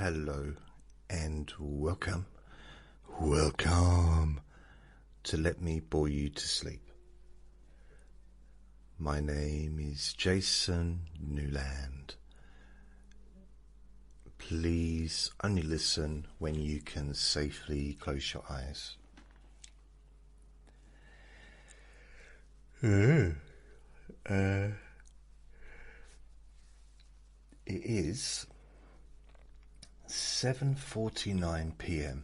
Hello and welcome to Let Me Bore You to Sleep. My name is Jason Newland. Please only listen when you can safely close your eyes. It is 7:49 p.m.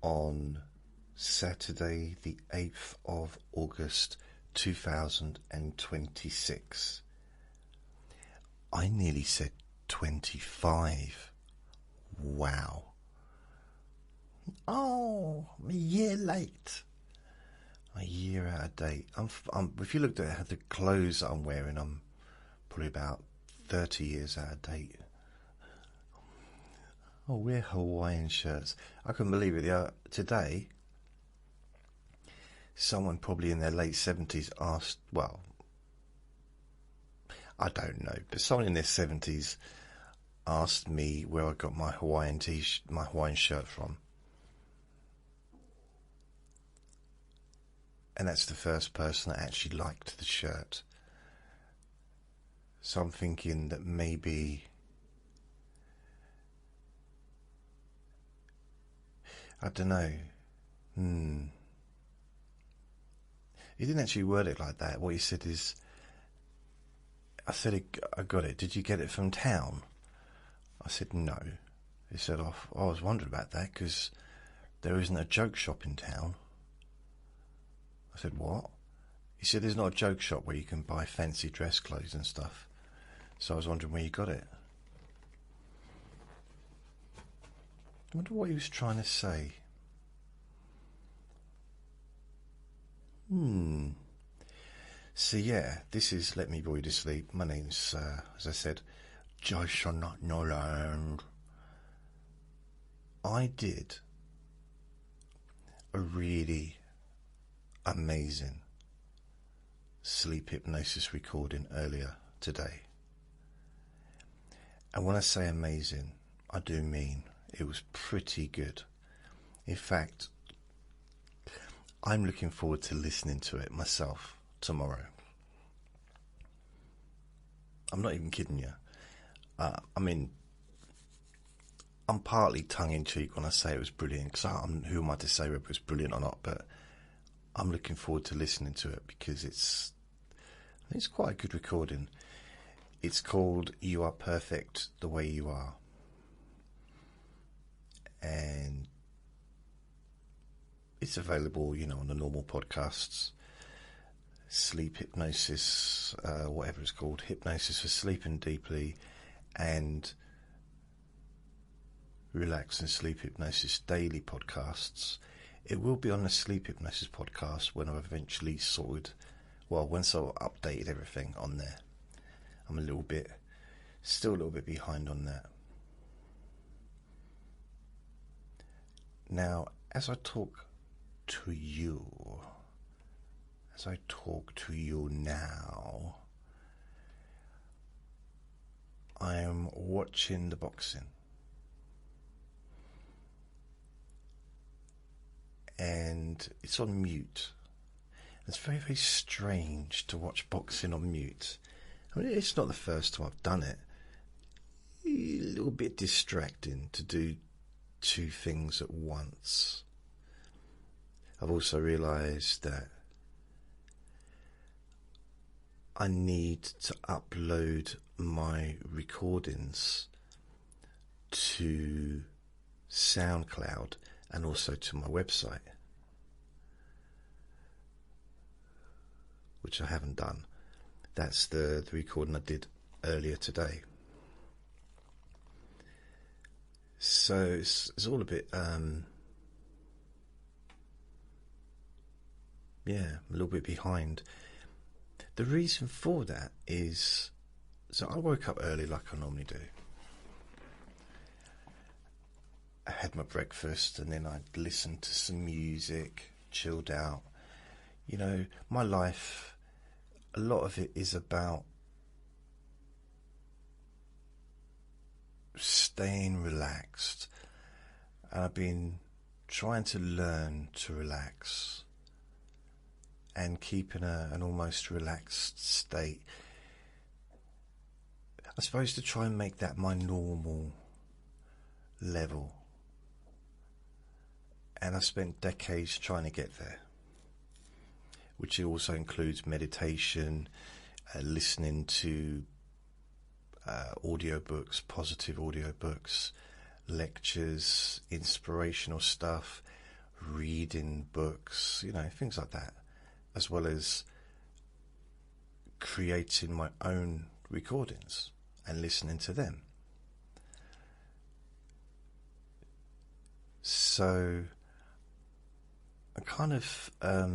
on Saturday the 8th of August 2026. I nearly said 25. Wow. Oh, I'm a year late. A year out of date. If you looked at the clothes that I'm wearing, I'm probably about 30 years out of date. I wear Hawaiian shirts. I couldn't believe it. Today, someone probably in their late 70s asked, well, I don't know, but someone in their 70s asked me where I got my Hawaiian shirt from. And that's the first person that actually liked the shirt. So I'm thinking that maybe I don't know. He didn't actually word it like that. What he said is, I said, I got it. Did you get it from town? I said, no. He said, I was wondering about that because there isn't a joke shop in town. I said, what? He said, there's not a joke shop where you can buy fancy dress clothes and stuff. So I was wondering where you got it. I wonder what he was trying to say. So yeah, this is Let Me Bore You to Sleep. My name's, as I said, Jason Newland. I did a really amazing sleep hypnosis recording earlier today. And when I say amazing, I do mean it was pretty good. In fact, I'm looking forward to listening to it myself tomorrow. I'm not even kidding you. I'm partly tongue-in-cheek when I say it was brilliant, because who am I to say whether it was brilliant or not, but I'm looking forward to listening to it because it's quite a good recording. It's called You Are Perfect the Way You Are. And it's available, on the normal podcasts. Sleep Hypnosis, whatever it's called, Hypnosis for Sleeping Deeply, and Relax and Sleep Hypnosis daily podcasts. It will be on the Sleep Hypnosis podcast when I've eventually once I've updated everything on there. I'm still a little bit behind on that. Now, as I talk to you now, I am watching the boxing. And it's on mute. It's very, very strange to watch boxing on mute. I mean, it's not the first time I've done it. A little bit distracting to do two things at once. I've also realised that I need to upload my recordings to SoundCloud and also to my website, which I haven't done. That's the recording I did earlier today. So it's all a bit, a little bit behind. The reason for that is, so I woke up early like I normally do. I had my breakfast and then I'd listened to some music, chilled out. My life, a lot of it is about staying relaxed. And I've been trying to learn to relax and keep in an almost relaxed state. I'm supposed to try and make that my normal level. And I spent decades trying to get there, which also includes meditation, listening to audiobooks, positive audiobooks, lectures, inspirational stuff, reading books, things like that, as well as creating my own recordings and listening to them. So I kind of I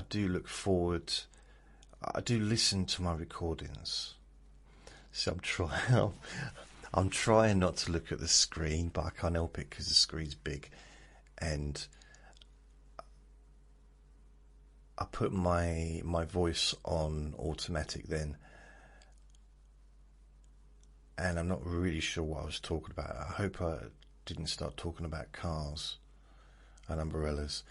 do look forward. I do listen to my recordings. So I'm trying not to look at the screen, but I can't help it because the screen's big, and I put my voice on automatic then, and I'm not really sure what I was talking about. I hope I didn't start talking about cars and umbrellas.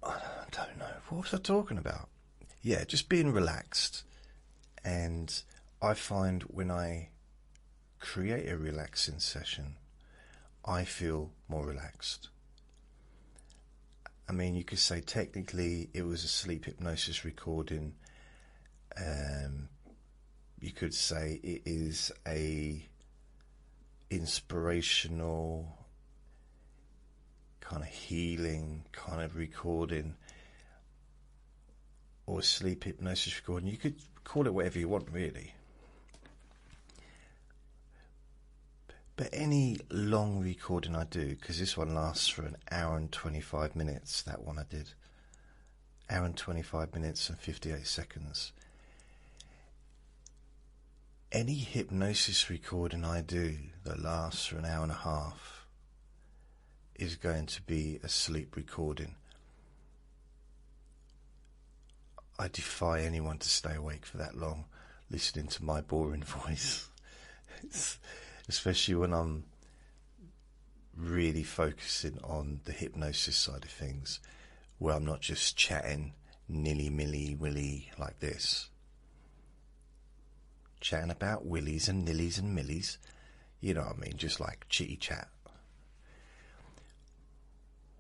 I don't know. What was I talking about? Yeah, just being relaxed. And I find when I create a relaxing session, I feel more relaxed. I mean, you could say technically it was a sleep hypnosis recording. You could say it is a inspirational kind of healing kind of recording, or sleep hypnosis recording. You could call it whatever you want, really. But any long recording I do, because this one lasts for an hour and 25 minutes, that one I did, hour and 25 minutes and 58 seconds. Any hypnosis recording I do that lasts for an hour and a half is going to be a sleep recording. I defy anyone to stay awake for that long listening to my boring voice. Especially when I'm really focusing on the hypnosis side of things, where I'm not just chatting nilly-milly-willy like this. Chatting about willies and nillies and millies, you know what I mean, just like chitty chat.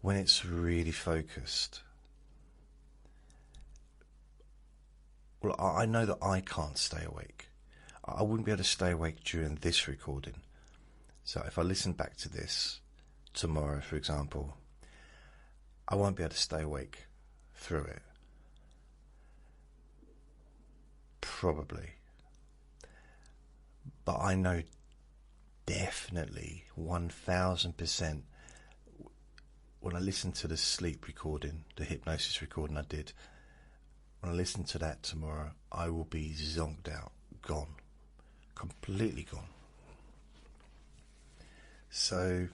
When it's really focused, well, I know that I can't stay awake. I wouldn't be able to stay awake during this recording. So if I listen back to this tomorrow, for example, I won't be able to stay awake through it. Probably. But I know definitely 1000% when I listen to the sleep recording, the hypnosis recording I did, when I listen to that tomorrow, I will be zonked out, gone, completely gone. So,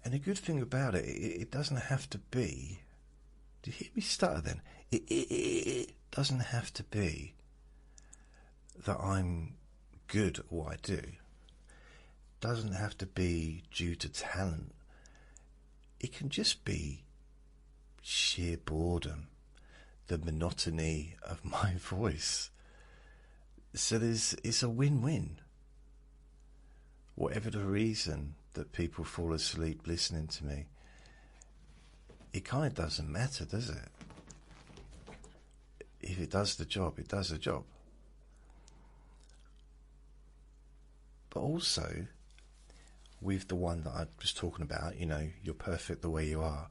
and the good thing about it, it doesn't have to be, did you hear me stutter then? It doesn't have to be that I'm good at what I do. It doesn't have to be due to talent. It can just be sheer boredom, the monotony of my voice. So it's a win-win. Whatever the reason that people fall asleep listening to me, it kind of doesn't matter, does it? If it does the job, it does the job. But also, with the one that I was talking about, you're perfect the way you are,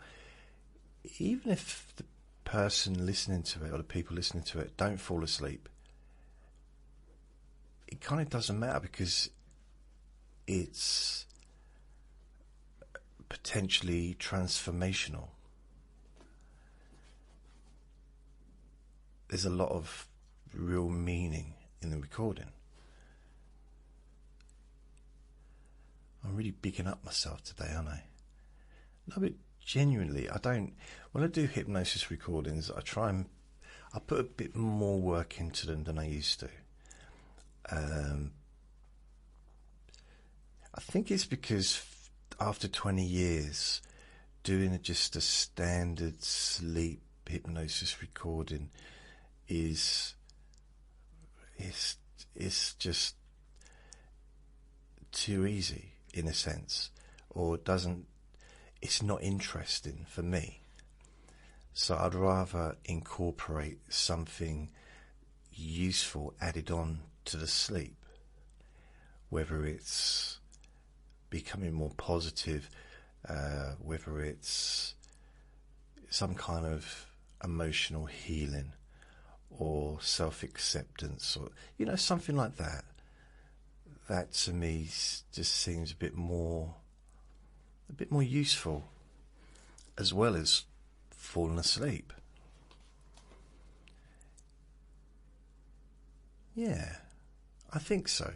even if the person listening to it or the people listening to it don't fall asleep, it kind of doesn't matter, because it's potentially transformational. There's a lot of real meaning in the recording. I'm really bigging up myself today, aren't I? No, but genuinely, I don't. When I do hypnosis recordings, I put a bit more work into them than I used to. I think it's because after 20 years doing just a standard sleep hypnosis recording is just too easy in a sense, or it's not interesting for me. So I'd rather incorporate something useful added on to the sleep, whether it's becoming more positive, whether it's some kind of emotional healing or self-acceptance, or something like that. That to me just seems a bit more useful, as well as falling asleep. Yeah, I think so.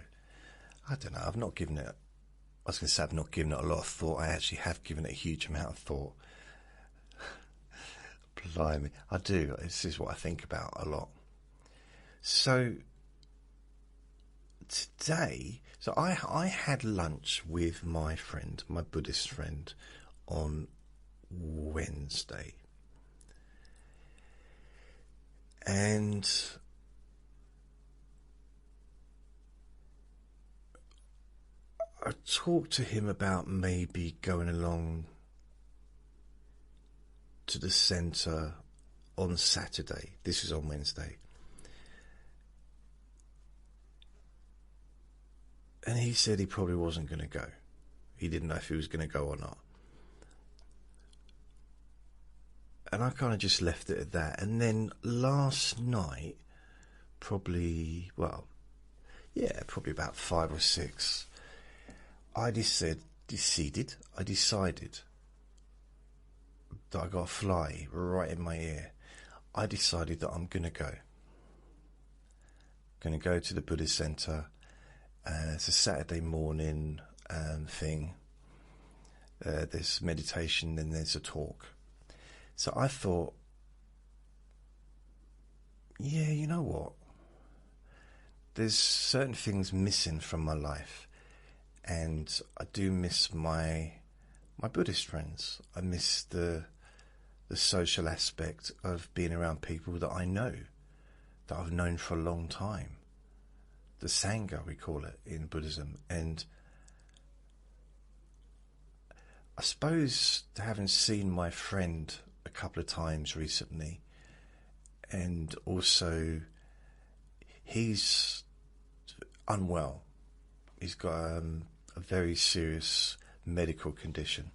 I don't know. I've not given it. I was going to say I've not given it a lot of thought. I actually have given it a huge amount of thought. Blimey, I do. This is what I think about a lot. So today, I had lunch with my friend, my Buddhist friend, on Wednesday. And I talked to him about maybe going along to the centre on Saturday. This is on Wednesday. And he said he probably wasn't going to go. He didn't know if he was going to go or not. And I kind of just left it at that. And then last night, probably about 5 or 6, I decided that I got a fly right in my ear. I decided that I'm going to go. Going to go to the Buddhist centre. It's a Saturday morning thing. There's meditation, then there's a talk. So I thought, yeah, you know what? There's certain things missing from my life, and I do miss my Buddhist friends. I miss the social aspect of being around people that I know, that I've known for a long time. The Sangha, we call it in Buddhism. And I suppose, having seen my friend a couple of times recently, and also he's unwell. He's got a very serious medical condition.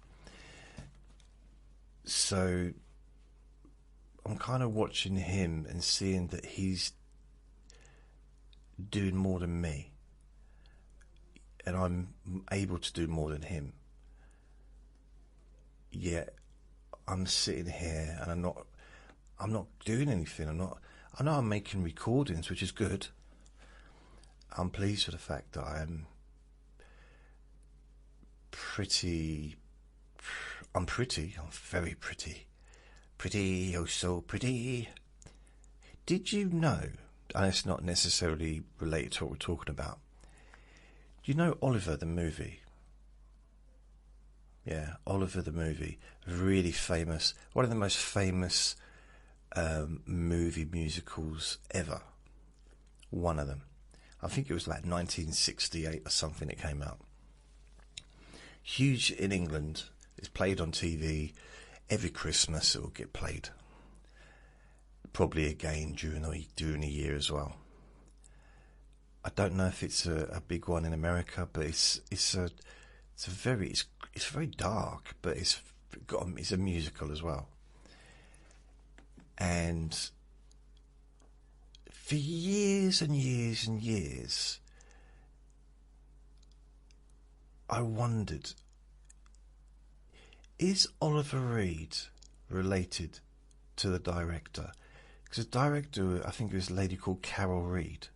So I'm kind of watching him and seeing that he's doing more than me, and I'm able to do more than him. Yet I'm sitting here and I'm not doing anything. I know I'm making recordings, which is good. I'm pleased with the fact that I'm very pretty. Pretty, oh so pretty. Did you know, and it's not necessarily related to what we're talking about, do you know Oliver the movie? Yeah, Oliver the movie. Really famous. One of the most famous movie musicals ever. One of them. I think it was like 1968 or something it came out. Huge in England. It's played on TV. Every Christmas it will get played. Probably again during the year as well. I don't know if it's a big one in America, but it's very dark, but it's a musical as well. And for years and years and years, I wondered, is Oliver Reed related to the director? Because the director, I think it was a lady called Carol Reed.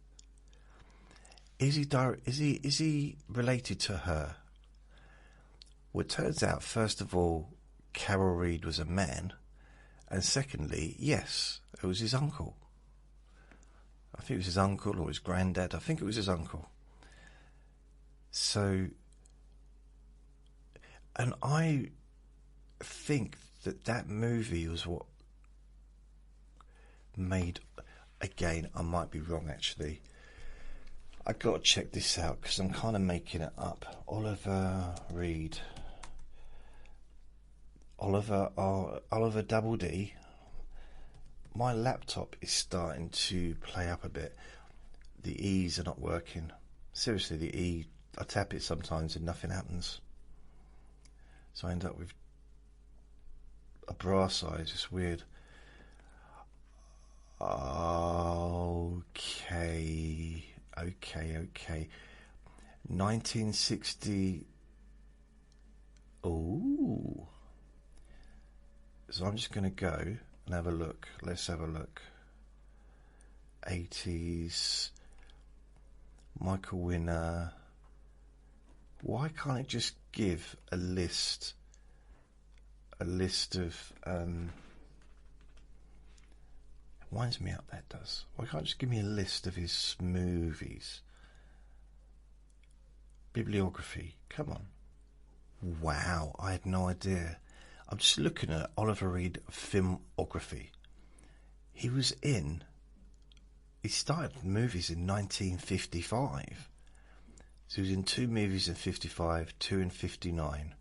Is he related to her? Well, it turns out, first of all, Carol Reed was a man, and secondly, yes, it was his uncle. I think it was his uncle or his granddad. I think it was his uncle. So, and I think that movie was what made, again, I might be wrong actually. I got to check this out because I'm kind of making it up. Oliver Reed. Oliver Double D. My laptop is starting to play up a bit. The E's are not working. Seriously, the E, I tap it sometimes and nothing happens. So I end up with a brass size. It's weird. Okay. 1960. Ooh. So I'm just going to go and have a look. Let's have a look. 80s. Michael Winner. Why can't it just give a list? A list of... winds me up, that does. Why can't it just give me a list of his movies? Bibliography. Come on. Wow, I had no idea. I'm just looking at Oliver Reed filmography. He started movies in 1955. So he was in 2 movies in 55, 2 in 59.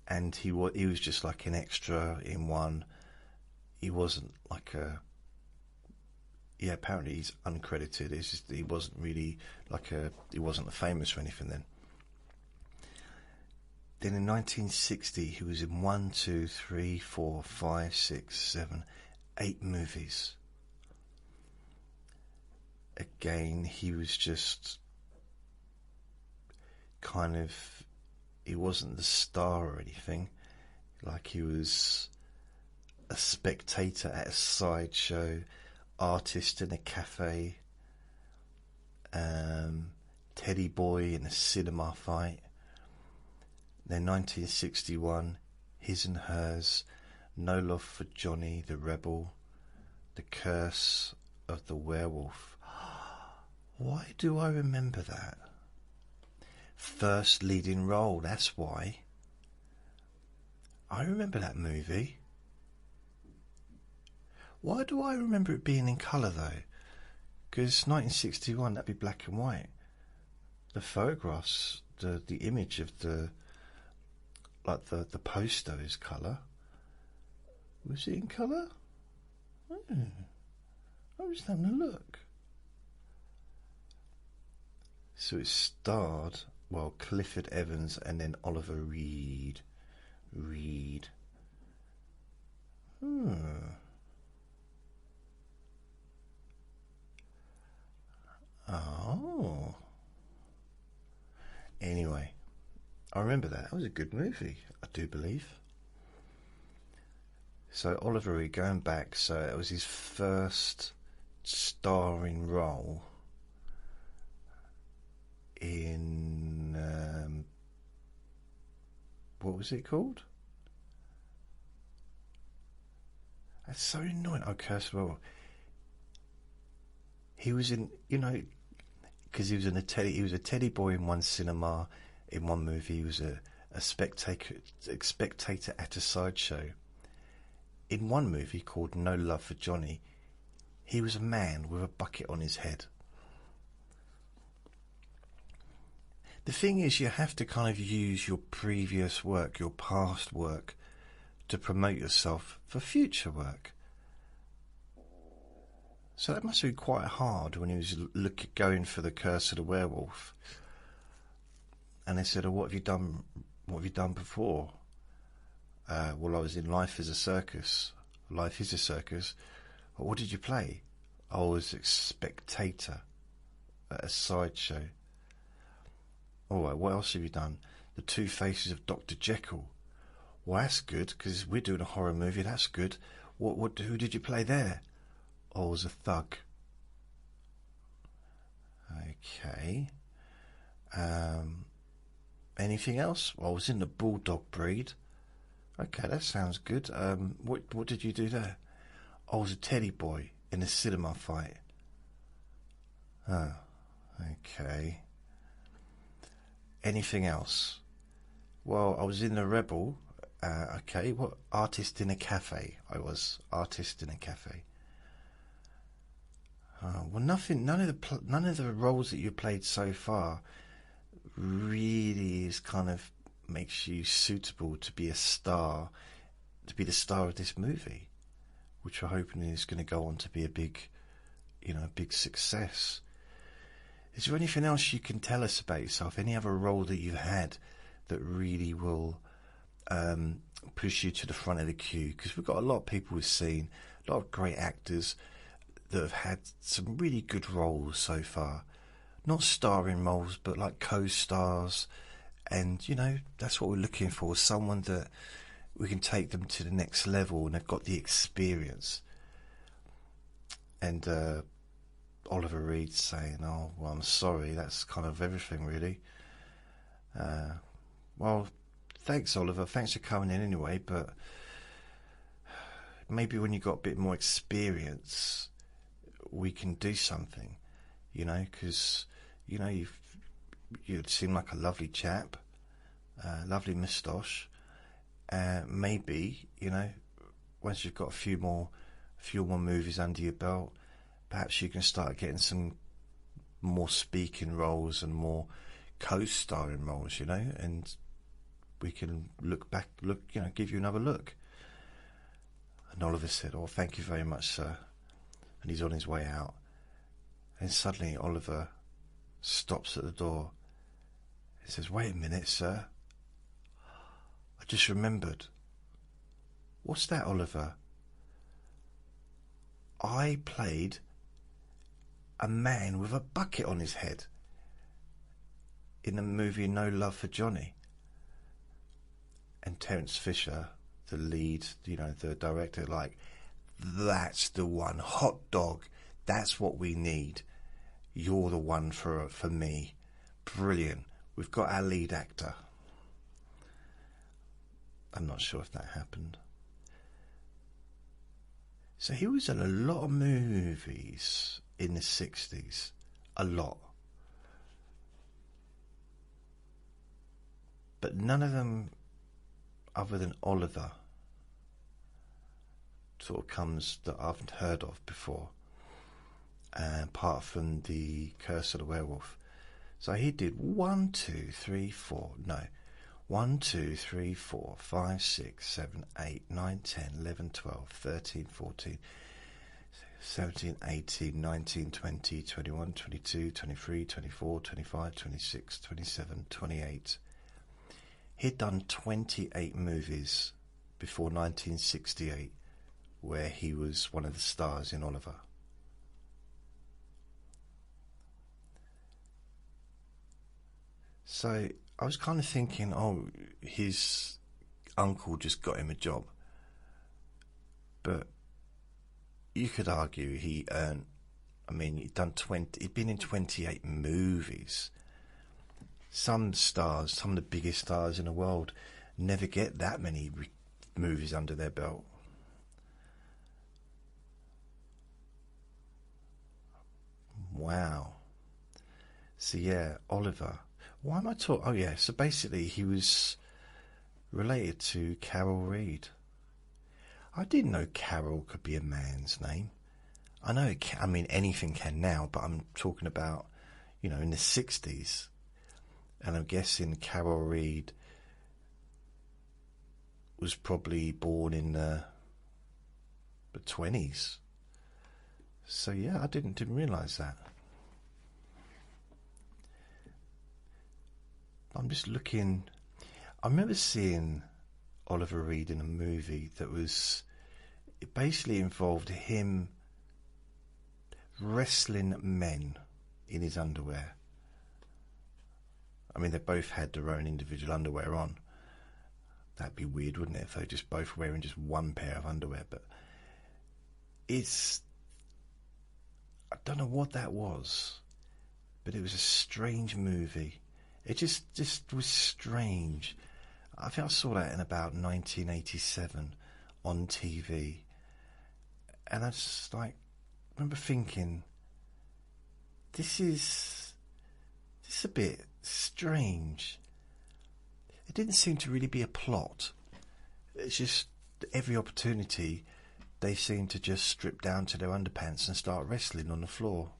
And he was just like an extra in one. He wasn't like a... Yeah, apparently he's uncredited. It's just he wasn't really like he wasn't famous or anything then. Then in 1960, he was in 1, 2, 3, 4, 5, 6, 7, 8 movies. Again, he was just kind of... He wasn't the star or anything. Like he was a spectator at a sideshow, artist in a cafe, teddy boy in a cinema fight. Then 1961, His and Hers, No Love for Johnny, The Rebel, The Curse of the Werewolf. Why do I remember that? First leading role, that's why. I remember that movie. Why do I remember it being in colour though? Because 1961, that'd be black and white. The photographs, the image of the poster is colour. Was it in colour? I'm just having a look. So it starred, well, Clifford Evans and then Oliver Reed. Oh. Anyway, I remember that. That was a good movie, I do believe. So Oliver Reed, going back, so it was his first starring role in what was it called? That's so annoying. Oh, Curse Well. He was in, because he was a teddy boy in one cinema, in one movie. He was a spectator at a sideshow. In one movie called No Love for Johnny, he was a man with a bucket on his head. The thing is, you have to kind of use your previous work, your past work, to promote yourself for future work. So that must have been quite hard when he was going for The Curse of the Werewolf. And they said, "Oh, what have you done? What have you done before?" Well, I was in Life is a Circus. Life is a Circus. Well, what did you play? I was a spectator at a sideshow. All right, what else have you done? The Two Faces of Dr. Jekyll. Well, that's good, because we're doing a horror movie. That's good. Who did you play there? I was a thug. Okay. Anything else? Well, I was in the bulldog breed. Okay, that sounds good. What did you do there? I was a teddy boy in a cinema fight. Oh, okay. Anything else? Well, I was in the rebel. Okay, what? Artist in a cafe. I was artist in a cafe. Well, nothing. None of the roles that you played so far really is kind of makes you suitable to be a star, to be the star of this movie, which we're hoping is going to go on to be a big success. Is there anything else you can tell us about yourself? Any other role that you've had that really will push you to the front of the queue? Because we've got a lot of people we've seen, a lot of great actors that have had some really good roles so far. Not starring roles, but like co-stars. And, that's what we're looking for. Someone that we can take them to the next level and they've got the experience. And Oliver Reed's saying, oh, well, I'm sorry. That's kind of everything, really. Well, thanks, Oliver. Thanks for coming in anyway. But maybe when you've got a bit more experience, we can do something, because, you seem like a lovely chap, lovely moustache. Maybe, once you've got a few more movies under your belt, perhaps you can start getting some more speaking roles and more co-starring roles, and we can give you another look. And Oliver said, oh, thank you very much, sir. And he's on his way out. And suddenly Oliver stops at the door. He says, wait a minute, sir. I just remembered. What's that, Oliver? I played a man with a bucket on his head in the movie No Love for Johnny. And Terence Fisher, the lead, the director, that's the one. Hot dog. That's what we need. You're the one for me. Brilliant. We've got our lead actor. I'm not sure if that happened. So he was in a lot of movies in the 60s. A lot. But none of them, other than Oliver, sort of comes that I haven't heard of before, apart from the Curse of the Werewolf. So he did 1, 2, 3, 4, 5, 6, 7, 8, 9, 10, 11, 12, 13, 14, 17, 18, 19, 20, 21, 22, 23, 24, 25, 26, 27, 28. He'd done 28 movies before 1968, where he was one of the stars in Oliver. So I was kind of thinking, oh, his uncle just got him a job. But you could argue he'd been in 28 movies. Some stars, some of the biggest stars in the world, never get that many movies under their belt. Wow. So yeah, Oliver. Why am I talking? Oh yeah, so basically he was related to Carol Reed. I didn't know Carol could be a man's name. I know anything can now, but I'm talking about, in the 60s. And I'm guessing Carol Reed was probably born in the 20s. So yeah, I didn't realise that. I'm just looking. I remember seeing Oliver Reed in a movie it basically involved him wrestling men in his underwear. They both had their own individual underwear on. That'd be weird, wouldn't it, if they were just both wearing just one pair of underwear? But I don't know what that was, but it was a strange movie. It just was strange. I think I saw that in about 1987 on TV, and I just remember thinking, this is a bit strange. It didn't seem to really be a plot. It's just every opportunity they seemed to just strip down to their underpants and start wrestling on the floor.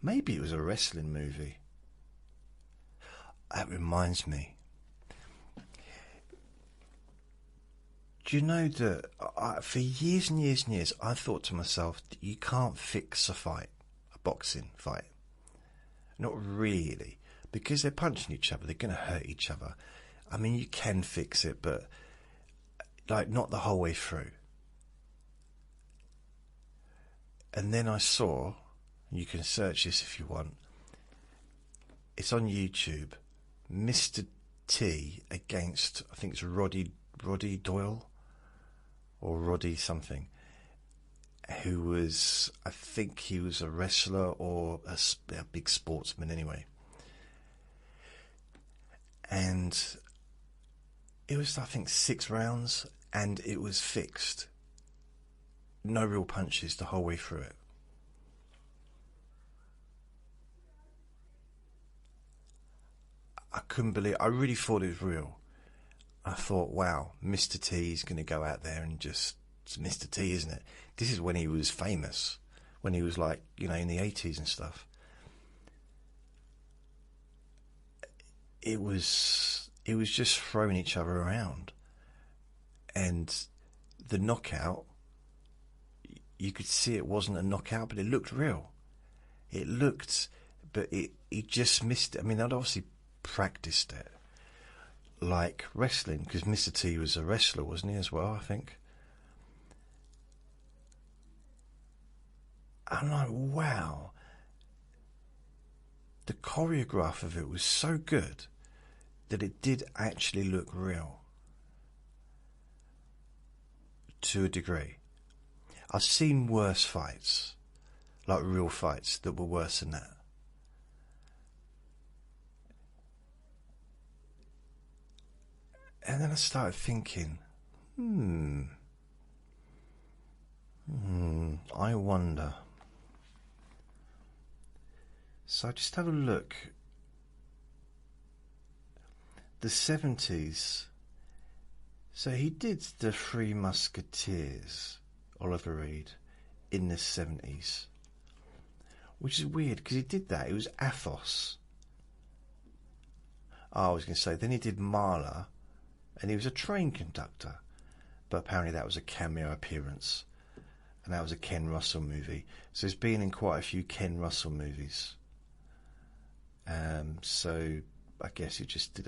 Maybe it was a wrestling movie. That reminds me. Do you know that for years and years and years I thought to myself that you can't fix a fight, a boxing fight. Not really, because they're punching each other, they're going to hurt each other. I mean, you can fix it, but not the whole way through. And then I saw, you can search this if you want, it's on YouTube, Mr. T against, I think it's Roddy Doyle, or Roddy something, who was, I think he was a wrestler or a big sportsman anyway. And it was, I think, 6 rounds, and it was fixed. No real punches the whole way through it. I couldn't believe, I really thought it was real. I thought, wow, Mr. T is going to go out there and just, it's Mr. T, isn't it? This is when he was famous, when he was in the 80s and stuff. It was just throwing each other around. And the knockout, you could see it wasn't a knockout, but it looked real. It looked, but he just missed it. I mean, I'd obviously practiced it. Like wrestling, because Mr. T was a wrestler, wasn't he, as well, I think? I'm like, wow. The choreograph of it was so good that it did actually look real. To a degree. I've seen worse fights, like real fights, that were worse than that. And then I started thinking, I wonder. So I just have a look. The 70s. So he did the Three Musketeers, Oliver Reed, in the 70s. Which is weird, because he did that. It was Athos. I was going to say, then he did Marla, and he was a train conductor. But apparently that was a cameo appearance. And that was a Ken Russell movie. So he's been in quite a few Ken Russell movies. So I guess he just did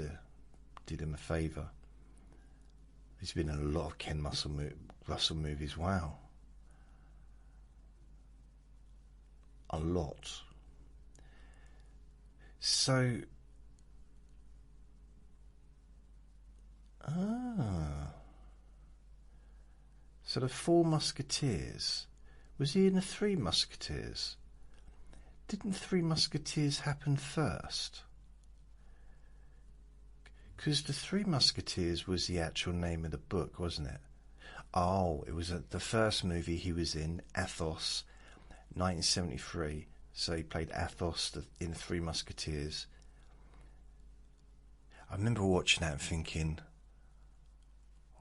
him a favour. He's been in a lot of Ken Russell movies. Wow. A lot. So... So the Four Musketeers, was he in the Three Musketeers? Didn't Three Musketeers happen first? Because the Three Musketeers was the actual name of the book, wasn't it? Oh, it was the first movie he was in, Athos, 1973. So he played Athos in the Three Musketeers. I remember watching that and thinking,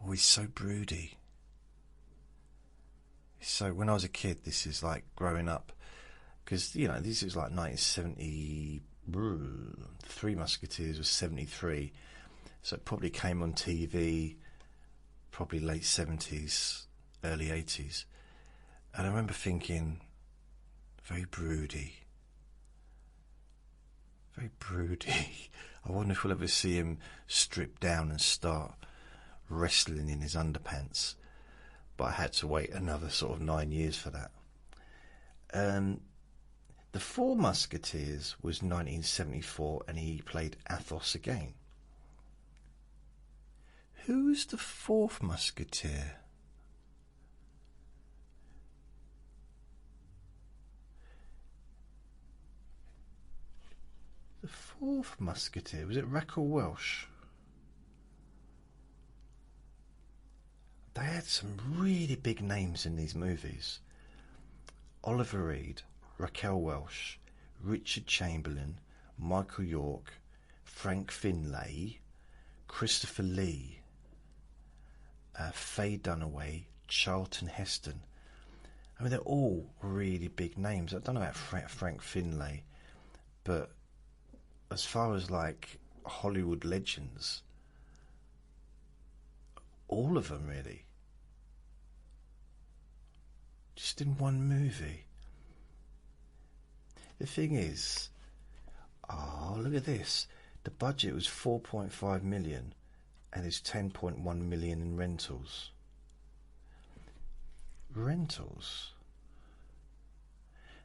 oh, he's so broody. So when I was a kid, this is like growing up, because this is like 1970. Three Musketeers was 73, so it probably came on TV, probably late 70s, early 80s, and I remember thinking, very broody, very broody. I wonder if we'll ever see him strip down and start wrestling in his underpants. But I had to wait another sort of 9 years for that. The Four Musketeers was 1974, and he played Athos again. Who's the fourth Musketeer? The fourth Musketeer? Was it Raquel Welch? They had some really big names in these movies. Oliver Reed, Raquel Welch, Richard Chamberlain, Michael York, Frank Finlay, Christopher Lee, Faye Dunaway, Charlton Heston. I mean, they're all really big names. I don't know about Frank Finlay, but as far as like Hollywood legends, all of them really. Just in one movie. The thing is, oh, look at this. The budget was 4.5 million and it's 10.1 million in rentals. Rentals?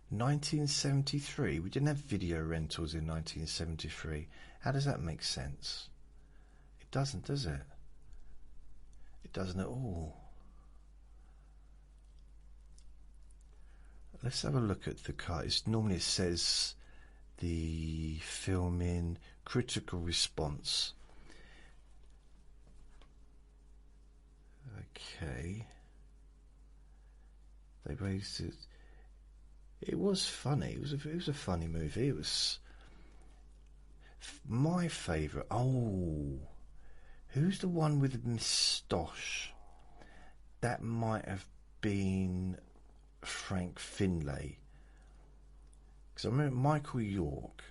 1973? We didn't have video rentals in 1973. How does that make sense? It doesn't, does it? It doesn't at all. Let's have a look at the card. Normally it says the film in critical response. Okay. They raised it. It was funny. It was a funny movie. It was my favourite. Oh, who's the one with the moustache? That might have been Frank Finlay. Because I remember Michael York.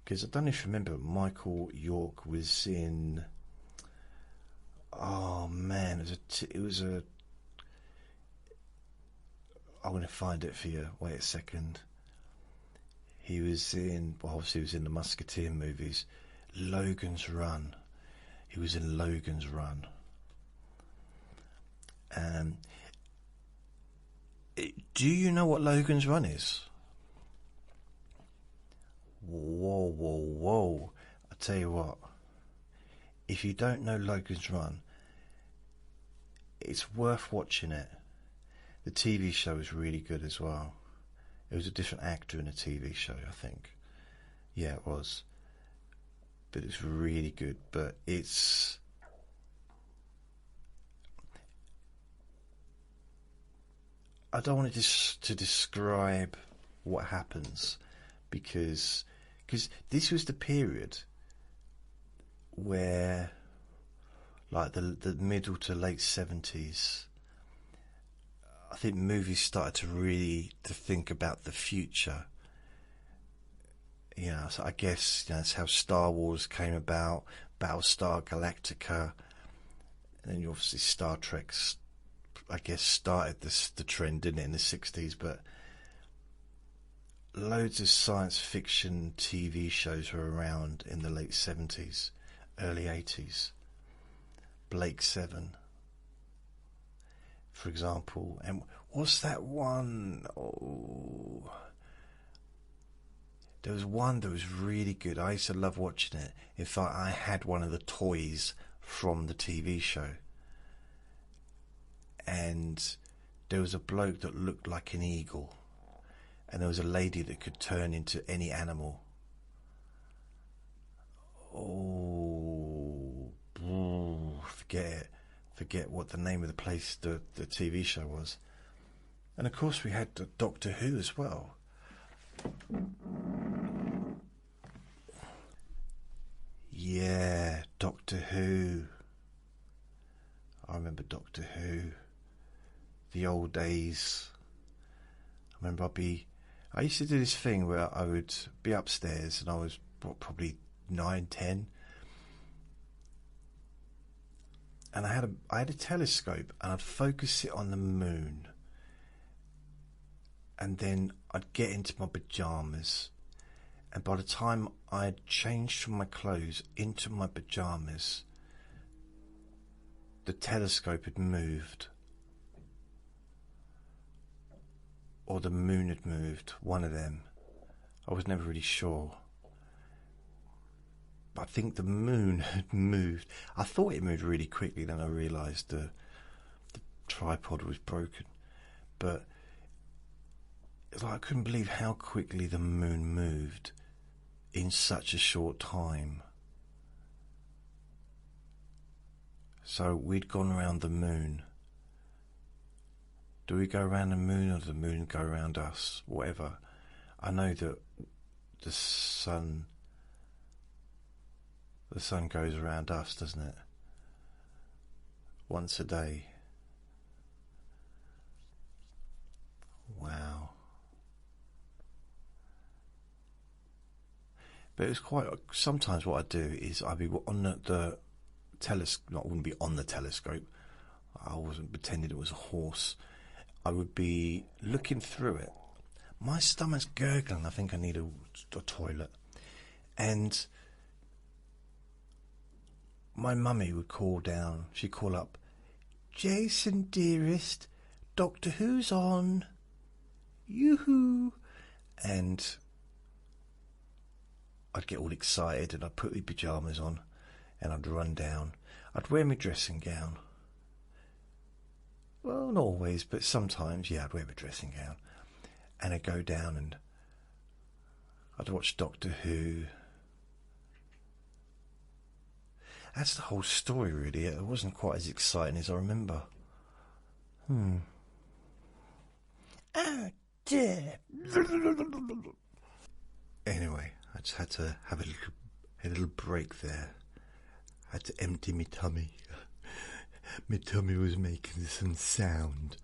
Because I don't know if you remember, Michael York was in. Oh man, it was a. I'm going to find it for you. Wait a second. He was in. Well, obviously, he was in the Musketeer movies. Logan's Run. He was in Logan's Run. Do you know what Logan's Run is? Whoa, whoa, whoa. I tell you what. If you don't know Logan's Run, it's worth watching it. The TV show is really good as well. It was a different actor in the TV show, I think. Yeah, it was. But it's really good. But it's... I don't want to describe what happens because this was the period where, like the middle to late 70s, I think movies started to think about the future. You know, so I guess that's how Star Wars came about, Battlestar Galactica, and then obviously Star Trek, I guess, started the trend, didn't it, in the 60s, but loads of science fiction TV shows were around in the late 70s, early 80s. Blake 7, for example. And what's that one? Oh, there was one that was really good. I used to love watching it. In fact, I had one of the toys from the TV show. And there was a bloke that looked like an eagle. And there was a lady that could turn into any animal. Oh, forget it. Forget what the name of the place, the TV show was. And of course we had Doctor Who as well. Yeah, Doctor Who. I remember Doctor Who. The old days. I remember I used to do this thing where I would be upstairs and I was probably 9, 10. And I had a telescope and I'd focus it on the moon. And then I'd get into my pyjamas. And by the time I'd changed from my clothes into my pyjamas, the telescope had moved. Or the moon had moved, one of them. I was never really sure. But I think the moon had moved. I thought it moved really quickly, then I realised the tripod was broken. But it's like I couldn't believe how quickly the moon moved. in such a short time. So we'd gone around the moon. Do we go around the moon, or does the moon go around us? Whatever. I know that the sun goes around us, doesn't it? Once a day. Wow. But it was quite. Sometimes what I do is I'd be on the telescope. I wouldn't be on the telescope. I wasn't pretending it was a horse. I would be looking through it. My stomach's gurgling. I think I need a toilet. And my mummy would call down. She'd call up, "Jason, dearest, Doctor Who's on. Yoo-hoo." And I'd get all excited and I'd put my pyjamas on and I'd run down. I'd wear my dressing gown. Well, not always, but sometimes, yeah, I'd wear my dressing gown. And I'd go down and I'd watch Doctor Who. That's the whole story, really. It wasn't quite as exciting as I remember. Oh, dear. Anyway, I just had to have a little break there. I had to empty my tummy. My tummy was making some sound,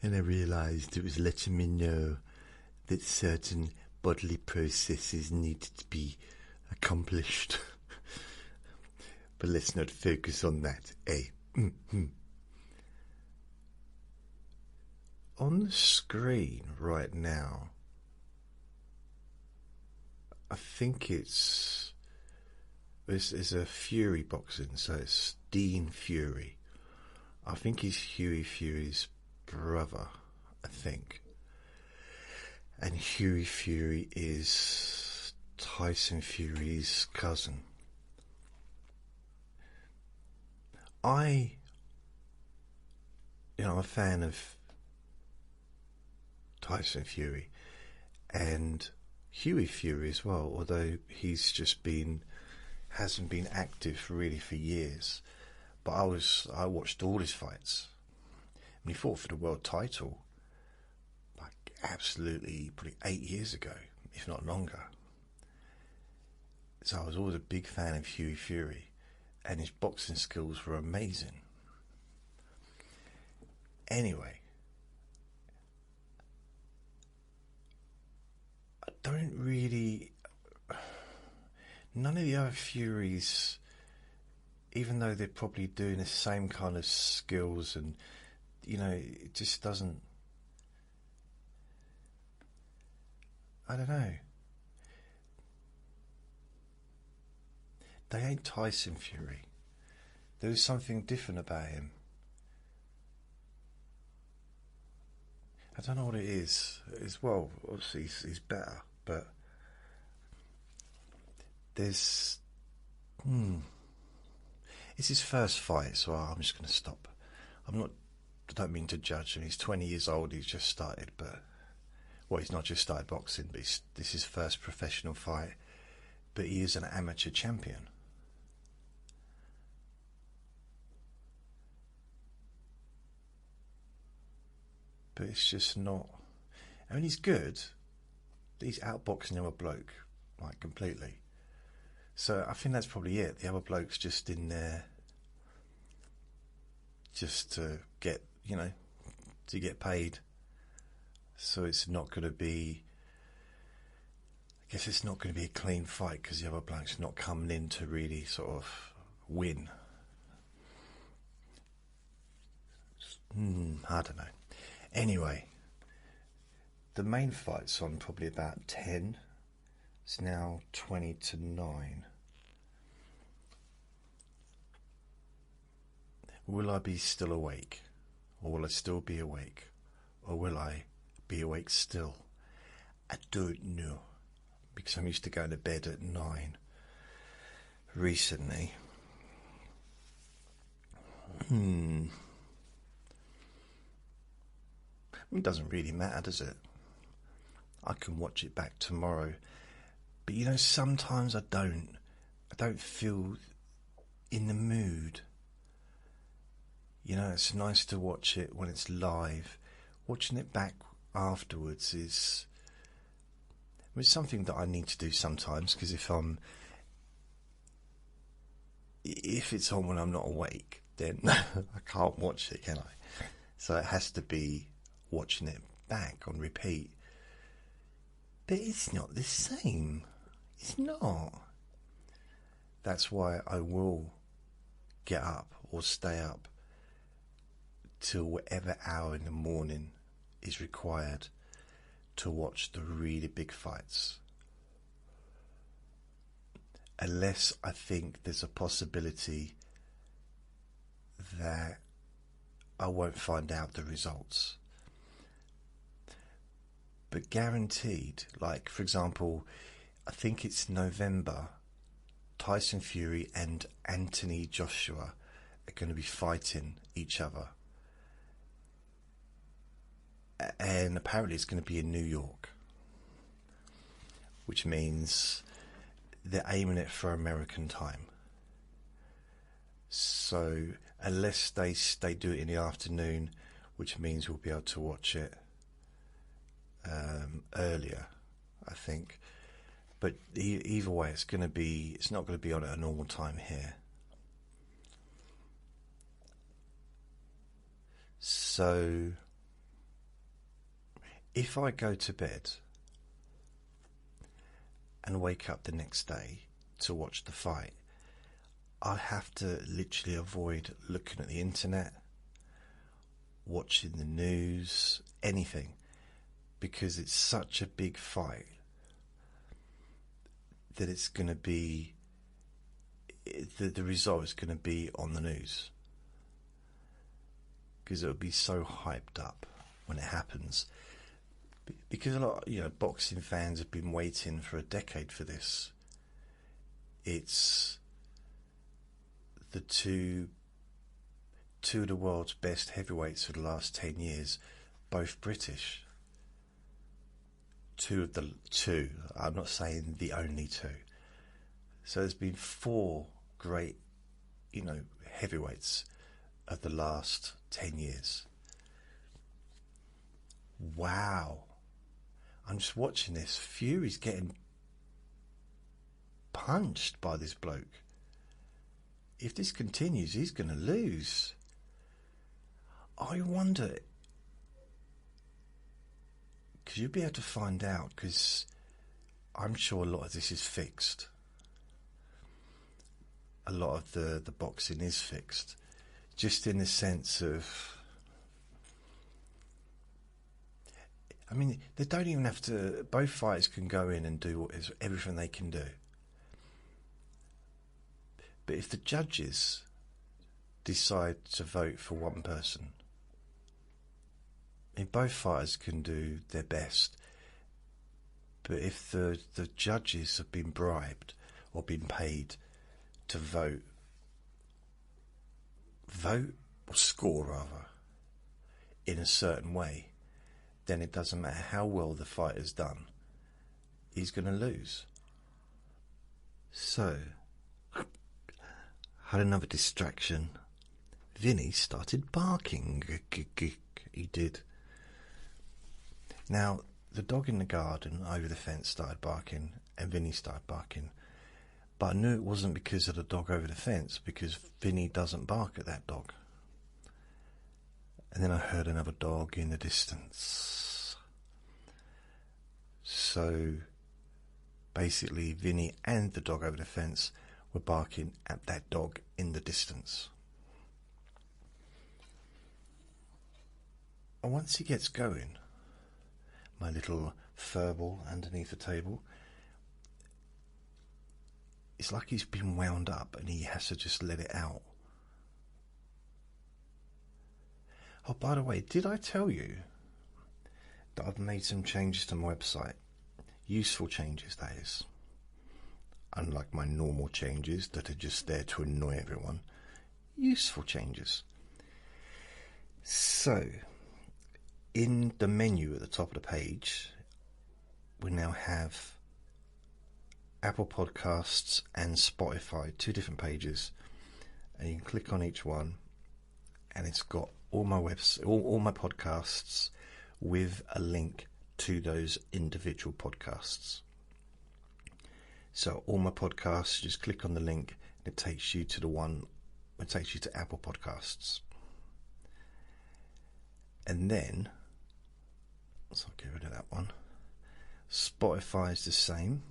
and I realised it was letting me know that certain bodily processes needed to be accomplished. But let's not focus on that, eh? On the screen right now, I think it's a Fury boxing, so it's Dean Fury. I think he's Huey Fury's brother, I think. And Huey Fury is Tyson Fury's cousin. I'm a fan of Tyson Fury and Huey Fury as well, although he's hasn't been active really for years. But I watched all his fights. And he fought for the world title like absolutely probably 8 years ago, if not longer. So I was always a big fan of Huey Fury, and his boxing skills were amazing. Anyway, I don't really. None of the other Furies, even though they're probably doing the same kind of skills, and it just doesn't. I don't know. They ain't Tyson Fury. There was something different about him. I don't know what it is. Well, obviously he's better, but there's. It's his first fight, so I'm just going to stop. I don't mean to judge him. He's 20 years old. He's just started, he's not just started boxing, but this is his first professional fight. But he is an amateur champion. But it's just not. I mean, he's good. He's outboxing the other bloke, like, completely. So I think that's probably it. The other bloke's just in there just to get, to get paid. So it's not going to be. I guess it's not going to be a clean fight because the other bloke's not coming in to really sort of win. I don't know. Anyway, the main fight's on probably about 10. It's now 20-9. Will I be still awake? Or will I still be awake? Or will I be awake still? I don't know. Because I'm used to going to bed at 9 recently. It doesn't really matter, does it? I can watch it back tomorrow But you know, sometimes I don't feel in the mood. You know, it's nice to watch it when it's live. Watching it back afterwards is, it's something that I need to do sometimes, because if it's on when I'm not awake, then I can't watch it, can I? So it has to be watching it back on repeat. But it's not the same. It's not. That's why I will get up or stay up till whatever hour in the morning is required to watch the really big fights. Unless I think there's a possibility that I won't find out the results. But guaranteed, like for example, I think it's November, Tyson Fury and Anthony Joshua are going to be fighting each other. And apparently it's going to be in New York, which means they're aiming it for American time. So unless they do it in the afternoon, which means we'll be able to watch it earlier, I think. But either way, it's not going to be on at a normal time here. So if I go to bed and wake up the next day to watch the fight, I have to literally avoid looking at the internet, watching the news, anything, because it's such a big fight that it's going to be, the result is going to be on the news, because it'll be so hyped up when it happens. Because a lot, boxing fans have been waiting for a decade for this. It's the two of the world's best heavyweights for the last 10 years, both British. Two, I'm not saying the only two. So there's been 4 great, heavyweights of the last 10 years. Wow. I'm just watching this. Fury's getting punched by this bloke. If this continues, he's going to lose. I wonder, because you'll be able to find out, because I'm sure a lot of this is fixed. A lot of the boxing is fixed, just in the sense of, I mean, they don't even have to, both fighters can go in and do everything they can do. But if the judges decide to vote for one person, both fighters can do their best. But if the judges have been bribed or been paid to vote or score rather, in a certain way, then it doesn't matter how well the fighter's done, he's going to lose. So, had another distraction. Vinny started barking. He did. Now, the dog in the garden over the fence started barking, and Vinny started barking. But I knew it wasn't because of the dog over the fence, because Vinny doesn't bark at that dog. And then I heard another dog in the distance. So basically Vinny and the dog over the fence were barking at that dog in the distance. And once he gets going, my little furball underneath the table, it's like he's been wound up and he has to just let it out. Oh, by the way, did I tell you that I've made some changes to my website? Useful changes, that is. Unlike my normal changes that are just there to annoy everyone. Useful changes. So, in the menu at the top of the page, we now have Apple Podcasts and Spotify, 2 different pages, and you can click on each one, and it's got all my all my podcasts with a link to those individual podcasts. So all my podcasts, just click on the link, and it takes you to Apple Podcasts. And then, so I'll get rid of that one. Spotify is the same.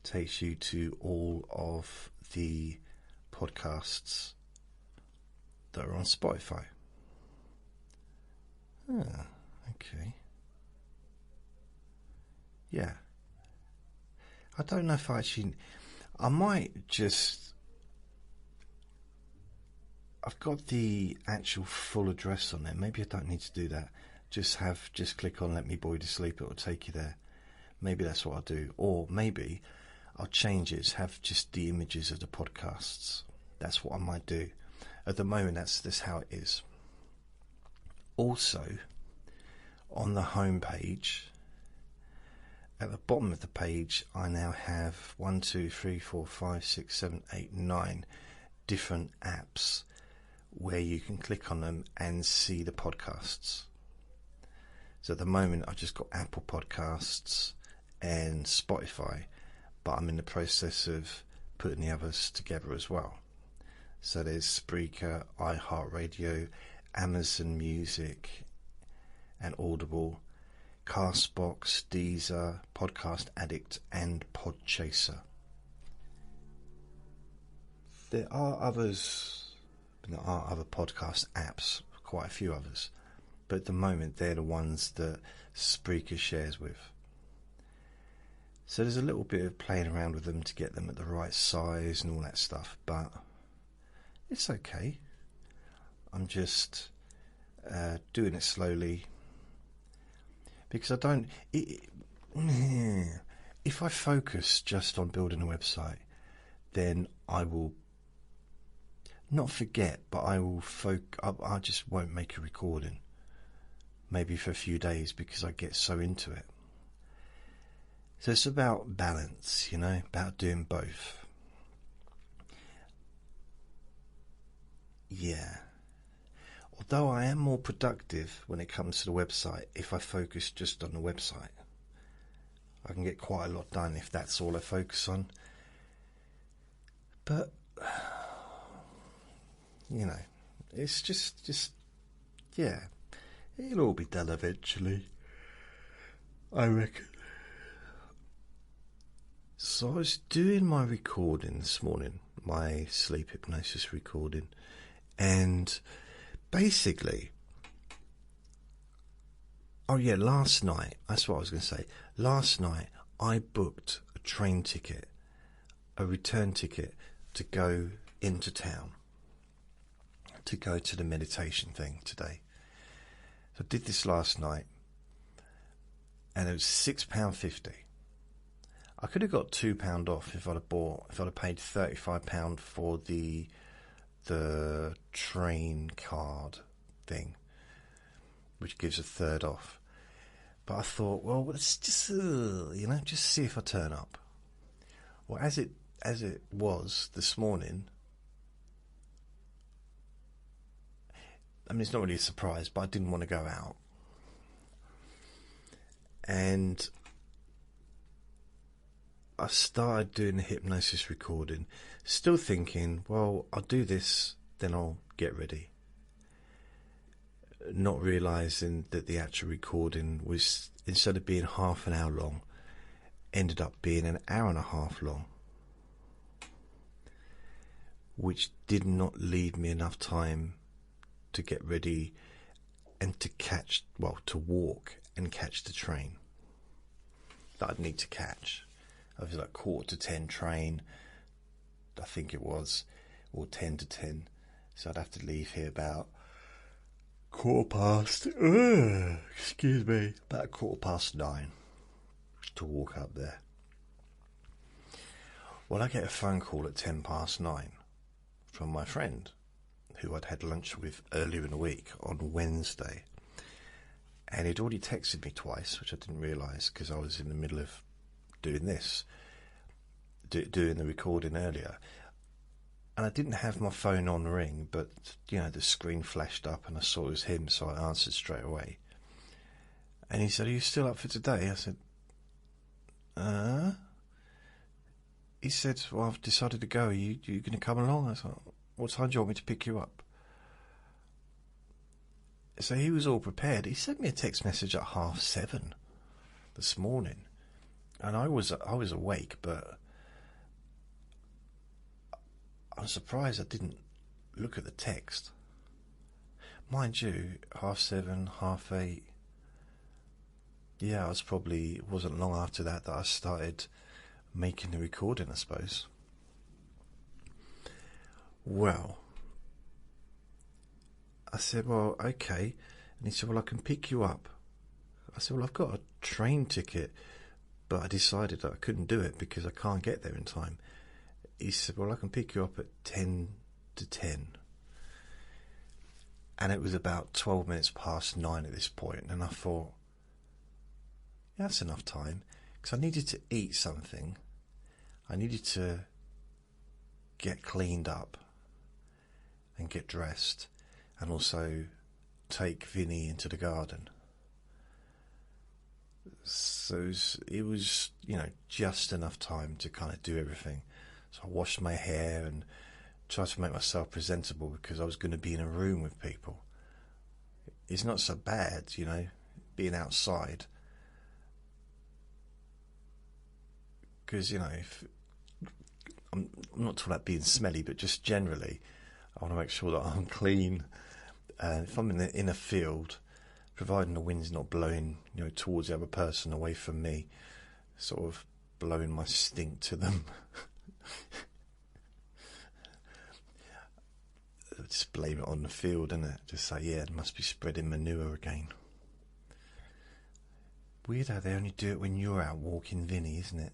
Takes you to all of the podcasts that are on Spotify. Okay. Yeah. I don't know if I might just... I've got the actual full address on there. Maybe I don't need to do that. Just click on Let Me Bore You to Sleep. It will take you there. Maybe that's what I'll do. Or maybe I'll change it. Have just the images of the podcasts. That's what I might do. At the moment, that's how it is. Also, on the home page, at the bottom of the page, I now have 1, 2, 3, 4, 5, 6, 7, 8, 9 different apps where you can click on them and see the podcasts. So at the moment, I've just got Apple Podcasts and Spotify, but I'm in the process of putting the others together as well. So there's Spreaker, iHeartRadio, Amazon Music and Audible, Castbox, Deezer, Podcast Addict and Podchaser. There are other podcast apps, quite a few others, but at the moment they're the ones that Spreaker shares with. So there's a little bit of playing around with them to get them at the right size and all that stuff, but it's okay. I'm just doing it slowly because I don't... if I focus just on building a website, then I will not forget, but I just won't make a recording, maybe for a few days, because I get so into it. So it's about balance, about doing both. Yeah. Although I am more productive when it comes to the website if I focus just on the website. I can get quite a lot done if that's all I focus on. But, it's just, yeah, it'll all be done eventually, I reckon. So I was doing my recording this morning, my sleep hypnosis recording, and basically, last night, that's what I was going to say. Last night, I booked a train ticket, a return ticket to go into town, to go to the meditation thing today. So I did this last night, and it was £6.50. I could have got £2 off if I'd have paid £35 for the train card thing, which gives a third off. But I thought, well, let's just just see if I turn up. Well, as it was this morning, I mean, it's not really a surprise, but I didn't want to go out, and I started doing the hypnosis recording, still thinking, well, I'll do this, then I'll get ready. Not realising that the actual recording was, instead of being half an hour long, ended up being an hour and a half long, which did not leave me enough time to get ready and to walk and catch the train that I'd need to catch. I was like 9:45 train, I think it was, or 10:50. So I'd have to leave here about 9:15. About 9:15 to walk up there. Well, I get a phone call at 9:10 from my friend, who I'd had lunch with earlier in the week on Wednesday, and he'd already texted me twice, which I didn't realise because I was in the middle of doing this, doing the recording earlier. And I didn't have my phone on ring, but, you know, the screen flashed up and I saw it was him, so I answered straight away. And he said, "Are you still up for today?" I said, He said, "Well, I've decided to go. Are you going to come along?" I said, "What time do you want me to pick you up?" So he was all prepared. He sent me a text message at 7:30 this morning. And I was awake, but I'm surprised I didn't look at the text. Mind you, 7:30, 8:30. Yeah, it wasn't long after that I started making the recording, I suppose. Well, I said, "Well, okay." And he said, "Well, I can pick you up." I said, "Well, I've got a train ticket, but I decided that I couldn't do it because I can't get there in time." He said, "Well, I can pick you up at 10:50. And it was about 12 minutes past 9 at this point, and I thought, yeah, that's enough time, because I needed to eat something. I needed to get cleaned up and get dressed, and also take Vinny into the garden. So it was, you know, just enough time to kind of do everything. So I washed my hair and tried to make myself presentable, because I was going to be in a room with people. It's not so bad, you know, being outside. Because, you know, if I'm not talking about being smelly, but just generally, I want to make sure that I'm clean. If I'm in a field, providing the wind's not blowing, you know, towards the other person, away from me, sort of blowing my stink to them. Just blame it on the field, innit? Just say, yeah, it must be spreading manure again. Weird how they only do it when you're out walking Vinny, isn't it?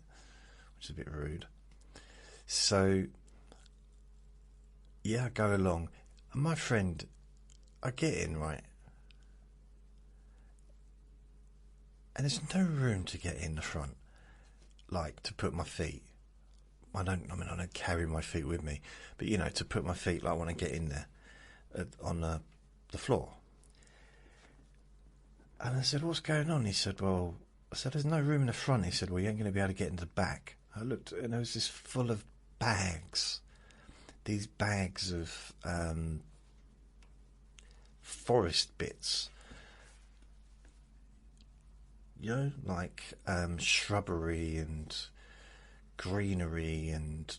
Which is a bit rude. So, yeah, I go along. And my friend, I get in, right? And there's no room to get in the front, like to put my feet. I don't carry my feet with me, but, you know, to put my feet, like, when I get in there on the floor. And I said, "What's going on?" He said, "Well," I said, "there's no room in the front." He said, "Well, you ain't going to be able to get in the back." I looked, and there was this full of bags. These bags of forest bits. You know, like shrubbery and greenery and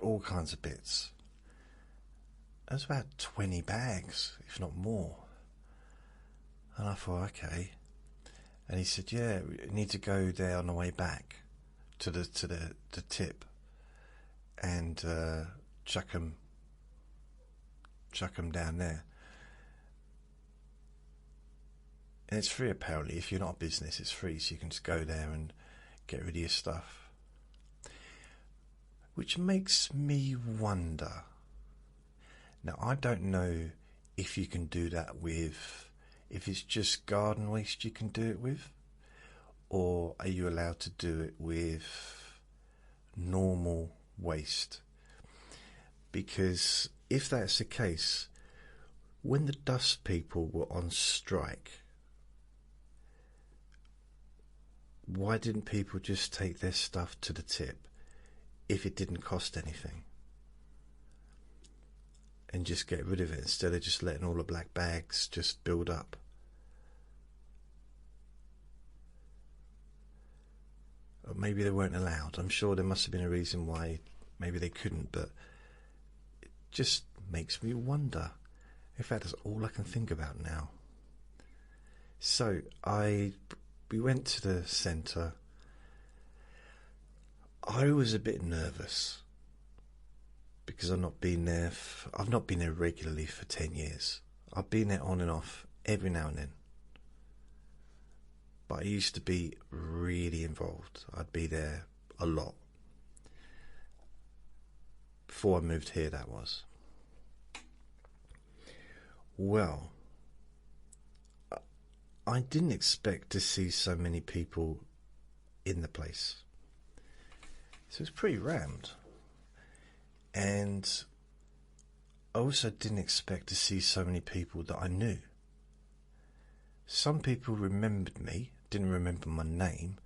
all kinds of bits. There's about 20 bags, if not more. And I thought, okay. And he said, "Yeah, we need to go there on the way back to the tip and chuck them down there." And it's free, apparently. If you're not a business, it's free, so you can just go there and get rid of your stuff. Which makes me wonder. Now, I don't know if you can do that with, if it's just garden waste you can do it with, or are you allowed to do it with normal waste? Because if that's the case, when the dust people were on strike, why didn't people just take their stuff to the tip if it didn't cost anything, and just get rid of it instead of just letting all the black bags just build up? Or maybe they weren't allowed. I'm sure there must have been a reason why maybe they couldn't, but it just makes me wonder. In fact, that's all I can think about now. So we went to the centre. I was a bit nervous because I've not been there regularly for 10 years. I've been there on and off every now and then. But I used to be really involved. I'd be there a lot. Before I moved here, that was. Well, I didn't expect to see so many people in the place. So it was pretty rammed. And I also didn't expect to see so many people that I knew. Some people remembered me, didn't remember my name,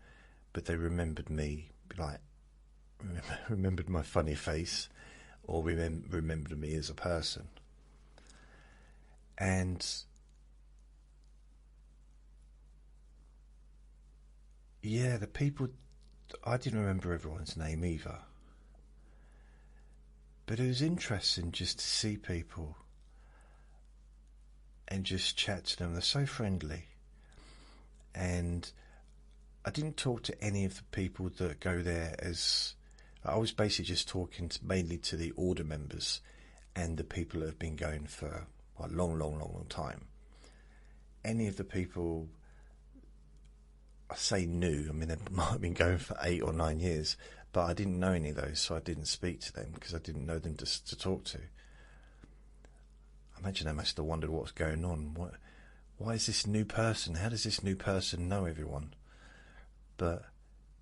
but they remembered me, like, remembered my funny face, or remembered me as a person. And yeah, the people, I didn't remember everyone's name either. But it was interesting just to see people and just chat to them. They're so friendly. And I didn't talk to any of the people that go there as... I was basically just talking mainly to the order members and the people that have been going for a long time. Any of the people, I say new, I mean, they might have been going for 8 or 9 years, but I didn't know any of those, so I didn't speak to them because I didn't know them to talk to. I imagine they must have wondered what was going on. Why is this new person? How does this new person know everyone? But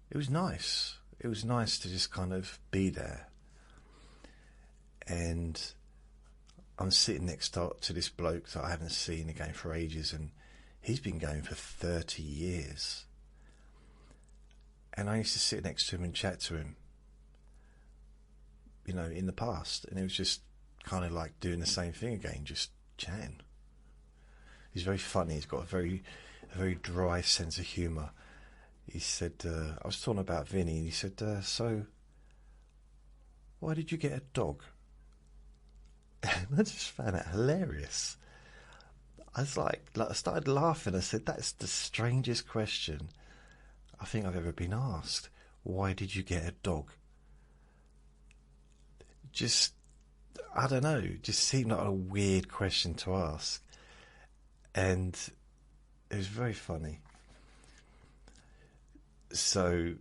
it was nice. It was nice to just kind of be there. And I'm sitting next to this bloke that I haven't seen again for ages, and he's been going for 30 years. And I used to sit next to him and chat to him, you know, in the past. And it was just kind of like doing the same thing again, just chatting. He's very funny. He's got a very dry sense of humour. He said, I was talking about Vinny, and he said, so, why did you get a dog? And I just found it hilarious. I was like, I started laughing. I said, that's the strangest question I think I've ever been asked. Why did you get a dog? Just, I don't know, just seemed like a weird question to ask. And it was very funny. So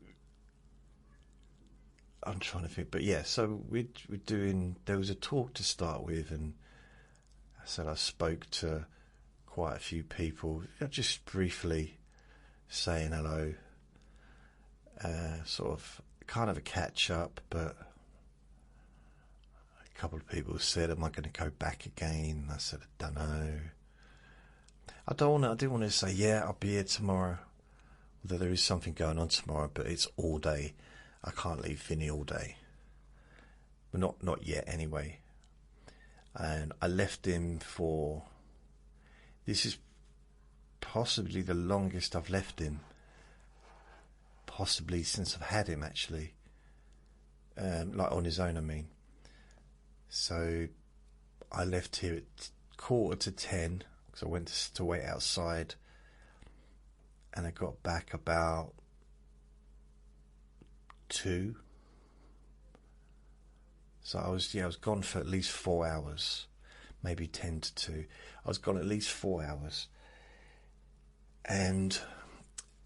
I'm trying to think, but yeah, so we're doing, there was a talk to start with, and I said I spoke to quite a few people, just briefly saying hello, sort of kind of a catch up, but a couple of people said, am I going to go back again? I said, I don't know. I didn't want to say, yeah, I'll be here tomorrow. Although there is something going on tomorrow, but it's all day. I can't leave Vinny all day. But not yet anyway. And I left him for... This is possibly the longest I've left him. Possibly since I've had him, actually. Like on his own, I mean. So I left here at 9:45, because I went to wait outside. And I got back about 2. So I was gone for at least 4 hours, maybe 10 to 2. I was gone at least 4 hours. And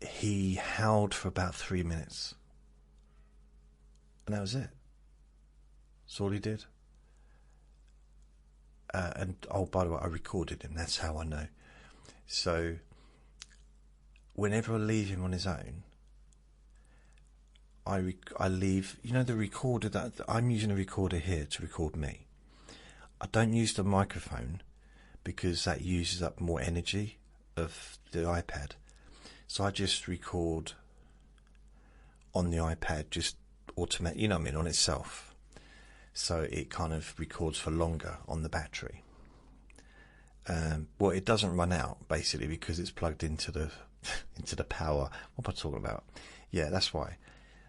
he howled for about 3 minutes. And that was it. That's all he did. And, oh, by the way, I recorded him. That's how I know. So... whenever I leave him on his own, I leave, you know, the recorder that I'm using a recorder here to record me. I don't use the microphone because that uses up more energy of the iPad. So I just record on the iPad, just automatic, you know what I mean, on itself. So it kind of records for longer on the battery. Well, it doesn't run out basically because it's plugged into the power. What am I talking about? Yeah, that's why.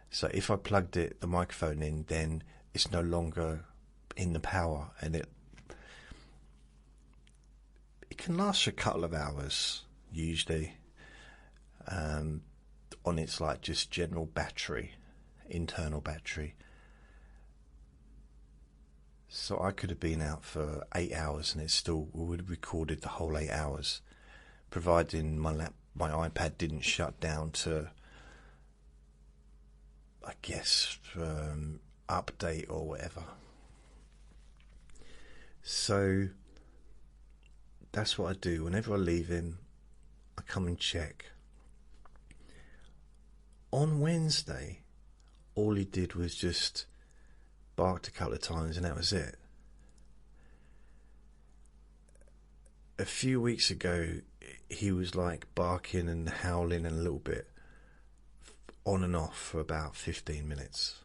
So if I plugged the microphone in, then it's no longer in the power, and it can last for a couple of hours usually, on its like just general battery, internal battery. So I could have been out for 8 hours and it still would have recorded the whole 8 hours, providing my iPad didn't shut down to, I guess, update or whatever. So that's what I do. Whenever I leave him, I come and check. On Wednesday, all he did was just barked a couple of times and that was it. A few weeks ago, he was like barking and howling and a little bit on and off for about 15 minutes.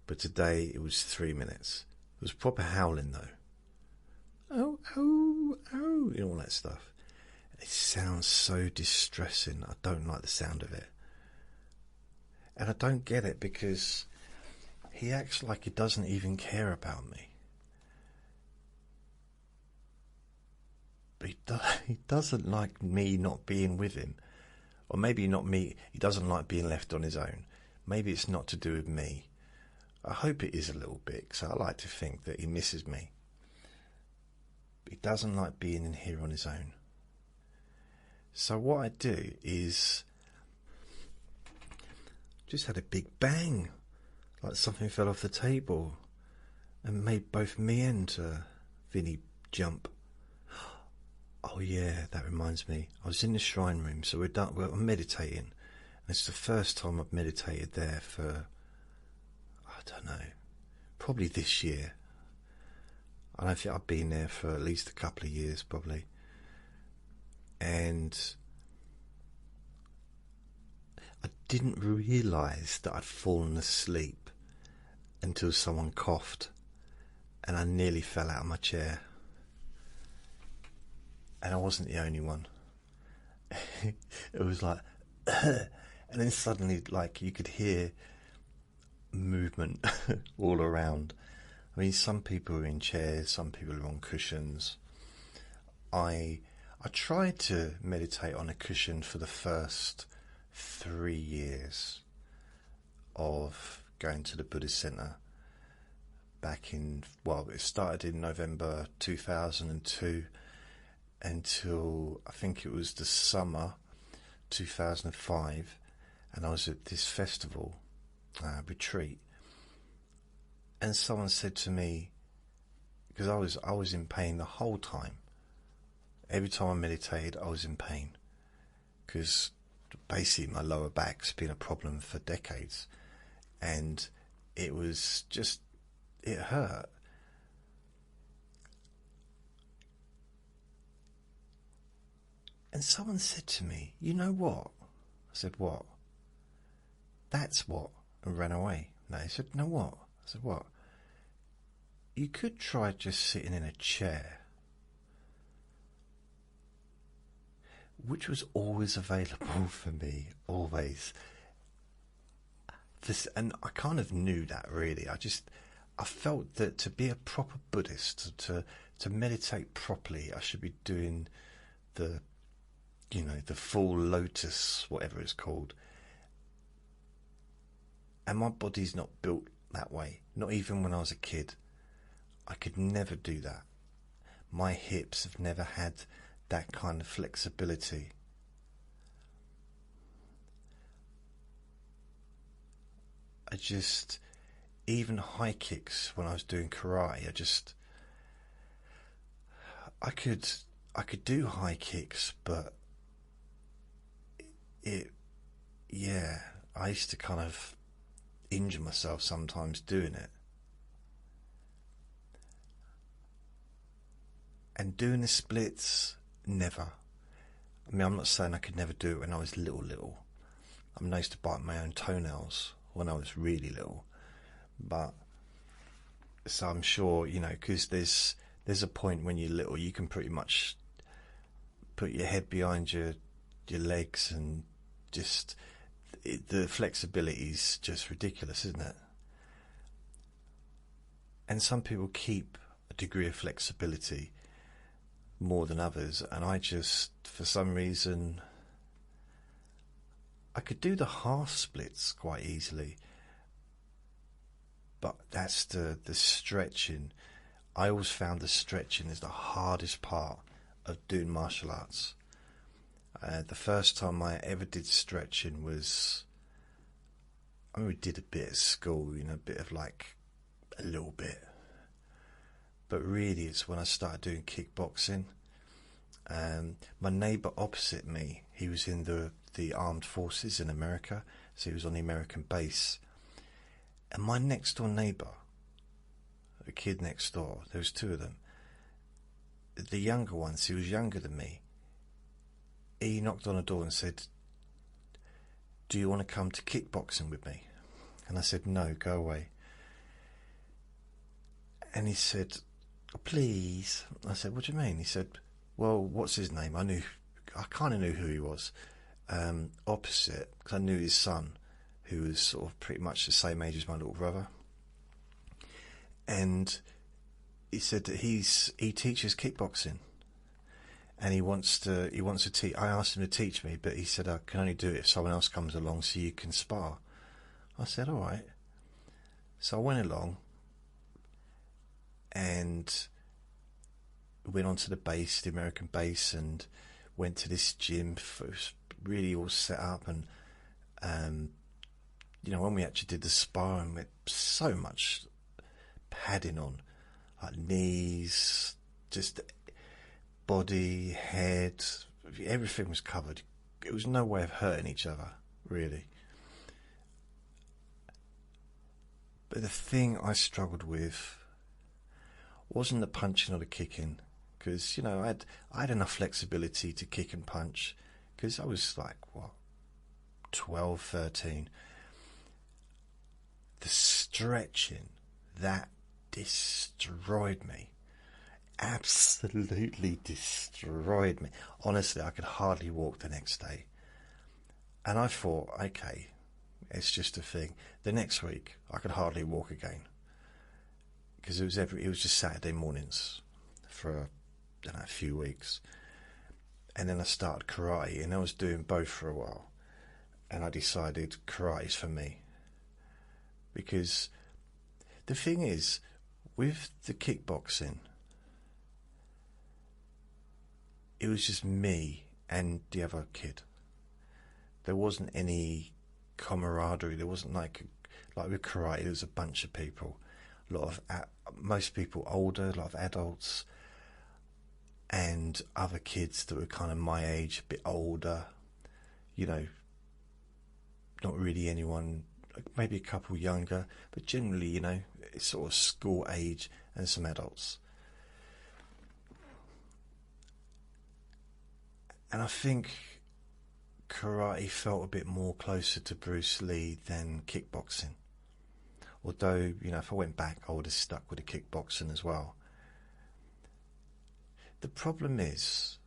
But today it was 3 minutes. It was proper howling though. Oh, oh, oh, all that stuff. It sounds so distressing. I don't like the sound of it. And I don't get it because he acts like he doesn't even care about me. But he doesn't like me not being with him. Or maybe not me, he doesn't like being left on his own. Maybe it's not to do with me. I hope it is a little bit, because I like to think that he misses me. But he doesn't like being in here on his own. So what I do is just had a big bang, like something fell off the table and made both me and Vinny jump. Oh yeah, that reminds me. I was in the shrine room, so I'm meditating. And it's the first time I've meditated there for, I don't know, probably this year. I don't think I've been there for at least a couple of years, probably. And I didn't realise that I'd fallen asleep until someone coughed and I nearly fell out of my chair. And I wasn't the only one. It was like, and then suddenly, like, you could hear movement all around. I mean, some people are in chairs, some people are on cushions. I tried to meditate on a cushion for the first 3 years of going to the Buddhist Centre back in, well, it started in November 2002 until I think it was the summer 2005, and I was at this festival retreat, and someone said to me, because I was in pain the whole time. Every time I meditated, I was in pain because basically my lower back's been a problem for decades, and it was just, it hurt. And someone said to me, you know what? I said, what? That's what, and ran away. No, he said, no, what? I said, what? You could try just sitting in a chair, which was always available for me, always. And I kind of knew that, really. I felt that to be a proper Buddhist, to meditate properly, I should be doing the full lotus, whatever it's called. And my body's not built that way. Not even when I was a kid. I could never do that. My hips have never had that kind of flexibility. Even high kicks when I was doing karate, I could do high kicks, but I used to kind of injure myself sometimes doing it. And doing the splits, never. I mean, I'm not saying I could never do it when I was little. I mean, I used to bite my own toenails when I was really little. But, so I'm sure, because there's a point when you're little, you can pretty much put your head behind your legs, and the flexibility is just ridiculous, isn't it? And some people keep a degree of flexibility more than others, and I just, for some reason, I could do the half splits quite easily, but that's the stretching. I always found the stretching is the hardest part of doing martial arts. The first time I ever did stretching was, I mean, we did a bit at school, a bit of a little bit. But really, it's when I started doing kickboxing. My neighbour opposite me, he was in the armed forces in America, so he was on the American base. And my next door neighbour, the kid next door, there was two of them. The younger one, so he was younger than me, he knocked on the door and said, "Do you want to come to kickboxing with me?" And I said, "No, go away." And he said, "Oh, please." I said, "What do you mean?" He said, "Well, what's his name?" I kind of knew who he was. Opposite, because I knew his son, who was sort of pretty much the same age as my little brother. And he said that he teaches kickboxing, and he wants to teach. I asked him to teach me, but he said I can only do it if someone else comes along so you can spar. I said, all right. So I went along and went onto the base, the American base, and went to this gym. It was really all set up, and when we actually did the sparring, with so much padding on, like knees, just body, head, everything was covered. It was no way of hurting each other, really. But the thing I struggled with wasn't the punching or the kicking, because I had enough flexibility to kick and punch, because I was like 12, 13. The stretching, that destroyed me. Absolutely destroyed me. Honestly, I could hardly walk the next day. And I thought, okay, it's just a thing. The next week, I could hardly walk again, because it was just Saturday mornings for a few weeks. And then I started karate, and I was doing both for a while. And I decided karate's for me. Because the thing is, with the kickboxing, it was just me and the other kid. There wasn't any camaraderie. There wasn't like with karate, there was a bunch of people. Most people older, a lot of adults, and other kids that were kind of my age, a bit older. Not really anyone, maybe a couple younger, but generally, it's sort of school age, and some adults. And I think karate felt a bit more closer to Bruce Lee than kickboxing. Although, if I went back, I would have stuck with the kickboxing as well. The problem is,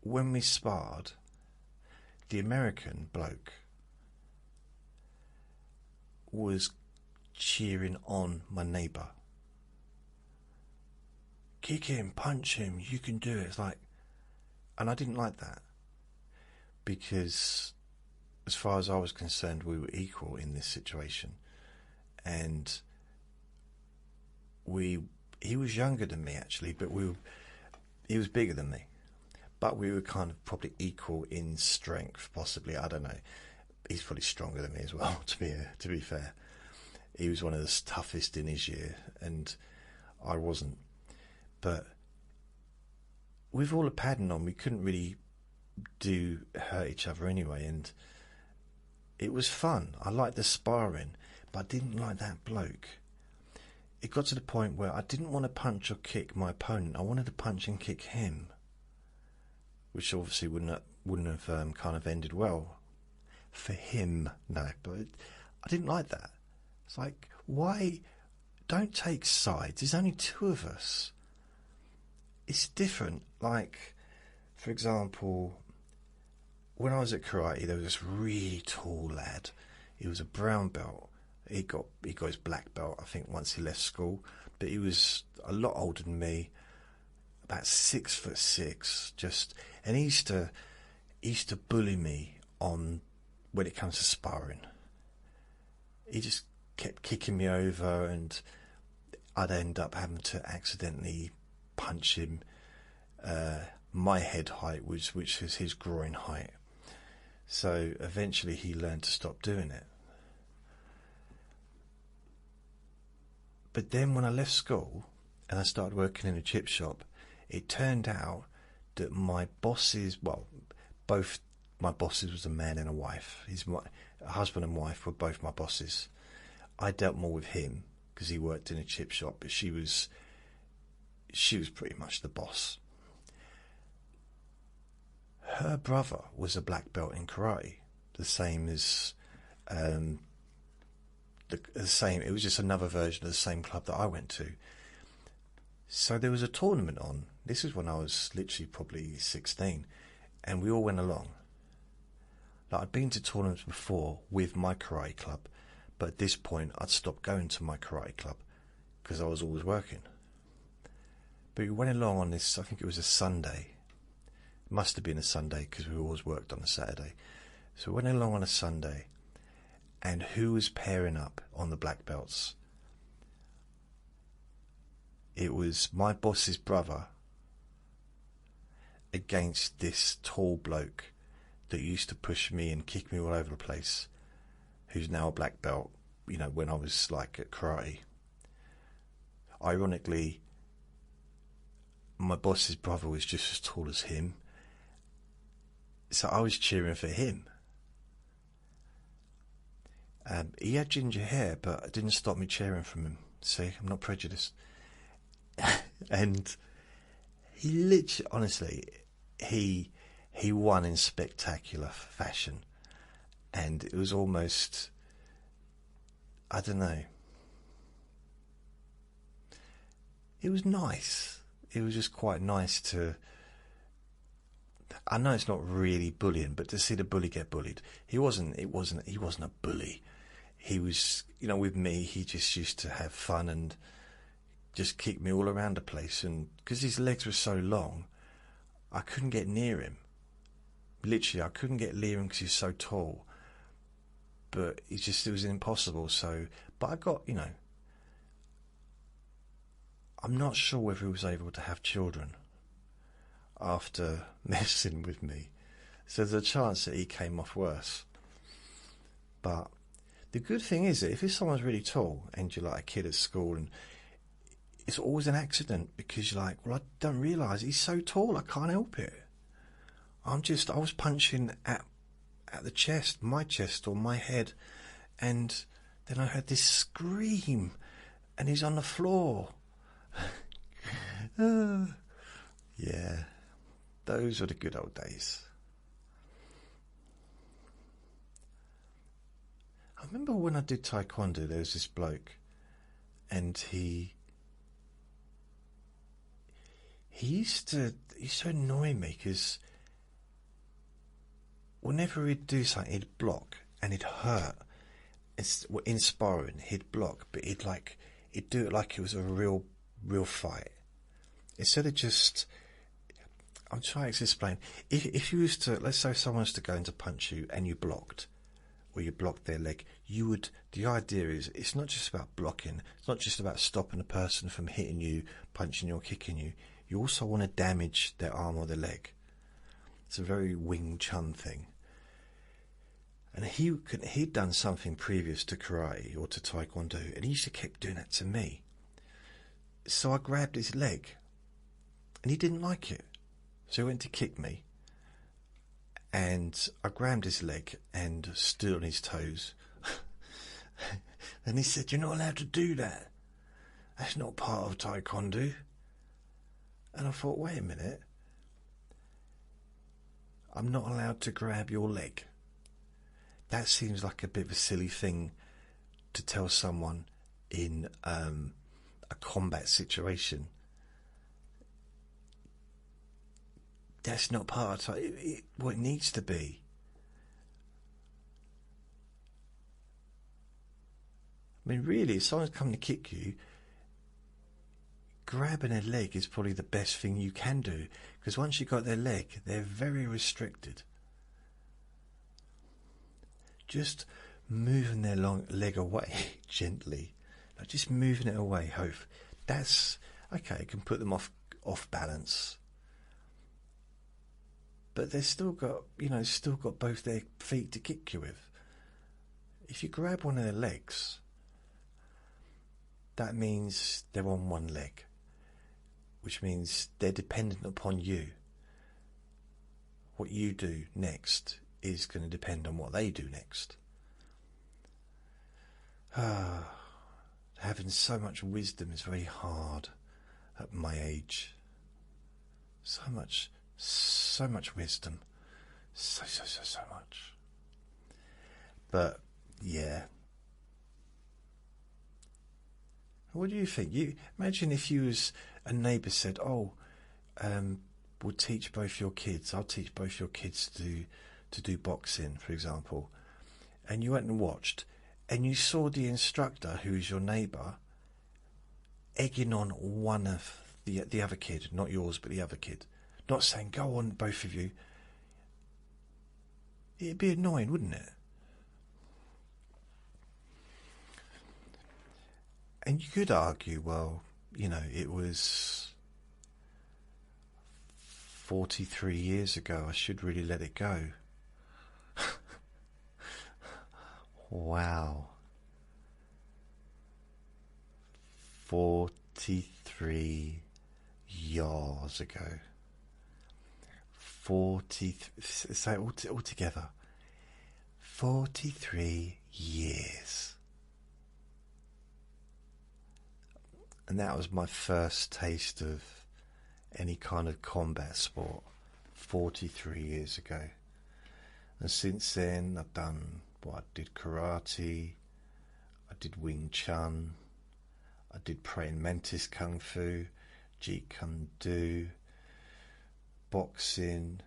when we sparred, the American bloke was cheering on my neighbour. Kick him, punch him, you can do it. It's like, and I didn't like that, because as far as I was concerned, we were equal in this situation. And he was younger than me actually, but he was bigger than me. But we were kind of probably equal in strength, possibly. I don't know. He's probably stronger than me as well, to be fair. He was one of the toughest in his year, and I wasn't. But with all the padding on, we couldn't really hurt each other anyway, and it was fun. I liked the sparring, but I didn't like that bloke. It got to the point where I didn't want to punch or kick my opponent. I wanted to punch and kick him, which obviously wouldn't have kind of ended well for him. No, but I didn't like that. It's like, why? Don't take sides. There's only two of us. It's different. Like, for example, when I was at karate, there was this really tall lad. He was a brown belt. He got his black belt, I think, once he left school. But he was a lot older than me, about 6'6", and he used to bully me on when it comes to sparring. He just kept kicking me over, and I'd end up having to accidentally punch him my head height, which is his groin height. So eventually he learned to stop doing it. But then when I left school and I started working in a chip shop, it turned out that my bosses, well, both my bosses was a man and a wife. My husband and wife were both my bosses. I dealt more with him because he worked in a chip shop, but she was pretty much the boss. Her brother was a black belt in karate, the same as the same. It was just another version of the same club that I went to. So there was a tournament on. This was when I was literally probably 16, and we all went along. Like, I'd been to tournaments before with my karate club, but at this point I'd stopped going to my karate club because I was always working. But we went along on this, I think it was a Sunday. It must have been a Sunday because we always worked on a Saturday. So we went along on a Sunday, and who was pairing up on the black belts? It was my boss's brother against this tall bloke that used to push me and kick me all over the place, who's now a black belt, you know, when I was like at karate. Ironically, my boss's brother was just as tall as him, so I was cheering for him. He had ginger hair, but it didn't stop me cheering for him. See, I'm not prejudiced. And he literally, honestly, he won in spectacular fashion, and it was almost, I don't know, it was nice. It was just quite nice to, I know it's not really bullying, but to see the bully get bullied. He wasn't a bully. He was, you know, with me, he just used to have fun and just kick me all around the place. And because his legs were so long, I couldn't get near him. Literally, I couldn't get near him because he's so tall. But it was impossible. So, but I got, you know, I'm not sure whether he was able to have children after messing with me. So there's a chance that he came off worse. But the good thing is that if someone's really tall and you're like a kid at school, and it's always an accident because you're like, well, I don't realise he's so tall, I can't help it. I was punching at the chest, my chest or my head, and then I heard this scream and he's on the floor. Yeah, those were the good old days. I remember when I did taekwondo, there was this bloke, and he used to annoy me because whenever he'd do something, he'd block and he'd hurt. In sparring, he'd block, but he'd do it like it was a real fight. Instead of just, I'm trying to explain. If you was to, let's say someone was to go in to punch you and you blocked, or you blocked their leg, the idea is, it's not just about blocking, it's not just about stopping a person from hitting you, punching you or kicking you. You also want to damage their arm or their leg. It's a very Wing Chun thing. And he'd done something previous to karate or to taekwondo, and he used to keep doing that to me. So I grabbed his leg, and he didn't like it. So he went to kick me, and I grabbed his leg and stood on his toes. And he said, "You're not allowed to do that. That's not part of taekwondo." And I thought, wait a minute. I'm not allowed to grab your leg. That seems like a bit of a silly thing to tell someone in a combat situation. That's not part of what it needs to be. I mean, really, if someone's coming to kick you, grabbing their leg is probably the best thing you can do, because once you've got their leg, they're very restricted. Just moving their long leg away gently, like just moving it away. Hope that's okay. It can put them off balance, but they've still got both their feet to kick you with. If you grab one of their legs, that means they're on one leg, which means they're dependent upon you. What you do next is going to depend on what they do next. Having so much wisdom is very hard at my age. So much wisdom. So much. But, yeah. What do you think? You imagine if you was a neighbour said, "Oh, we'll teach both your kids. I'll teach both your kids to do boxing, for example," and you went and watched, and you saw the instructor, who is your neighbour, egging on one of the other kid, not yours, but the other kid, not saying, "Go on, both of you." It'd be annoying, wouldn't it? And you could argue, well, you know, it was 43 years ago. I should really let it go. Wow. 43 years ago. 40, so altogether, 43 years. And that was my first taste of any kind of combat sport, 43 years ago. And since then, I've done, I did karate, I did Wing Chun, I did praying mantis kung fu, jeet kune do, boxing,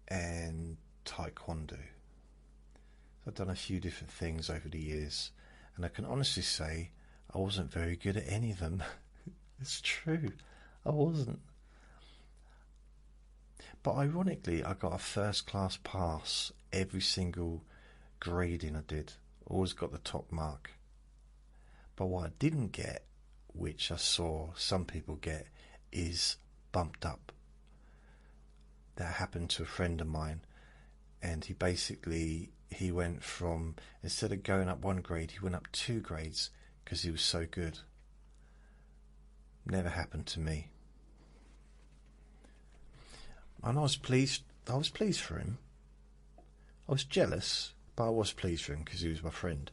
and taekwondo. I've done a few different things over the years, and I can honestly say I wasn't very good at any of them. It's true, I wasn't. But ironically, I got a first class pass every single grading I did. Always got the top mark. But what I didn't get, which I saw some people get, is bumped up. That happened to a friend of mine, and he went from, instead of going up one grade, he went up 2 grades because he was so good. Never happened to me. And I was pleased for him. I was jealous, but I was pleased for him because he was my friend.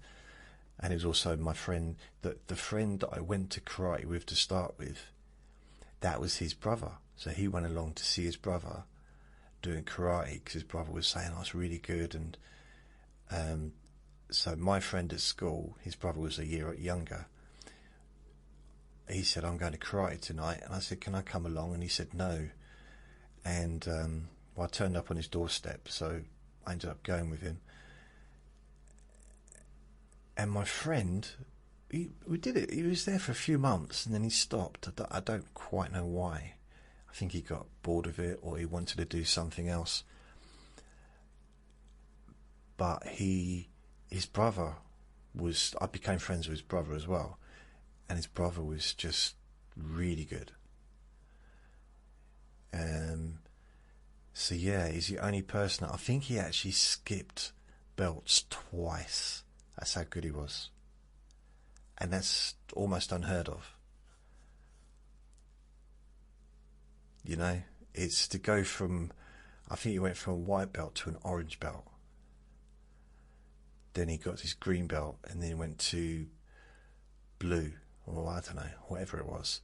And he was also my friend, the friend that I went to karate with to start with, that was his brother. So he went along to see his brother doing karate because his brother was saying, "Oh, it's really good." And so my friend at school, his brother was a year younger. He said, "I'm going to karate tonight." And I said, "Can I come along?" And he said, "No." And I turned up on his doorstep, so I ended up going with him. And my friend, we did it. He was there for a few months, and then he stopped. I don't quite know why. I think he got bored of it, or he wanted to do something else. But his brother was, I became friends with his brother as well, and his brother was just really good. So yeah, he's the only person, I think he actually skipped belts twice. That's how good he was. And that's almost unheard of. You know, it's to go from, I think he went from a white belt to an orange belt. Then he got his green belt, and then he went to blue, or I don't know, whatever it was.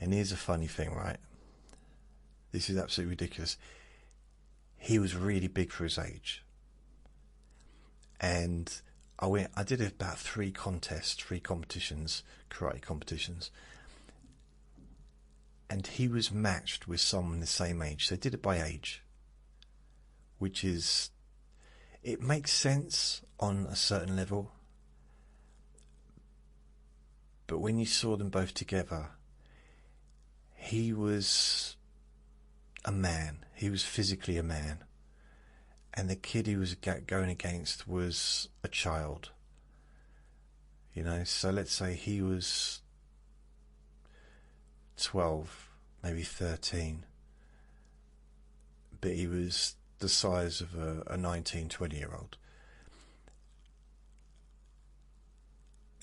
And here's a funny thing, right? This is absolutely ridiculous. He was really big for his age. And I did about 3 competitions, karate competitions. And he was matched with someone the same age. So they did it by age. Which is, it makes sense on a certain level. But when you saw them both together, he was a man. He was physically a man. And the kid he was going against was a child. You know, so let's say he was 12, maybe 13. But he was the size of a 19, 20-year-old.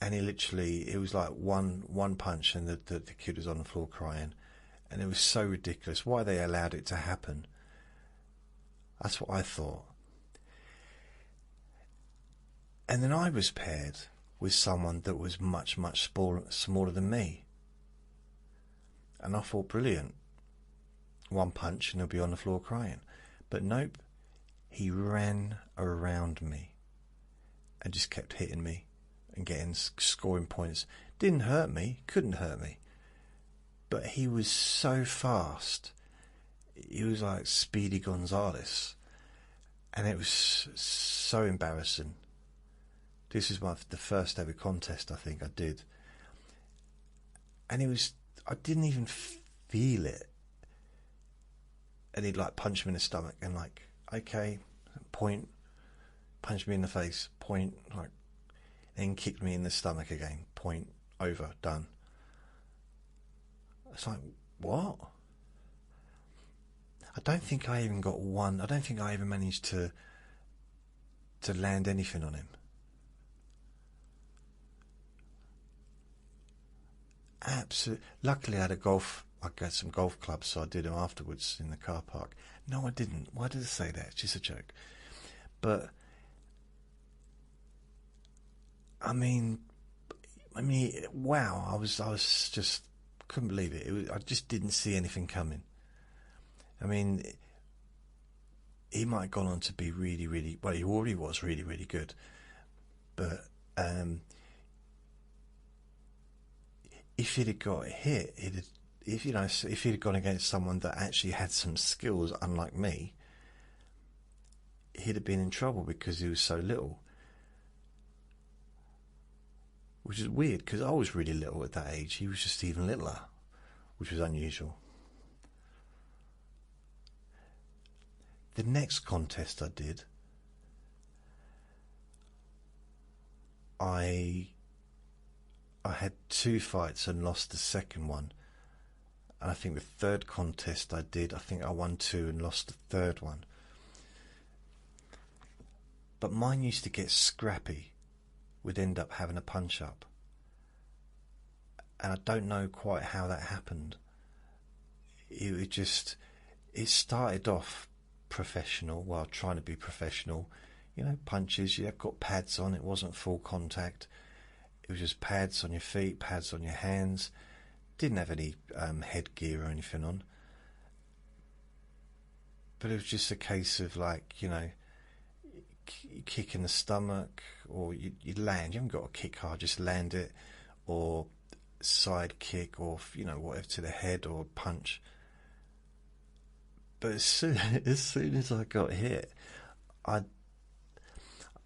And it was like one punch, and the kid was on the floor crying. And it was so ridiculous why they allowed it to happen. That's what I thought. And then I was paired with someone that was much, much smaller than me. And I thought, brilliant. One punch and he'll be on the floor crying. But nope, he ran around me and just kept hitting me and scoring points. Didn't hurt me, couldn't hurt me. But he was so fast. He was like Speedy Gonzales. And it was so embarrassing. This is the first ever contest I think I did. And I didn't even feel it. And he'd like punch me in the stomach and like, okay, point, punch me in the face, point, like, then kicked me in the stomach again, point, over, done. It's like, what? I don't think I even got one. I don't think I even managed to land anything on him. Absolutely. Luckily, I got some golf clubs, so I did them afterwards in the car park. No, I didn't. Why did I say that? It's just a joke. But I mean, wow! I was just couldn't believe it. I just didn't see anything coming. I mean, he might have gone on to be really, really well. He already was really, really good, but if he'd have got hit, if he'd have gone against someone that actually had some skills, unlike me, he'd have been in trouble because he was so little. Which is weird because I was really little at that age. He was just even littler, which was unusual. The next contest I did, I had 2 fights and lost the second one. And I think the third contest I did, I think I won 2 and lost the third one. But mine used to get scrappy. We'd end up having a punch up. And I don't know quite how that happened. It started off professional, while trying to be professional. You know, punches, you have got pads on, it wasn't full contact. It was just pads on your feet, pads on your hands. Didn't have any headgear or anything on. But it was just a case of like, you know, kick in the stomach, or you land. You haven't got to kick hard, just land it, or side kick, or you know, whatever, to the head, or punch. But as soon as I got hit, I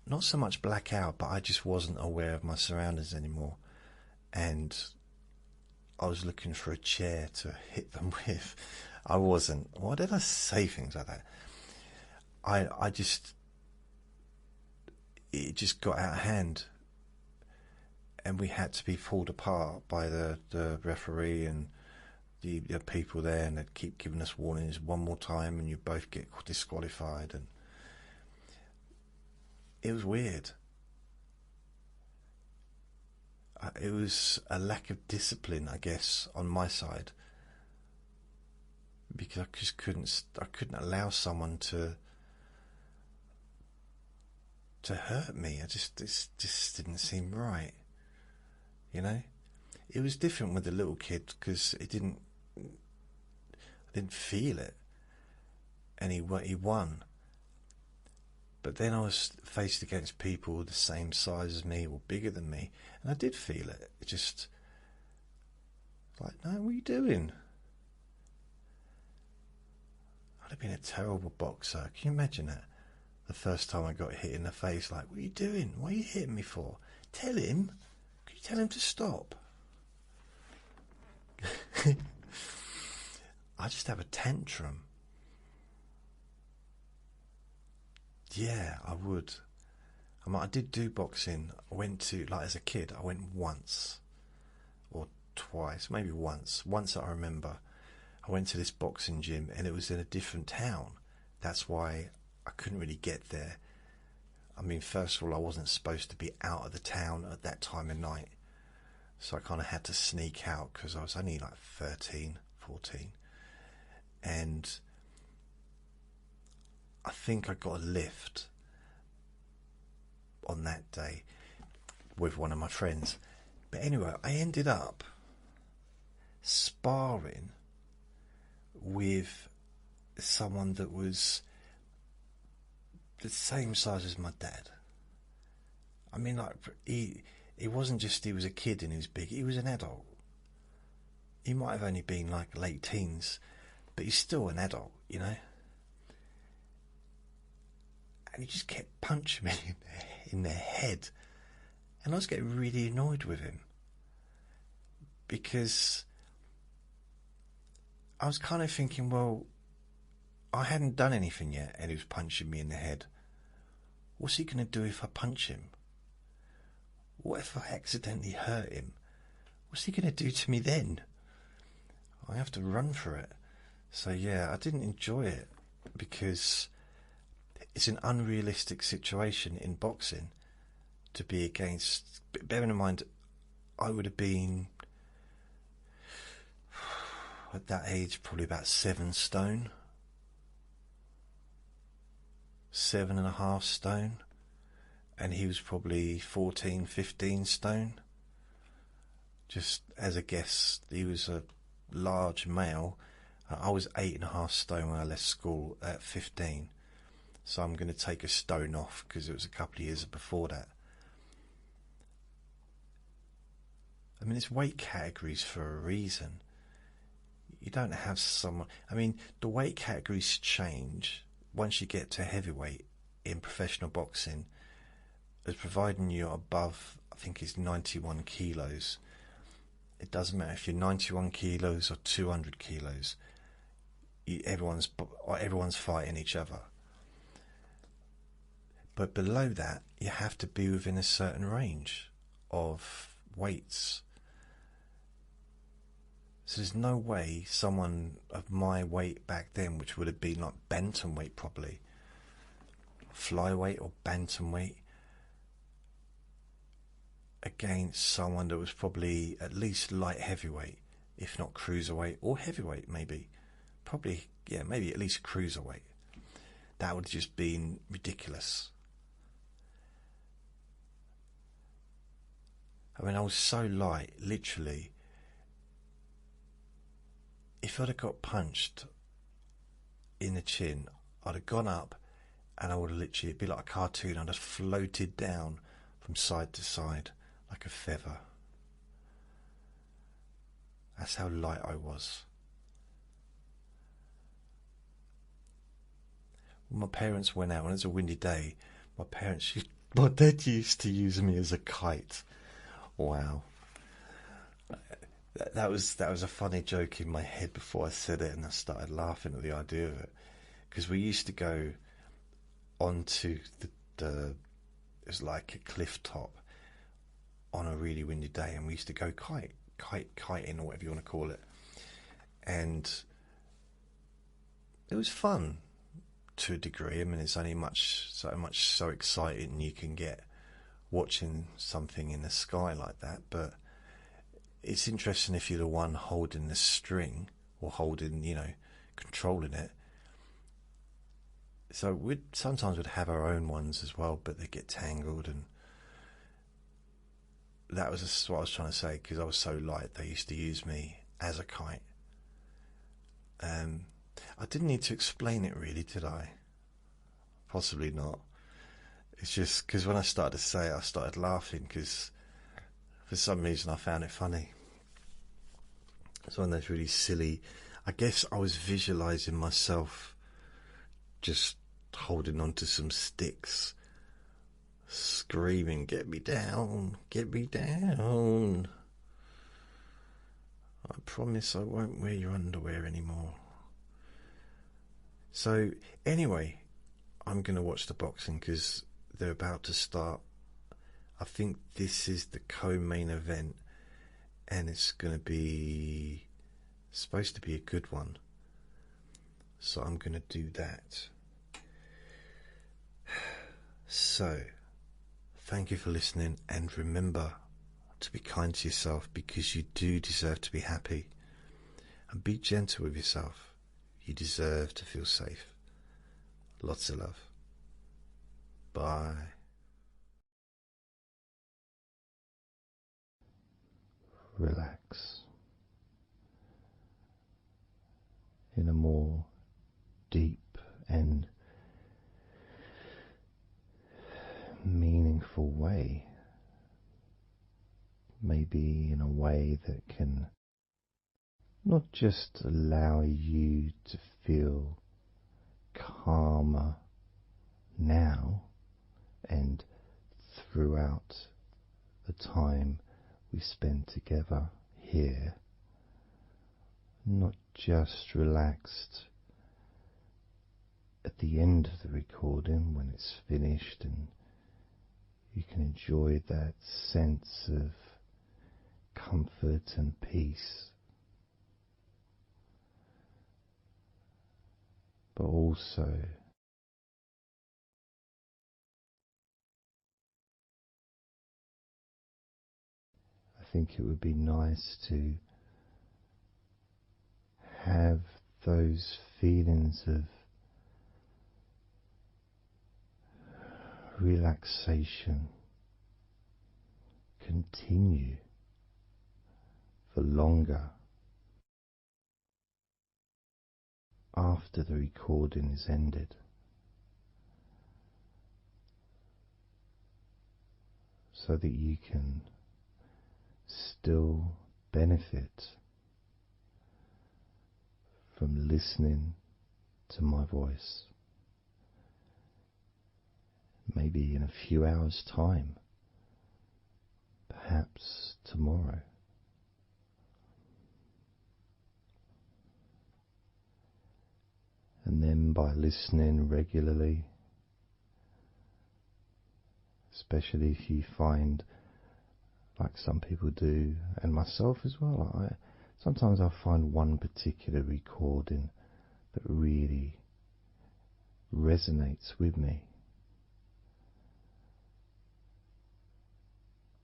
not so much black out, but I just wasn't aware of my surroundings anymore, and I was looking for a chair to hit them with. I wasn't. Why did I say things like that? It just got out of hand, and we had to be pulled apart by the referee and the people there, and they'd keep giving us warnings. One more time and you both get disqualified. And it was weird. It was a lack of discipline, I guess, on my side, because I just couldn't allow someone to hurt me. This just didn't seem right, you know. It was different with the little kid because I didn't feel it, and he won. But then I was faced against people the same size as me or bigger than me, and I did feel it. It just like, no, what are you doing? I'd have been a terrible boxer. Can you imagine that? The first time I got hit in the face, like, what are you doing? What are you hitting me for? Tell him. Can you tell him to stop? I just have a tantrum. Yeah, I would. I did do boxing. I went to, like, as a kid, I went once or twice, maybe once. Once I remember, I went to this boxing gym and it was in a different town. That's why I couldn't really get there. I mean, first of all, I wasn't supposed to be out of the town at that time of night. So I kind of had to sneak out because I was only like 13, 14. And I think I got a lift on that day with one of my friends. But anyway, I ended up sparring with someone that was the same size as my dad. I mean, like, he wasn't just he was a kid and he was big, he was an adult. He might have only been like late teens, but he's still an adult, you know. And he just kept punching me in the head, and I was getting really annoyed with him because I was kind of thinking, well, I hadn't done anything yet and he was punching me in the head. What's he going to do if I punch him? What if I accidentally hurt him? What's he going to do to me then? I have to run for it. So yeah, I didn't enjoy it because it's an unrealistic situation in boxing to be against. Bearing in mind, I would have been at that age probably about 7 stone, 7.5 stone, and he was probably 14, 15 stone. Just as a guess, he was a large male. I was 8.5 stone when I left school at 15, so I'm going to take a stone off because it was a couple of years before that. I mean, it's weight categories for a reason. You don't have someone. I mean, the weight categories change once you get to heavyweight in professional boxing, as providing you're above, I think it's 91 kilos. It doesn't matter if you're 91 kilos or 200 kilos. Everyone's fighting each other. But below that, you have to be within a certain range of weights. So there's no way someone of my weight back then, which would have been like bantamweight probably, flyweight or bantamweight, against someone that was probably at least light heavyweight, if not cruiserweight, or heavyweight maybe. Probably, yeah, maybe at least cruiserweight. That would have just been ridiculous. I mean, I was so light, literally. If I'd have got punched in the chin, I'd have gone up and I would have literally, it'd be like a cartoon, I'd have floated down from side to side like a feather. That's how light I was. When my parents went out, when it was a windy day, my dad used to use me as a kite. Wow. That was a funny joke in my head before I said it, and I started laughing at the idea of it. Because we used to go onto it was like a cliff top on a really windy day, and we used to go kiting, or whatever you want to call it. And it was fun to a degree. I mean, it's only so exciting you can get watching something in the sky like that, but it's interesting if you're the one holding the string or holding, controlling it. So we'd have our own ones as well, but they get tangled, and that was what I was trying to say, because I was so light, they used to use me as a kite. I didn't need to explain it really, did I? Possibly not. It's just because when I started to say it, I started laughing because for some reason I found it funny. It's one of those really silly. I guess I was visualising myself just holding onto some sticks, screaming, "Get me down, get me down. I promise I won't wear your underwear anymore." So anyway, I'm going to watch the boxing because they're about to start. I think this is the co-main event, and it's supposed to be a good one. So I'm going to do that. So, thank you for listening, and remember to be kind to yourself, because you do deserve to be happy. And be gentle with yourself. You deserve to feel safe. Lots of love. Bye. Relax in a more deep and meaningful way. Maybe in a way that can not just allow you to feel calmer now and throughout the time we spend together here, not just relaxed at the end of the recording when it's finished and you can enjoy that sense of comfort and peace, but also I think it would be nice to have those feelings of relaxation continue for longer after the recording is ended, so that you can still benefit from listening to my voice, maybe in a few hours' time, perhaps tomorrow. And then by listening regularly, especially if you find, like some people do, and myself as well, sometimes I find one particular recording that really resonates with me,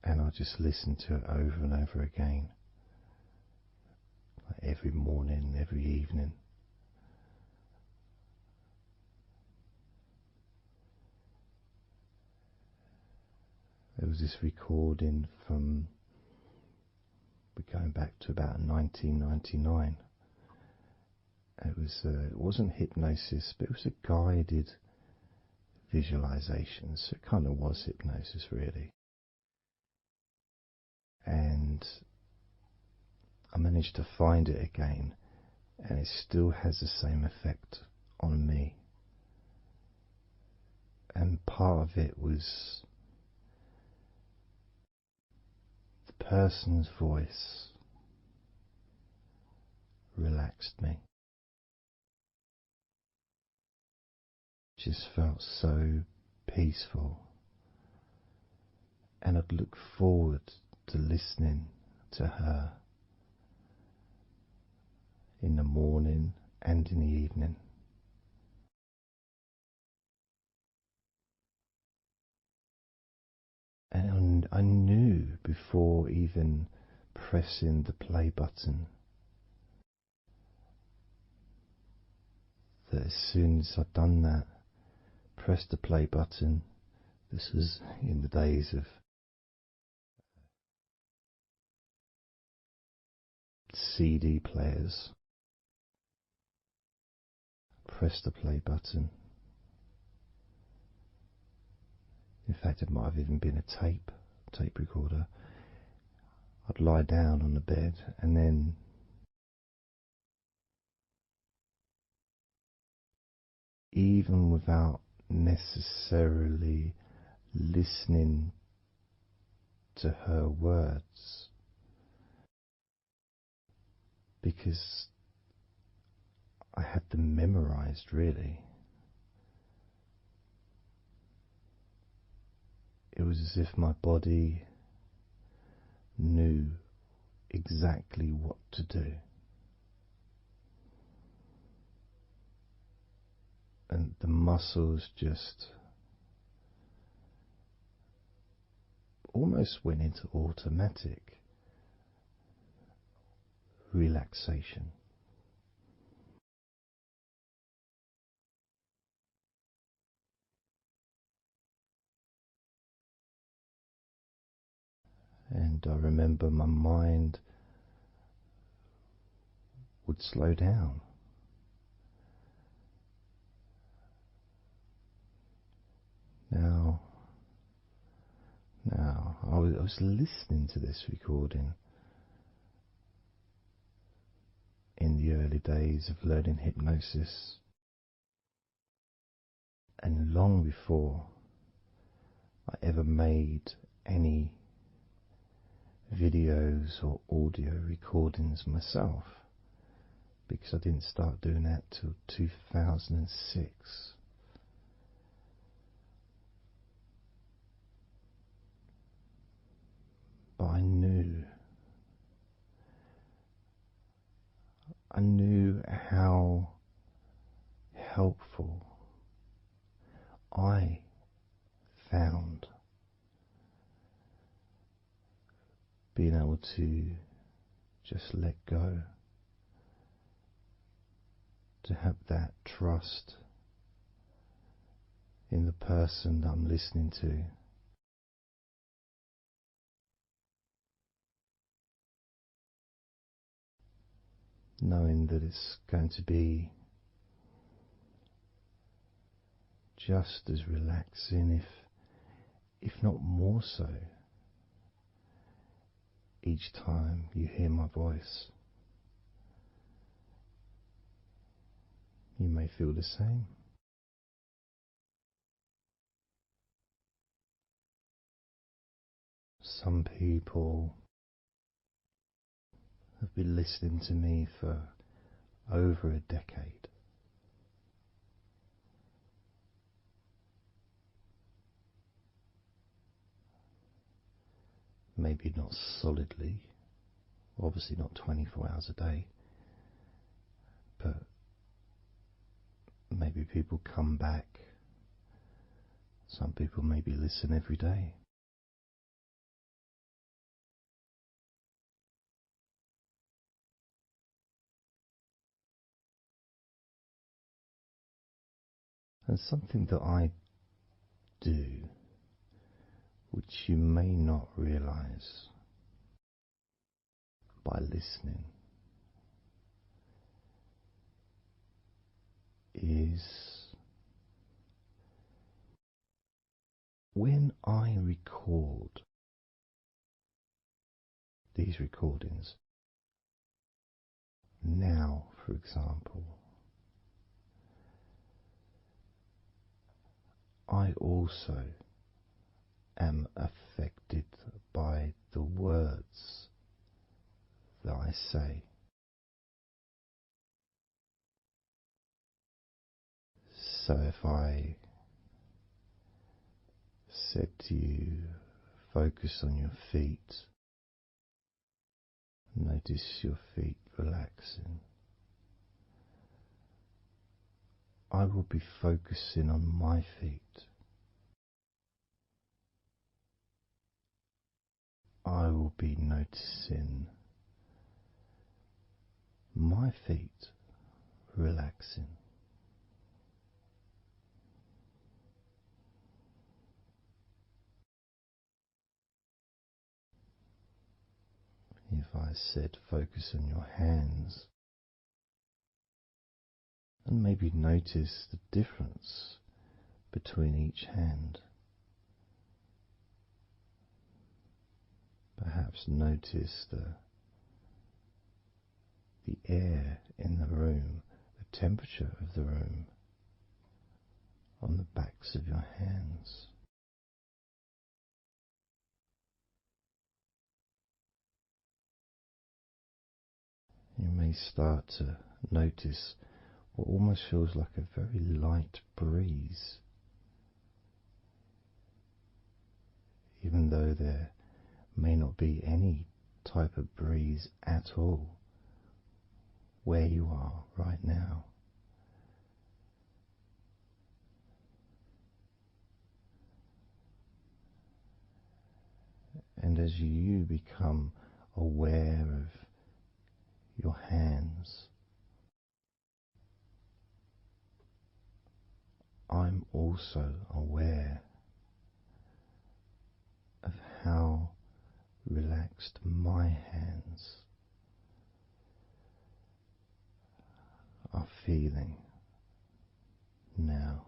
and I just listen to it over and over again, like every morning, every evening. There was this recording from, we're going back to about 1999. It wasn't hypnosis, but it was a guided visualization, so it kind of was hypnosis really. And I managed to find it again, and it still has the same effect on me. And part of it was the person's voice relaxed me. Just felt so peaceful, and I'd look forward to listening to her in the morning and in the evening. And I knew before even pressing the play button that as soon as I'd done that, pressed the play button, this was in the days of CD players, pressed the play button. In fact, it might have even been a tape recorder. I'd lie down on the bed, and then even without necessarily listening to her words, because I had them memorized really, it was as if my body knew exactly what to do. And the muscles just almost went into automatic relaxation. And I remember my mind would slow down. Now, I was listening to this recording in the early days of learning hypnosis, and long before I ever made any videos or audio recordings myself, because I didn't start doing that till 2006. But I knew how helpful I found being able to just let go, to have that trust in the person that I'm listening to. Knowing that it's going to be just as relaxing, if not more so, each time you hear my voice. You may feel the same. Some people have been listening to me for over a decade. Maybe not solidly, obviously not 24 hours a day, but maybe people come back. Some people maybe listen every day. And something that I do, which you may not realize by listening, is when I record these recordings, now for example, I also am affected by the words that I say. So if I said to you, focus on your feet, notice your feet relaxing, I will be focusing on my feet. I will be noticing my feet relaxing. If I said focus on your hands, and maybe notice the difference between each hand. Perhaps notice the air in the room, the temperature of the room on the backs of your hands. You may start to notice what almost feels like a very light breeze, even though there may not be any type of breeze at all where you are right now. And as you become aware of your hands, I'm also aware of how relaxed my hands are feeling now.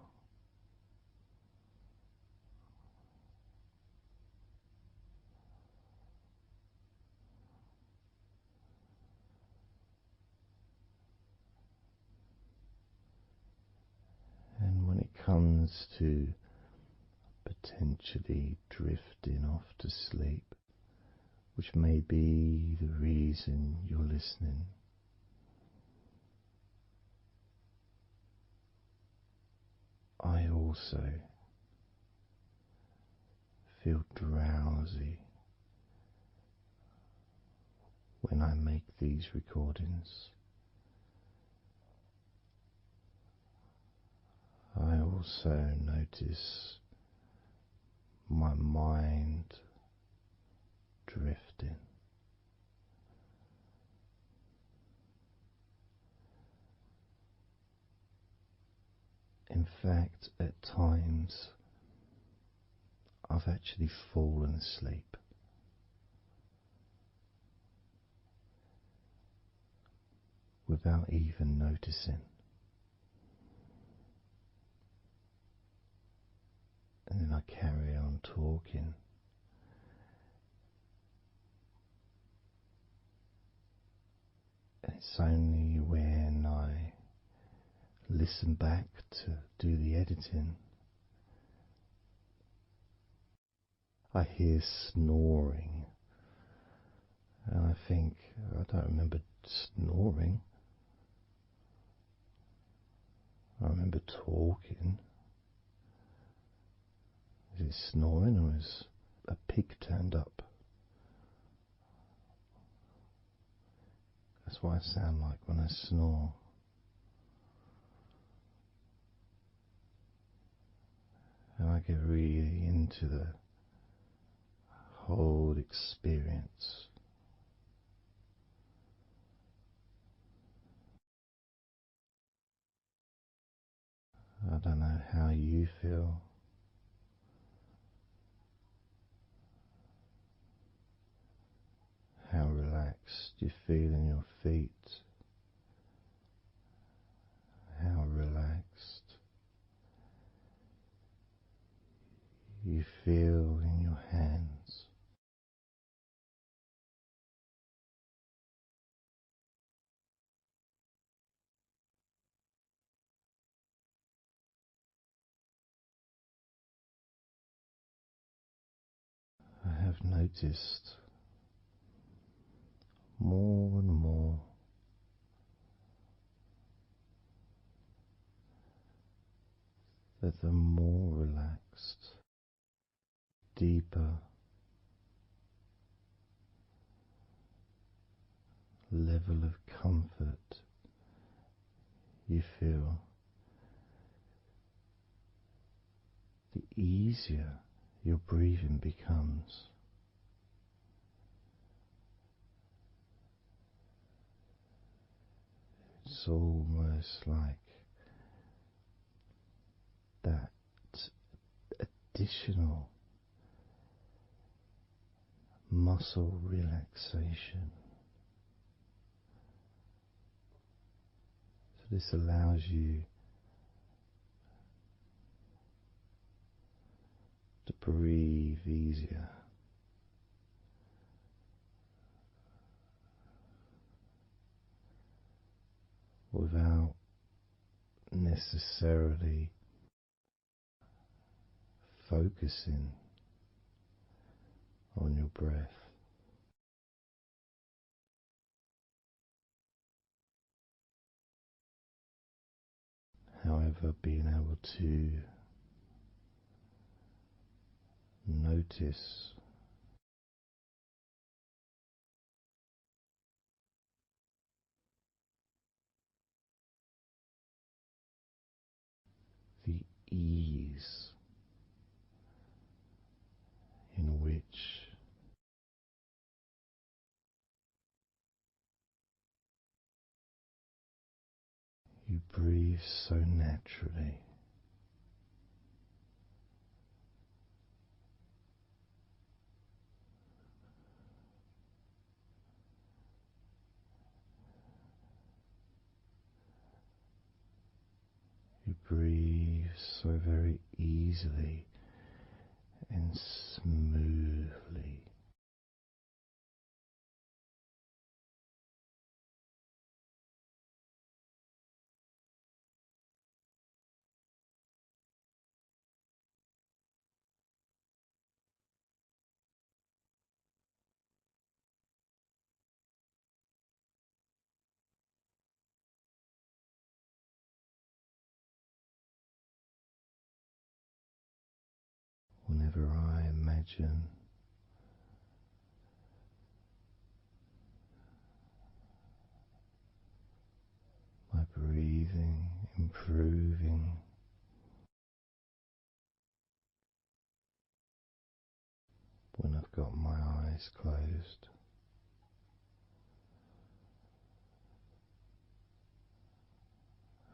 And when it comes to potentially drifting off to sleep, which may be the reason you're listening, I also feel drowsy when I make these recordings. I also notice my mind drifting. In fact, at times I've actually fallen asleep without even noticing. And then I carry on talking. And it's only when I listen back to do the editing, I hear snoring. And I think, I don't remember snoring. I remember talking. Is it snoring or is a pig turned up? That's what I sound like when I snore. And I get really into the whole experience. I don't know how you feel. How relaxed you feel in your feet. How relaxed you feel in your hands. I have noticed more and more that the more relaxed, deeper level of comfort you feel, the easier your breathing becomes. It's almost like that additional muscle relaxation. So this allows you to breathe easier. Without necessarily focusing on your breath. However, being able to notice the ease in which you breathe so naturally. so very easily and smoothly. Whenever I imagine my breathing improving, when I've got my eyes closed,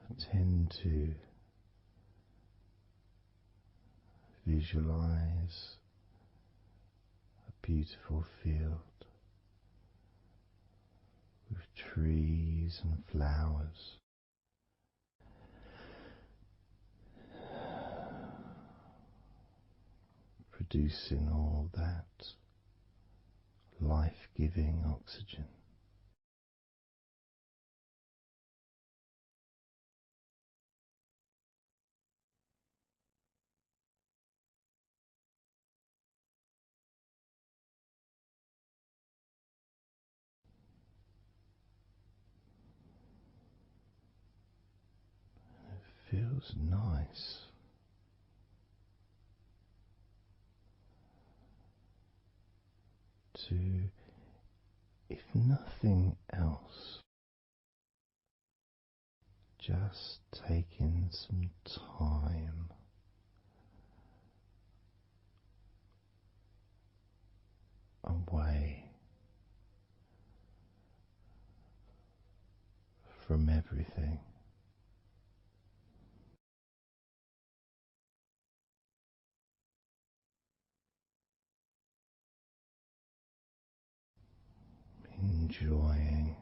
I tend to visualize a beautiful field with trees and flowers, producing all that life-giving oxygen. It feels nice to, if nothing else, just taking some time away from everything. Enjoying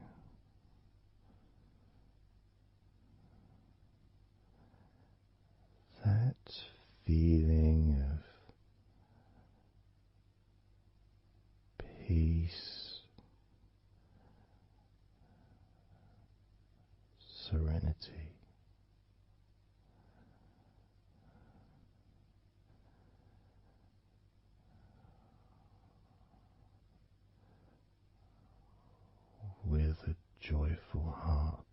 that feeling of peace, serenity, with a joyful heart.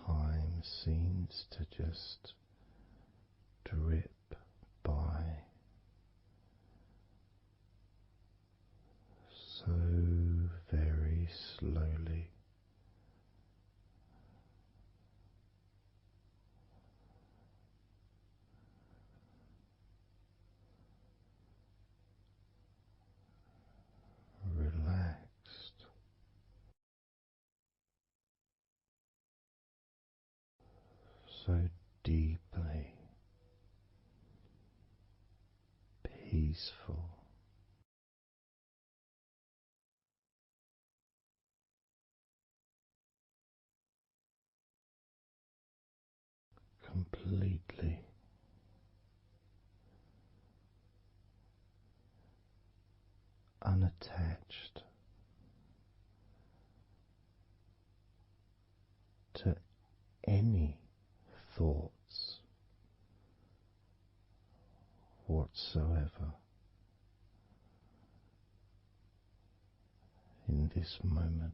Time seems to just drip by so very slowly. Relaxed, so deeply peaceful, completely unattached to any thoughts whatsoever in this moment.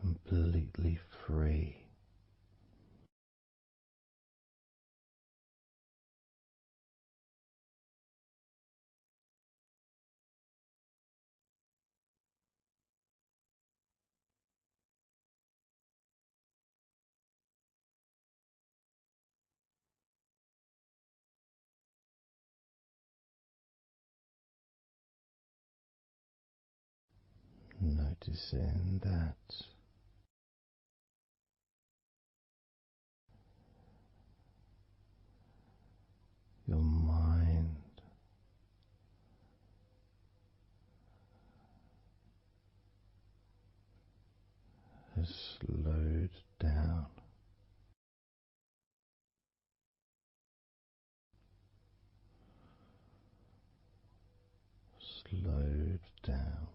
Completely free. noticing that your mind has slowed down. Slowed down.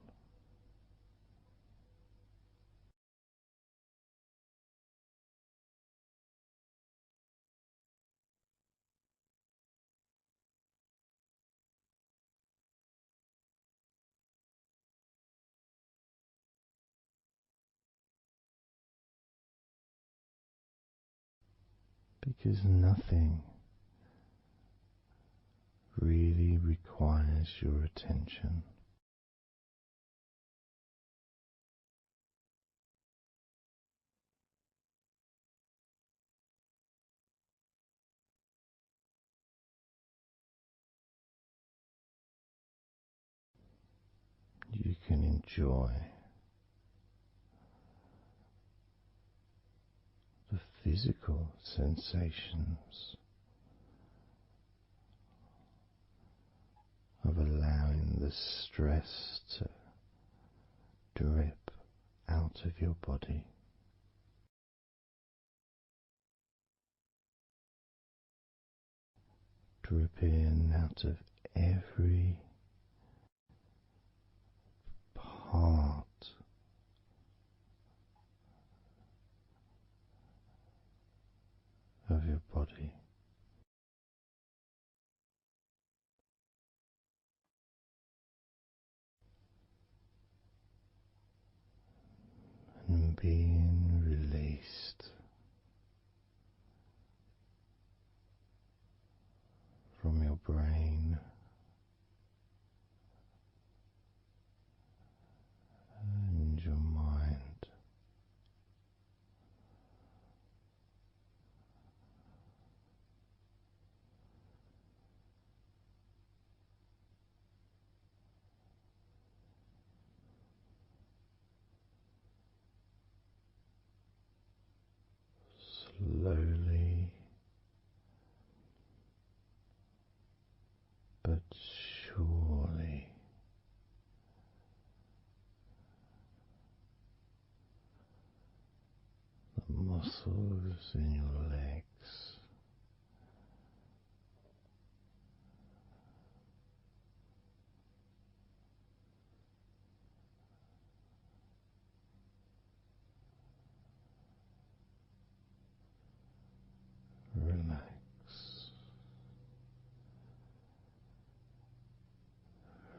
Because nothing really requires your attention. You can enjoy the physical sensations of allowing the stress to drip out of your body. Dripping out of every part of your body. And being released from your brain and your mind. Slowly but surely the muscles in your legs relax,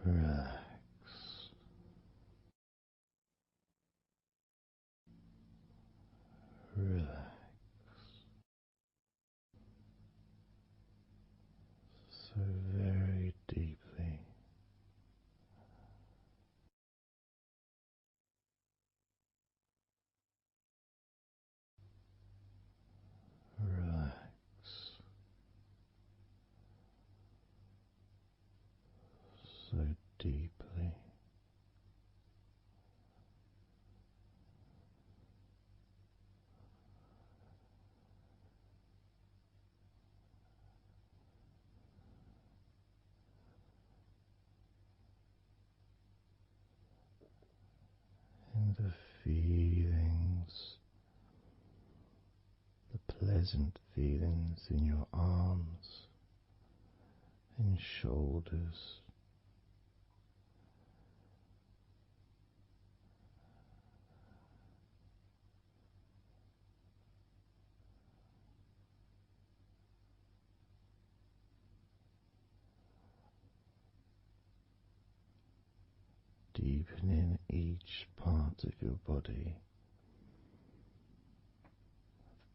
relax, relax so very deeply. Relax so deeply. And the feelings, the pleasant feelings in your arms and shoulders, deepening each part of your body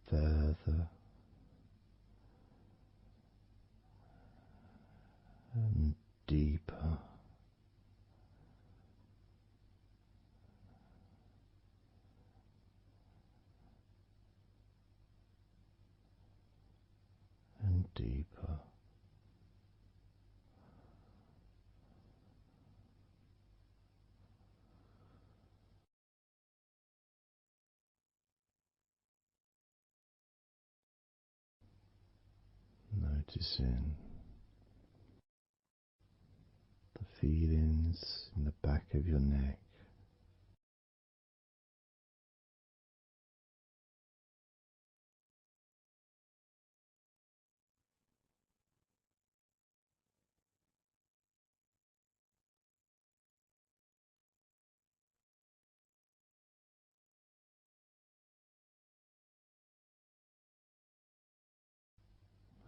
further and deeper and deeper. noticing the feelings in the back of your neck.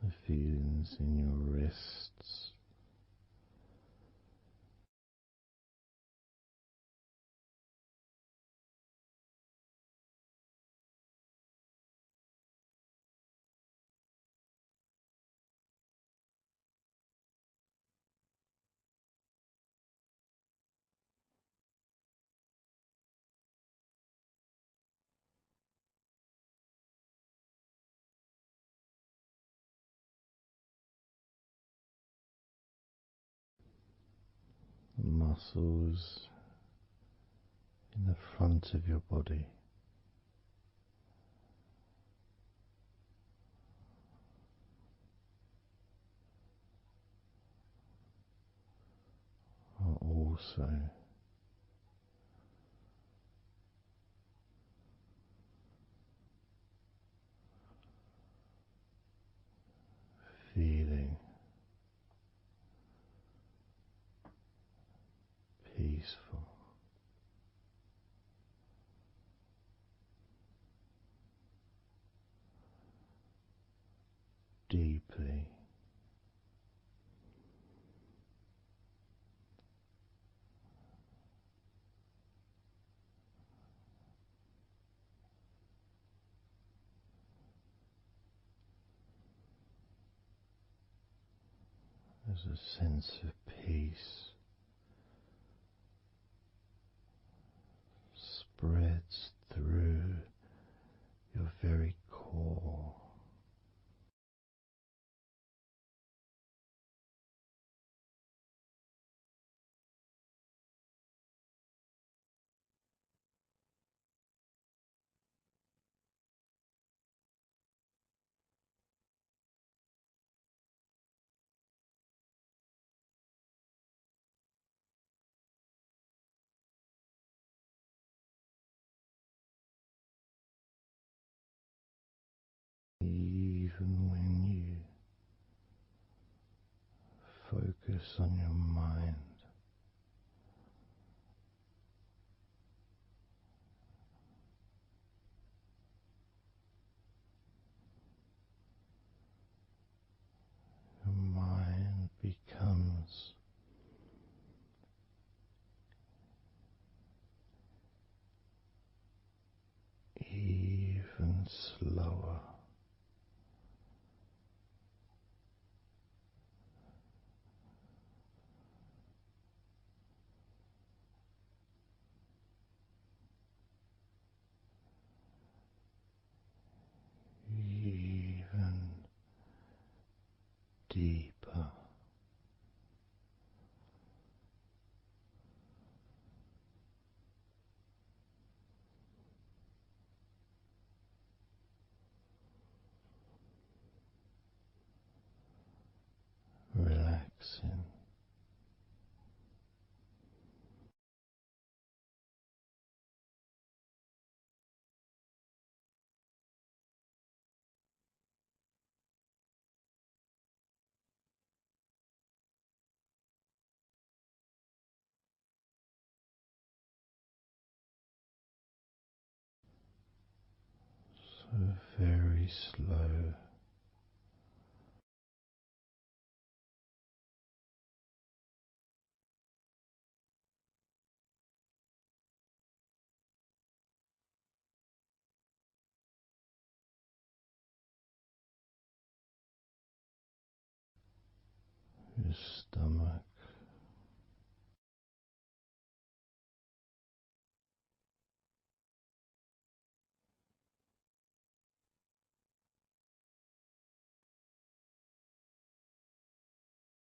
The feelings in your wrists, the muscles in the front of your body. Are also feeling peaceful, deeply as a sense of peace spreads through your very core. Even when you focus on your mind, your mind becomes even slower, even deeper, relaxing, so very slow. Your stomach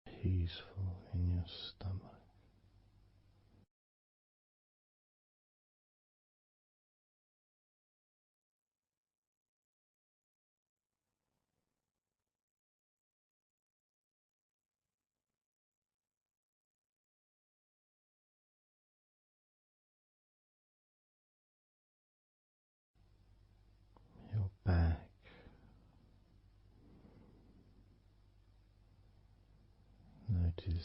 peaceful in your stomach. Notice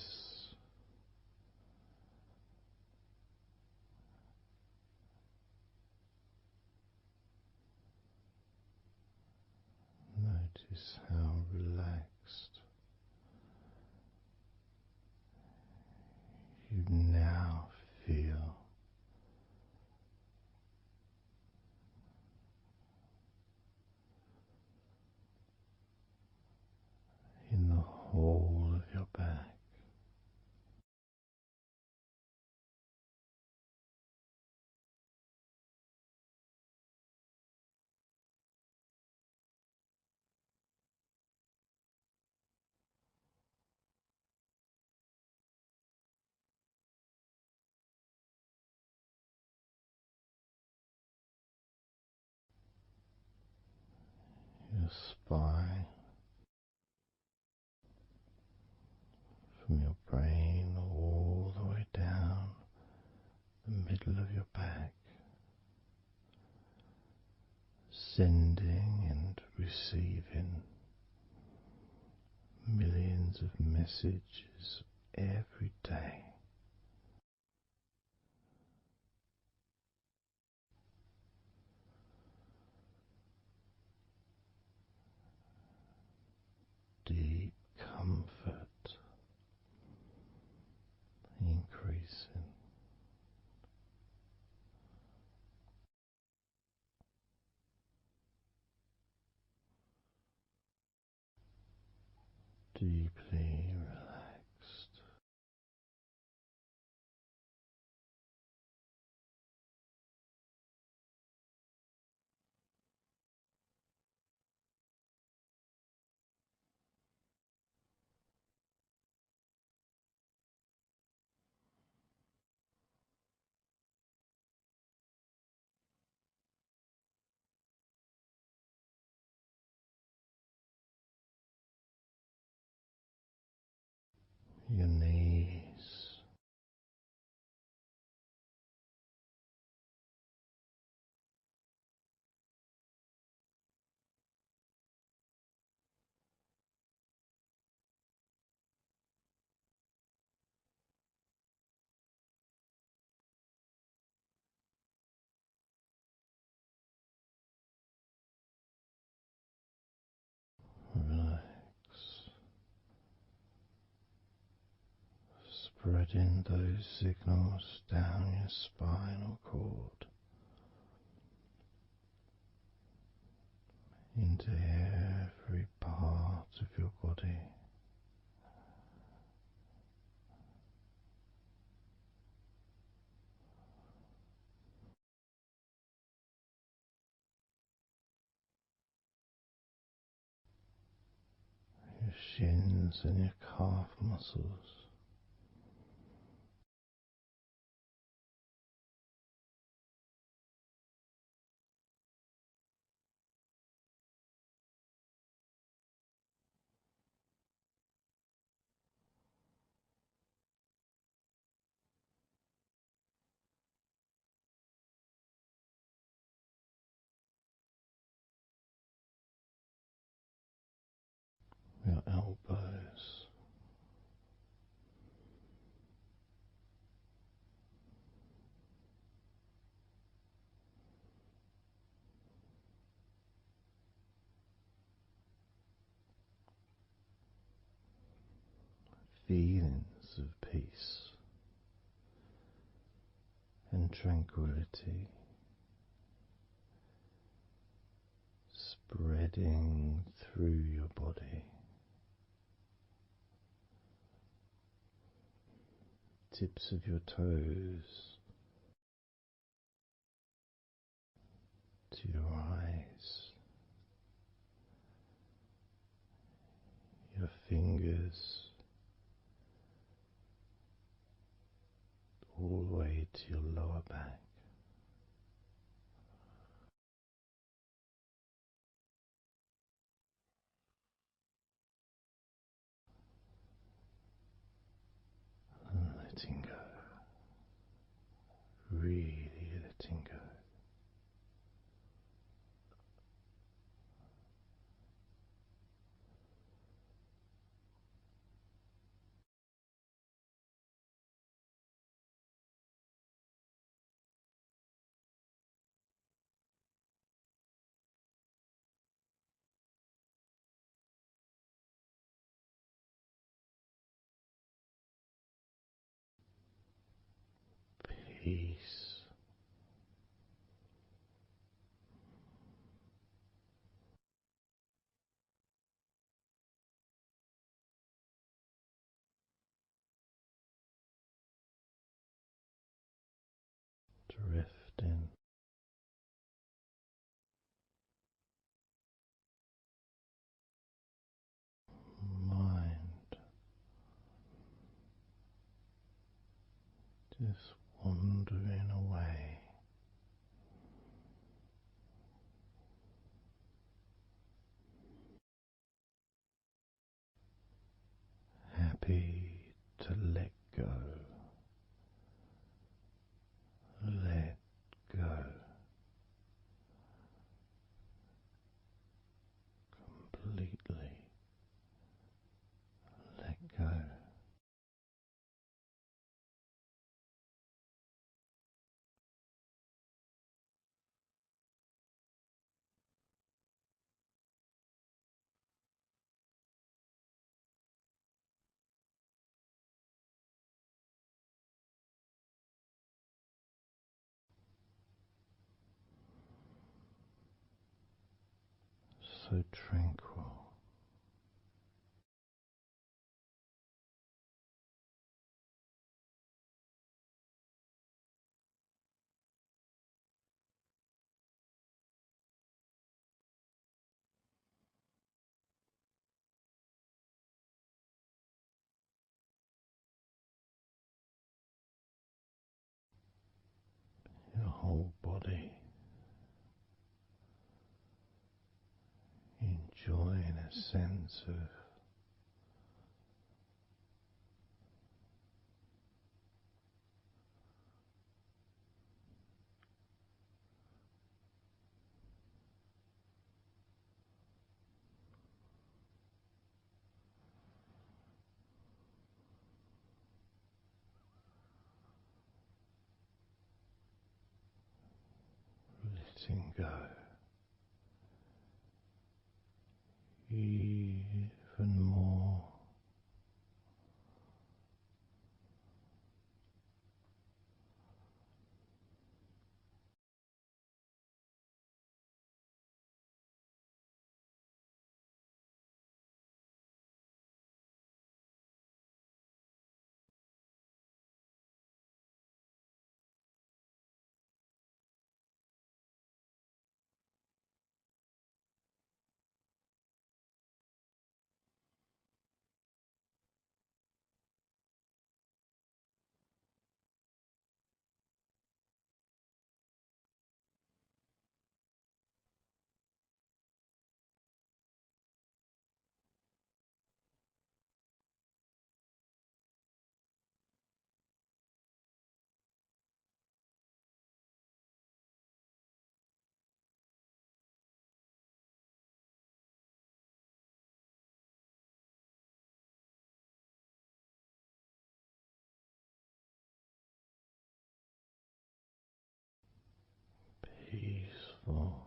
how relaxed you now feel in the whole of your back. Your spine, from your brain all the way down the middle of your back, sending and receiving millions of messages every day. Deep comfort increasing. Deeply relaxed. Your knees, relax, spreading those signals down your spinal cord into every part of your body. Your shins and your calf muscles, your elbows, feelings of peace and tranquility spreading through your body. Tips of your toes to your eyes, your fingers all the way to your lower back. And letting go, really letting go. peace. Drifting. Mind just wandering away. Happy to let go. Let go. Completely let go. So tranquil. Your whole body enjoying a sense of letting go. Even more. Peaceful.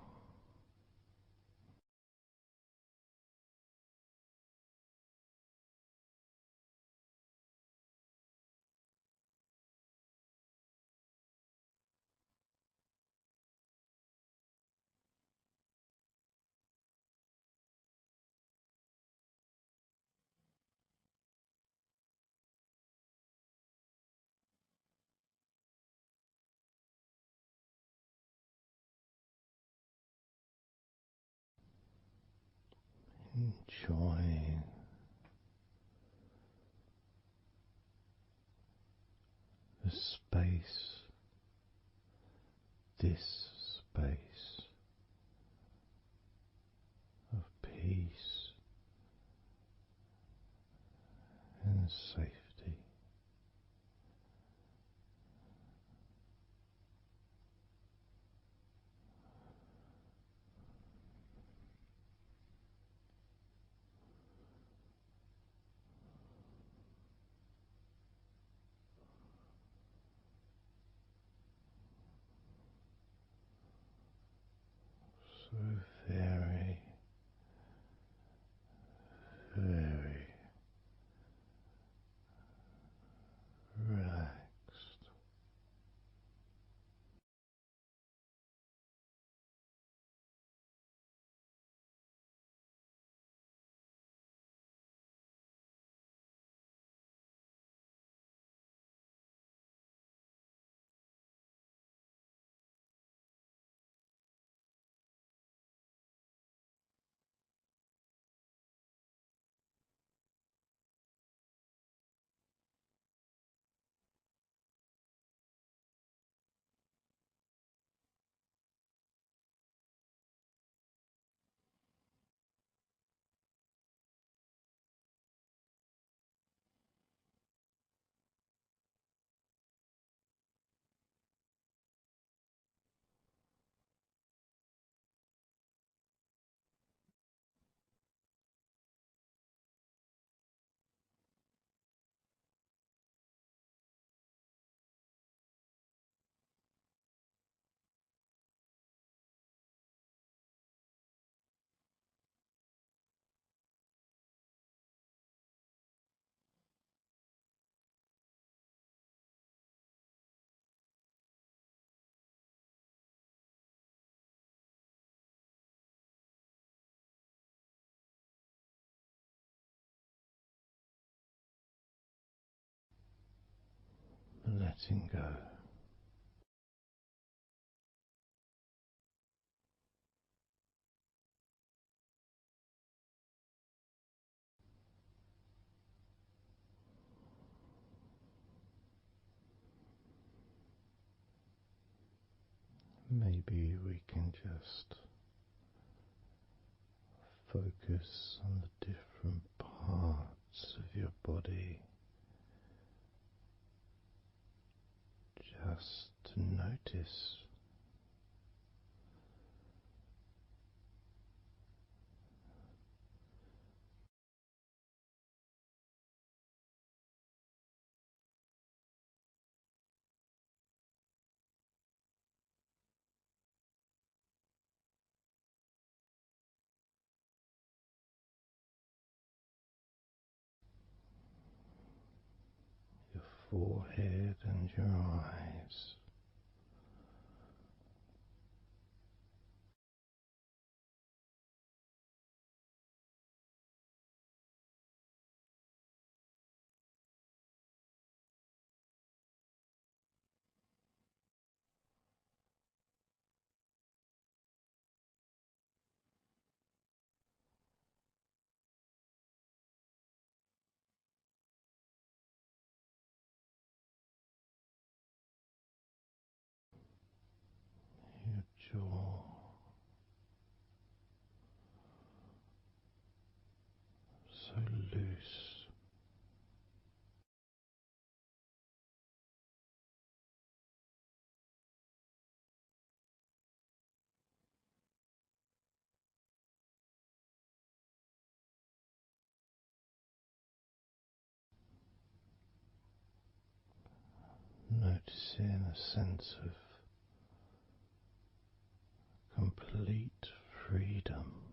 Enjoying the space, this space of peace and safety. So very, very relaxed. letting go. Maybe we can just focus on the different parts of your body, just to notice your forehead and your eyes. Your jaw, so loose. Noticing a sense of complete freedom.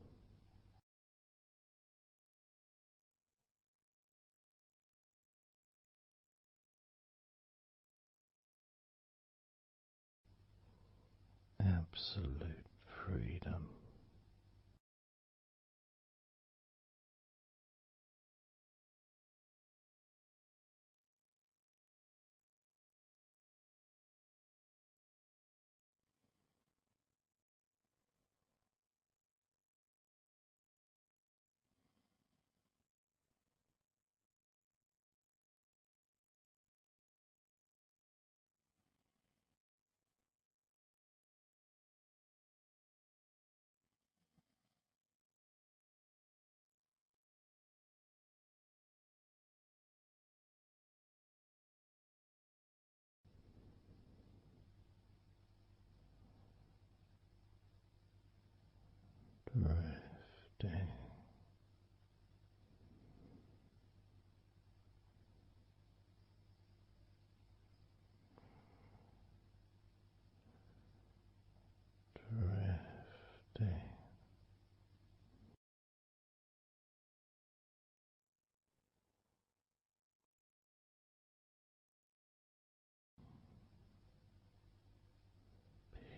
Absolute freedom. Drifting, drifting,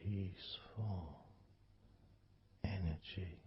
peaceful energy.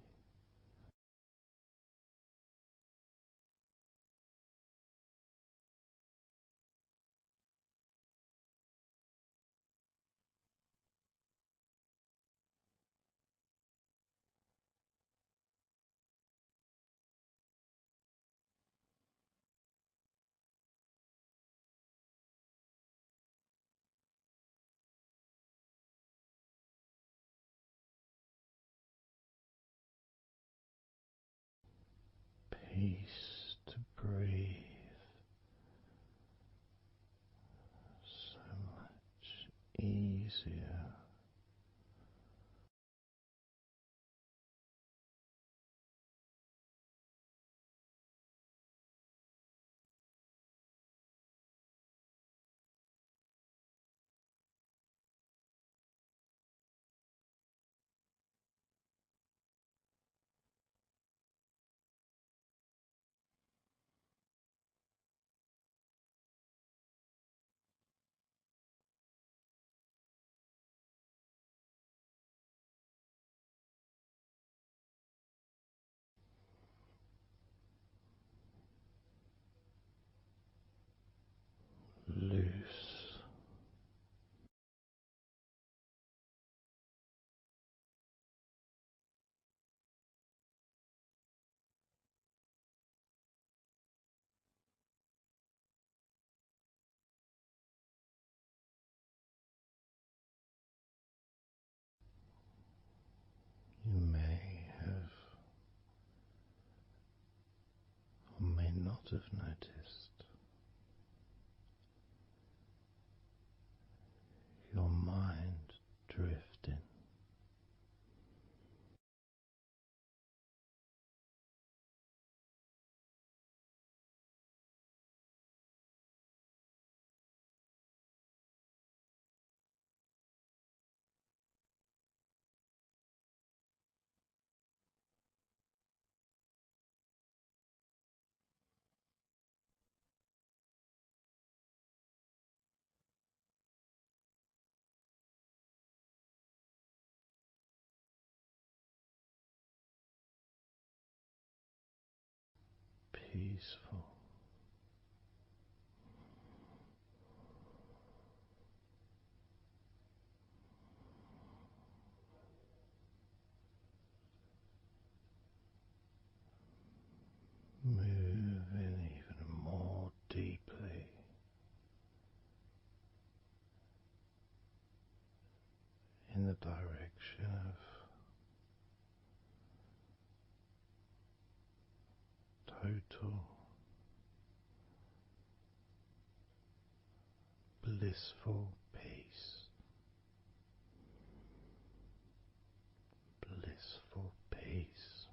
Peace to breathe, so much easier. have noticed your mind drifting. Peaceful. Moving even more deeply in the direction of total blissful peace. Blissful peace.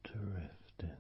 Drifting.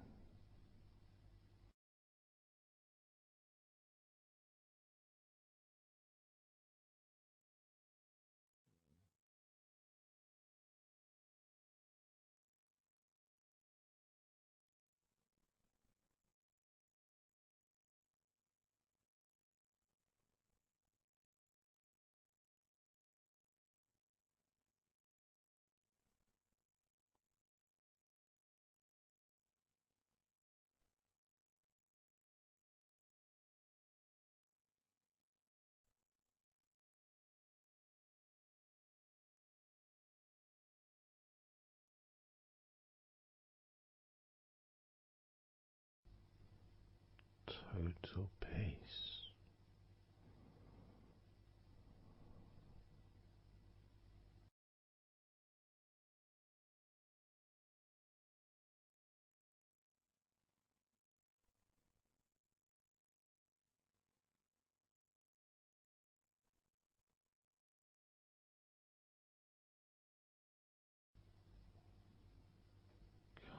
Total peace.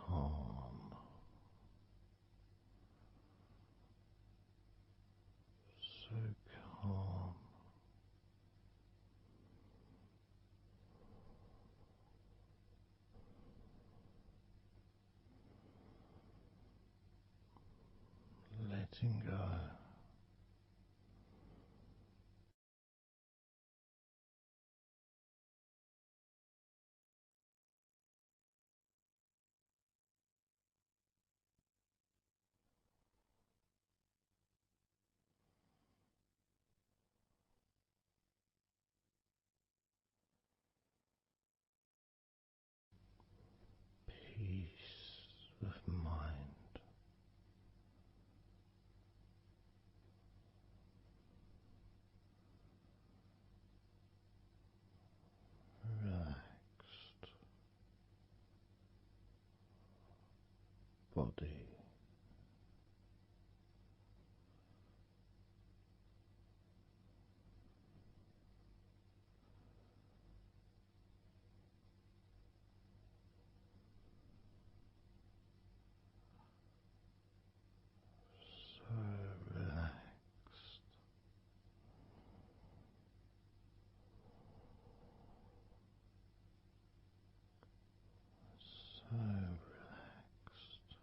Calm. So calm. Letting go. Peace of mind. Relaxed body. So relaxed. So relaxed.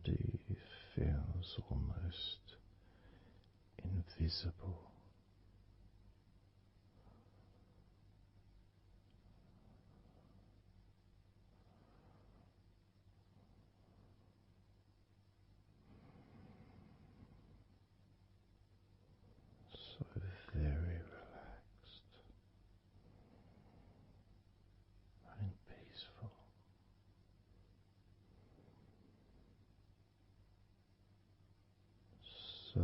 body feels almost invisible. So very relaxed and peaceful. So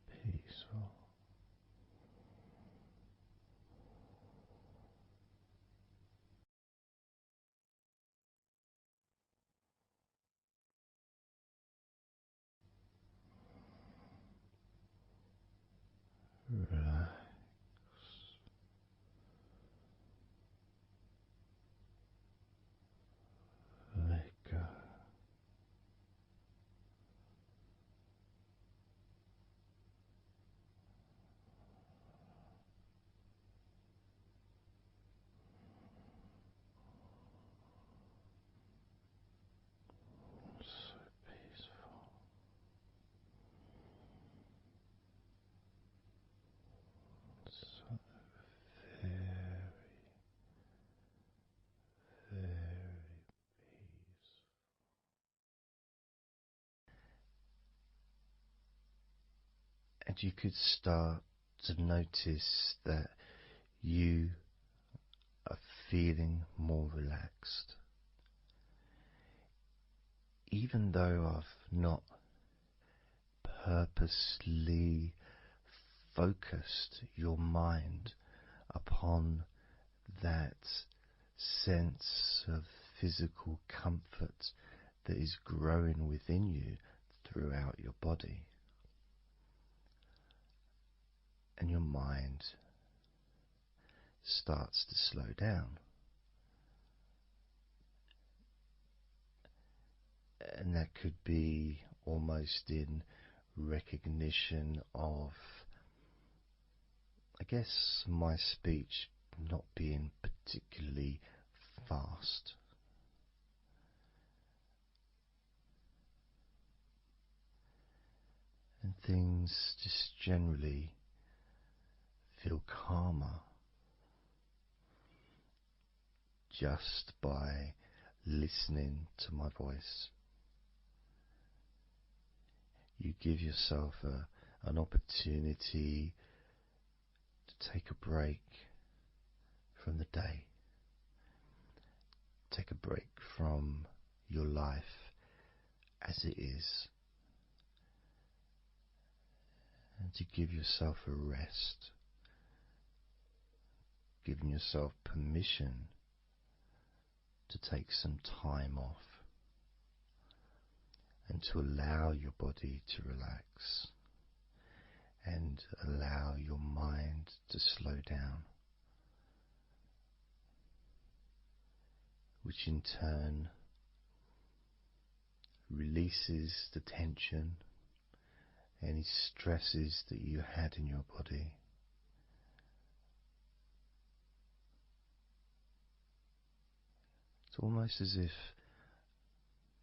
peaceful. Relax. Let go. So peaceful. So very, very peaceful. And you could start to notice that you are feeling more relaxed. Even though I've not purposely focused your mind upon that sense of physical comfort that is growing within you throughout your body. And your mind starts to slow down. And that could be almost in recognition of, I guess, my speech not being particularly fast. And things just generally feel calmer just by listening to my voice. You give yourself an opportunity to take a break from the day, take a break from your life as it is, and to give yourself a rest, giving yourself permission to take some time off and to allow your body to relax and allow your mind to slow down, which in turn releases the tension, any stresses that you had in your body. It's almost as if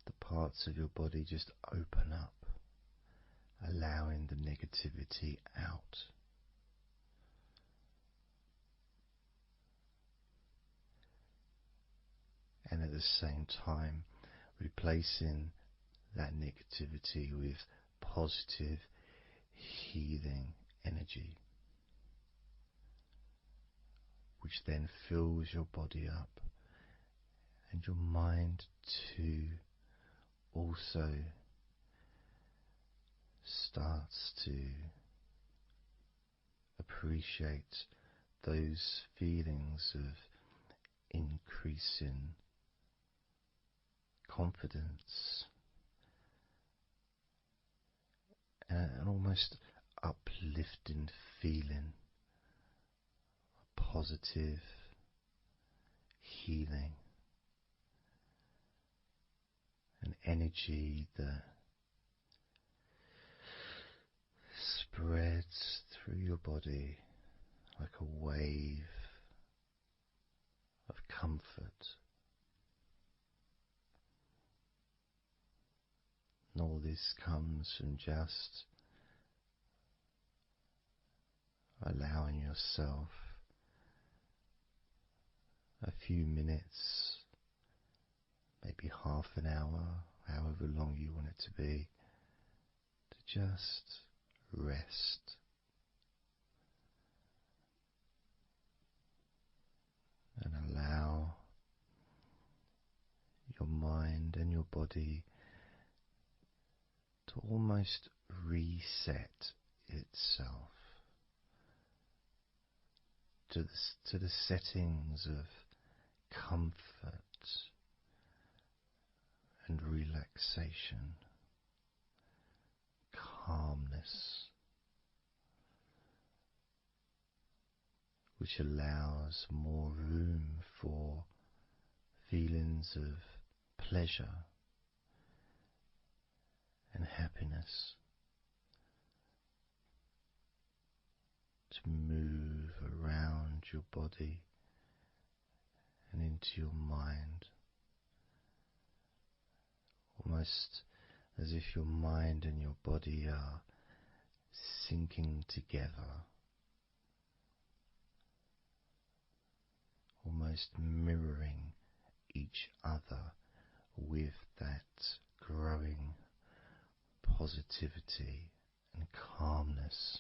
the parts of your body just open up, allowing the negativity out. And at the same time, replacing that negativity with positive, healing energy, which then fills your body up, and your mind too also starts to appreciate those feelings of increasing confidence and an almost uplifting feeling, a positive healing, an energy that spreads through your body like a wave comfort. And all this comes from just allowing yourself a few minutes, maybe half an hour, however long you want it to be, to just rest. And allow your mind and your body to almost reset itself to the settings of comfort and relaxation, calmness, which allows more room for feelings of pleasure and happiness to move around your body and into your mind, almost as if your mind and your body are sinking together, almost mirroring each other with that growing positivity and calmness.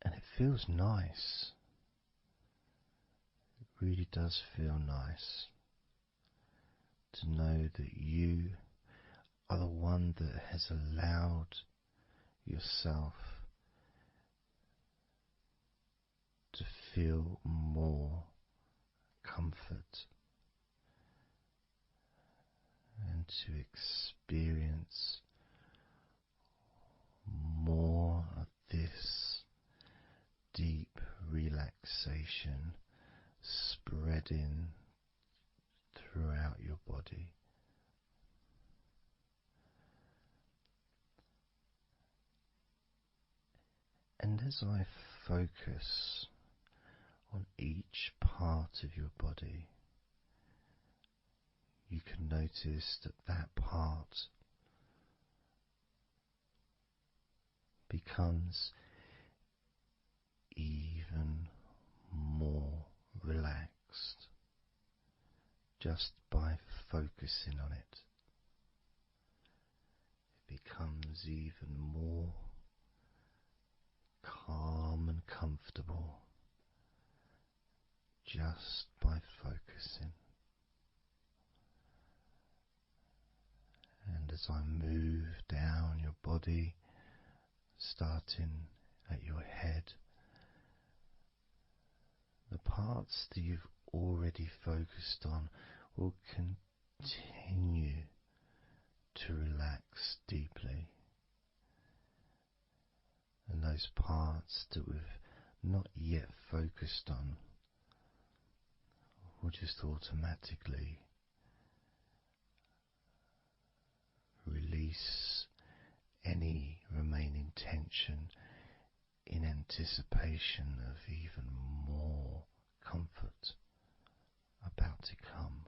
And it feels nice. It really does feel nice to know that you are the one that has allowed yourself to feel more comfort and to experience more of this deep relaxation spreading throughout your body. And as I focus on each part of your body, you can notice that that part becomes even more relaxed just by focusing on it. It becomes even more calm and comfortable just by focusing. And as I move down your body, starting at your head, the parts that you've already focused on will continue to relax deeply. And those parts that we've not yet focused on will just automatically release any remaining tension in anticipation of even more comfort about to come.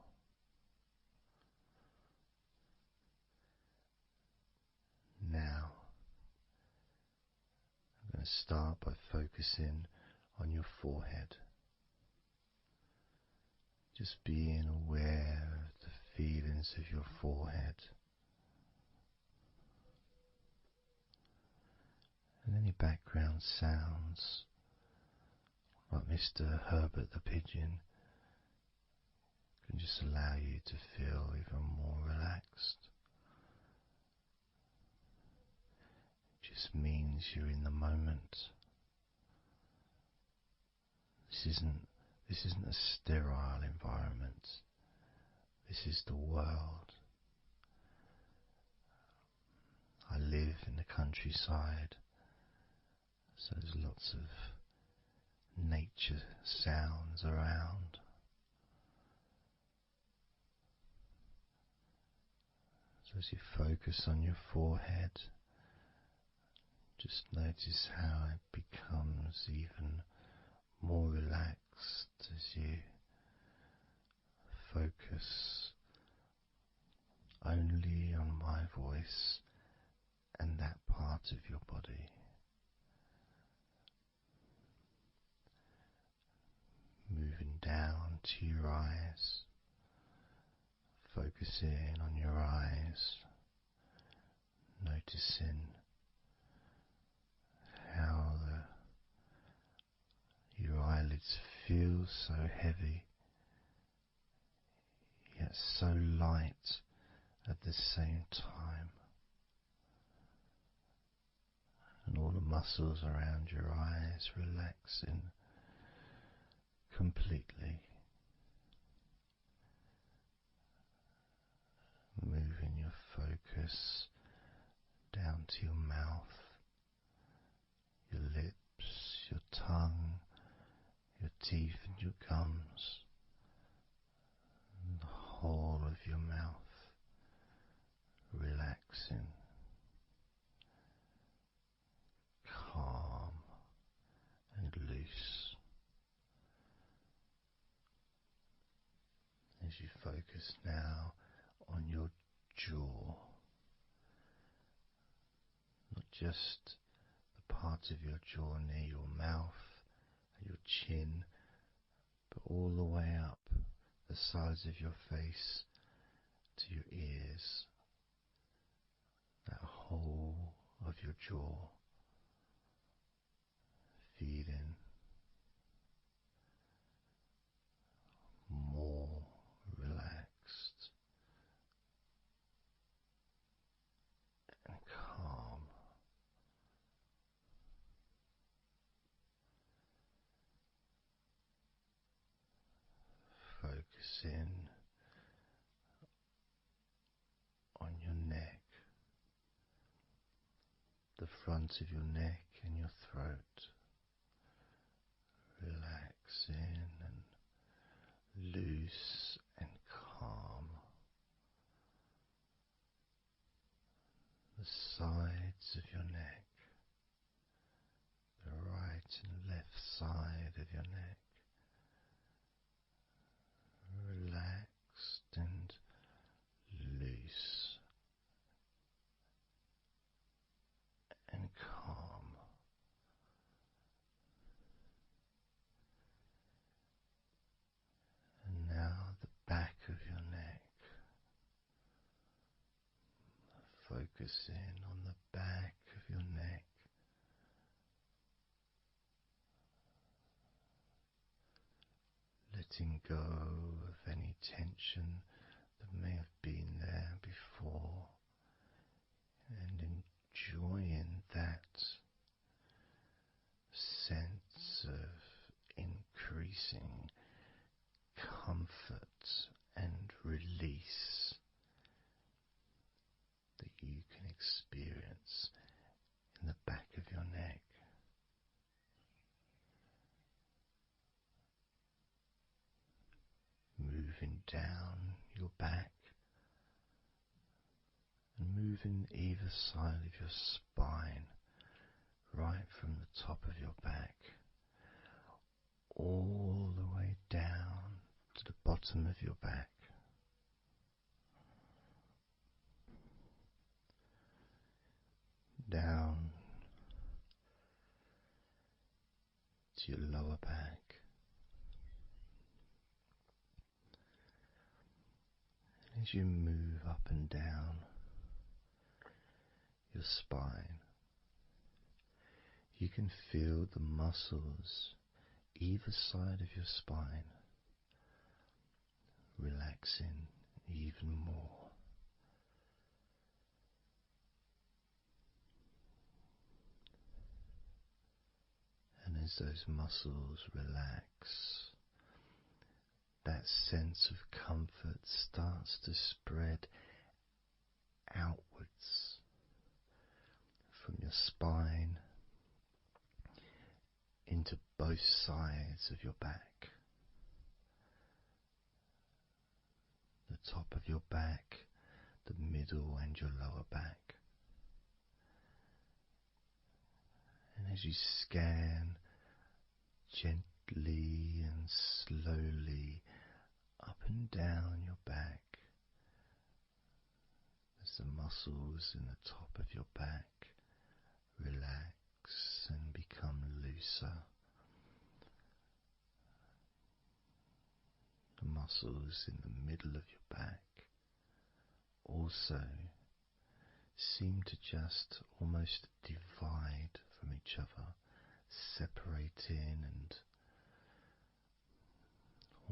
Now, I'm going to start by focusing on your forehead. Just being aware of the feelings of your forehead. And any background sounds, like Mr. Herbert the pigeon, can just allow you to feel even more relaxed. It just means you're in the moment. This isn't a sterile environment. This is the world. I live in the countryside, so there's lots of nature sounds around. So as you focus on your forehead, just notice how it becomes even of your body. Moving down to your eyes, focusing on your eyes, noticing how your eyelids feel so heavy, yet so light at the same time, and all the muscles around your eyes relaxing completely. Moving your focus down to your mouth, your lips, your tongue, your teeth and your gums, and the whole of your mouth relaxing, calm and loose. As you focus now on your jaw, not just the part of your jaw near your mouth and your chin, but all the way up the sides of your face to your ears, that whole of your jaw feeling more relaxed and calm. Focusing on your neck, the front of your neck and your throat, relaxing and loose and calm. The sides of your neck, the right and left side of your neck, relaxed and loose and calm. And now the back of your neck, focusing on the back of your neck, letting go of any tension that may have been there before, and enjoying that sense of increasing comfort and release that you can experience in the back of your neck. Moving down your back and moving either side of your spine, right from the top of your back all the way down to the bottom of your back. Down to your lower back. As you move up and down your spine, you can feel the muscles either side of your spine relaxing even more. And as those muscles relax, that sense of comfort starts to spread outwards from your spine into both sides of your back, the top of your back, the middle and your lower back. And as you scan gently and slowly up and down your back, as the muscles in the top of your back relax and become looser. The muscles in the middle of your back also seem to just almost divide from each other, separating and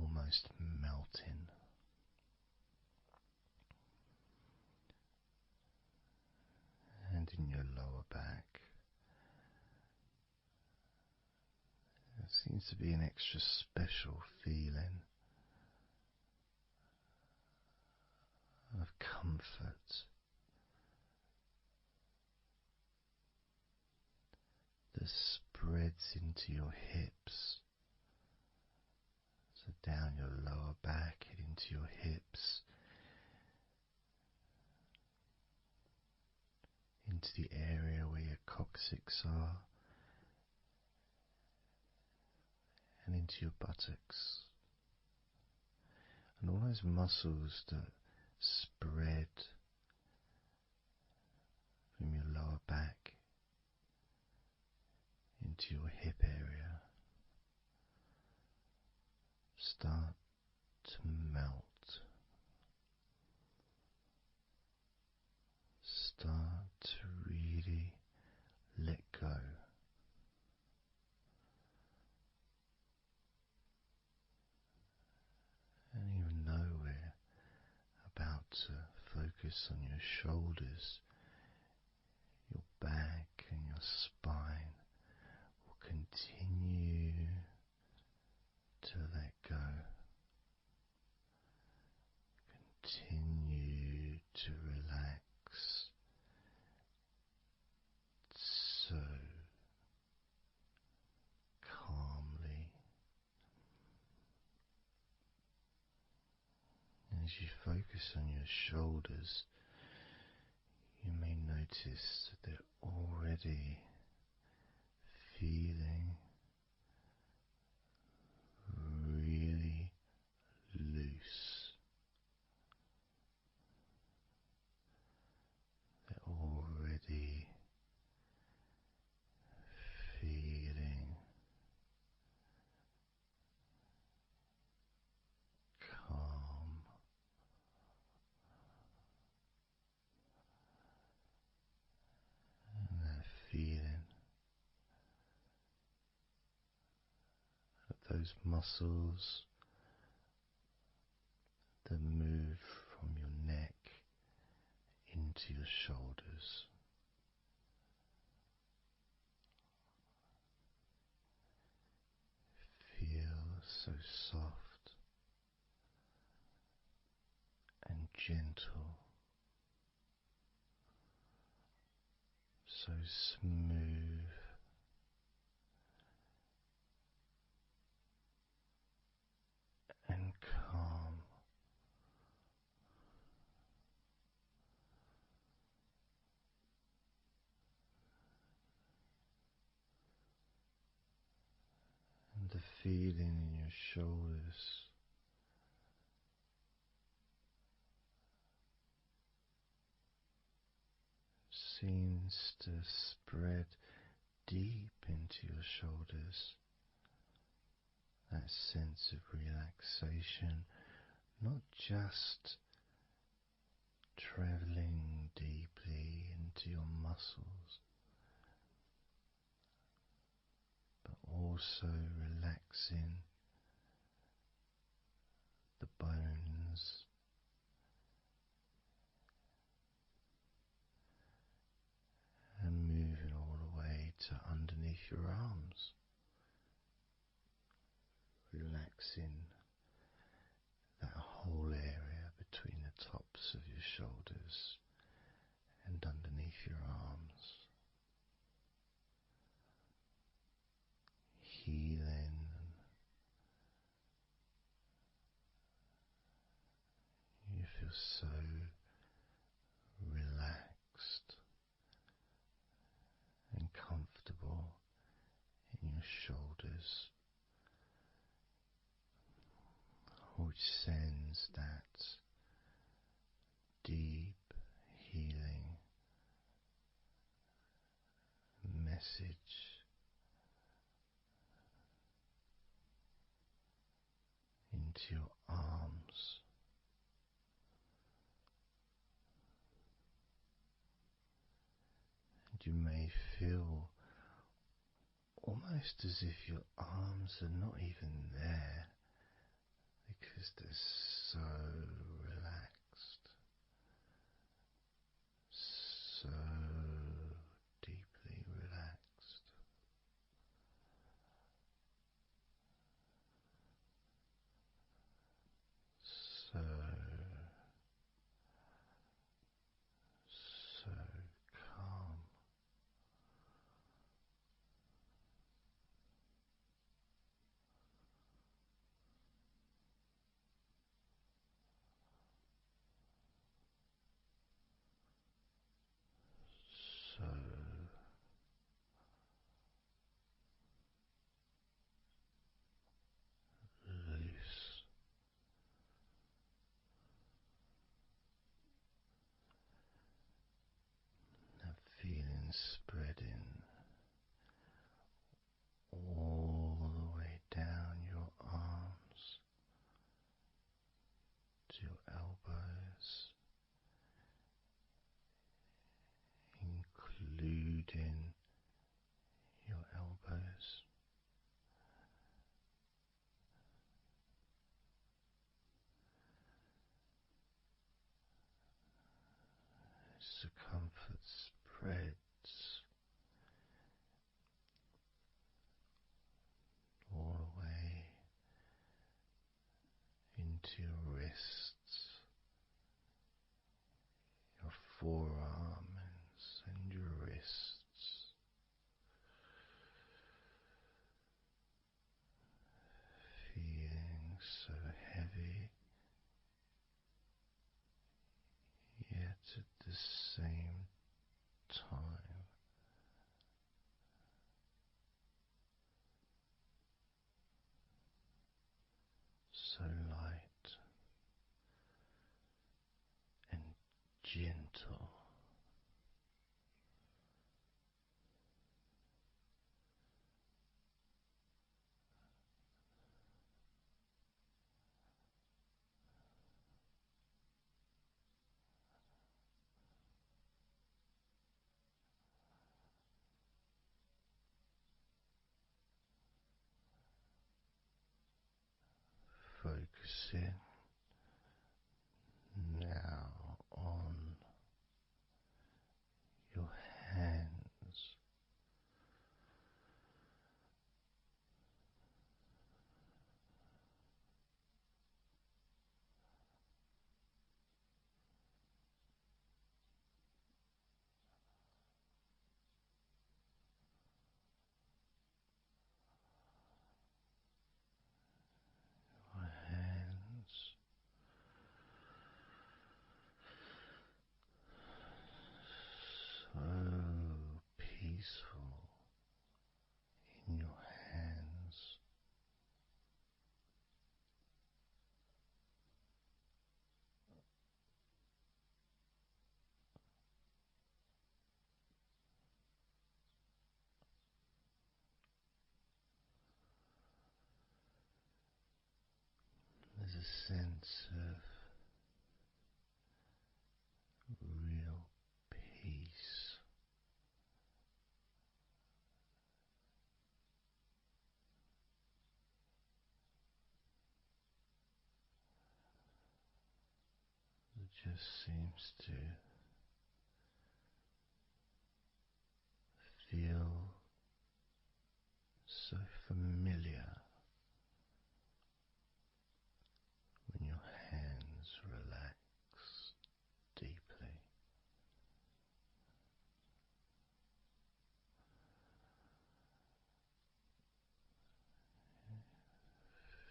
almost melting. And in your lower back, there seems to be an extra special feeling of comfort that spreads into your hips. So down your lower back and into your hips, into the area where your coccyx are, and into your buttocks. And all those muscles that spread from your lower back into your hip area start to melt, start to really let go. And even though we're about to focus on your shoulders, your back and your spine will continue to let go. Continue to relax so calmly. And as you focus on your shoulders, you may notice that they're already feeling really loose. They're already feeling calm. And that feeling of those muscles that move from your neck into your shoulders. Feel so soft and gentle, so smooth and calm. And the feeling in your shoulders seems to spread deep into your shoulders. That sense of relaxation, not just traveling deeply into your muscles, but also relaxing the bones and moving all the way to underneath your arms, relaxing that whole area between the tops of your shoulders and underneath your arms, healing. You feel so relaxed and comfortable in your shoulders, which sends that deep healing into your arms. And you may feel almost as if your arms are not even there because they're so relaxed, so deeply relaxed. So calm. So loose. That feeling spreading all the way down your arms to your elbows, including your elbows. Circumference spreads all the way into your wrists, your forearms and your wrists, feeling so heavy, yet at the same time so light and gentle. Focusing now on your hands, your hands so peaceful in your hands. There's a sense of real peace that just seems to feel so familiar when your hands relax deeply.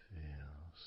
Feels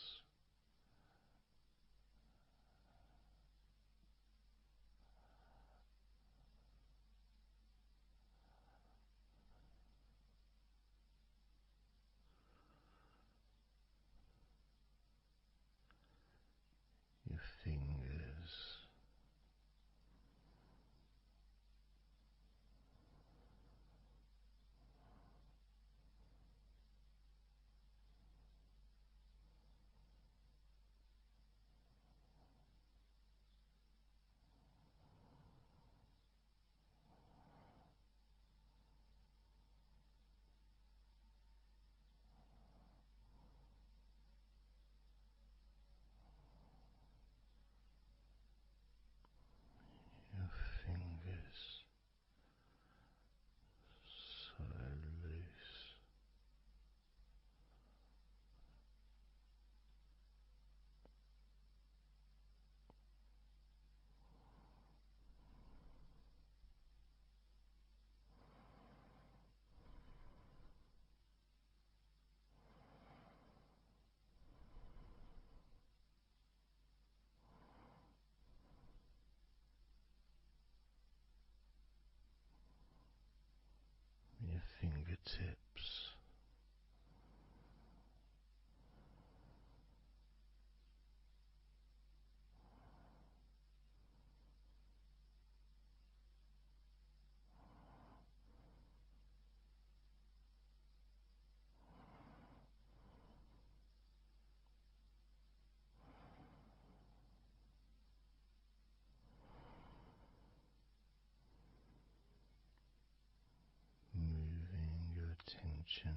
attention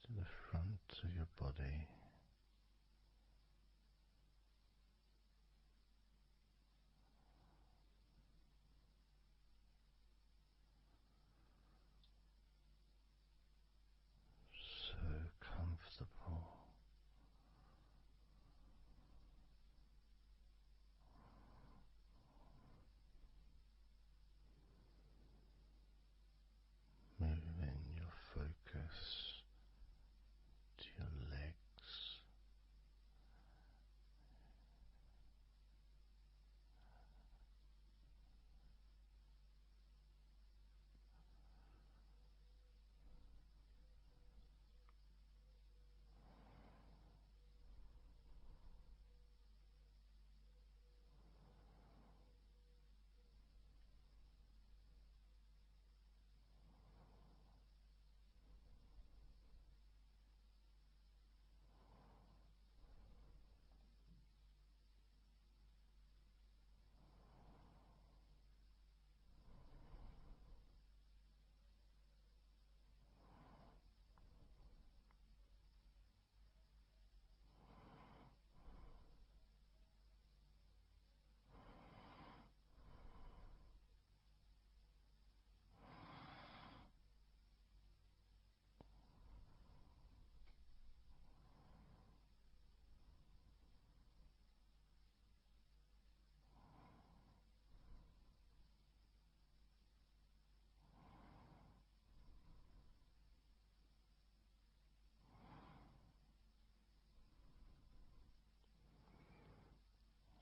to the front of your body. So comfortable. Moving your focus to your legs,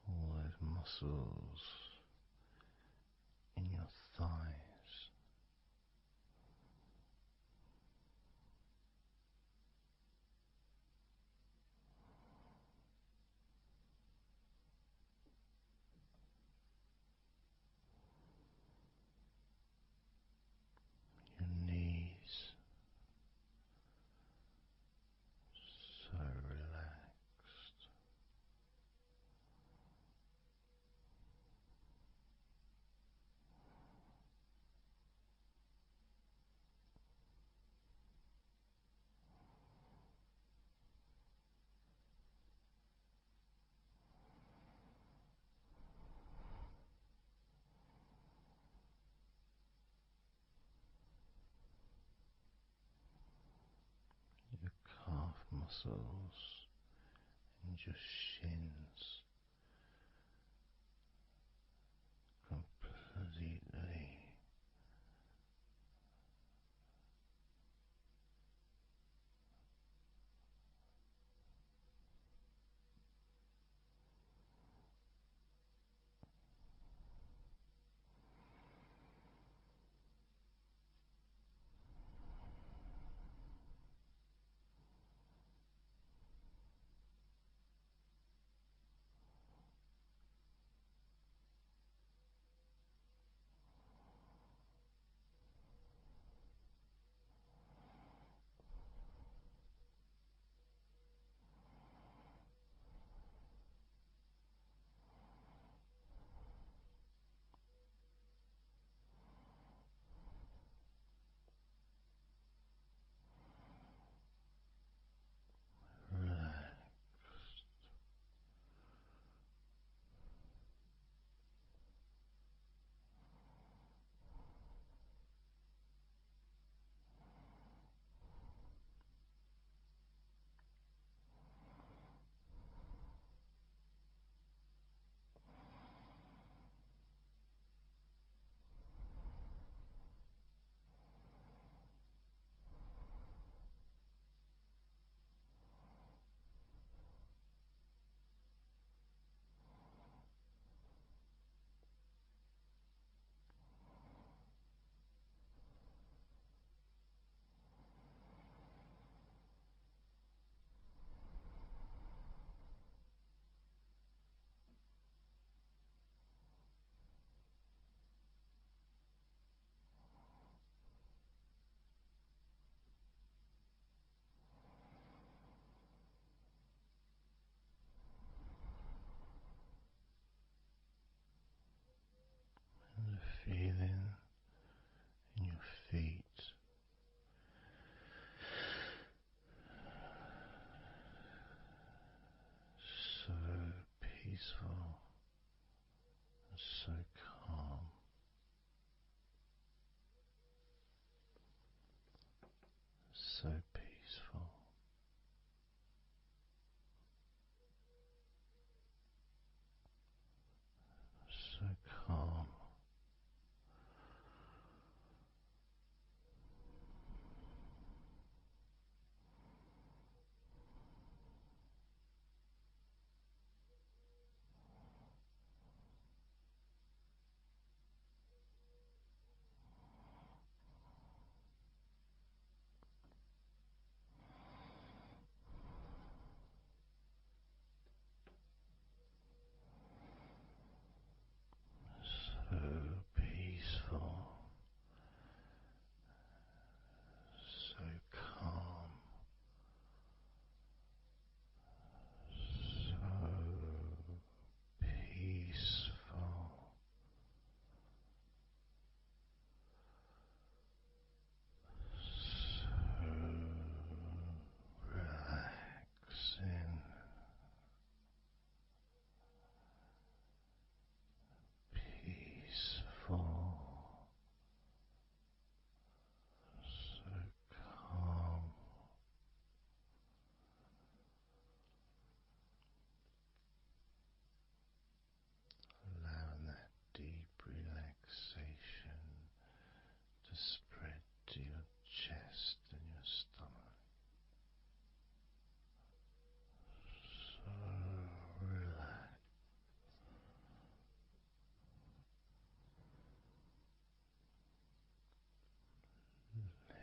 all those muscles in your thighs, your knees, so relaxed. Your calf muscles and your shins completely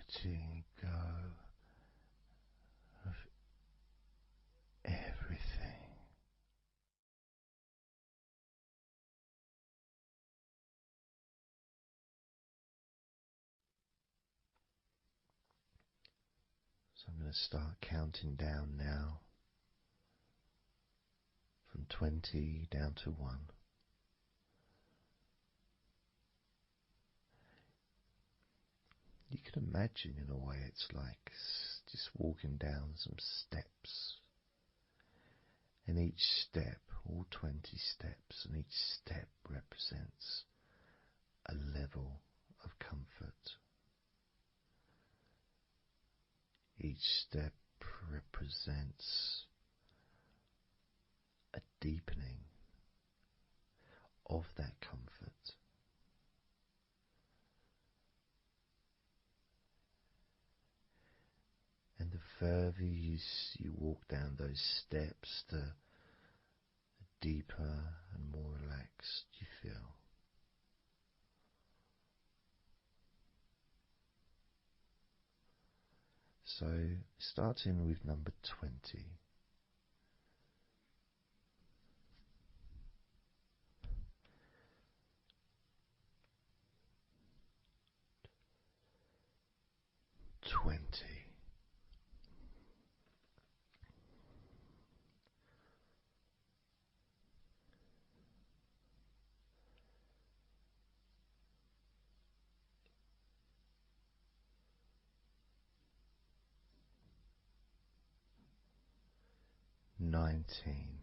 letting go of everything. So I'm going to start counting down now from 20 down to 1. You can imagine, in a way, it's like just walking down some steps. And each step, all 20 steps, and each step represents a level of comfort. Each step represents a deepening of that comfort. And the further you walk down those steps, the deeper and more relaxed you feel. So, starting with number 20. Nineteen.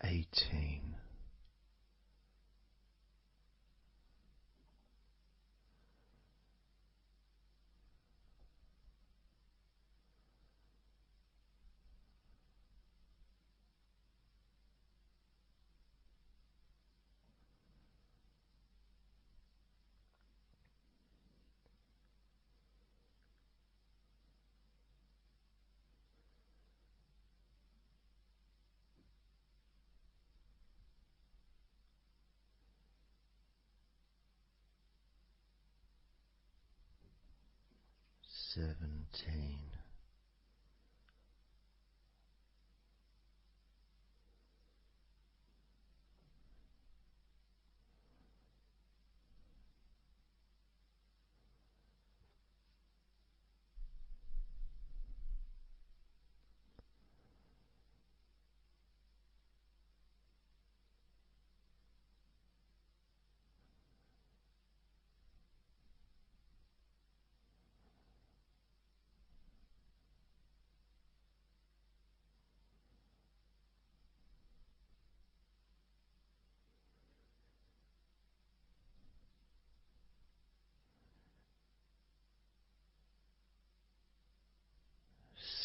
18. 17.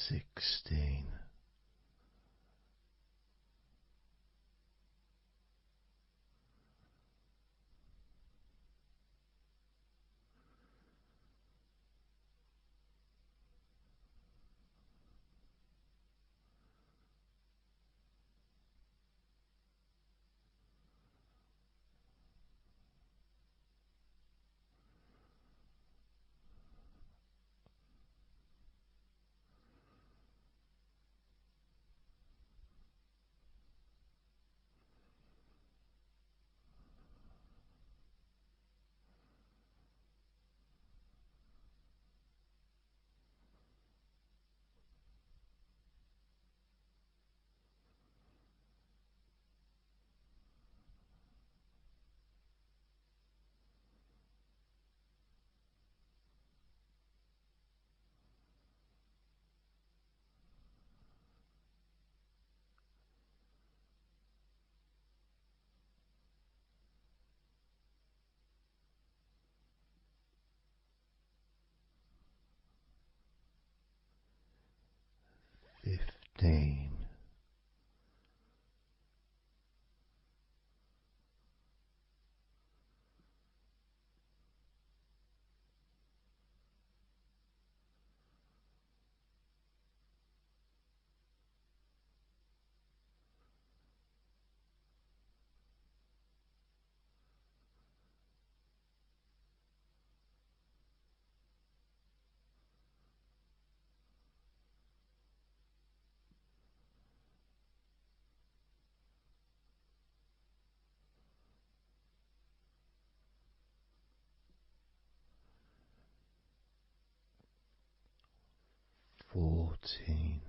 16. 15. 15. 14.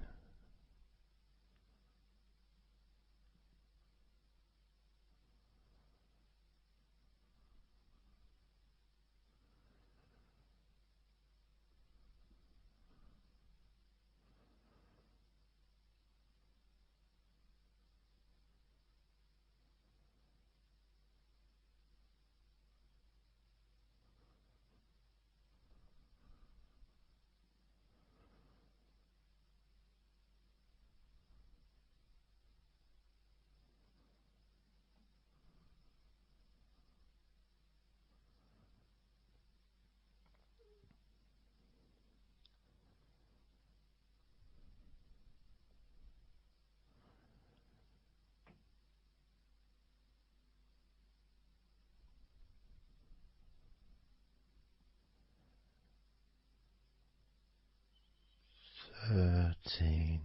13.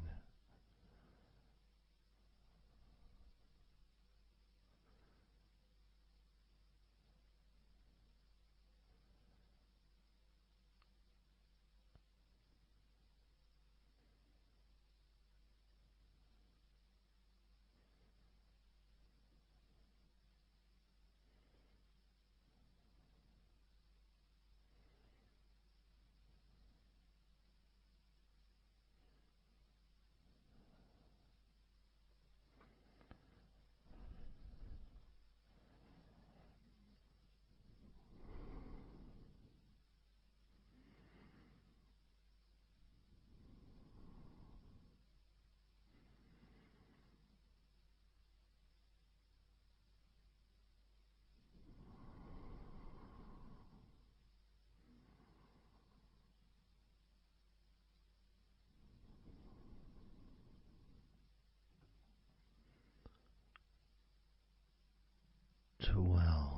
12.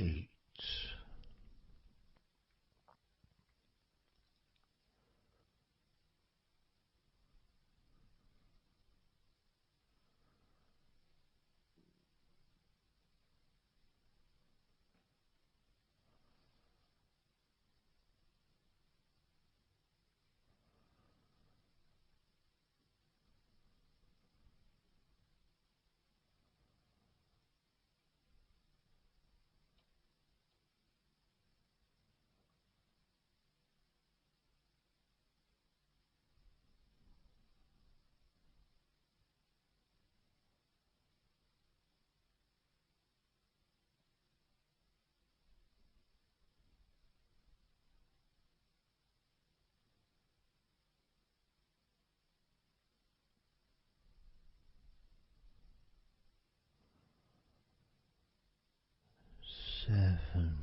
8. 7.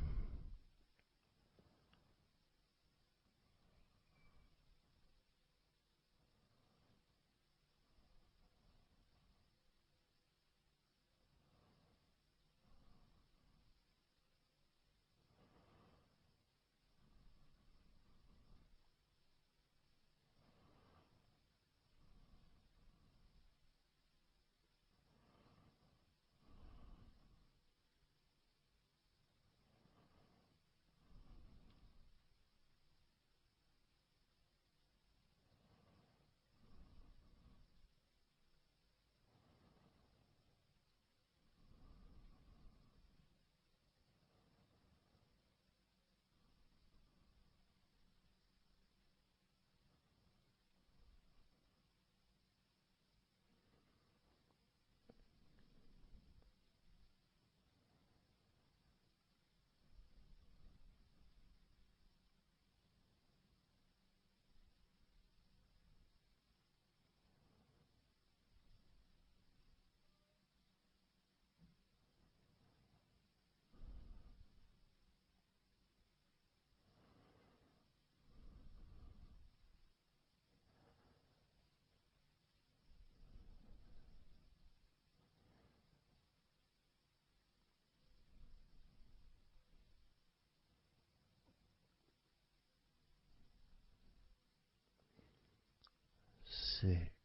6.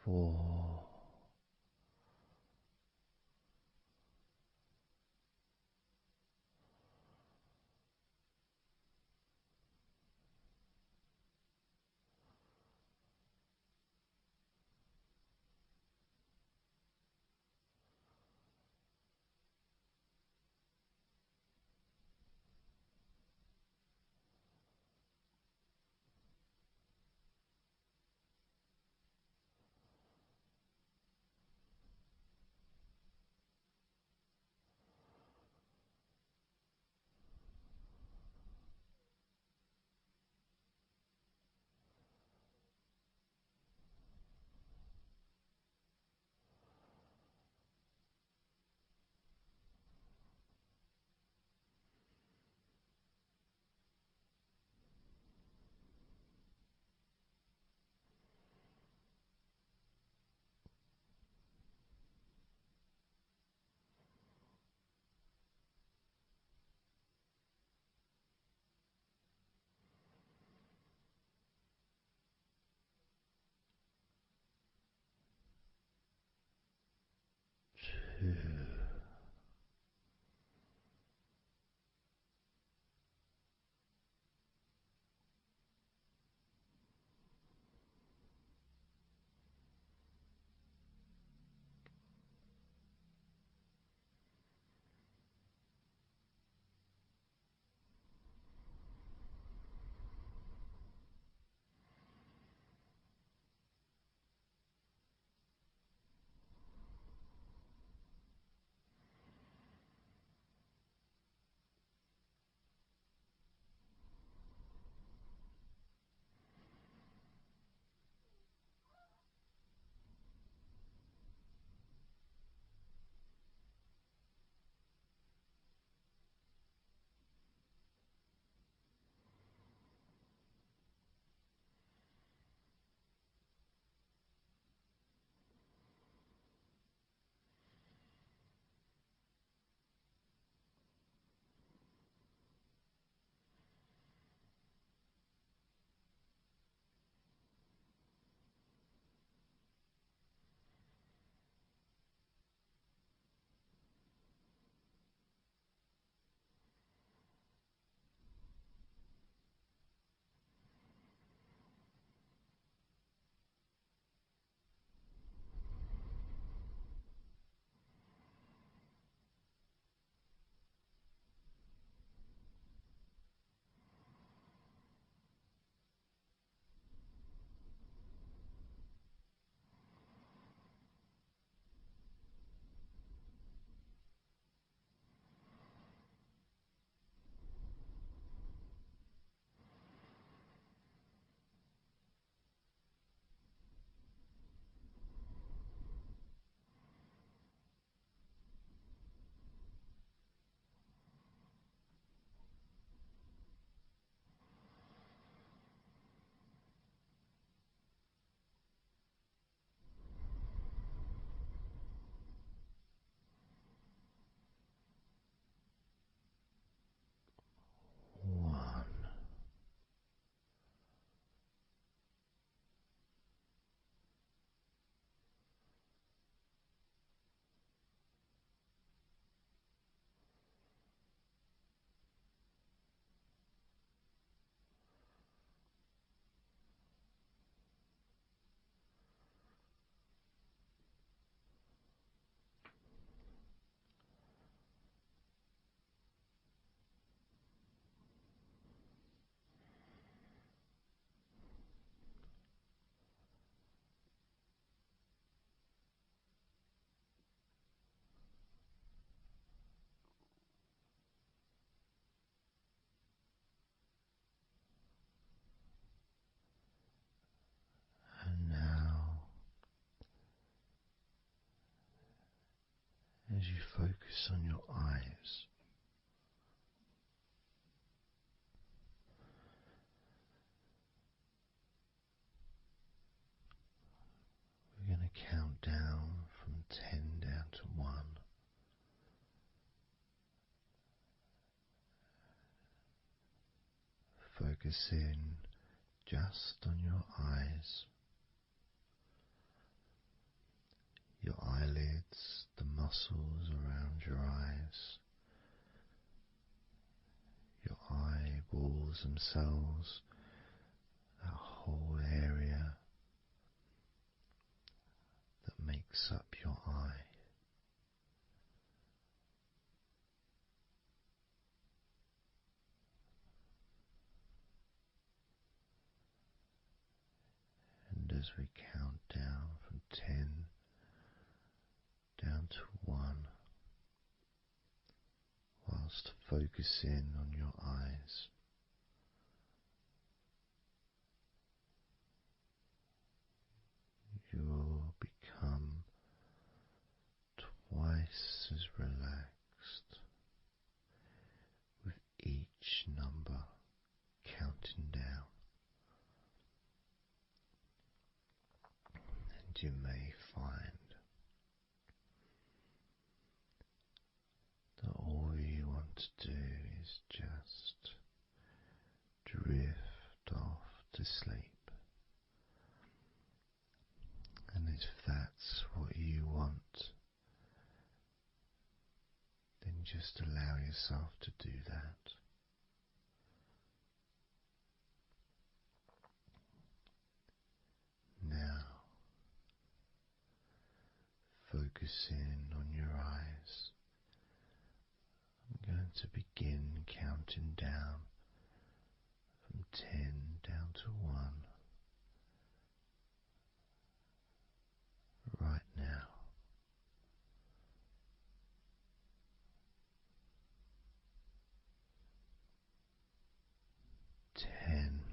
4. And now, as you focus on your eyes, we're going to count down from 10 down to 1. Focus in just on your eyes. your eyelids, the muscles around your eyes, your eyeballs themselves, that whole area that makes up your eye. And as we count down from 10 down to 1, whilst focusing on your eyes, you will become twice as relaxed with each number counting down. And you may find that all you want to do is just drift off to sleep. And if that's what you want, then just allow yourself to do that. Now, focusing on your eyes, I'm going to begin counting down from 10 down to 1 right now. 10. 9.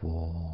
4,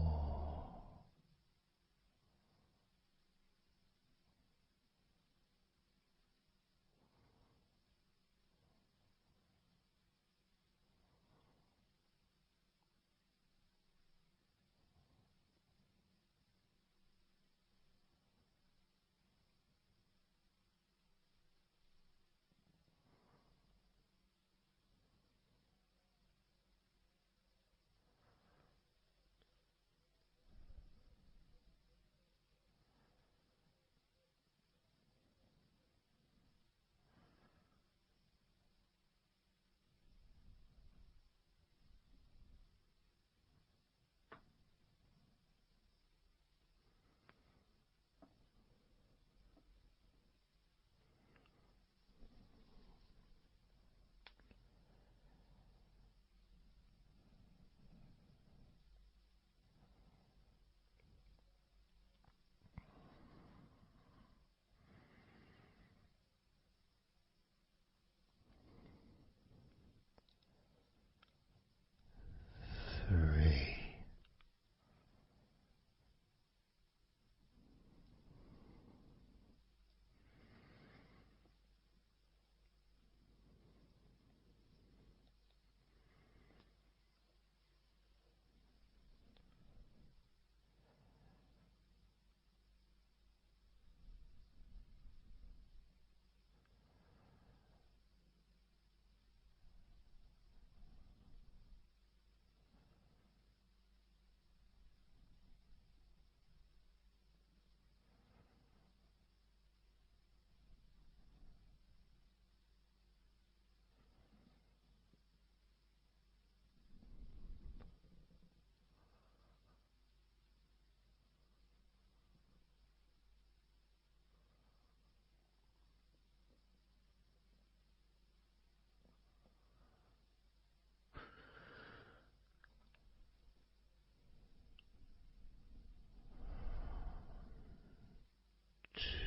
3.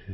Two,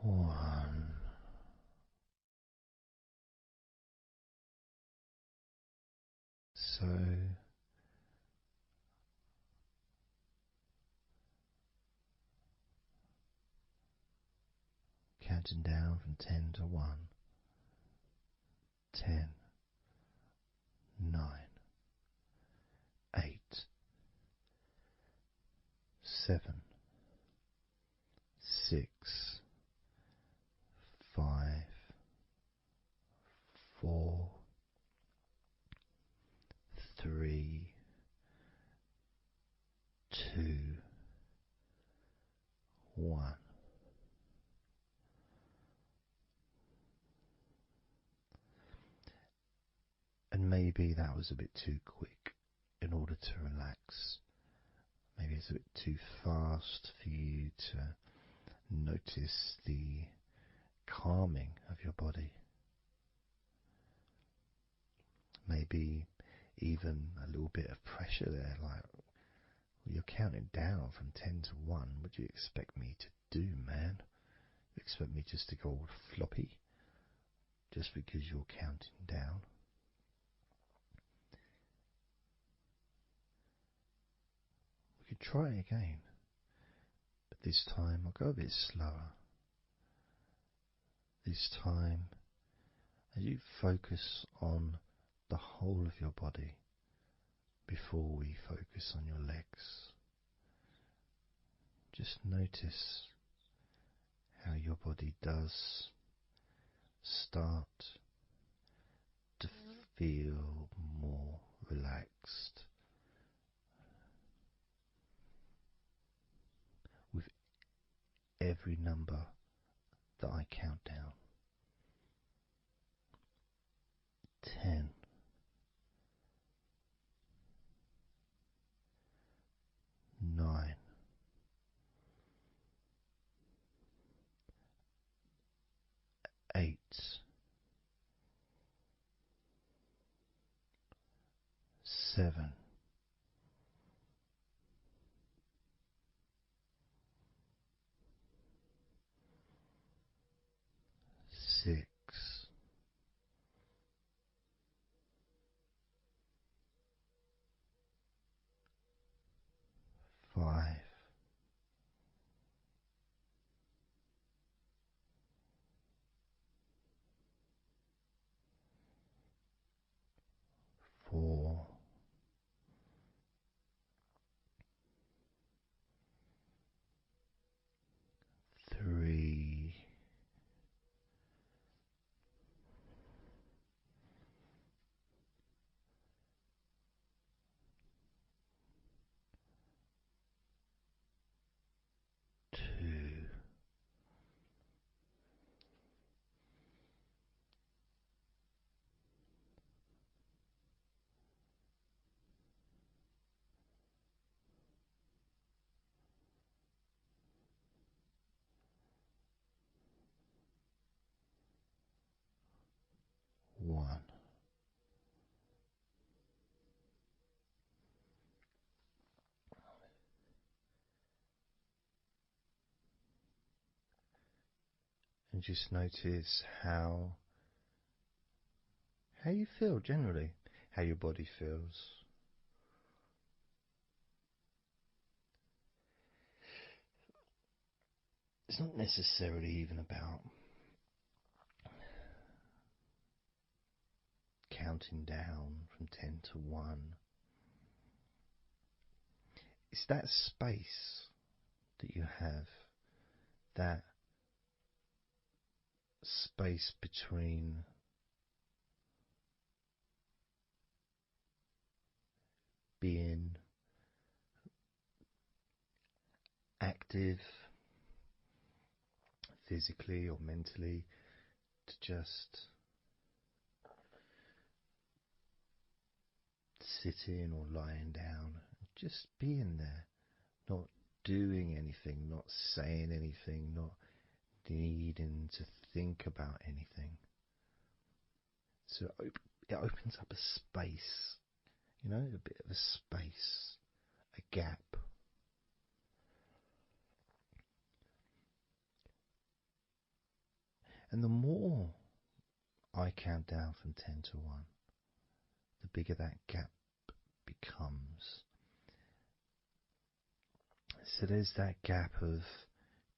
1. So counting down from 10 to 1. 10, 9, 8, 7, 6, 5, 4, 3, 2, 1. And maybe that was a bit too quick in order to relax. Maybe it's a bit too fast for you to notice the calming of your body. Maybe even a little bit of pressure there, like Well, you're counting down from 10 to 1. What do you expect me to do, man? You expect me just to go all floppy just because you're counting down? We could try again, but this time I'll go a bit slower. This time, as you focus on the whole of your body before we focus on your legs, just notice how your body does start to feel more relaxed with every number that I count down. 10. 9. 8. 7. 6. 5. 4. 3. 2. 1. And just notice how you feel generally, how your body feels. It's not necessarily even about counting down from 10 to 1. It's that space that you have, that space between being active physically or mentally to just sitting or lying down, just being there, not doing anything, not saying anything, not needing to think about anything. So it opens up a space, a bit of a space, a gap. And the more I count down from 10 to 1, the bigger that gap becomes. So there's that gap of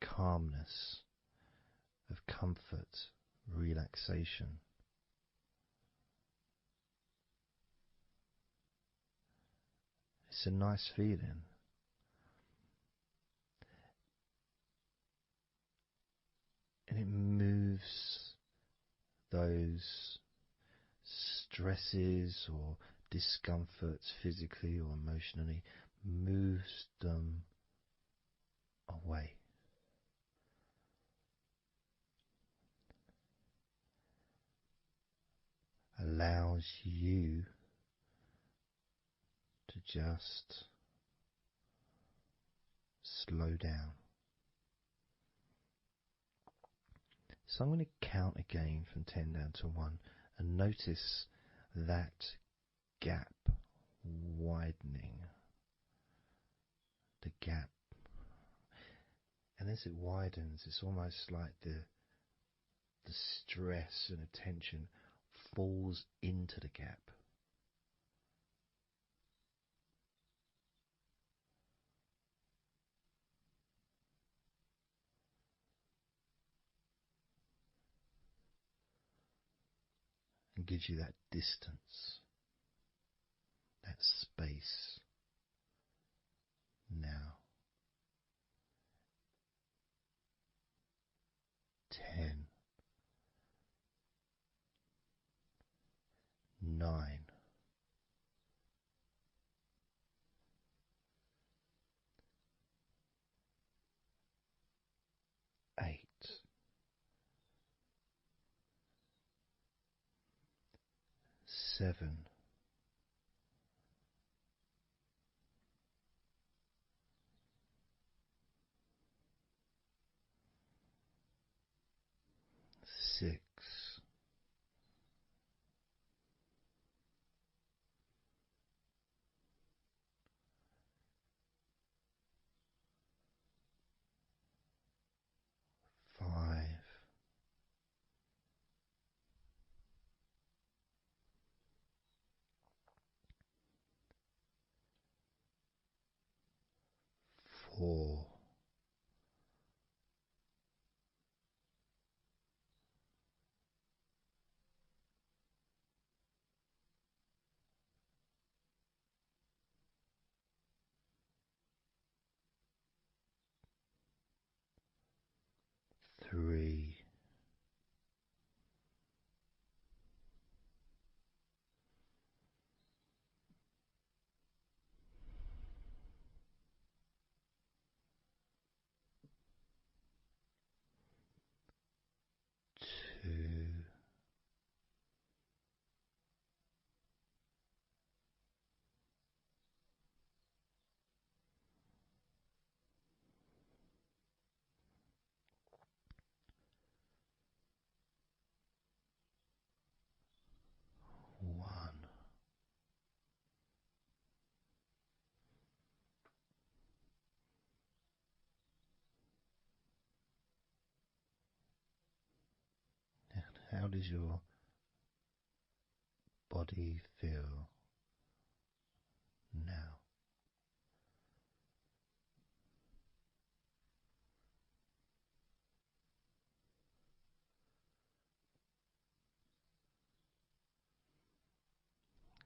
calmness, of comfort, relaxation. It's a nice feeling. And it moves those stresses or discomforts physically or emotionally, moves them away. Allows you to just slow down. So I'm going to count again from 10 down to 1 and notice that gap widening. the gap. And as it widens, it's almost like the stress and attention falls into the gap. And gives you that distance, that space. Now, 10, 9, 8, 7, 6, 5, 4, 3, 2, 1. And how does your body feel now?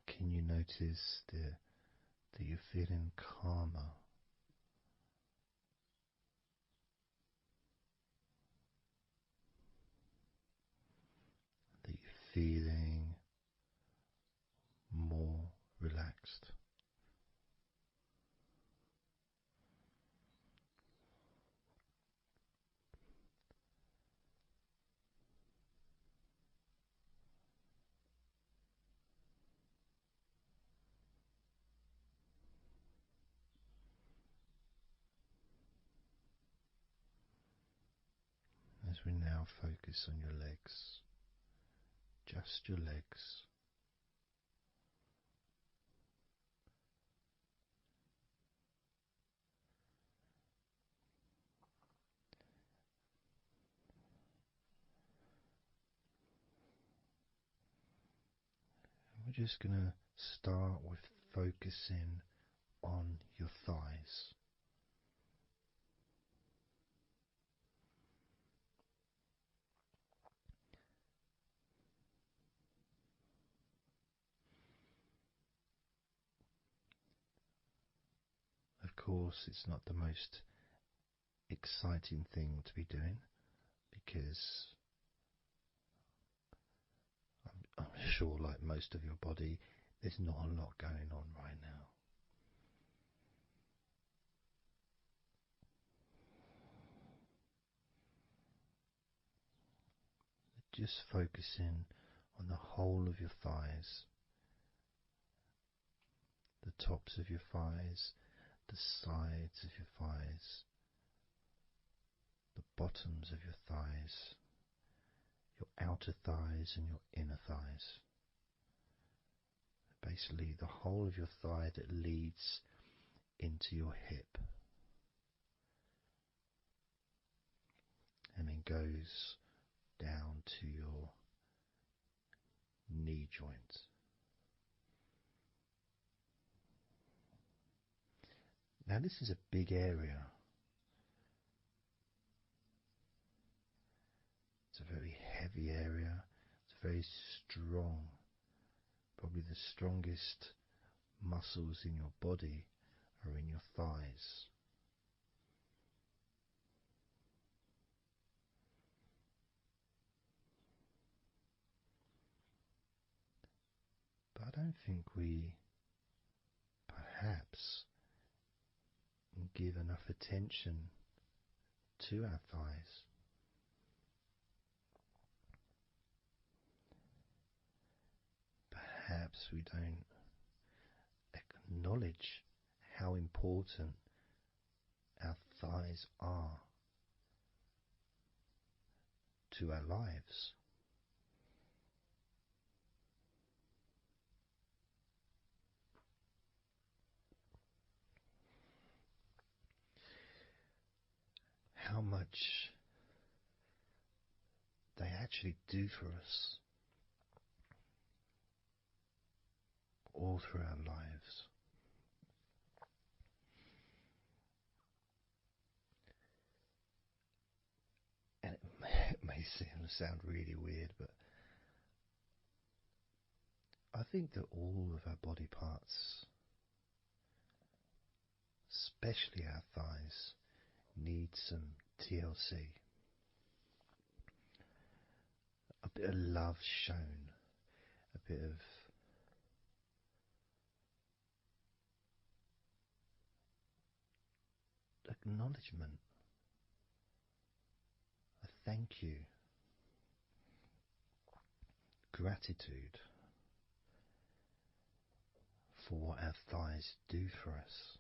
Can you notice that you're feeling calmer? That you're feeling more relaxed? As we now focus on your legs, just your legs. We're just going to start with focusing on your thighs. Of course, it's not the most exciting thing to be doing because I'm sure, like most of your body, there's not a lot going on right now. Just focusing on the whole of your thighs, the tops of your thighs, the sides of your thighs, the bottoms of your thighs, your outer thighs and your inner thighs. Basically, the whole of your thigh that leads into your hip goes down to your knee joint. Now this is a big area. It's a very heavy area. It's very strong. Probably the strongest muscles in your body are in your thighs. But I don't think we perhaps give enough attention to our thighs. Perhaps we don't acknowledge how important our thighs are to our lives. How much they actually do for us all through our lives. And it may sound really weird, but I think that all of our body parts, especially our thighs, need some TLC. A bit of love shown, a bit of acknowledgement, a thank you, gratitude for what our thighs do for us.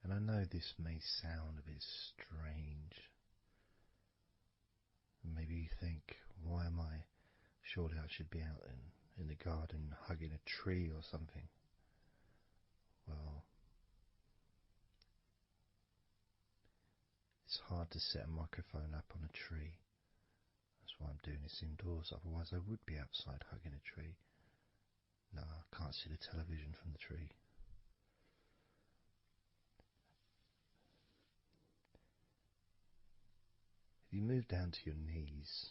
And I know this may sound a bit strange. Maybe you think, why am I? Surely I should be out in the garden hugging a tree or something. Well, it's hard to set a microphone up on a tree. That's why I'm doing this indoors. Otherwise I would be outside hugging a tree. No, I can't see the television from the tree. If you move down to your knees,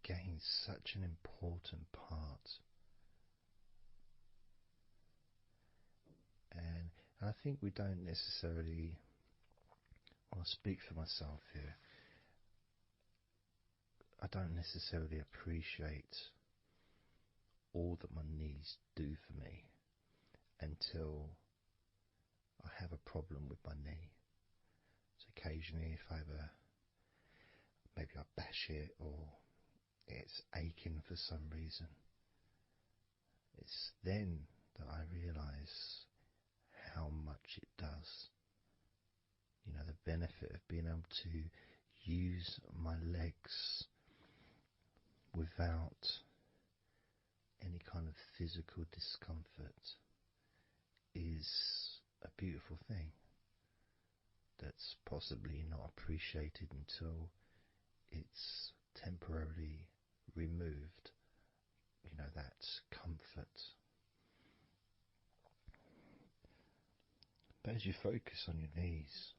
again, such an important part. And I think we don't necessarily, I'll speak for myself here, I don't necessarily appreciate all that my knees do for me until I have a problem with my knee. So occasionally if I have maybe I bash it or it's aching for some reason, it's then that I realise how much it does. You know, the benefit of being able to use my legs without any kind of physical discomfort is a beautiful thing that's possibly not appreciated until it's temporarily removed, you know, that comfort. But as you focus on your knees,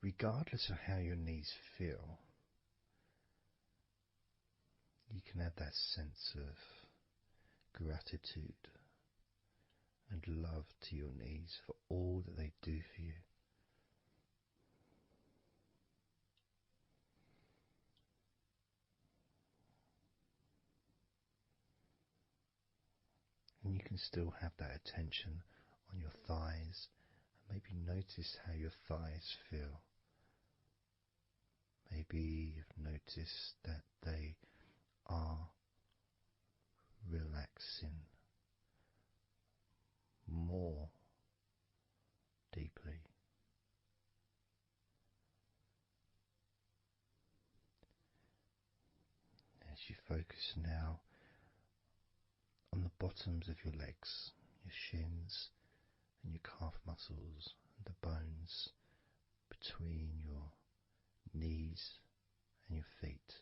regardless of how your knees feel, you can have that sense of gratitude and love to your knees for all that they do for you. And you can still have that attention on your thighs and maybe notice how your thighs feel. Maybe you've noticed that they are relaxing more deeply. As you focus now on the bottoms of your legs, your shins, and your calf muscles, and the bones between your knees and your feet,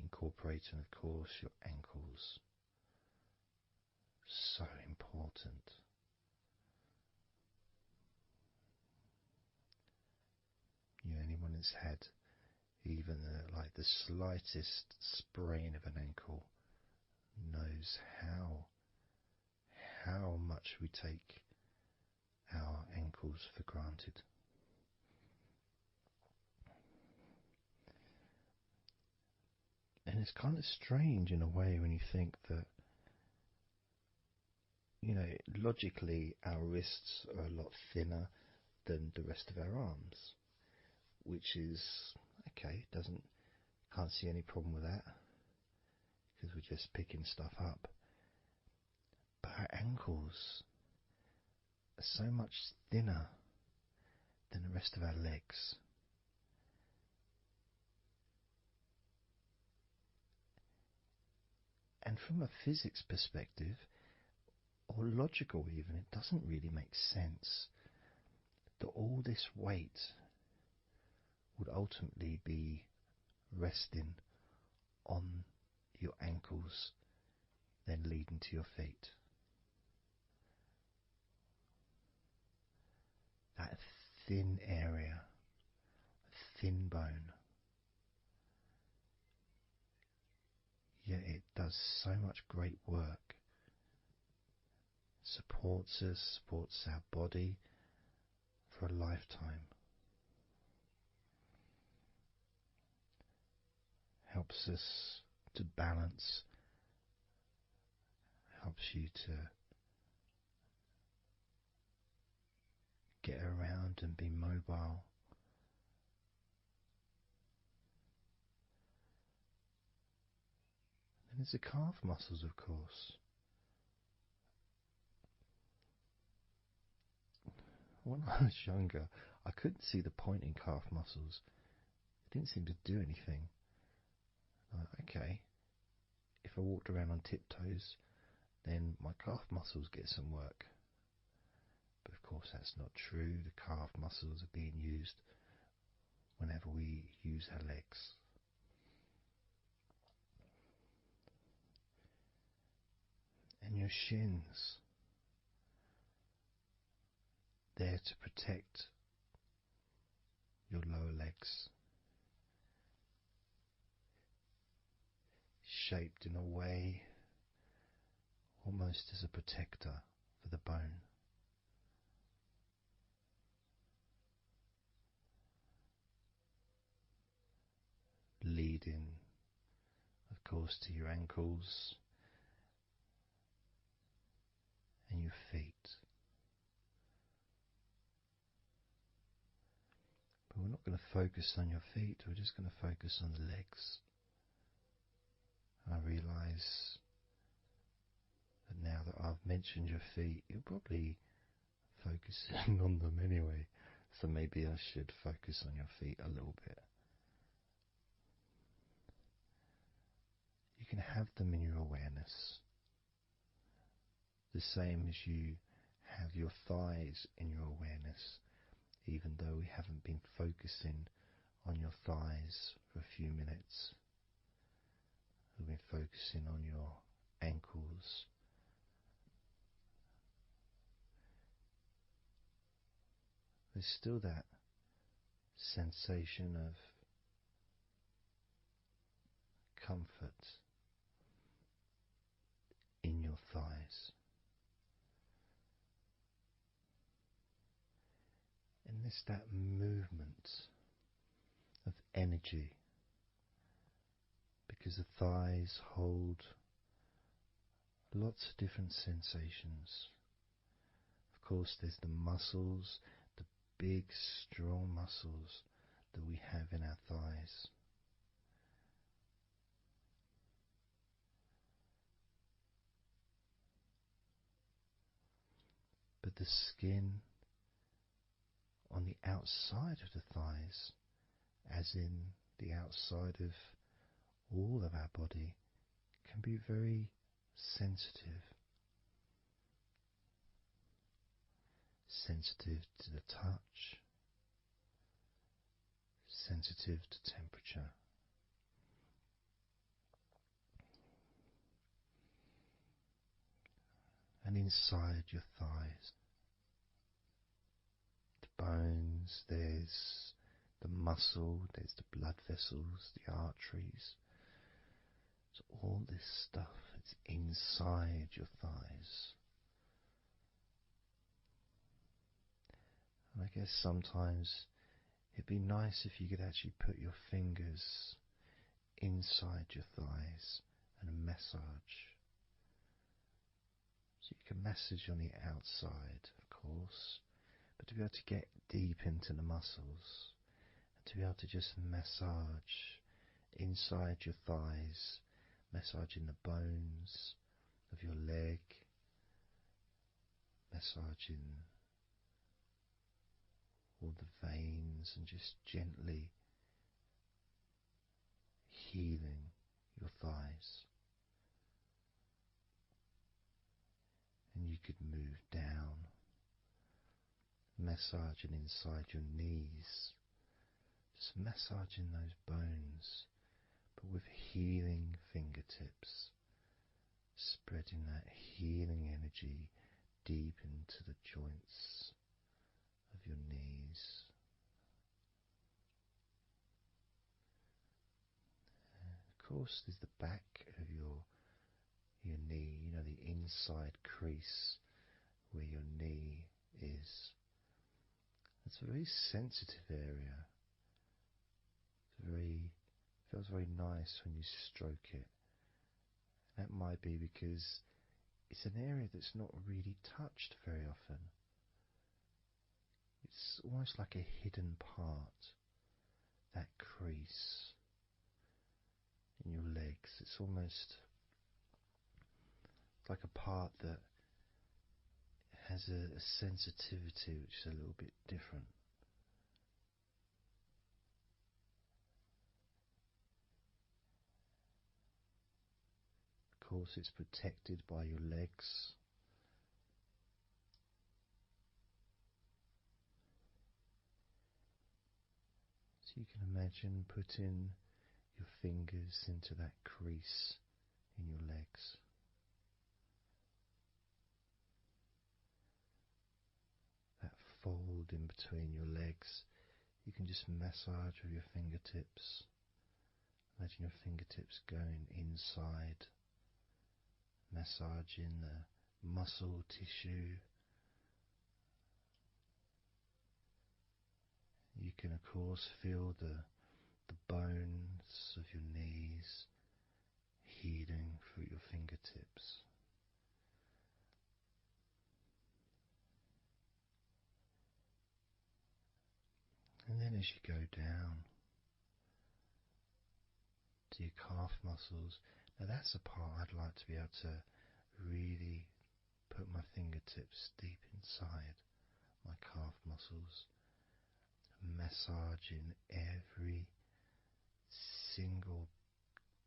incorporating, of course, your ankles. So important. Anyone that's had even like the slightest sprain of an ankle knows how much we take our ankles for granted. And it's kind of strange in a way when you think that, logically our wrists are a lot thinner than the rest of our arms, which is okay, can't see any problem with that because we're just picking stuff up. But our ankles are so much thinner than the rest of our legs. And from a physics perspective, or logical even, it doesn't really make sense that all this weight would ultimately be resting on your ankles, then leading to your feet. That thin area, thin bone, yet it does so much great work. Supports us, supports our body for a lifetime. Helps us to balance, helps you to get around and be mobile. And there's the calf muscles, of course. When I was younger, I couldn't see the point in calf muscles. It didn't seem to do anything. Okay, if I walked around on tiptoes, then my calf muscles get some work. But of course that's not true. The calf muscles are being used whenever we use our legs. And your shins, there to protect your lower legs, shaped in a way almost as a protector for the bone. Leading, of course, to your ankles and your feet. But we're not going to focus on your feet, we're just going to focus on the legs. I realise that now that I've mentioned your feet, you're probably focusing on them anyway. So maybe I should focus on your feet a little bit. You can have them in your awareness, the same as you have your thighs in your awareness, even though we haven't been focusing on your thighs for a few minutes. We've been focusing on your ankles, there's still that sensation of comfort in your thighs. And there's that movement of energy, because the thighs hold lots of different sensations. Of course, there's the muscles, the big, strong muscles that we have in our thighs. But the skin on the outside of the thighs, as in the outside of all of our body, can be very sensitive. sensitive to the touch, sensitive to temperature. And inside your thighs, the bones, there's the muscle, there's the blood vessels, the arteries. So all this stuff, it's inside your thighs. And I guess sometimes it'd be nice if you could actually put your fingers inside your thighs and massage. So you can massage on the outside, of course, but to be able to get deep into the muscles, and to be able to just massage inside your thighs, massaging the bones of your leg, massaging all the veins, and just gently healing your thighs. And you could move down, massaging inside your knees, just massaging those bones, but with healing fingertips, spreading that healing energy deep into the joints of your knees. Of course, there's the back of your knee, you know, the inside crease where your knee is. It's a very sensitive area. Feels very nice when you stroke it. That might be because it's an area that's not really touched very often. It's almost like a hidden part, that crease in your legs. It's almost like a part that has a sensitivity which is a little bit different. Of course, it's protected by your legs. So you can imagine putting your fingers into that crease in your legs. That fold in between your legs, you can just massage with your fingertips. Imagine your fingertips going inside, massaging the muscle tissue. You can of course feel the bones of your knees healing through your fingertips. And then as you go down to your calf muscles, now that's a part I'd like to be able to really put my fingertips deep inside my calf muscles, massaging every single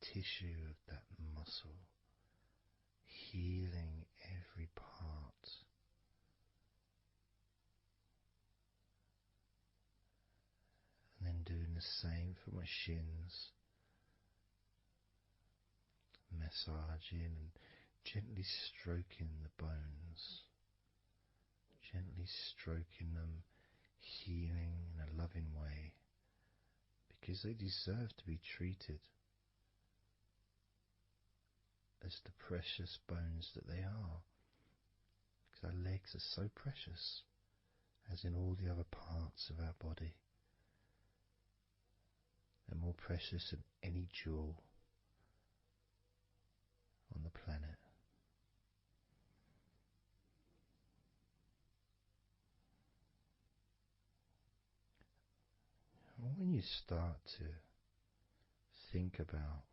tissue of that muscle, healing every part. And then doing the same for my shins, massaging and gently stroking the bones, gently stroking them, healing in a loving way, because they deserve to be treated as the precious bones that they are, because our legs are so precious, as in all the other parts of our body. They're more precious than any jewel on the planet. And when you start to think about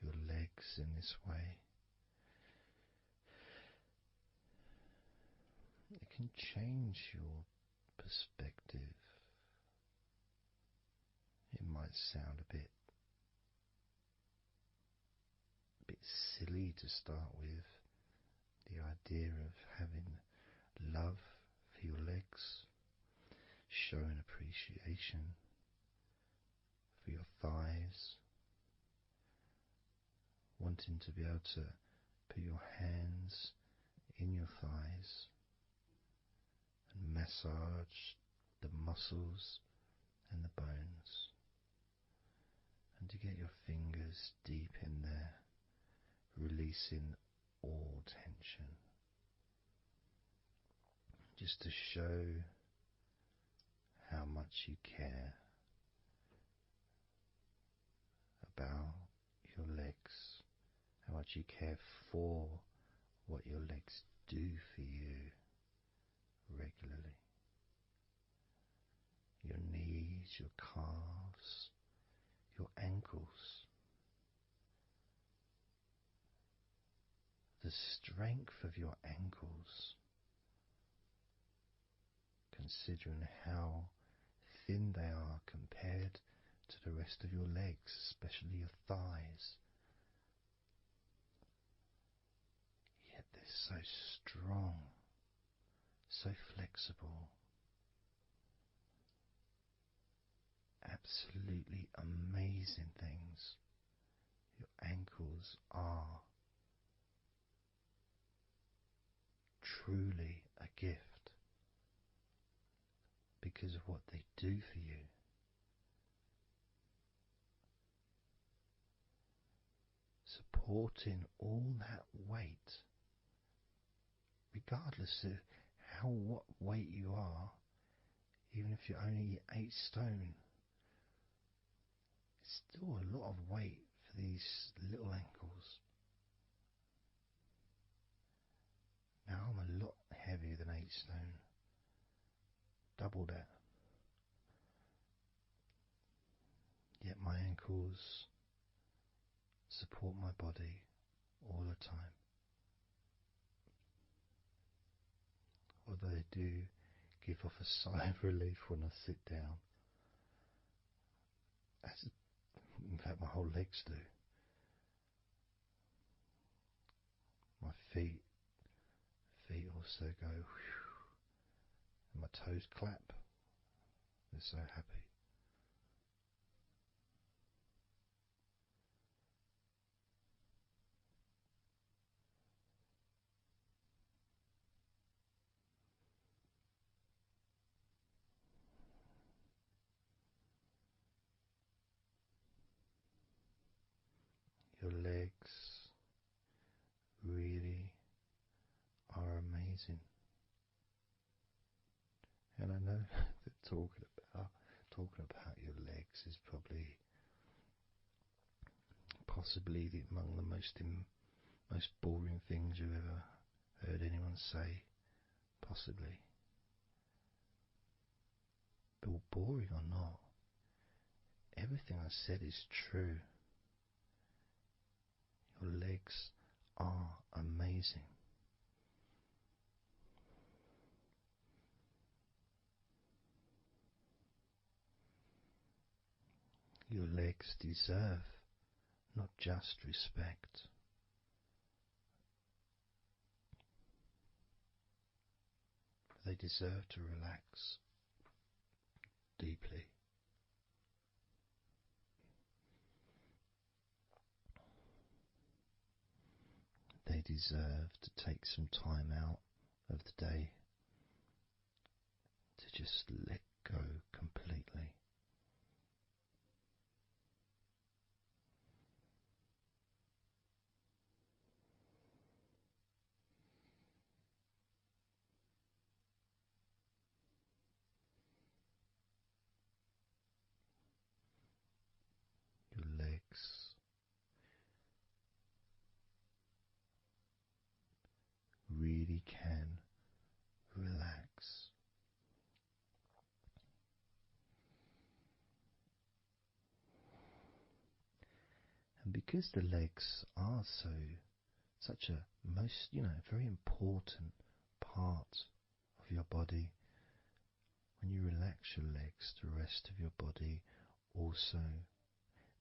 your legs in this way, it can change your perspective. It might sound a bit silly to start with, The idea of having love for your legs, showing appreciation for your thighs, wanting to be able to put your hands in your thighs and massage the muscles and the bones, and to get your fingers deep in there, releasing all tension, just to show how much you care about your legs, how much you care for what your legs do for you regularly. Your knees, your calves, your ankles, the strength of your ankles, considering how thin they are compared to the rest of your legs, especially your thighs. Yet they're so strong, so flexible, absolutely amazing things. Your ankles are truly a gift because of what they do for you. Supporting all that weight, regardless of what weight you are, even if you're only 8 stone, it's still a lot of weight for these little ankles. Now I'm a lot heavier than 8 stone, double that. Yet my ankles support my body all the time. Although they do give off a sigh of relief when I sit down. In fact, my whole legs do. My feet also go whew, and my toes clap. They're so happy. Your legs really are amazing. And I know that talking about your legs is probably possibly among the most boring things you've ever heard anyone say, possibly. But boring or not, everything I said is true. Your legs are amazing. Your legs deserve not just respect, but they deserve to relax deeply. They deserve to take some time out of the day to just let go completely. Your legs really can relax. And because the legs are such a very important part of your body, when you relax your legs, the rest of your body also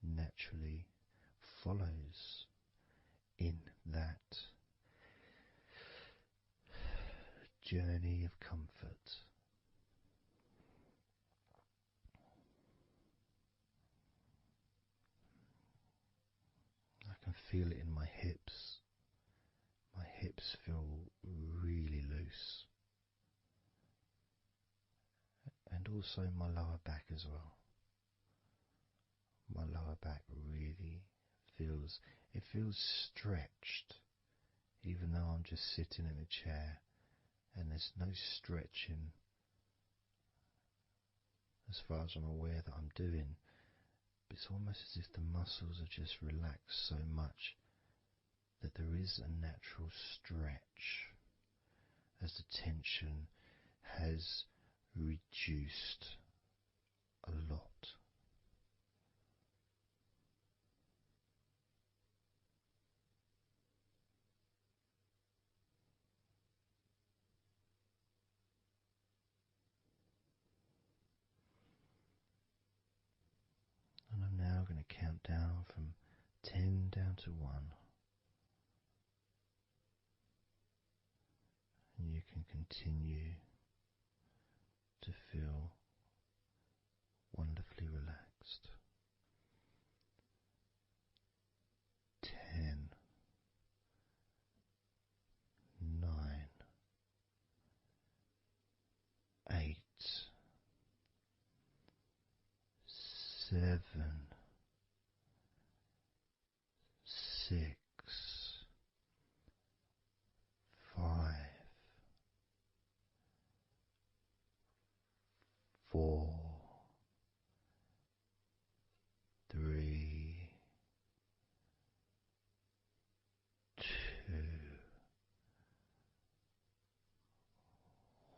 naturally follows in that journey of comfort. I can feel it in my hips. My hips feel really loose. And also my lower back as well. My lower back really feels stretched, even though I'm just sitting in a chair and there's no stretching as far as I'm aware that I'm doing. But it's almost as if the muscles are just relaxed so much that there is a natural stretch as the tension has reduced a lot. And I'm now going to count down from 10 down to 1. And you can continue to feel wonderfully relaxed. 10, 9, 8, 7, 6, 5, 4, 3, 2,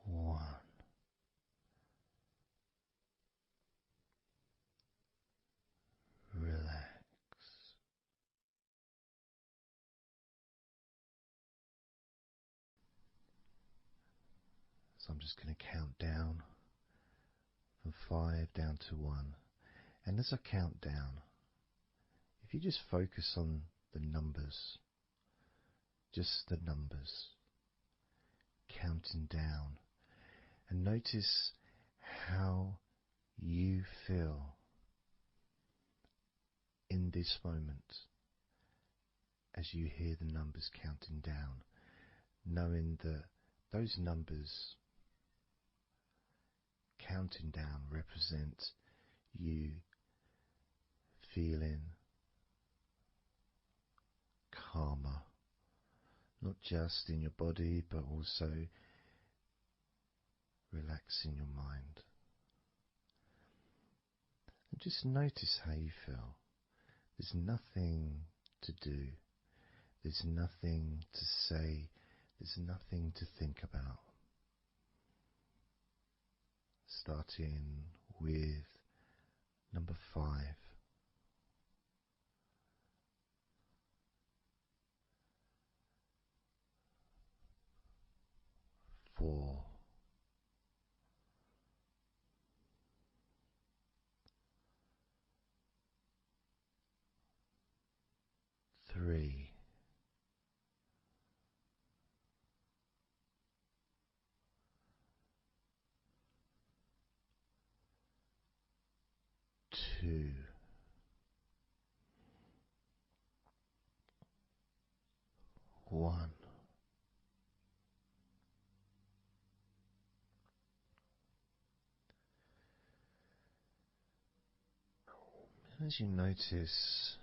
1. Relax. So I'm just going to count down from 5 down to 1. And as I count down, if you just focus on the numbers, just the numbers, counting down, and notice how you feel in this moment as you hear the numbers counting down, knowing that those numbers counting down represent you feeling calmer, not just in your body but also relaxing your mind. And just notice how you feel. There's nothing to do, there's nothing to say, there's nothing to think about. Starting with number 5. 4. 3. 2. 1. As you notice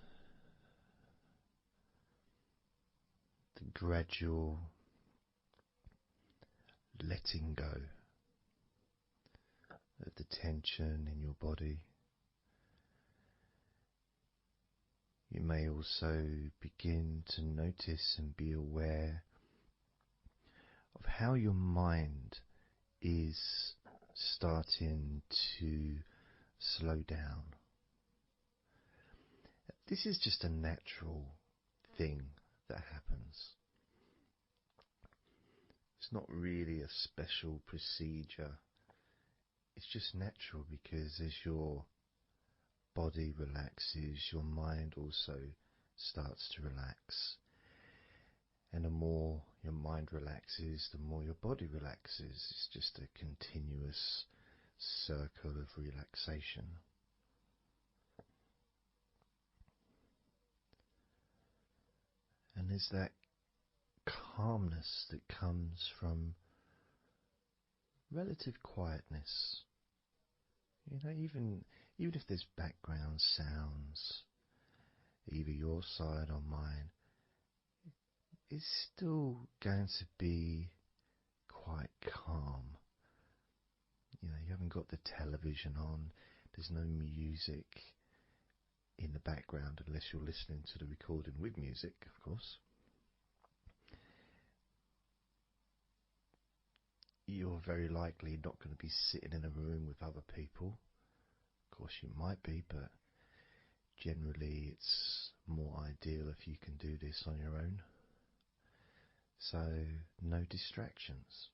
the gradual letting go of the tension in your body, you may also begin to notice and be aware of how your mind is starting to slow down. This is just a natural thing that happens. It's not really a special procedure. It's just natural because as your body relaxes, your mind also starts to relax. And the more your mind relaxes, the more your body relaxes. It's just a continuous circle of relaxation. And there's that calmness that comes from relative quietness. You know, even if there's background sounds, either your side or mine, it's still going to be quite calm. You know, you haven't got the television on, there's no music in the background unless you're listening to the recording with music, of course. You're very likely not going to be sitting in a room with other people. Of course you might be, but generally it's more ideal if you can do this on your own. So no distractions.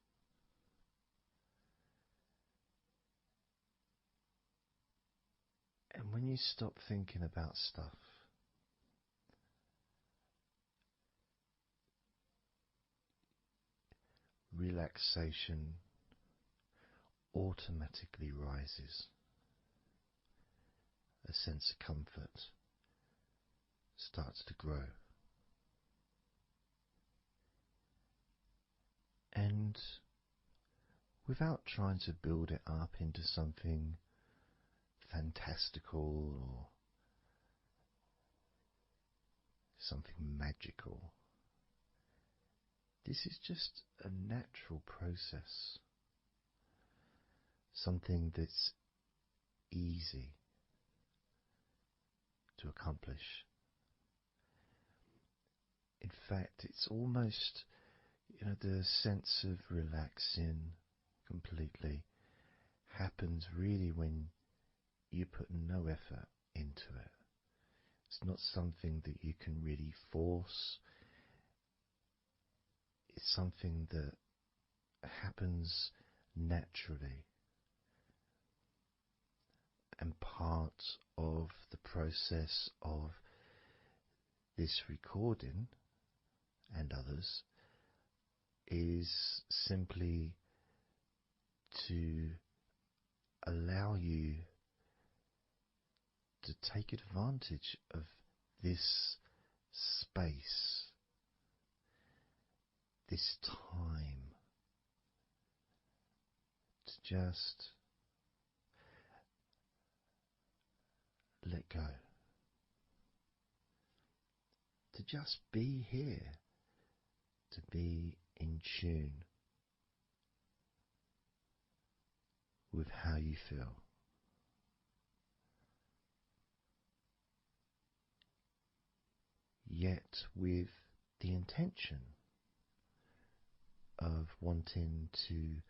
And when you stop thinking about stuff, relaxation automatically rises. A sense of comfort starts to grow. And without trying to build it up into something fantastical or something magical, this is just a natural process, something that's easy to accomplish. In fact, it's almost, the sense of relaxing completely happens really when you put no effort into it. It's not something that you can really force. It's something that happens naturally. And part of the process of this recording and others is simply to allow you to take advantage of this space, this time, to just let go, to just be here, to be in tune with how you feel. Yet with the intention of wanting to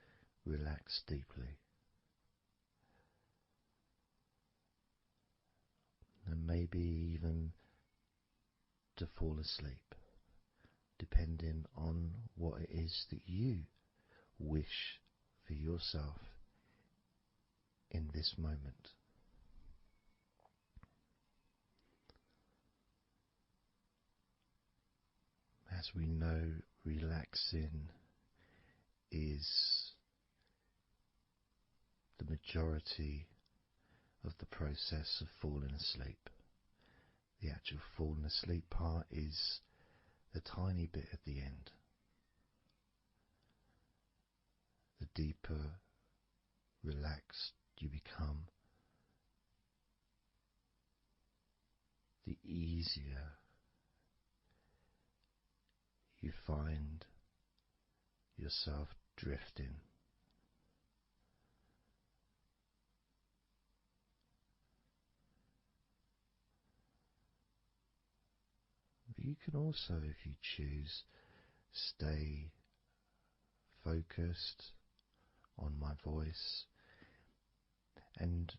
relax deeply. And maybe even to fall asleep, depending on what it is that you wish for yourself in this moment. As we know, relaxing is the majority of the process of falling asleep. The actual falling asleep part is the tiny bit at the end. The deeper relaxed you become, the easier you find yourself drifting. But you can also, if you choose, stay focused on my voice and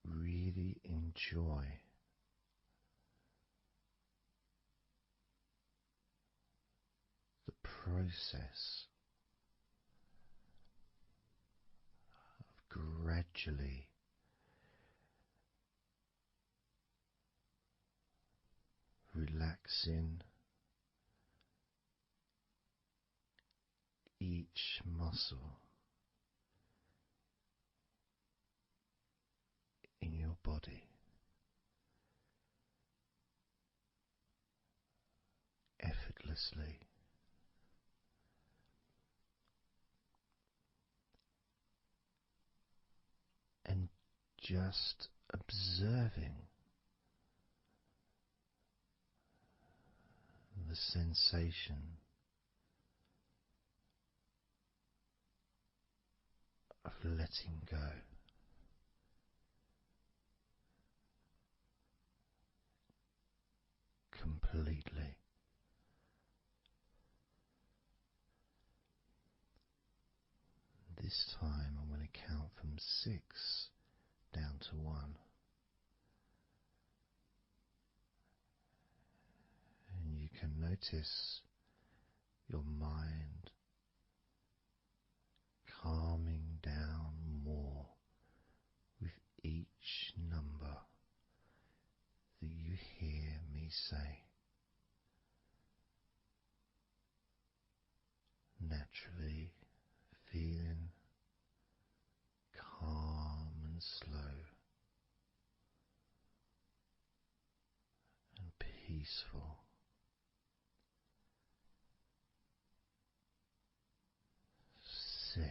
really enjoy the process of gradually relaxing each muscle in your body effortlessly, and just observing the sensation of letting go. Completely. This time I'm going to count from 6 down to 1. And you can notice your mind calming down more with each number that you hear me say. Naturally feeling calm and slow and peaceful. 6.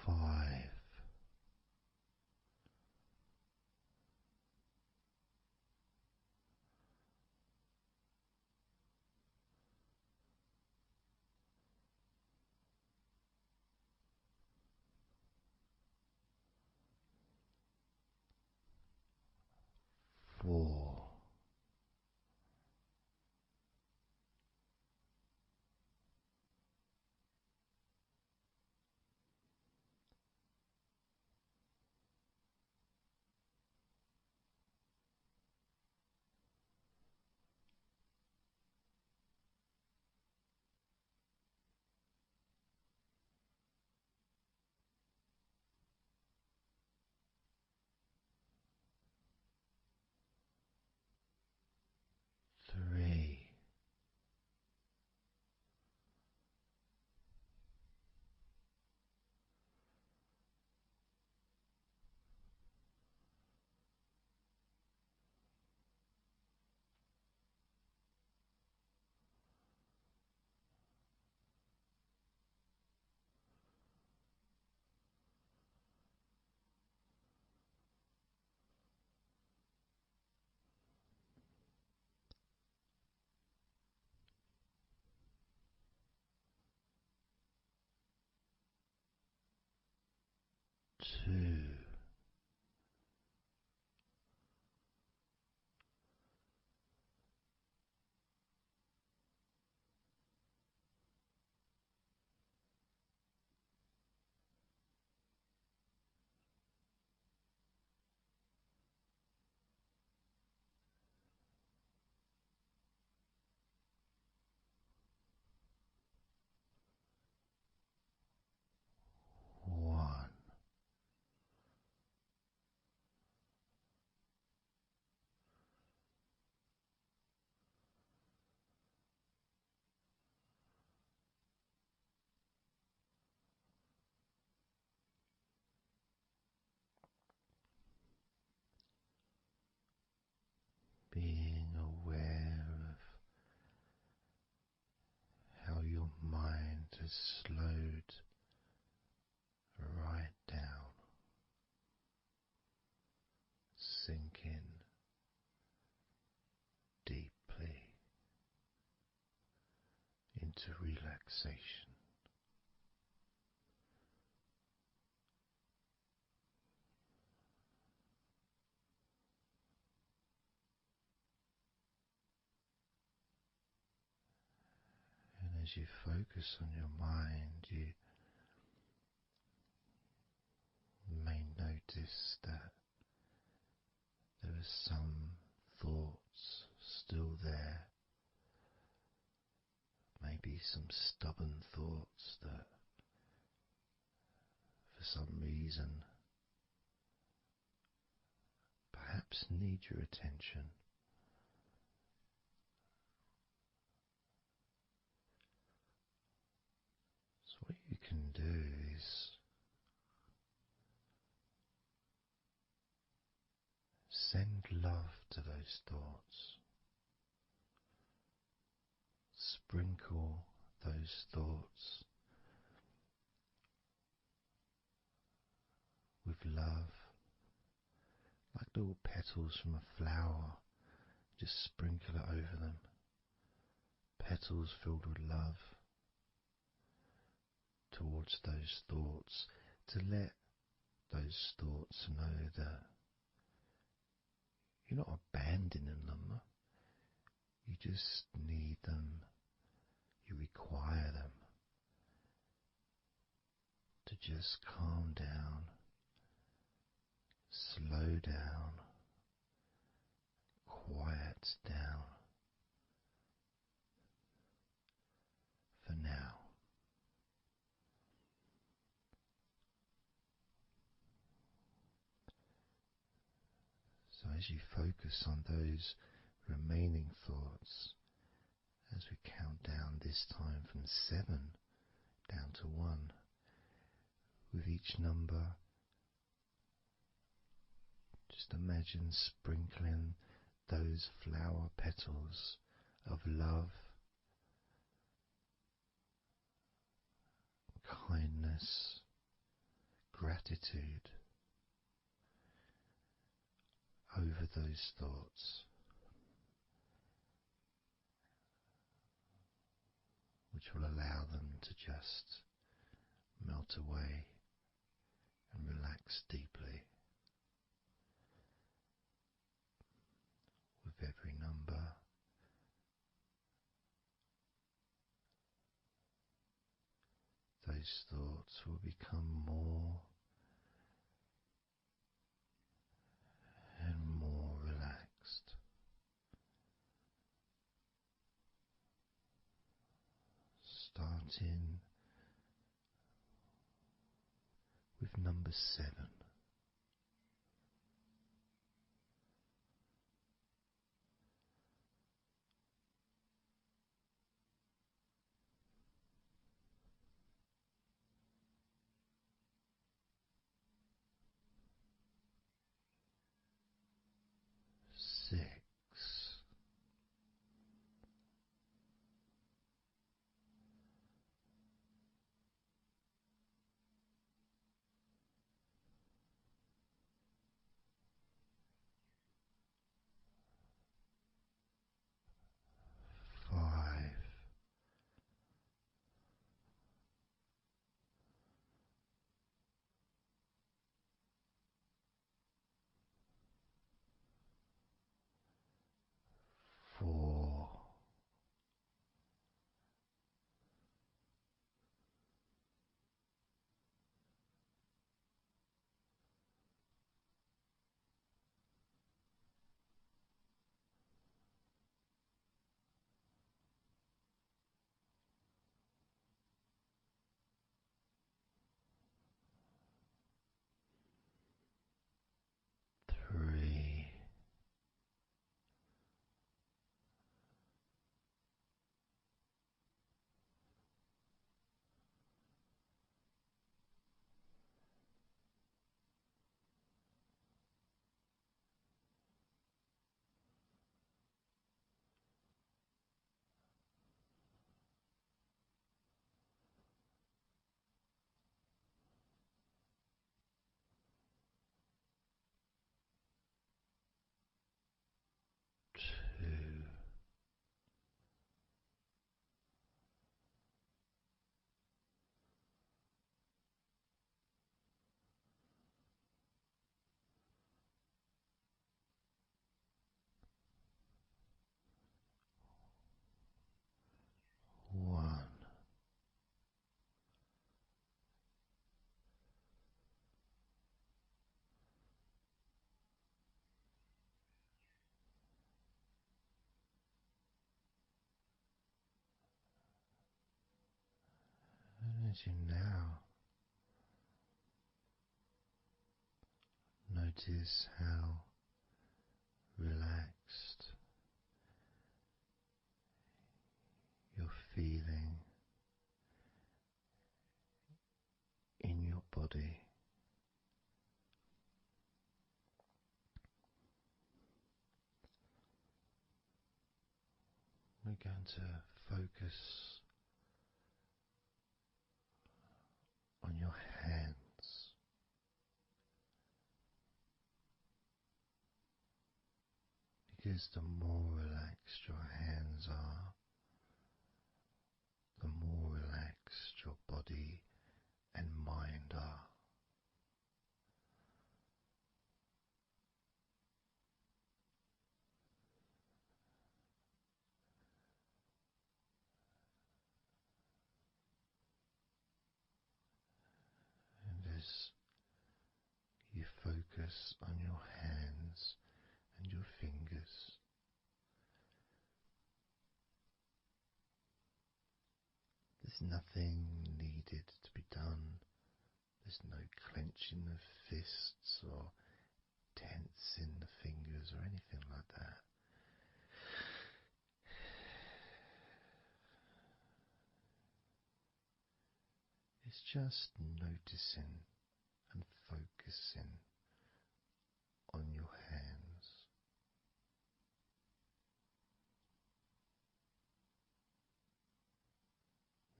5. 4. 3. 2. One. Being aware of how your mind has slowed right down, sinking deeply into relaxation. And as you focus on your mind, you may notice that maybe some stubborn thoughts that for some reason perhaps need your attention. So what you can do is send love to those thoughts. Sprinkle those thoughts with love, like little petals from a flower. Just sprinkle it over them. Petals filled with love towards those thoughts, to let those thoughts know that you're not abandoning them. You just need them. You require them to just calm down, slow down, quiet down for now. So as you focus on those remaining thoughts, as we count down this time from 7 down to 1, with each number, just imagine sprinkling those flower petals of love, kindness, gratitude over those thoughts, which will allow them to just melt away and relax deeply. With every number, those thoughts will become more and more relaxed. Starting with number 7. 6. 5. as you now notice how relaxed you're feeling in your body. We're going to focus on your hands. Because the more relaxed your hands are, the more relaxed your body and mind are. And as you focus on your hands and your fingers, there's nothing needed to be done. There's no clenching of fists or tensing the fingers or anything like that. It's just noticing and focusing on your hands.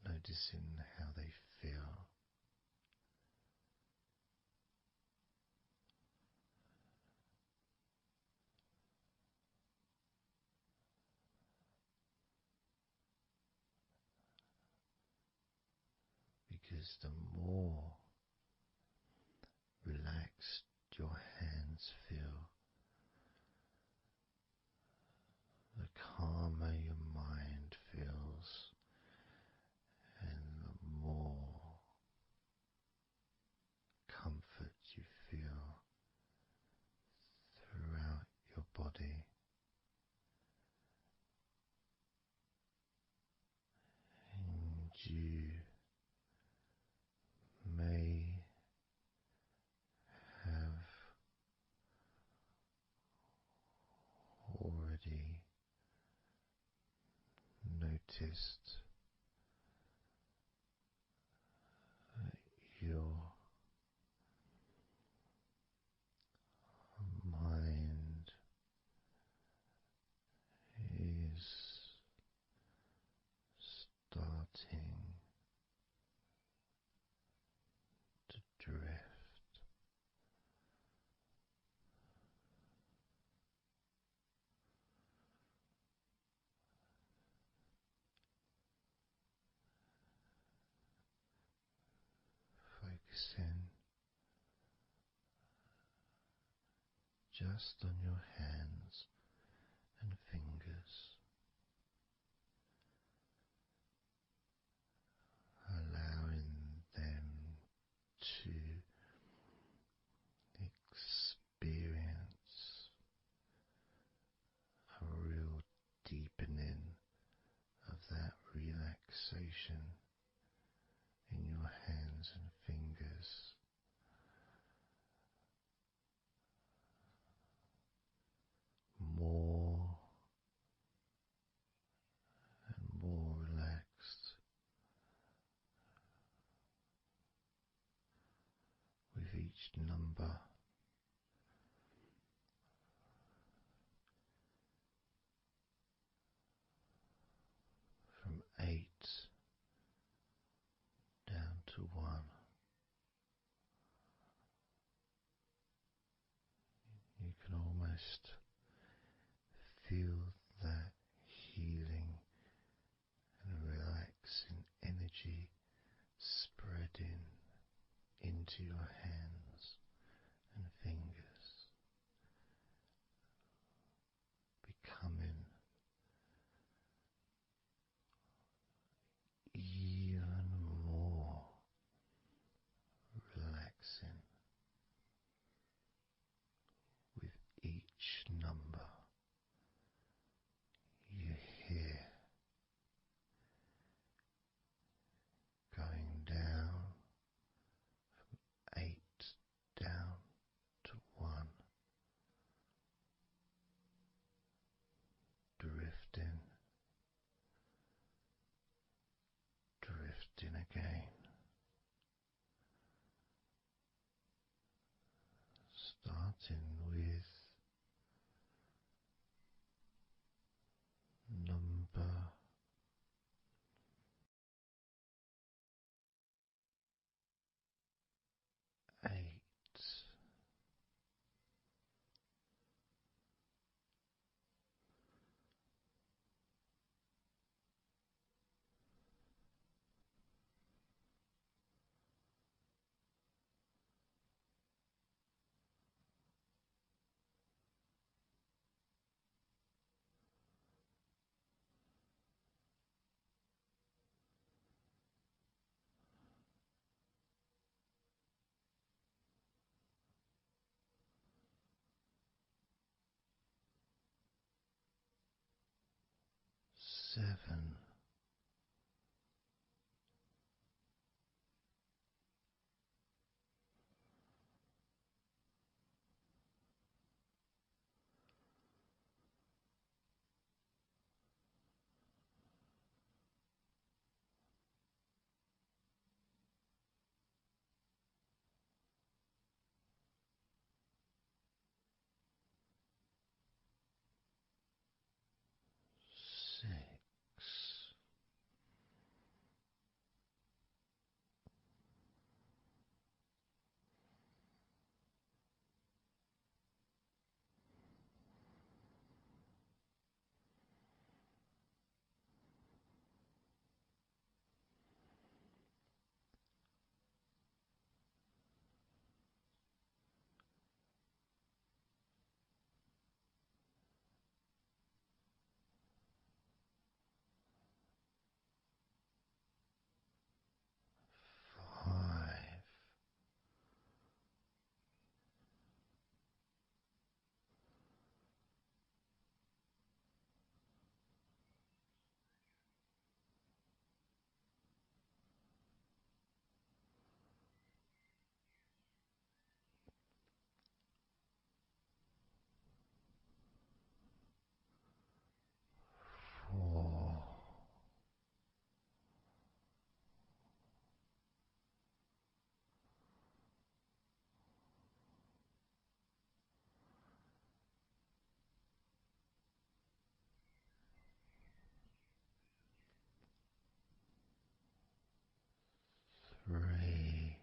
Noticing how they feel. Because the more relaxed your hands feel, the calmer your mind feels, and the more comfort you feel throughout your body. And you may have already noticed that your mind is starting to drift. Focusing just on your hands and fingers, allowing them to experience a real deepening of that relaxation in your hands and fingers. More and more relaxed with each number. From 8 down to 1. You can almost feel that healing and relaxing energy spreading into your hands and fingers, becoming even more relaxing with each number you hear going down starting with number 8. 7. 6. 5. 4. 3.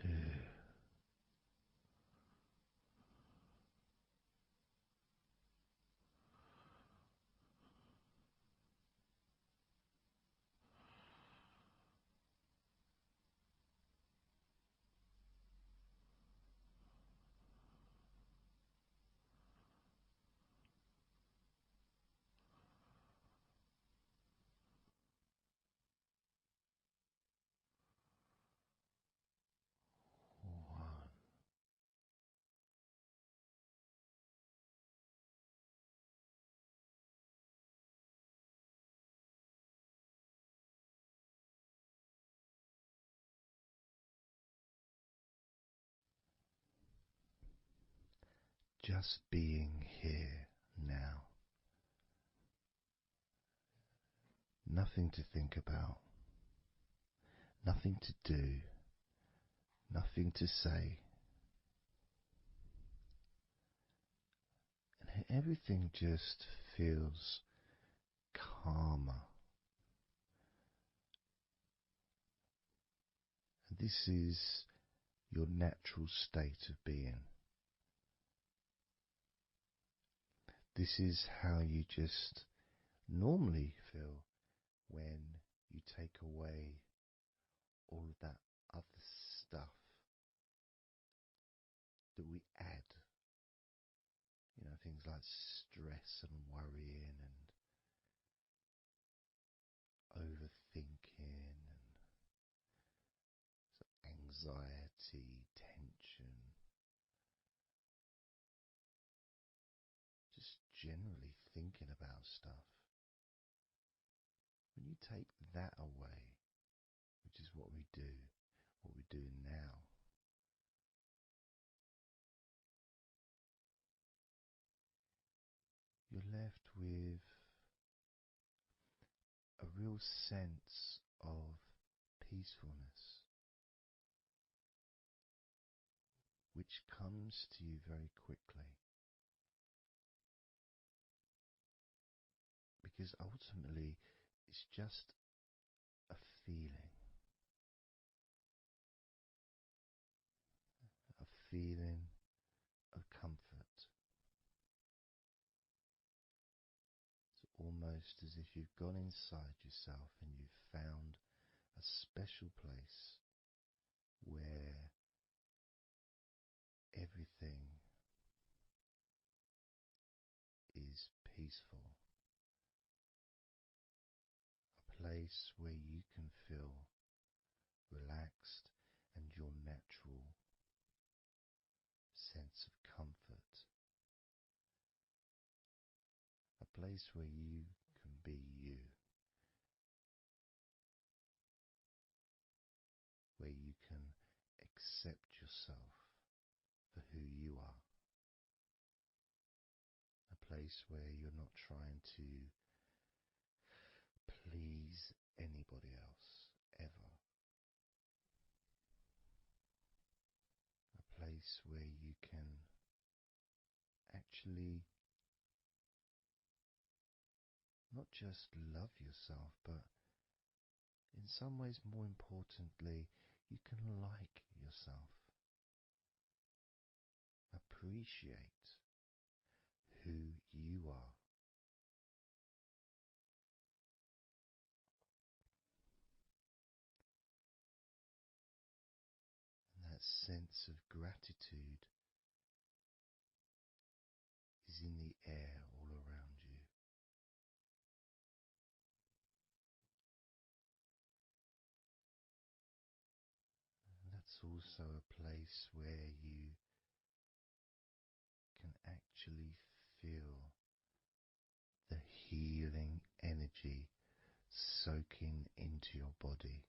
2. 1. Just being here now. Nothing to think about, nothing to do, nothing to say. And everything just feels calmer. And this is your natural state of being. This is how you just normally feel when you take away all of that other stuff that we add. Things like stress and worrying and overthinking and anxiety, tension. generally thinking about stuff. When you take that away, which is what we're doing now, you're left with a real sense of peacefulness, which comes to you very quickly. Because ultimately, it's just a feeling. A feeling of comfort. It's almost as if you've gone inside yourself and you've found a special place where everything is peaceful. A place where you can feel relaxed and your natural sense of comfort. A place where you can be you. Where you can accept yourself for who you are. A place where you're not trying to please anybody else, ever. A place where you can actually not just love yourself, but in some ways, more importantly, you can like yourself. Appreciate who you are. And that sense of gratitude is in the air all around you. And that's also a place where you can actually feel the healing energy soaking into your body.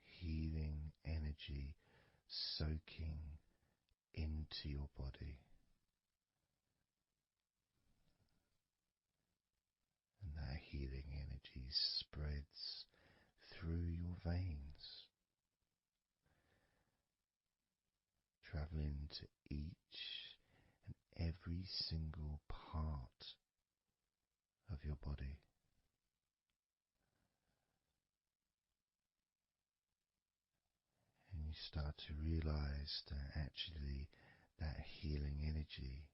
Healing energy soaking into your body. And that healing energy spreads through your veins, traveling to each and every single part of your body. And you start to realize that actually that healing energy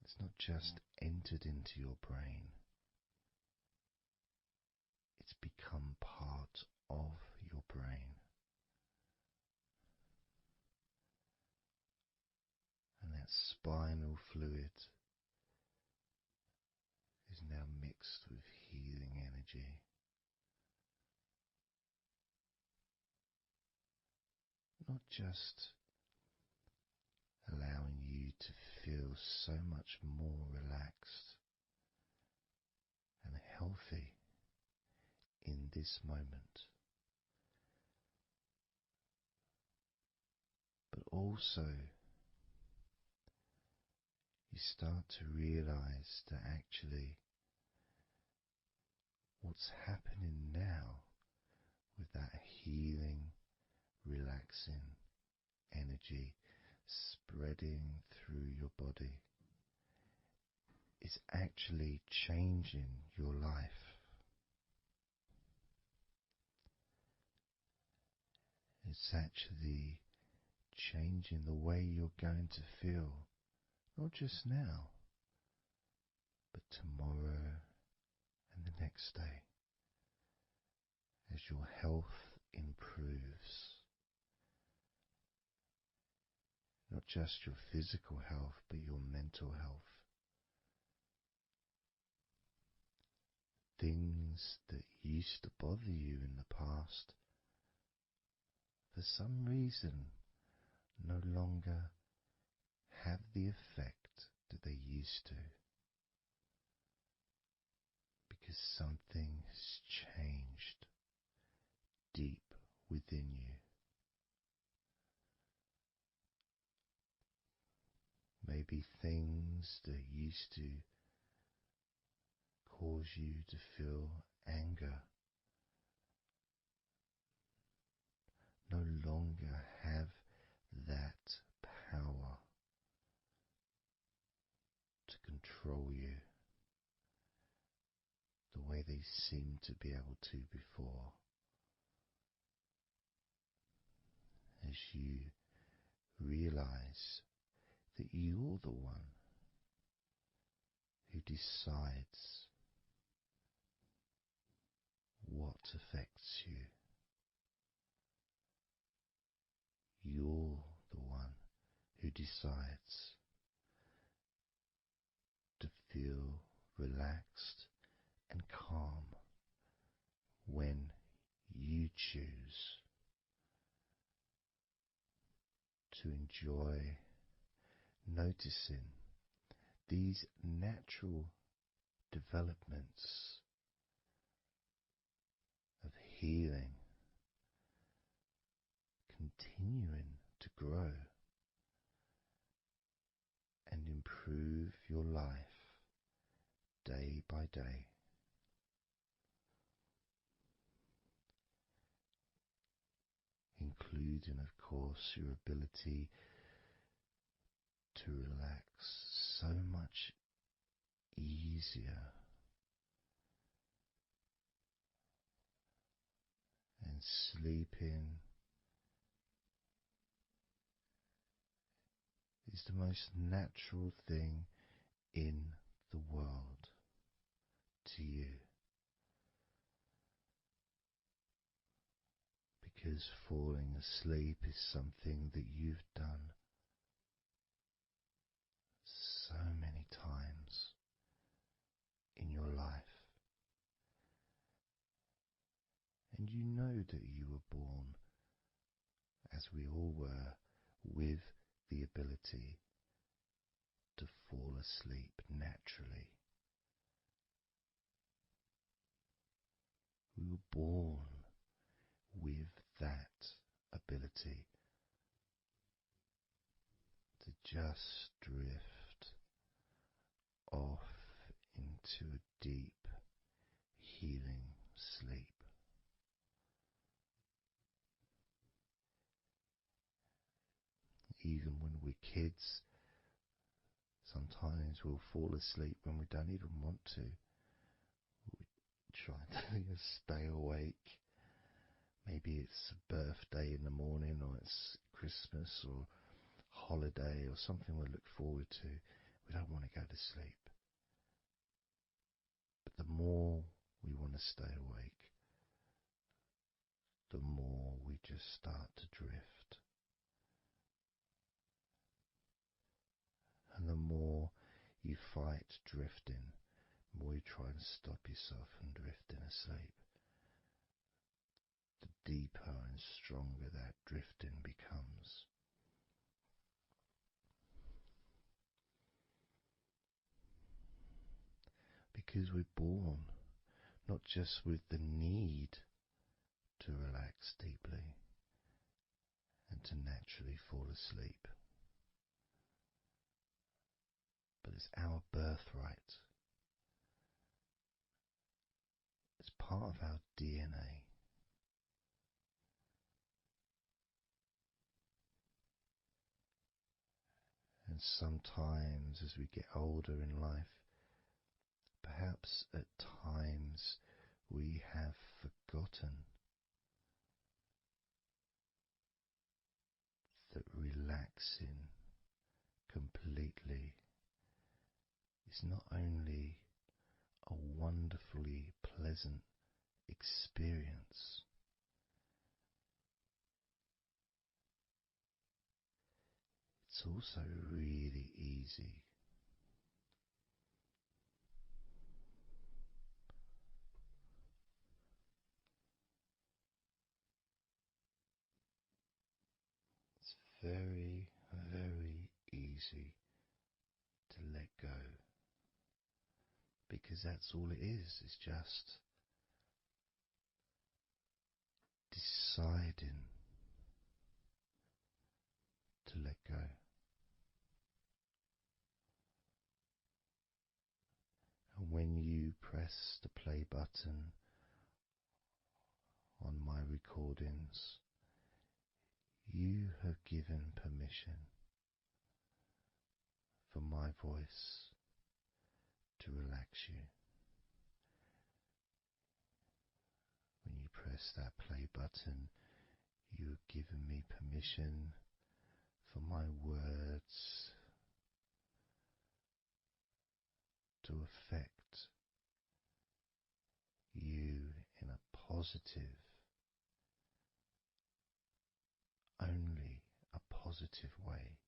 has not just entered into your brain, it's become part of your brain. And that spinal fluid is now mixed with healing energy. Not just allowing you to feel so much more relaxed and healthy in this moment, but also you start to realize that actually what's happening now with that healing, relaxing energy spreading through your body is actually changing your life. It's actually changing the way you're going to feel, not just now, but tomorrow and the next day, as your health improves. Not just your physical health, but your mental health. Things that used to bother you in the past, for some reason no longer have the effect that they used to, because something has changed deep within you. Maybe things that used to cause you to feel anger no longer have that power to control you the way they seemed to be able to before. As you realize that you're the one who decides what affects you. You're the one who decides to feel relaxed and calm when you choose to enjoy noticing these natural developments of healing continuing to grow and improve your life day by day. Including, of course, your ability to relax so much easier and sleeping is the most natural thing in the world to you, because falling asleep is something that you've done so many times in your life, and you know that you were born, as we all were, with the ability to fall asleep naturally. We were born with that ability to just drift off into a deep, healing sleep. Even when we're kids, sometimes we'll fall asleep when we don't even want to. We try to stay awake. Maybe it's a birthday in the morning, or it's Christmas or holiday or something we look forward to. We don't want to go to sleep. But the more we want to stay awake, the more we just start to drift. And the more you fight drifting, the more you try and stop yourself from drifting asleep, the deeper and stronger that drifting becomes. Because we're born not just with the need to relax deeply and to naturally fall asleep, but it's our birthright. It's part of our DNA. And sometimes as we get older in life, perhaps at times we have forgotten that relaxing completely is not only a wonderfully pleasant experience, it's also really easy. very, very easy to let go, because that's all it is. It's just deciding to let go. And when you press the play button on my recordings, you have given permission for my voice to relax you. When you press that play button, you have given me permission for my words to affect you in a positive, only a positive way,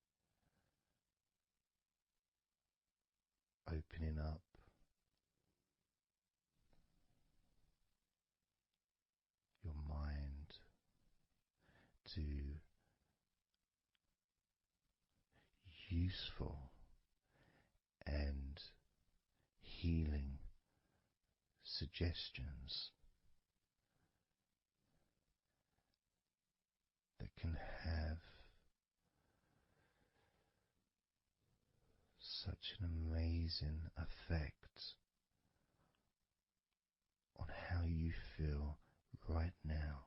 opening up your mind to useful and healing suggestions that can have such an amazing effect on how you feel right now,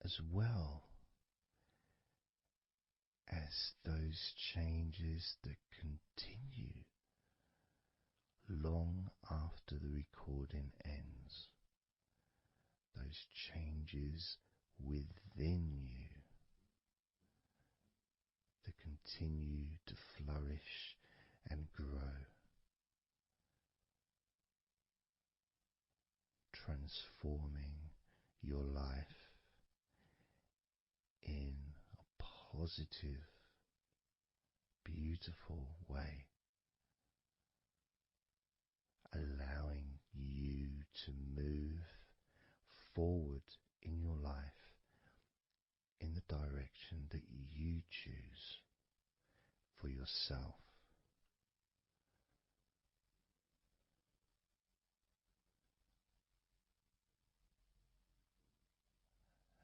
as well as those changes that continue long after the recording ends, those changes within you that continue to flourish and grow, transforming your life in a positive, beautiful way, allowing you to move forward in your life in the direction that you choose for yourself.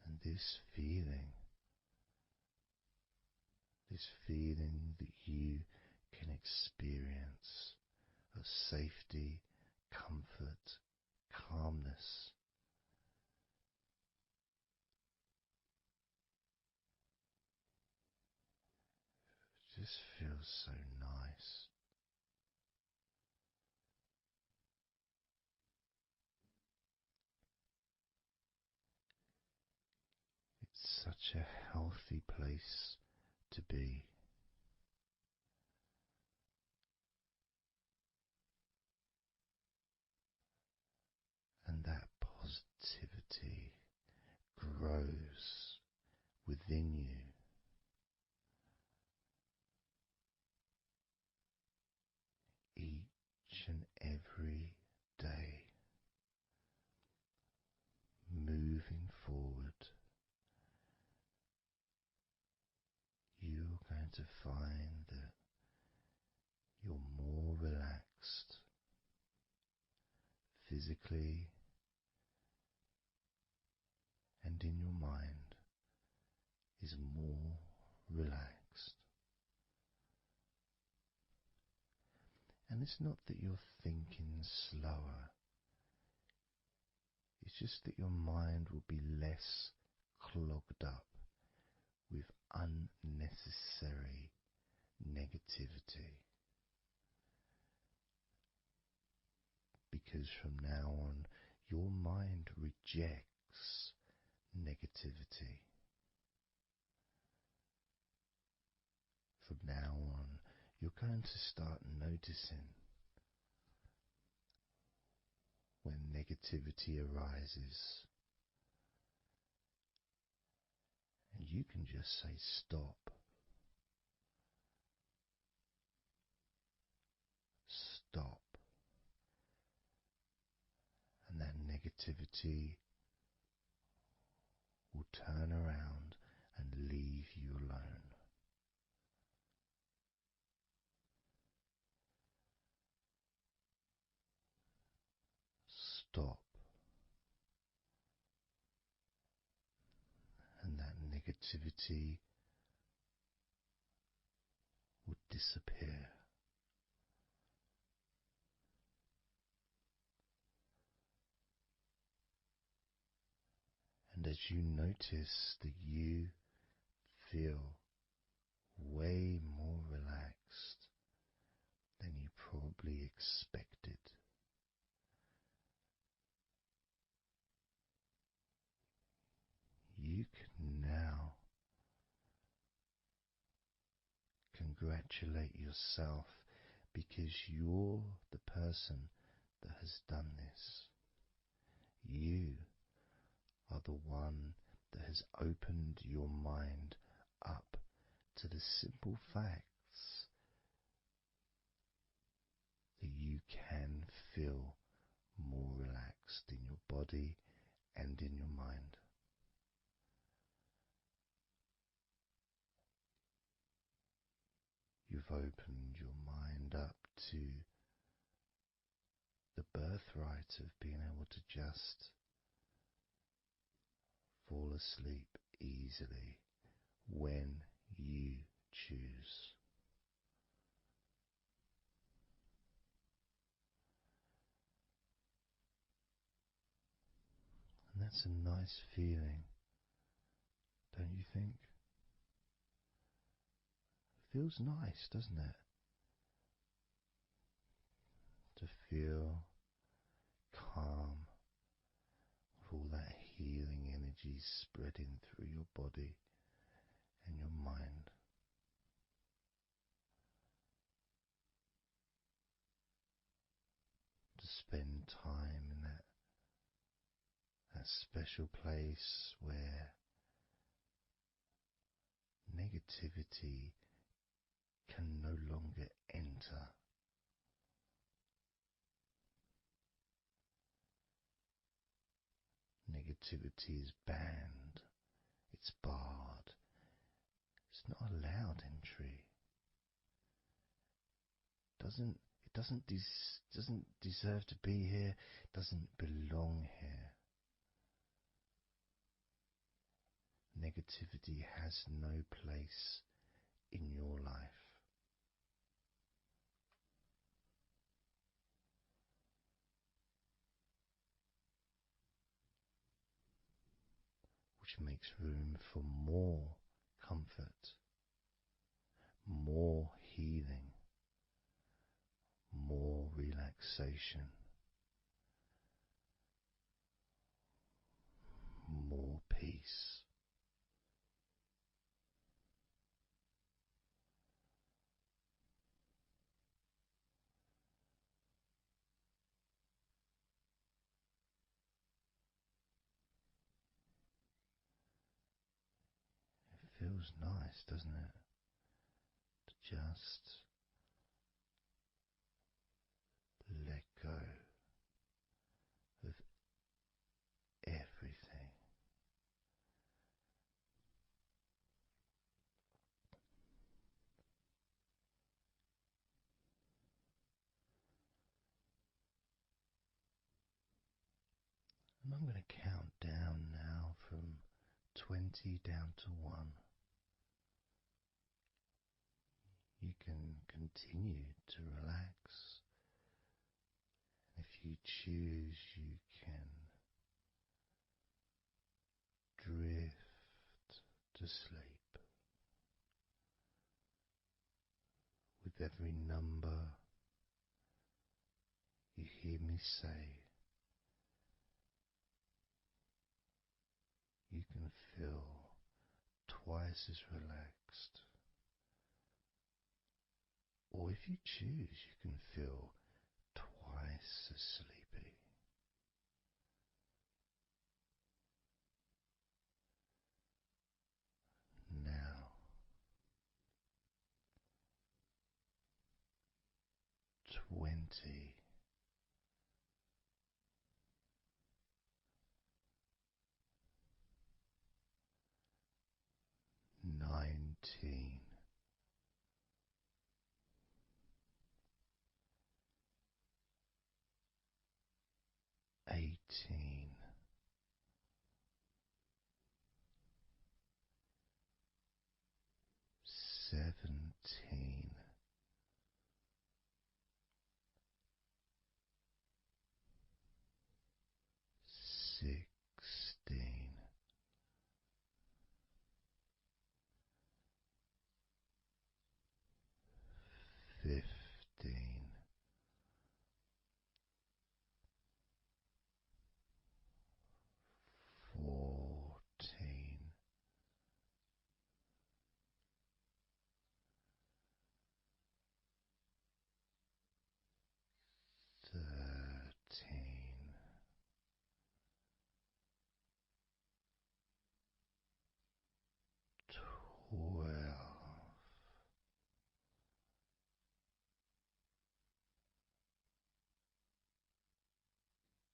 And this feeling that you can experience of safety, comfort, calmness, just feels so nice. It's such a healthy place to be. And that positivity grows within you. Each and every day, moving forward, you're going to find that you're more relaxed physically and in your mind is more relaxed. And it's not that you're thinking slower, it's just that your mind will be less clogged up with unnecessary negativity. Because from now on, your mind rejects negativity. From now on, you're going to start noticing when negativity arises, and you can just say stop. Stop. And that negativity will turn around and leave you alone. Stop, and that negativity will disappear. And as you notice that you feel way more relaxed than you probably expected, you can now congratulate yourself because you're the person that has done this. You are the one that has opened your mind up to the simple facts that you can feel more relaxed in your body and in your mind. You've opened your mind up to the birthright of being able to just fall asleep easily when you choose. And that's a nice feeling, don't you think? Feels nice, doesn't it? To feel calm with all that healing energy spreading through your body and your mind. To spend time in that special place where negativity can no longer enter. Negativity is banned, it's barred, it's not allowed entry. It doesn't deserve to be here, it doesn't belong here. Negativity has no place in your life. Which makes room for more comfort, more healing, more relaxation, more peace. It feels nice, doesn't it? To just let go of everything. And I'm going to count down now from 20 down to 1. You can continue to relax. If you choose, you can drift to sleep. With every number you hear me say, you can feel twice as relaxed. Or if you choose, you can feel twice as sleepy. Now, 20. 18, 17, 16, 15, 14, 13, 12,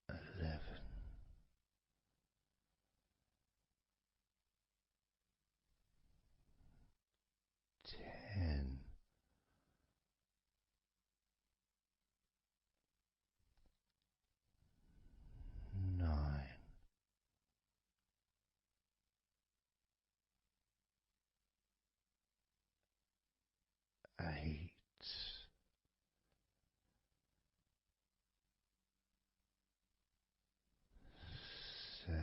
11, 10, 9, 8, 7,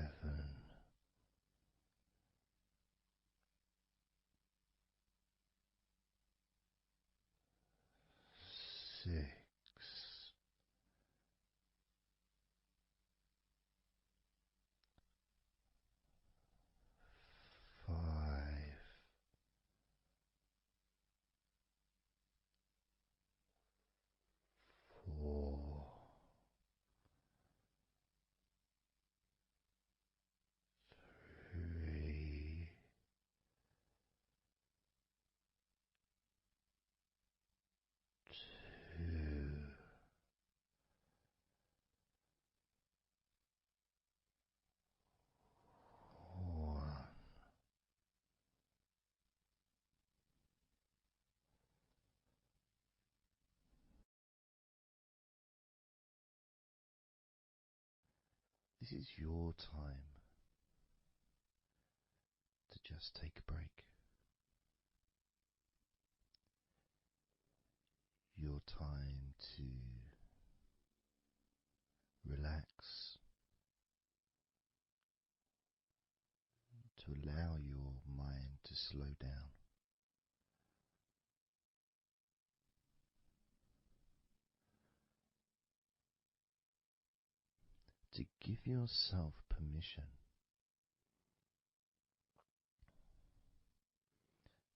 6, 5, 4, 3, 2, 1. This is your time to just take a break. Your time to relax, to allow your mind to slow down. To give yourself permission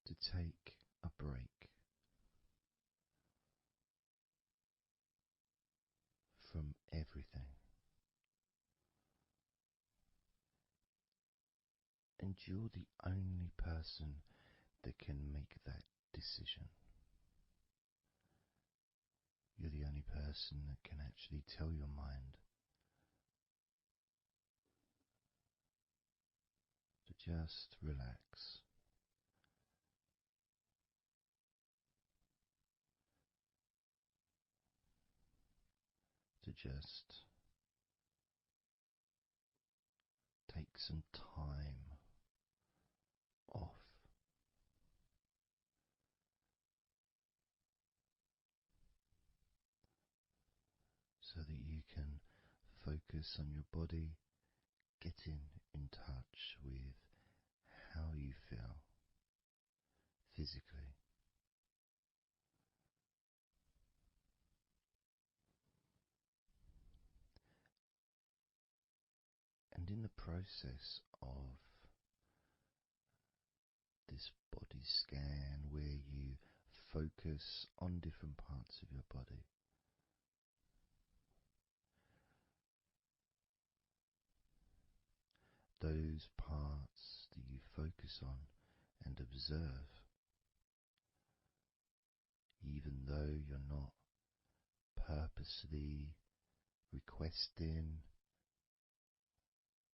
to take a break from everything. And you're the only person that can make that decision. You're the only person that can actually tell your mind to just relax. To just take some time off. So that you can focus on your body, getting in touch with how you feel physically. And in the process of this body scan, where you focus on different parts of your body, those parts that you focus on and observe, even though you're not purposely requesting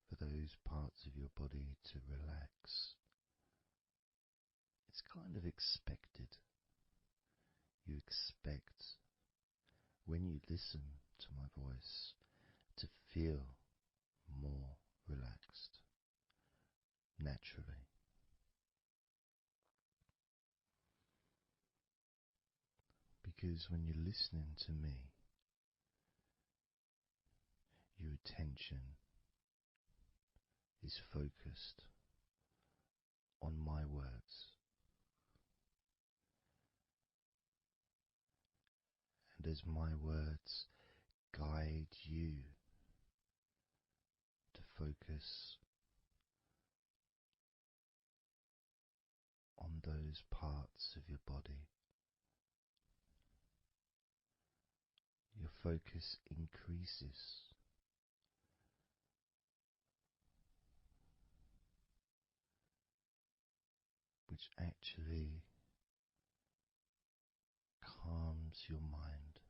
for those parts of your body to relax, it's kind of expected. You expect, when you listen to my voice, to feel more relaxed naturally. Because when you're listening to me, your attention is focused on my words. And as my words guide you to focus on those parts of your body, your focus increases. Which actually calms your mind.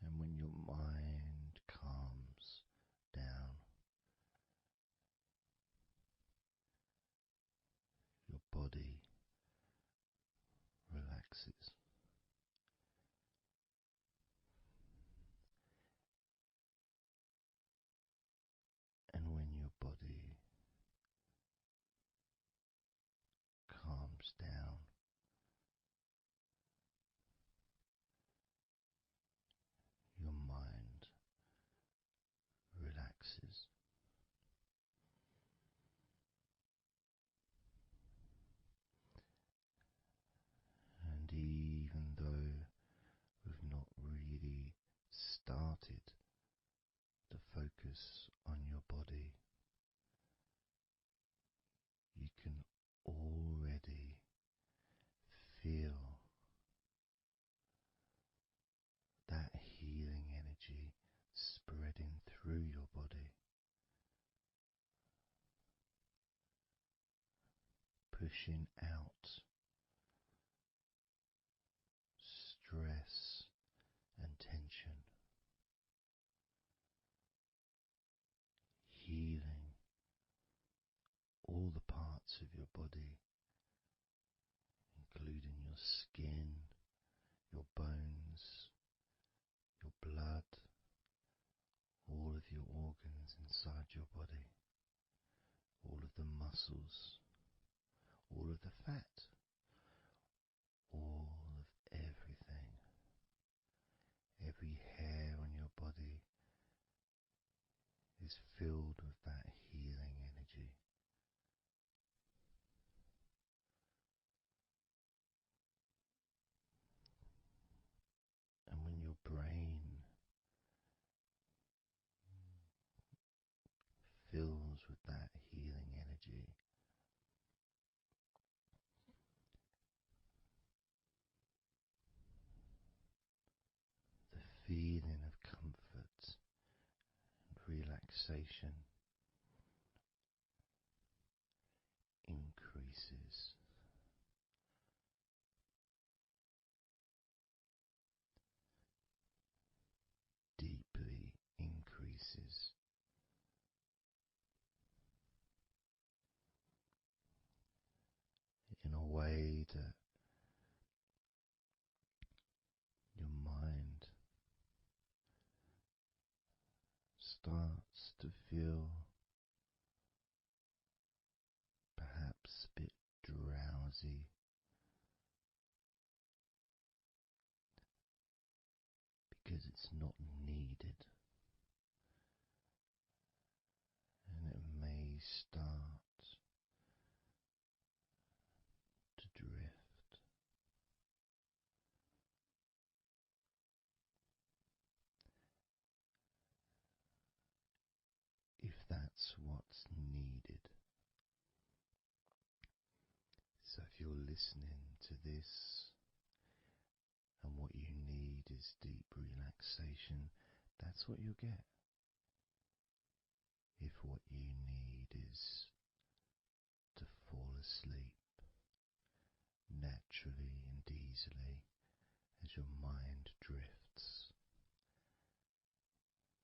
And when your mind calms down, your body relaxes. And when your body calms down, your mind relaxes. And even though we've not really started to focus on your body, you can already feel that healing energy spreading through your body, pushing out stress and tension, healing all the parts of your body, including your skin, your bones, your blood, all of your organs inside your body, all of the muscles, all of the fat, all of everything. Every hair on your body is filled with that healing energy. And when your brain fills with that healing energy, the feeling of comfort and relaxation increases. Deeply increases. In a way that your mind starts to feel perhaps a bit drowsy, because it's not needed, and it may start to drift. If that's what's needed. So if you're listening to this and what you need is deep relaxation, that's what you'll get. If what you need is to fall asleep naturally and easily as your mind drifts,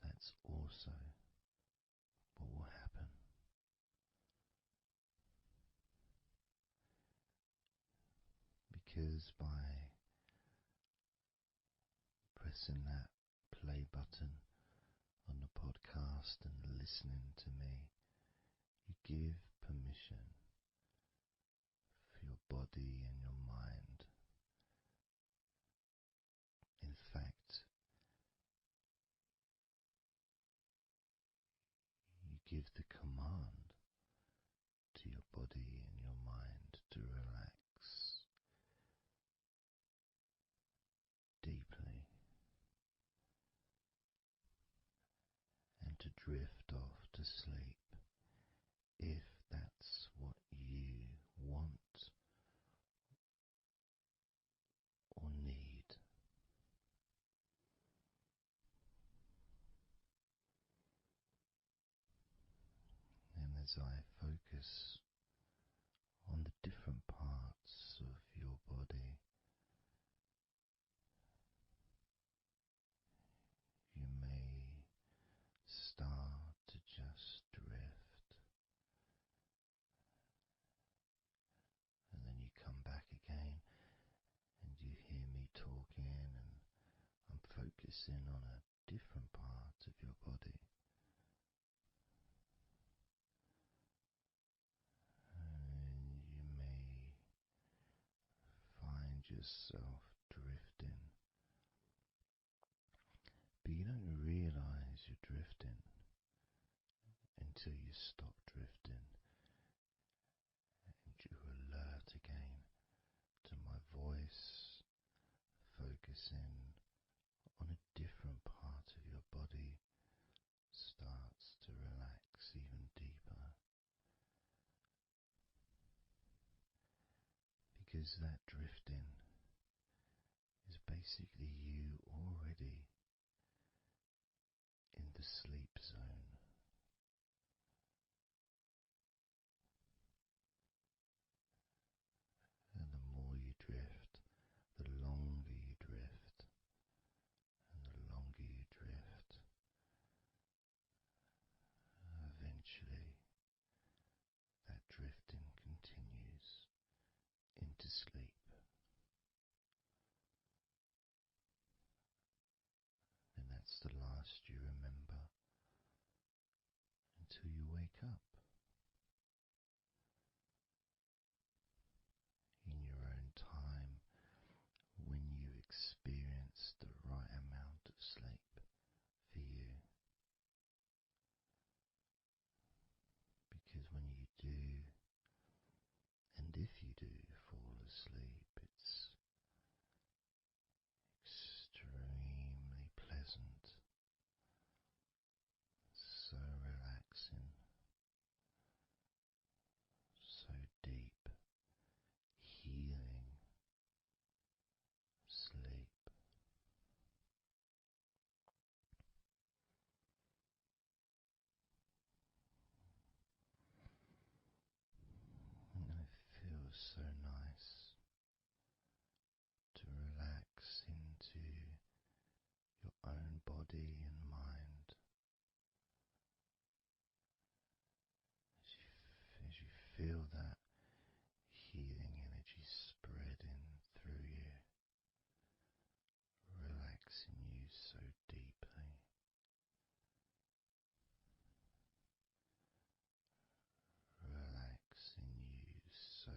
that's also because by pressing that play button on the podcast and listening to me, you give permission for your body and your mind. In fact, you give the command to your body and your mind to relax deeply and to drift off to sleep if that's what you want or need. And as I focus on the different parts of your body, you may start to just drift, and then you come back again and you hear me talking, and I'm focusing on a different part of your body. And you may find yourself drifting, but you don't realize you're drifting until you stop drifting and you're alert again to my voice, focusing on a different part of your body starts to relax even deeper. Because that drifting is basically you already in the sleep zone. And the more you drift, the longer you drift, and the longer you drift, eventually that drifting continues into sleep. And that's the last you remember until you wake up in your own time when you experience the right amount of sleep for you. Because when you do, and if you do fall asleep, it's extremely pleasant, so relaxing, so deep, healing sleep. And it feels so nice to relax into your own body and mind as you feel that healing energy spreading through you, relaxing you so deeply, relaxing you so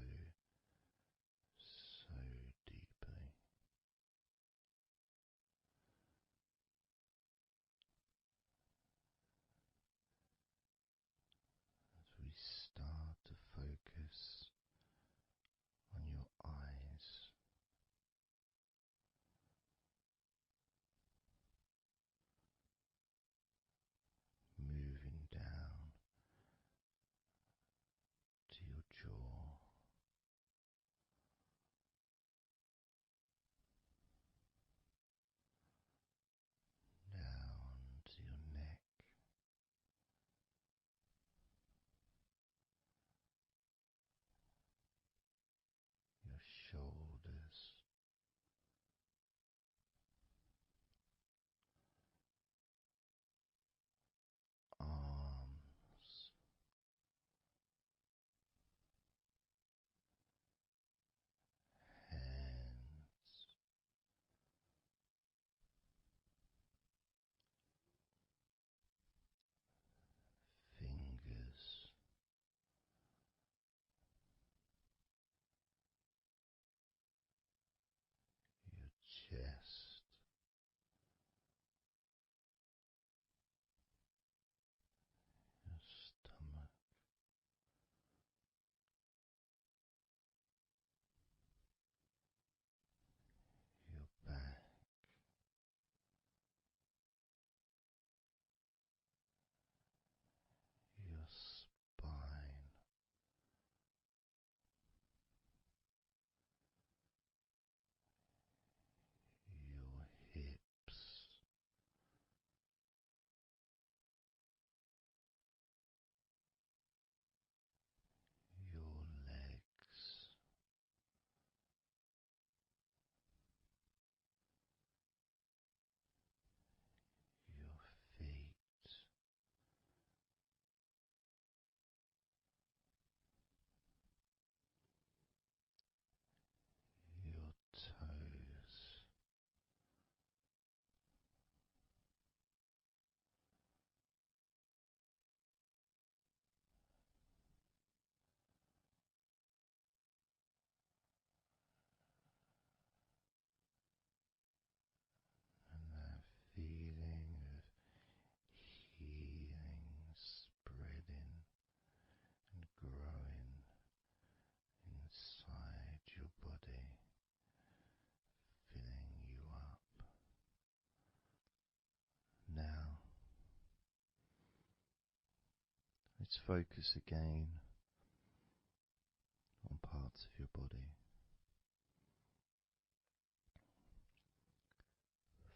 Let's focus again on parts of your body.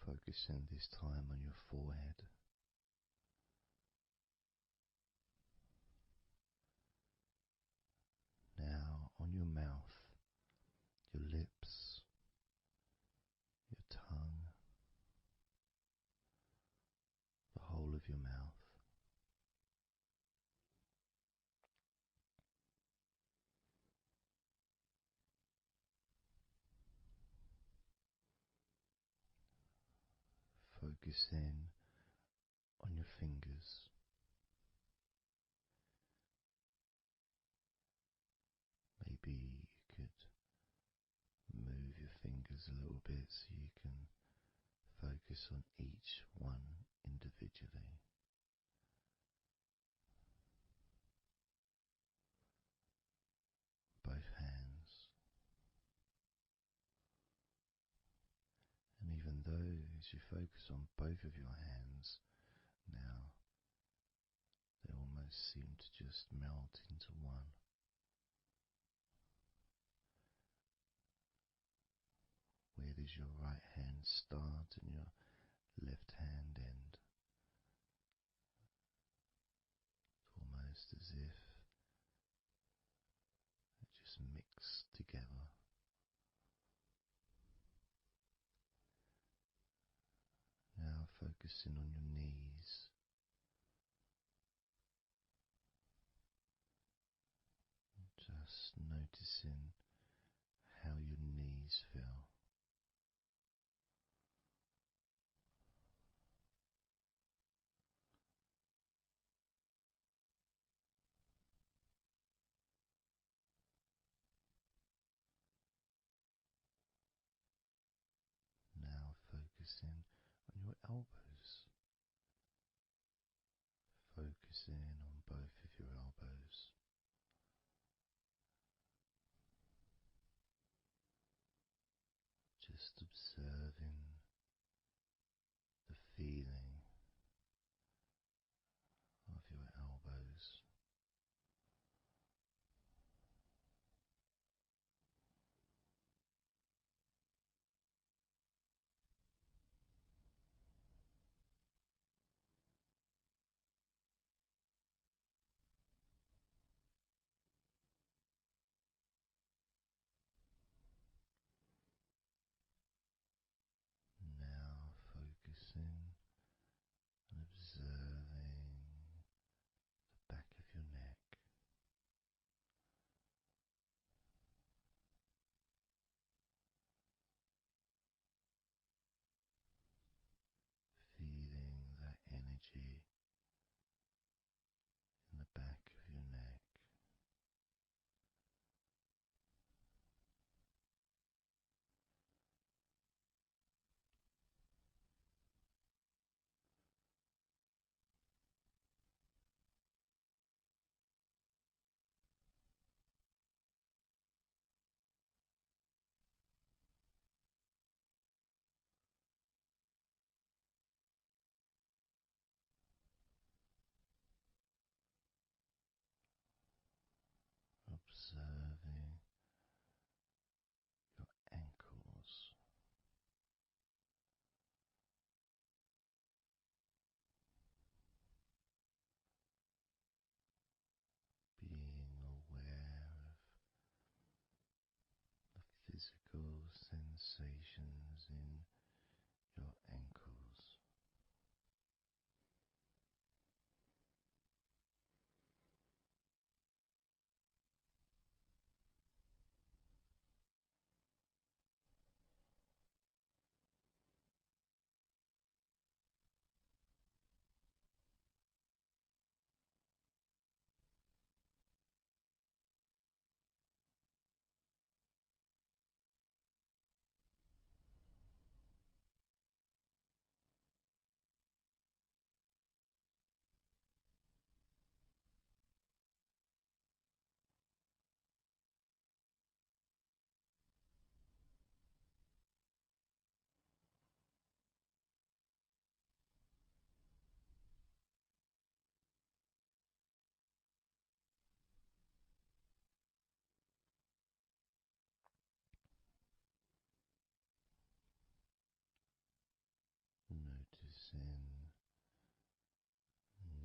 Focusing this time on your forehead. Now on your mouth, your lips, your tongue, the whole of your mouth. Focus in on your fingers. Maybe you could move your fingers a little bit so you can focus on each one individually. Both hands. And even though as you focus on both of your hands now, they almost seem to just melt into one. Where does your right hand start and your left hand end? It's almost as if they just mix together. Now focusing on your knees. Just noticing how your knees feel. Now focusing on your elbows. Focusing on both of your elbows. Just observing the feeling of your elbows.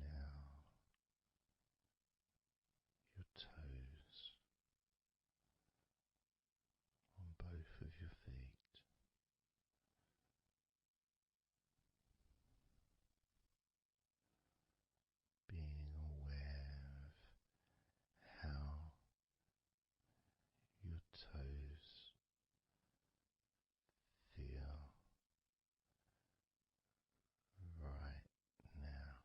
now your toes on both of your feet. Being aware of how your toes feel right now.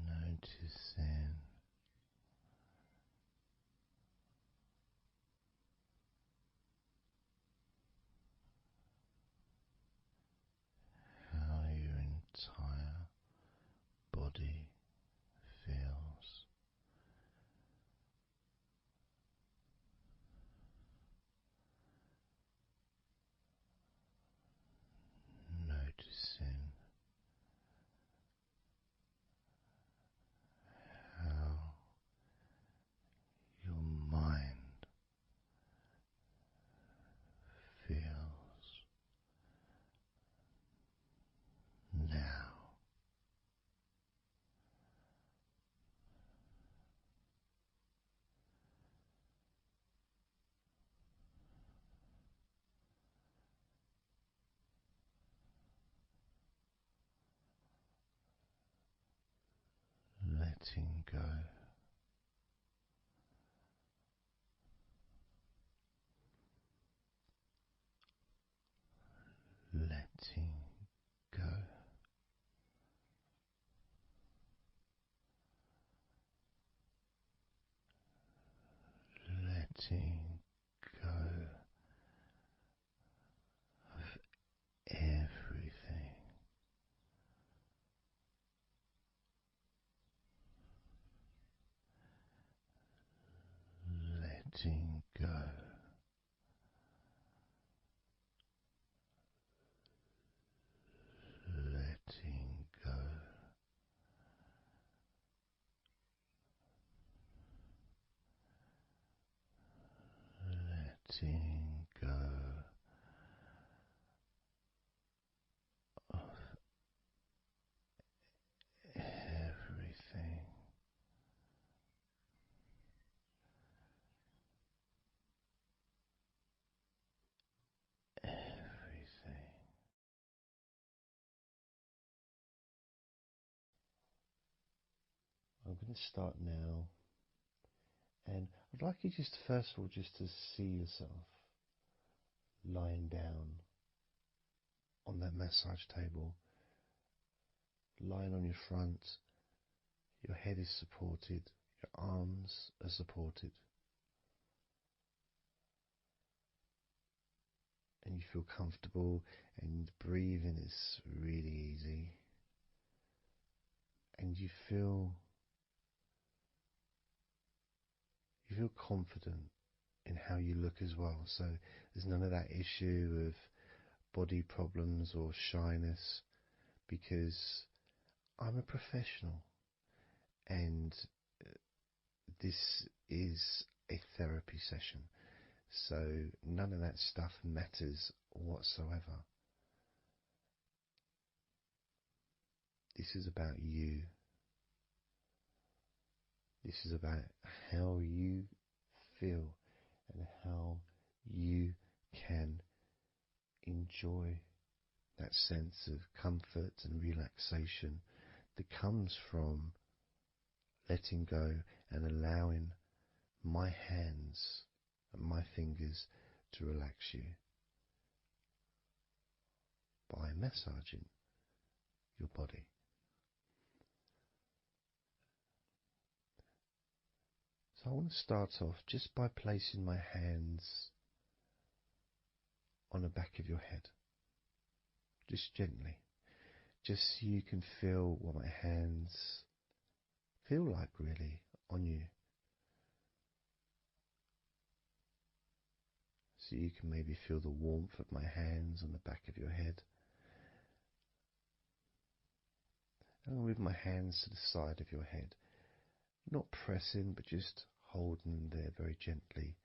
Noticing how your entire body feels. Noticing how your mind feels now. Letting go. Letting go. Letting go of everything. Letting go. Letting go. Letting go of everything. Everything. I'm going to start now, and I'd like you just first of all just to see yourself lying down on that massage table, lying on your front, your head is supported, your arms are supported, and you feel comfortable, and breathing is really easy, and you feel confident in how you look as well. So there's none of that issue of body problems or shyness, because I'm a professional, and this is a therapy session, so none of that stuff matters whatsoever. This is about you. This is about how you feel and how you can enjoy that sense of comfort and relaxation that comes from letting go and allowing my hands and my fingers to relax you by massaging your body. So I want to start off just by placing my hands on the back of your head, just gently, just so you can feel what my hands feel like really on you. So you can maybe feel the warmth of my hands on the back of your head. And I'll move my hands to the side of your head. Not pressing, but just holding them there very gently.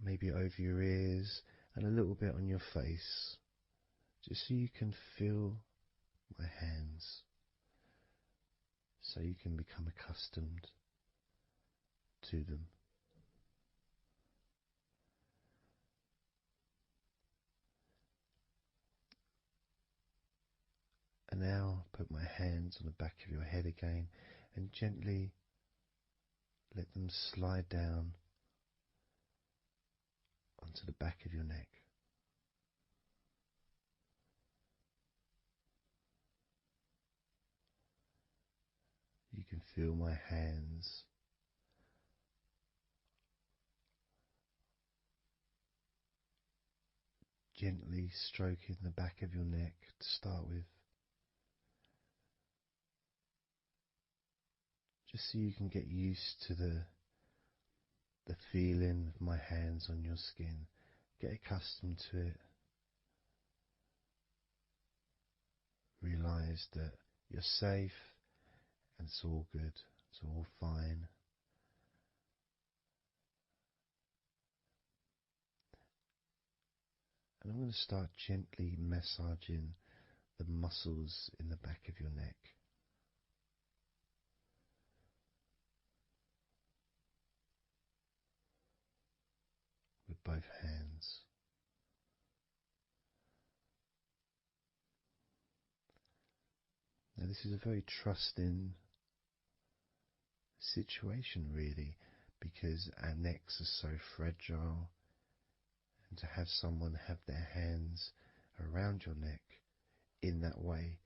Maybe over your ears and a little bit on your face. Just so you can feel my hands. So you can become accustomed to them. And now put my hands on the back of your head again and gently let them slide down onto the back of your neck. You can feel my hands gently stroking the back of your neck to start with. Just so you can get used to the feeling of my hands on your skin. Get accustomed to it. Realize that you're safe and it's all good. It's all fine. And I'm going to start gently massaging the muscles in the back of your neck. With both hands. Now this is a very trusting situation really, because our necks are so fragile, and to have someone have their hands around your neck in that way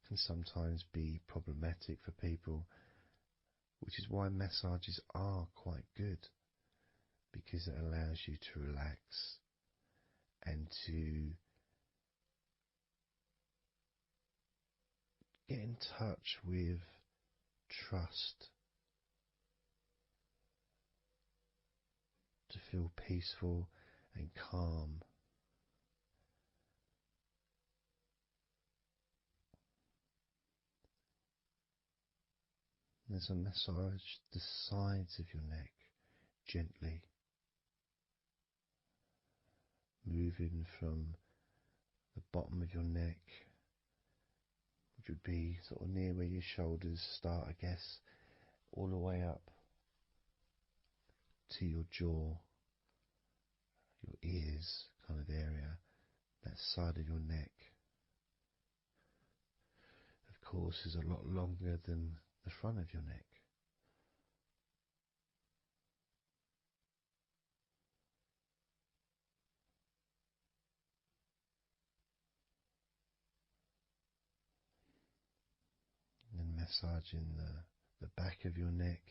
can sometimes be problematic for people, which is why massages are quite good, because it allows you to relax and to get in touch with trust, to feel peaceful and calm. There's a massage the sides of your neck gently, moving from the bottom of your neck, which would be sort of near where your shoulders start, I guess, all the way up to your jaw, your ears kind of area, that side of your neck. Of course, is a lot longer than the front of your neck. And then massaging the back of your neck,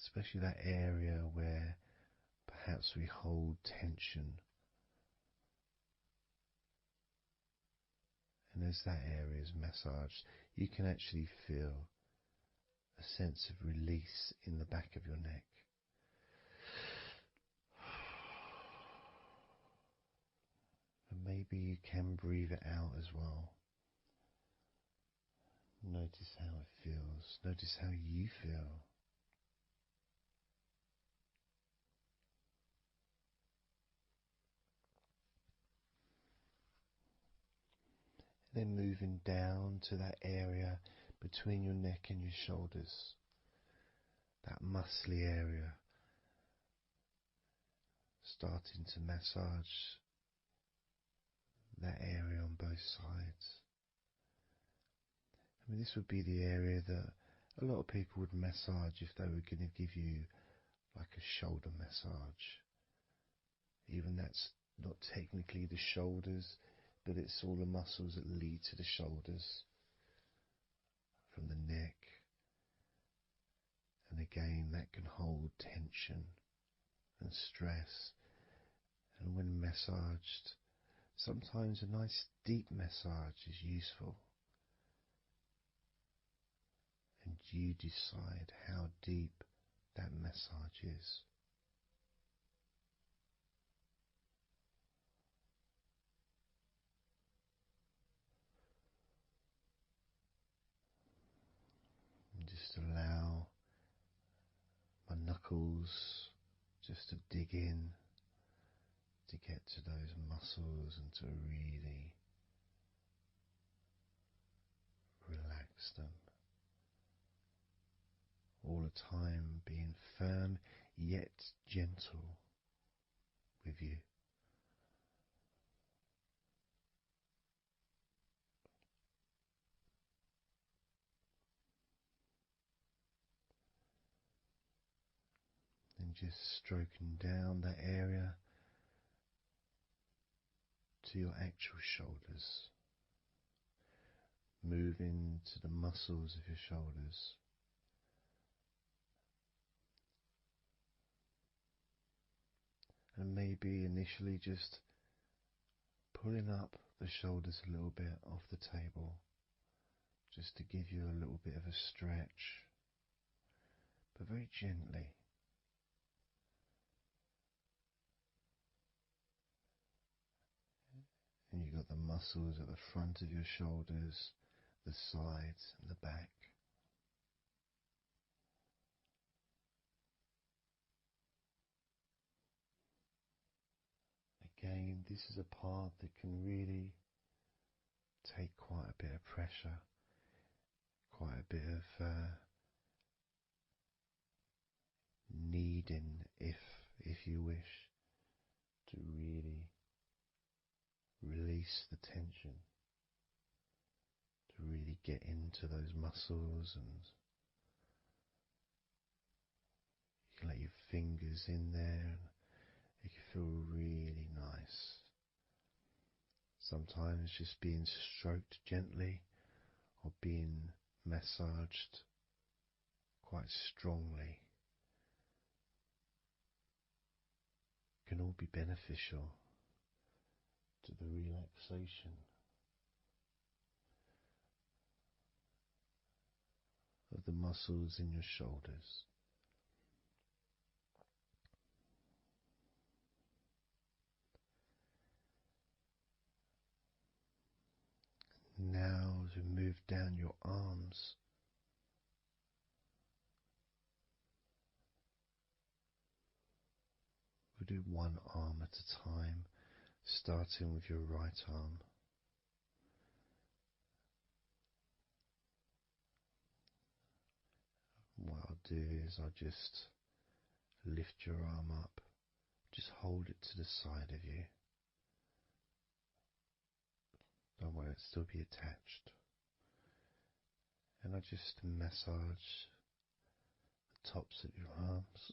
especially that area where perhaps we hold tension. And as that area is massaged, you can actually feel a sense of release in the back of your neck. And maybe you can breathe it out as well. Notice how it feels. Notice how you feel. Then moving down to that area between your neck and your shoulders, that muscly area, starting to massage that area on both sides. I mean, this would be the area that a lot of people would massage if they were going to give you like a shoulder massage. Even that's not technically the shoulders, but it's all the muscles that lead to the shoulders, from the neck. And again, that can hold tension and stress And when massaged, sometimes a nice deep massage is useful. And you decide how deep that massage is. And just allow my knuckles just to dig in to get to those muscles and to really relax them. All the time being firm yet gentle with you. And just stroking down that area to your actual shoulders, moving to the muscles of your shoulders. And maybe initially just pulling up the shoulders a little bit off the table, just to give you a little bit of a stretch, but very gently. And you've got the muscles at the front of your shoulders, the sides and the back. Again, this is a part that can really take quite a bit of pressure, quite a bit of needing, if you wish, to really release the tension, to really get into those muscles, and you can let your fingers in there and it can feel really nice. Sometimes just being stroked gently or being massaged quite strongly can all be beneficial to the relaxation of the muscles in your shoulders. Now, as we move down your arms, we'll do one arm at a time, starting with your right arm. What I'll do is I'll just lift your arm up, just hold it to the side of you. Don't worry, it'll still be attached. And I just massage the tops of your arms.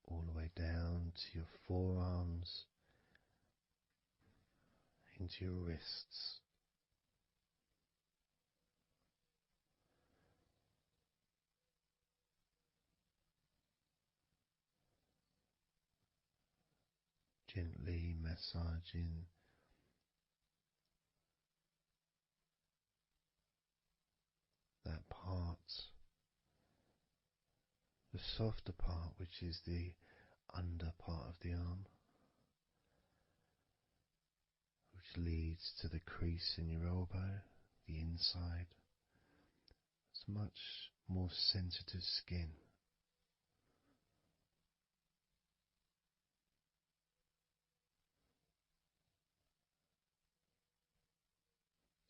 All the way down to your forearms, into your wrists. Gently massaging that part, the softer part, which is the under part of the arm, which leads to the crease in your elbow, the inside. It's much more sensitive skin.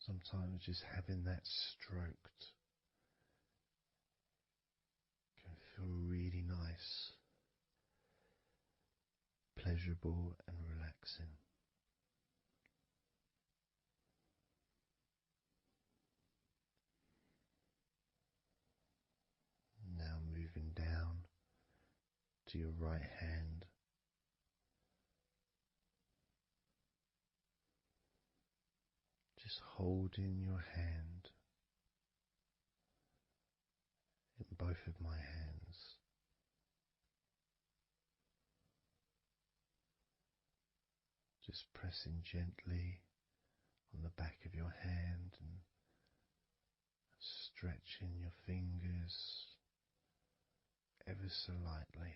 Sometimes just having that stroked can feel really nice, pleasurable and relaxing. Now moving down to your right hand. Just holding your hand both of my hands. Just pressing gently on the back of your hand and stretching your fingers ever so lightly.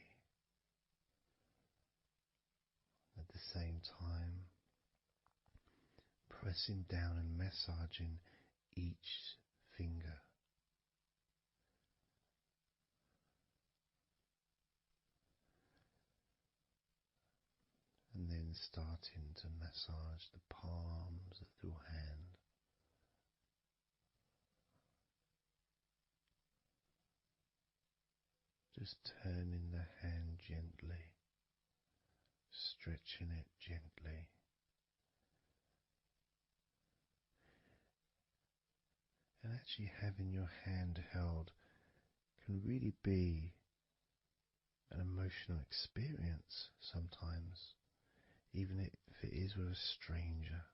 At the same time, pressing down and massaging each finger. And then starting to massage the palms of your hand. Just turning the hand gently, stretching it gently. And actually having your hand held can really be an emotional experience sometimes, even if it is with a stranger,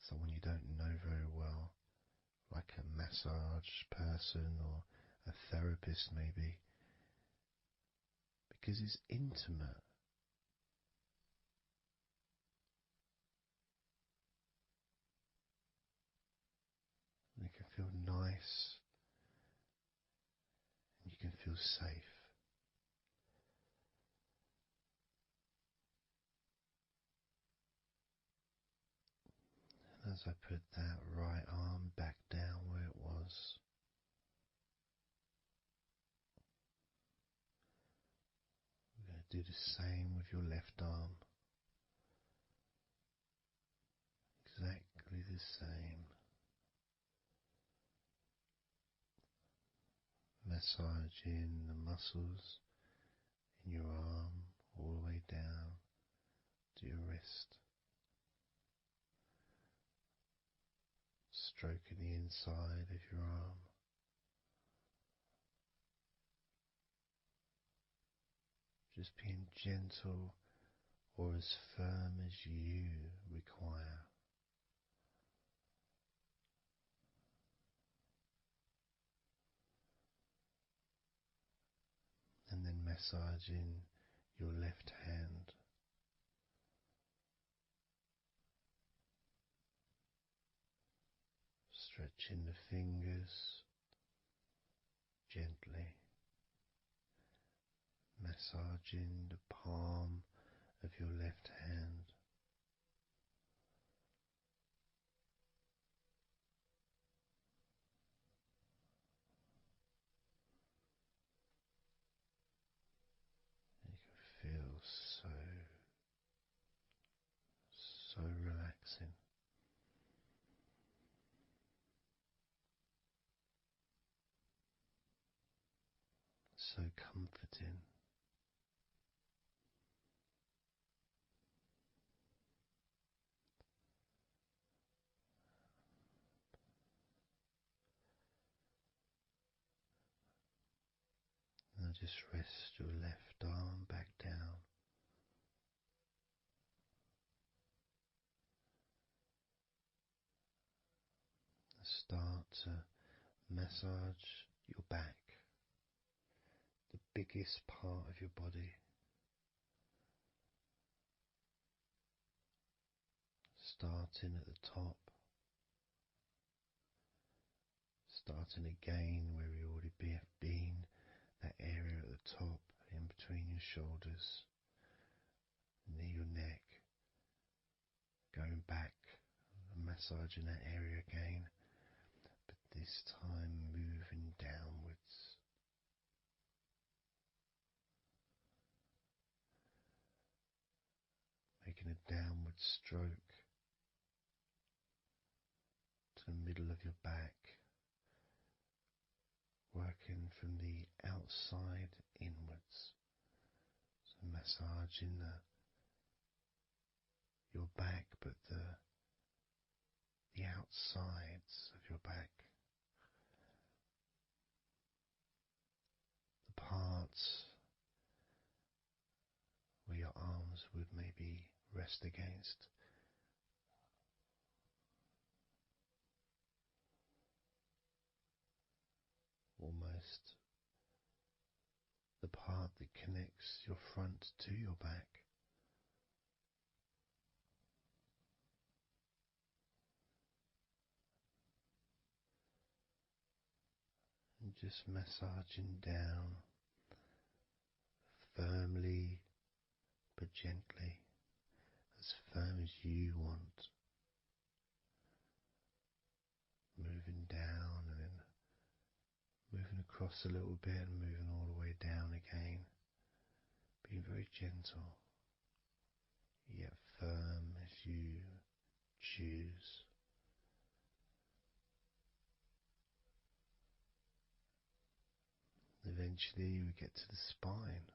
someone you don't know very well, like a massage person or a therapist maybe, because it's intimate. And it can feel nice and you can feel safe. And as I put that right arm back down where it was, we're going to do the same with your left arm. Exactly the same. Massaging the muscles in your arm all the way down to your wrist. Stroking the inside of your arm. Just being gentle or as firm as you require. And then massaging your left hand. Stretching the fingers gently. Massaging the palm of your left hand. You can feel so relaxing. So comforting. Now just rest your left arm back down. Start to massage your back, the biggest part of your body. Starting at the top, starting again where we already have been, that area at the top in between your shoulders, near your neck, going back and massaging that area again, but this time moving downwards. Making a downward stroke to the middle of your back, working from the outside inwards. So massaging your back, but the outsides of your back. The parts where your arms would maybe rest against. Almost almost the part that connects your front to your back. And just massaging down firmly but gently, as firm as you want. Moving down and then moving across a little bit and moving all the way down again. Being very gentle, yet firm as you choose. Eventually we get to the spine.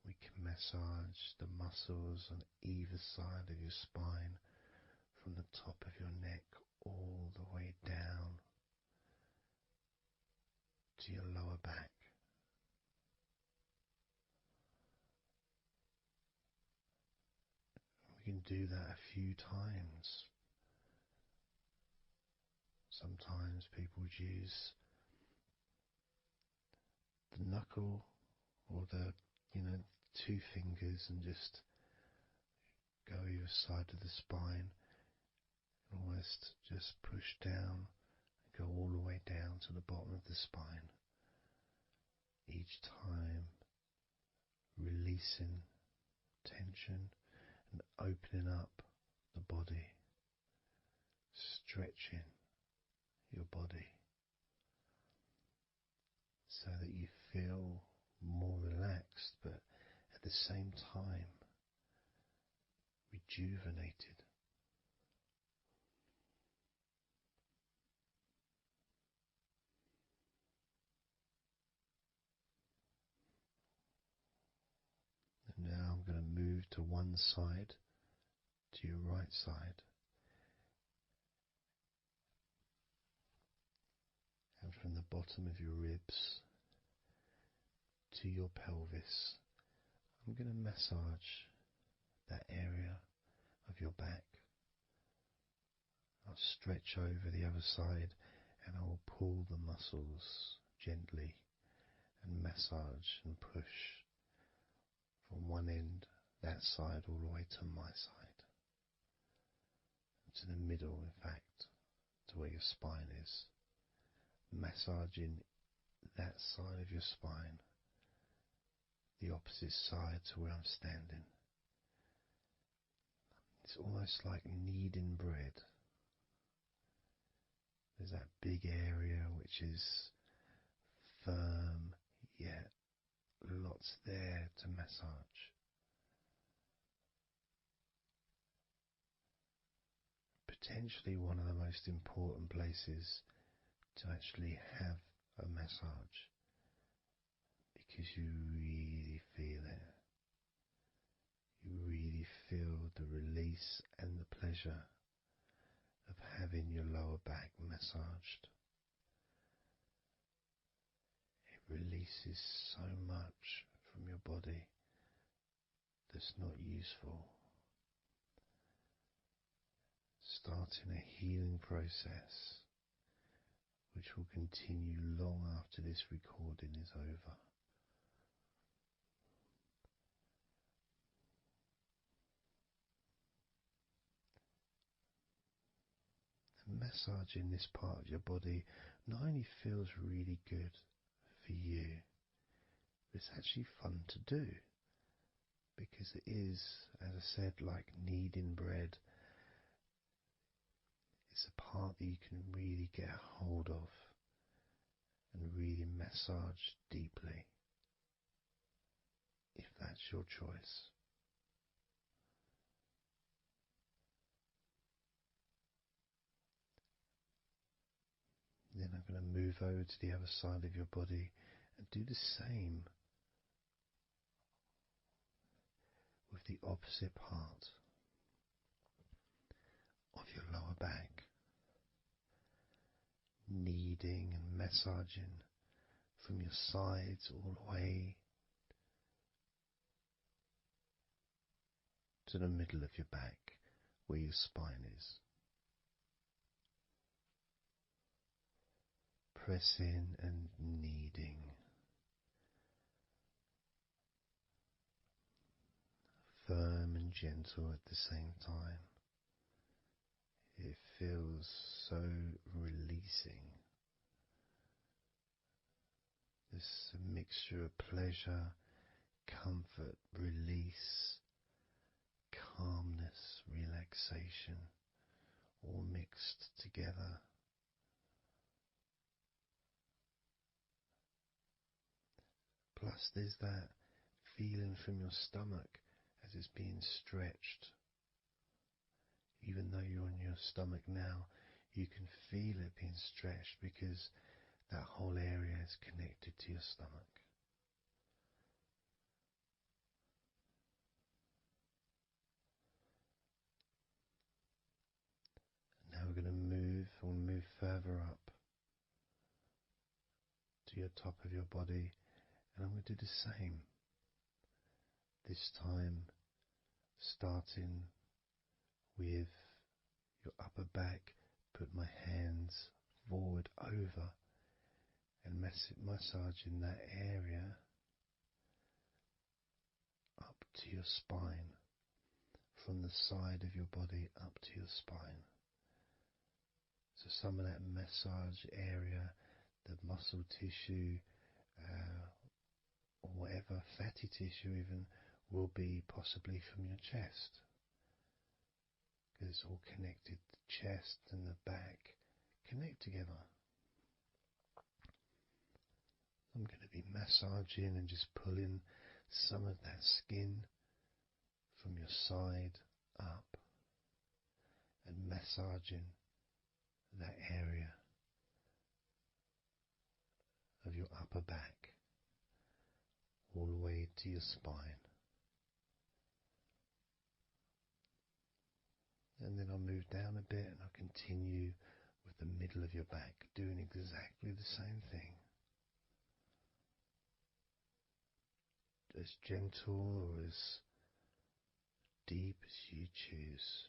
We can massage the muscles on either side of your spine, from the top of your neck all the way down to your lower back. We can do that a few times. Sometimes people use the knuckle or the, two fingers and just go either side of the spine and almost just push down and go all the way down to the bottom of the spine. Each time releasing tension and opening up the body, stretching your body so that you feel more relaxed, but at the same time rejuvenated. And now I'm going to move to one side, to your right side, and from the bottom of your ribs to your pelvis, I'm going to massage that area of your back. I'll stretch over the other side and I will pull the muscles gently and massage and push from one end, that side, all the way to my side, to the middle, in fact, to where your spine is, massaging that side of your spine, the opposite side to where I'm standing. It's almost like kneading bread. There's that big area which is firm, yet lots there to massage. Potentially one of the most important places to actually have a massage, because you really feel it. You really feel the release and the pleasure of having your lower back massaged. It releases so much from your body that's not useful, starting a healing process which will continue long after this recording is over. Massaging this part of your body not only feels really good for you, but it's actually fun to do, because it is, as I said, like kneading bread. It's a part that you can really get a hold of and really massage deeply, if that's your choice. Then I'm going to move over to the other side of your body and do the same with the opposite part of your lower back, kneading and massaging from your sides all the way to the middle of your back where your spine is. pressing and kneading, firm and gentle at the same time. It feels so releasing. This mixture of pleasure, comfort, release, calmness, relaxation, all mixed together. Plus there's that feeling from your stomach as it's being stretched. Even though you're on your stomach now, you can feel it being stretched because that whole area is connected to your stomach. Now we're going to move further up to your top of your body, and I'm going to do the same. This time starting with your upper back, put my hands forward over and massaging that area up to your spine, from the side of your body up to your spine. So some of that massage area, the muscle tissue, or whatever, fatty tissue even, will be possibly from your chest. Because it's all connected, the chest and the back connect together. I'm going to be massaging and just pulling some of that skin from your side up and massaging that area of your upper back all the way to your spine. And then I'll move down a bit and I'll continue with the middle of your back, doing exactly the same thing. As gentle or as deep as you choose.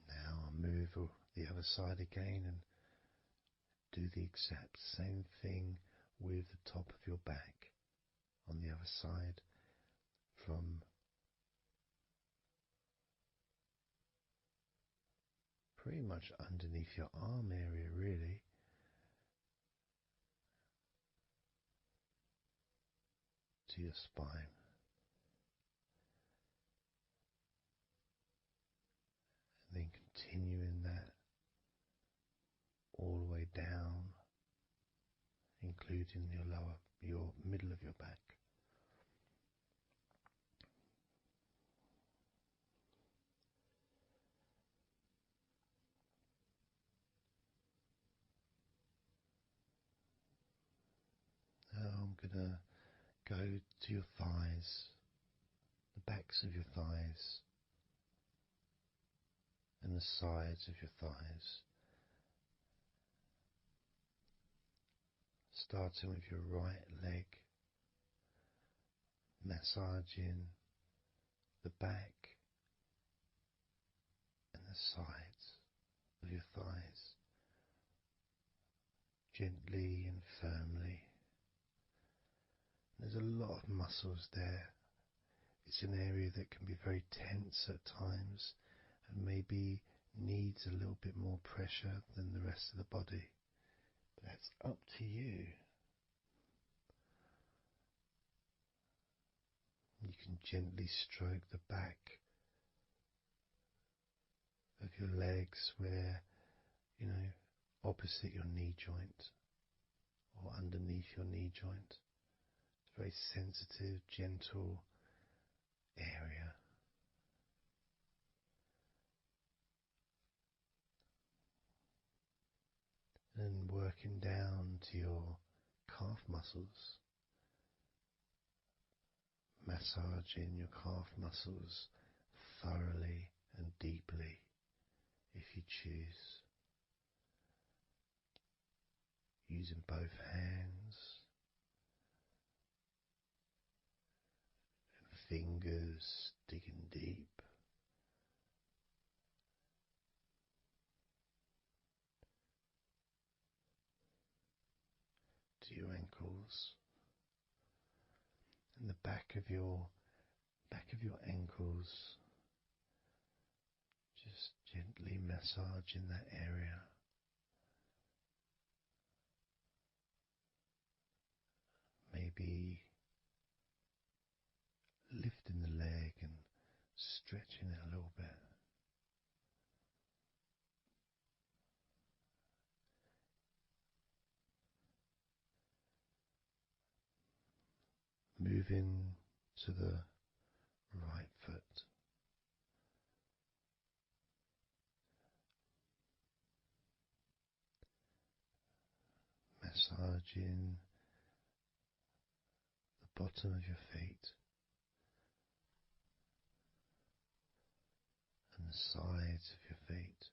Now I'll move the other side again and do the exact same thing with the top of your back on the other side, from pretty much underneath your arm area really, to your spine. And then continuing that all the way down, including your middle of your back. Now I'm gonna go to your thighs, the backs of your thighs, and the sides of your thighs. Starting with your right leg, massaging the back and the sides of your thighs, gently and firmly. There's a lot of muscles there. It's an area that can be very tense at times and maybe needs a little bit more pressure than the rest of the body. But that's up to you. You can gently stroke the back of your legs where, opposite your knee joint or underneath your knee joint. It's a very sensitive, gentle area. And working down to your calf muscles, massaging your calf muscles thoroughly and deeply if you choose, using both hands and fingers, digging deep. ankles and the back of your ankles, just gently massaging that area. Maybe lifting the leg and stretching it a little bit. Moving to the right foot. Massaging the bottom of your feet and the sides of your feet.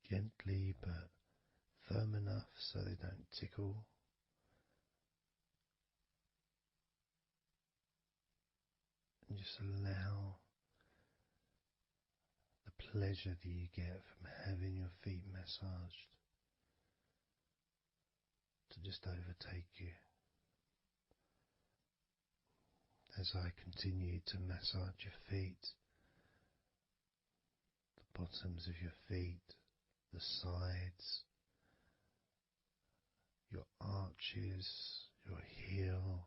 Gently but firm enough so they don't tickle. And just allow the pleasure that you get from having your feet massaged to just overtake you. As I continue to massage your feet, the bottoms of your feet, the sides, your arches, your heel.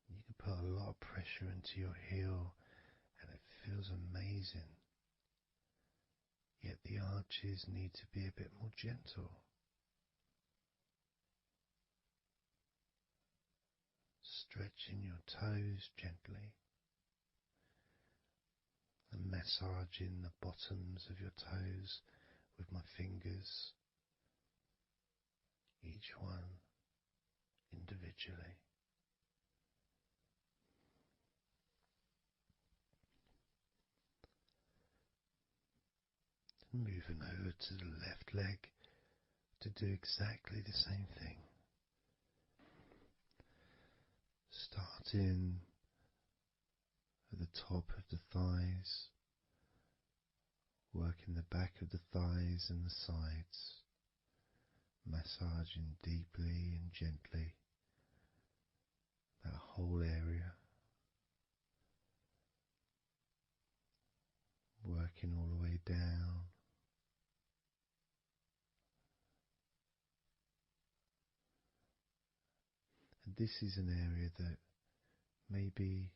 You can put a lot of pressure into your heel and it feels amazing. Yet the arches need to be a bit more gentle. Stretching your toes gently and massaging the bottoms of your toes with my fingers, each one individually. Moving over to the left leg to do exactly the same thing. Starting at the top of the thighs, working the back of the thighs and the sides, massaging deeply and gently that whole area, working all the way down. And this is an area that maybe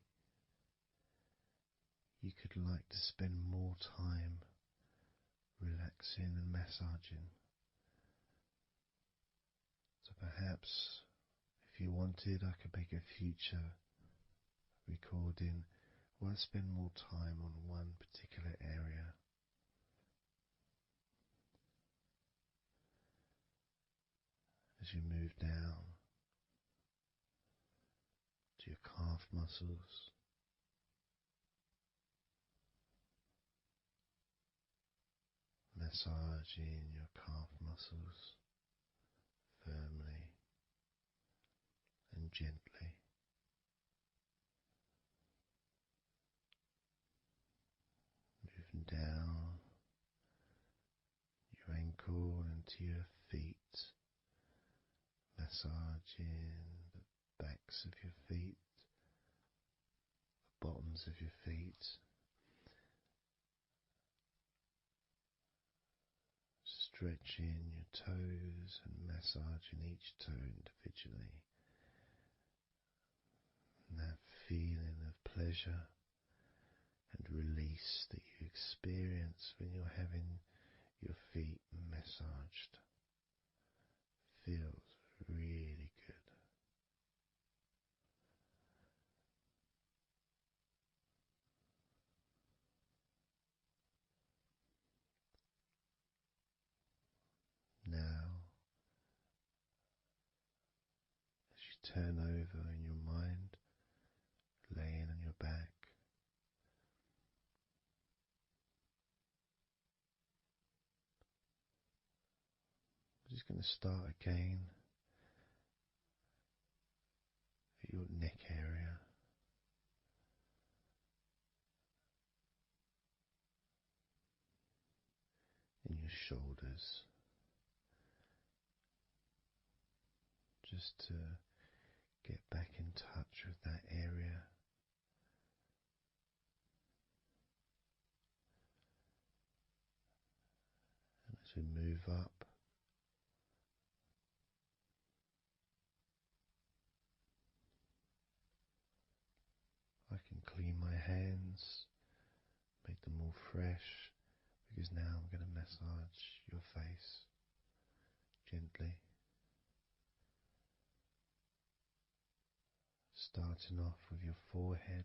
you could like to spend more time relaxing and massaging. So perhaps if you wanted, I could make a future recording where I spend more time on one particular area. As you move down to your calf muscles, massaging your calf muscles firmly and gently. Moving down your ankle and to your feet, massaging the backs of your feet, the bottoms of your feet, stretching your toes and massaging each toe individually. And that feeling of pleasure and release that you experience when you're having your feet massaged feels really good. Now, as you turn over in your mind, laying on your back, I'm just going to start again at your neck area. shoulders, just to get back in touch with that area. And as we move up, I can clean my hands, make them all fresh, because now I'm going to massage your face gently. Starting off with your forehead,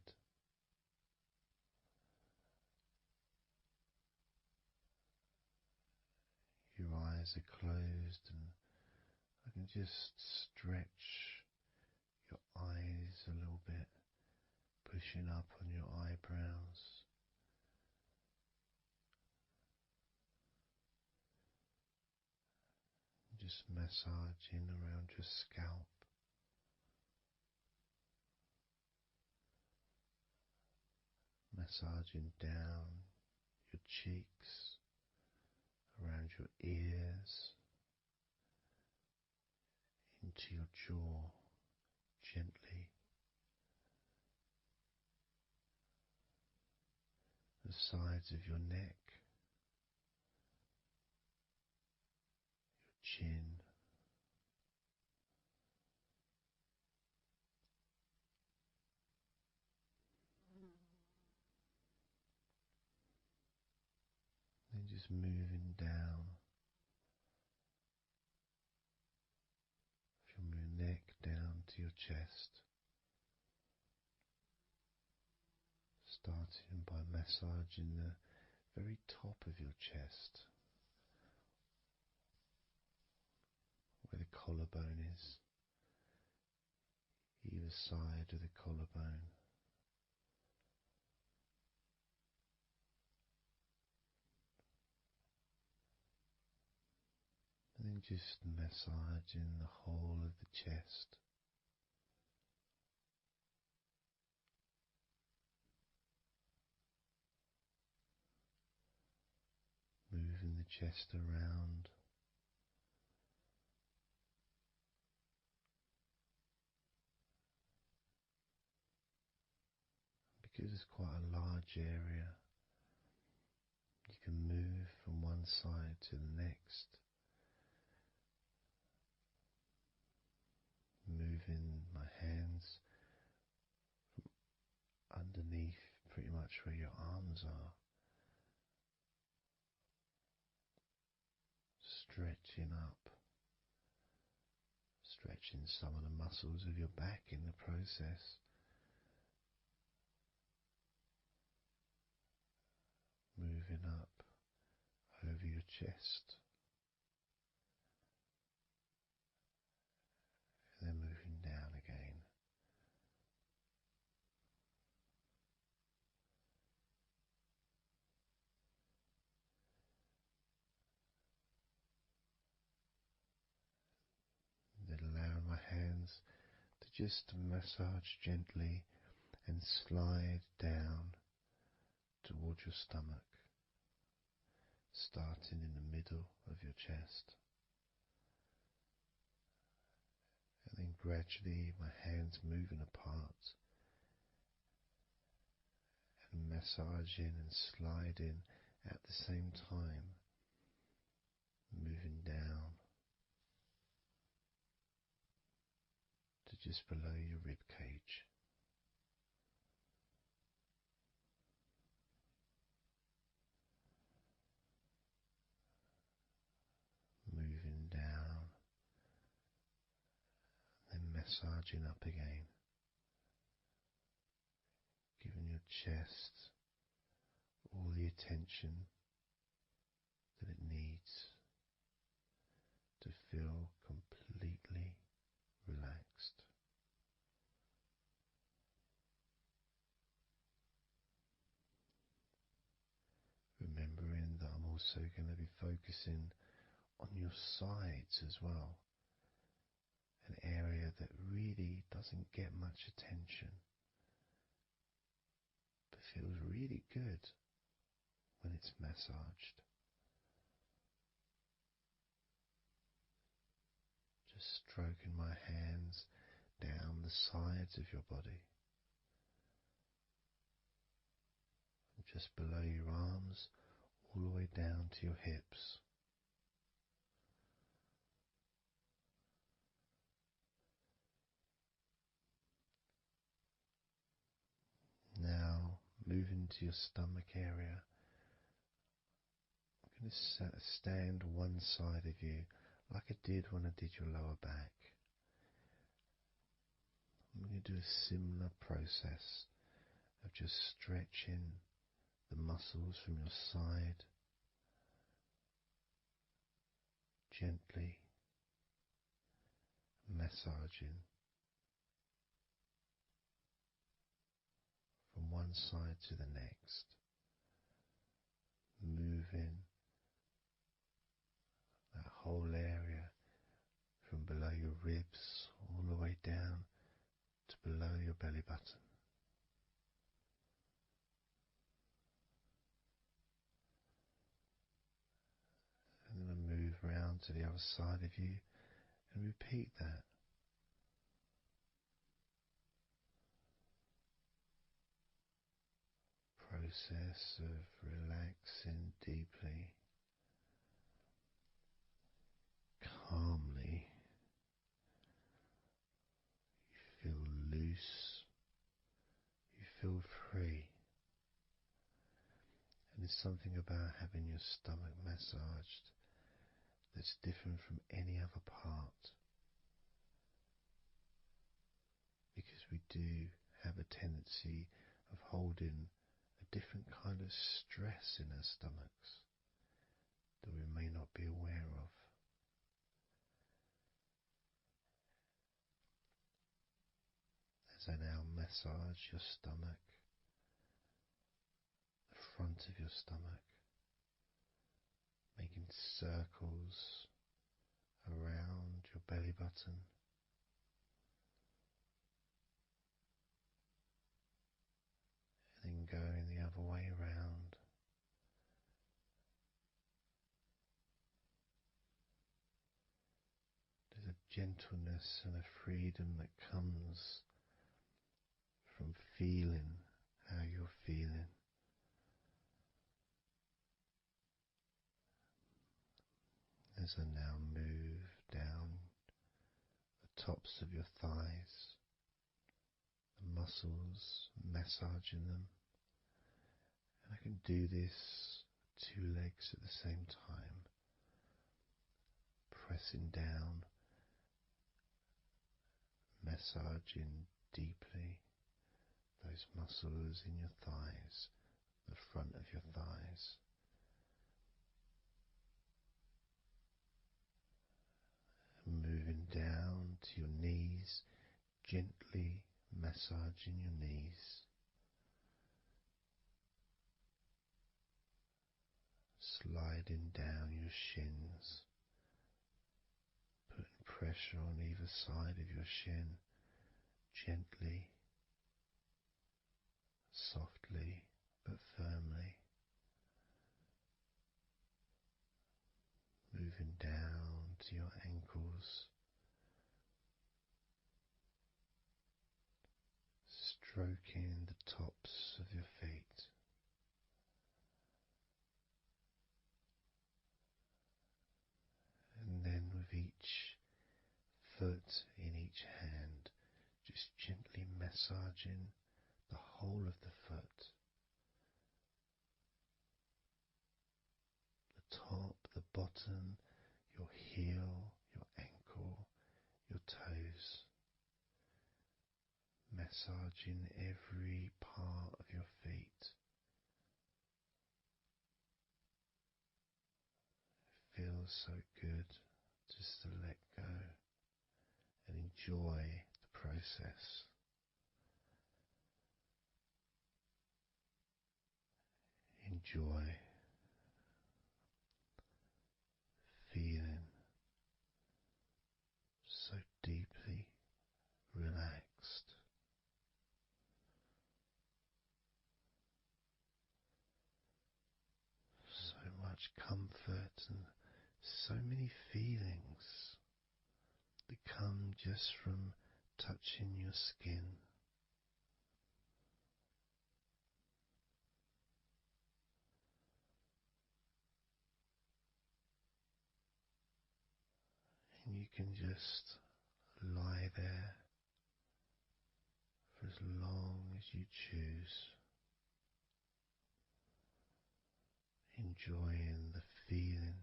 your eyes are closed, and I can just stretch your eyes a little bit, pushing up on your eyebrows. Just massaging around your scalp. Massaging down your cheeks, around your ears, into your jaw, gently. The sides of your neck, your chin, then just moving down from your neck down to your chest, starting by massaging the very top of your chest, where the collarbone is, either side of the collarbone. And then just massaging the whole of the chest. Moving the chest around. Because it's quite a large area, you can move from one side to the next. Moving my hands from underneath pretty much where your arms are, stretching up, stretching some of the muscles of your back in the process. Moving up over your chest, and then moving down again. Then allowing my hands to just massage gently and slide down towards your stomach, starting in the middle of your chest. And then gradually my hands moving apart and massaging and sliding at the same time, moving down to just below your rib cage. Moving down, then massaging up again, giving your chest all the attention that it needs to feel completely relaxed. Remembering that I'm also going to be focusing on your sides as well, an area that really doesn't get much attention but feels really good when it's massaged. stroking my hands down the sides of your body, just below your arms, all the way down to your hips. Now moving to your stomach area. I'm going to stand one side of you like I did when I did your lower back. I'm going to do a similar process of just stretching the muscles from your side gently, massaging from one side to the next, moving that whole area from below your ribs all the way down to below your belly button. And then I move round to the other side of you and repeat that. Process of relaxing deeply, calmly. You feel loose, you feel free. And there's something about having your stomach massaged that's different from any other part, because we do have a tendency of holding a different kind of stress in our stomachs that we may not be aware of. As I now massage your stomach, the front of your stomach, making circles around your belly button, and then going the other way around. There's a gentleness and a freedom that comes from feeling how you're feeling. As I now move down the tops of your thighs, the muscles, massaging them. And I can do this with two legs at the same time, pressing down, massaging deeply those muscles in your thighs, the front of your thighs. And moving down to your knees, gently massaging your knees. Sliding down your shins, putting pressure on either side of your shin, gently, softly but firmly. Moving down to your ankles, stroking the tops of your feet. And then with each foot in each hand, just gently massaging the whole of the foot. The top, the bottom, your heel, your ankle, your toes. Massaging every part of your feet. It feels so good just to let go and enjoy the process. Enjoy feeling so deeply relaxed. So much comfort and so many feelings that come just from touching your skin. And you can just lie there for as long as you choose, enjoying the feeling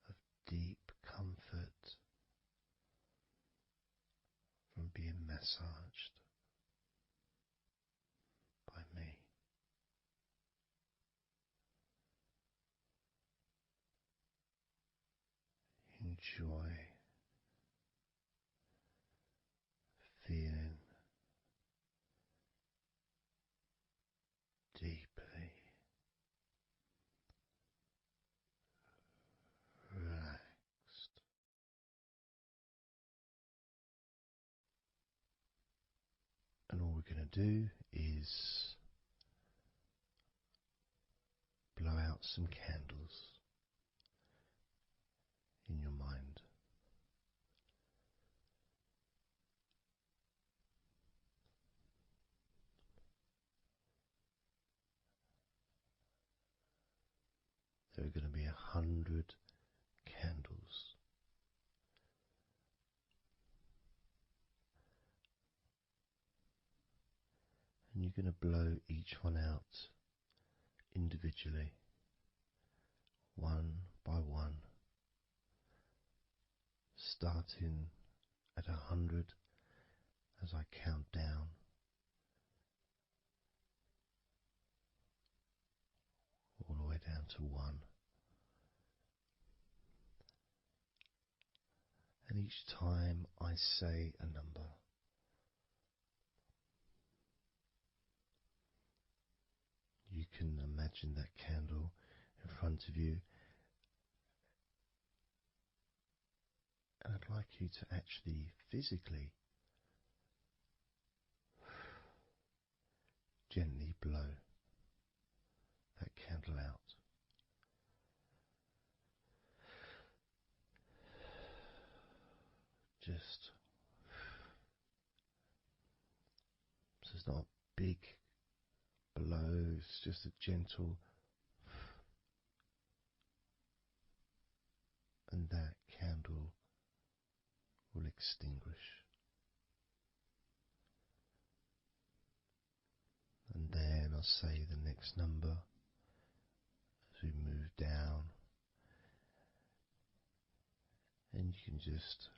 of deep comfort from being massaged by me. Enjoy feeling deeply relaxed. And all we're going to do is blow out some candles in your mind. There are going to be 100 candles. And you're going to blow each one out individually, one by one, starting at 100 as I count down, all the way down to 1. And each time I say a number, you can imagine that candle in front of you, and I'd like you to actually physically gently blow that candle out. Just so it's not a big blow, it's just a gentle, and that candle will extinguish. And then I'll say the next number as we move down, and you can just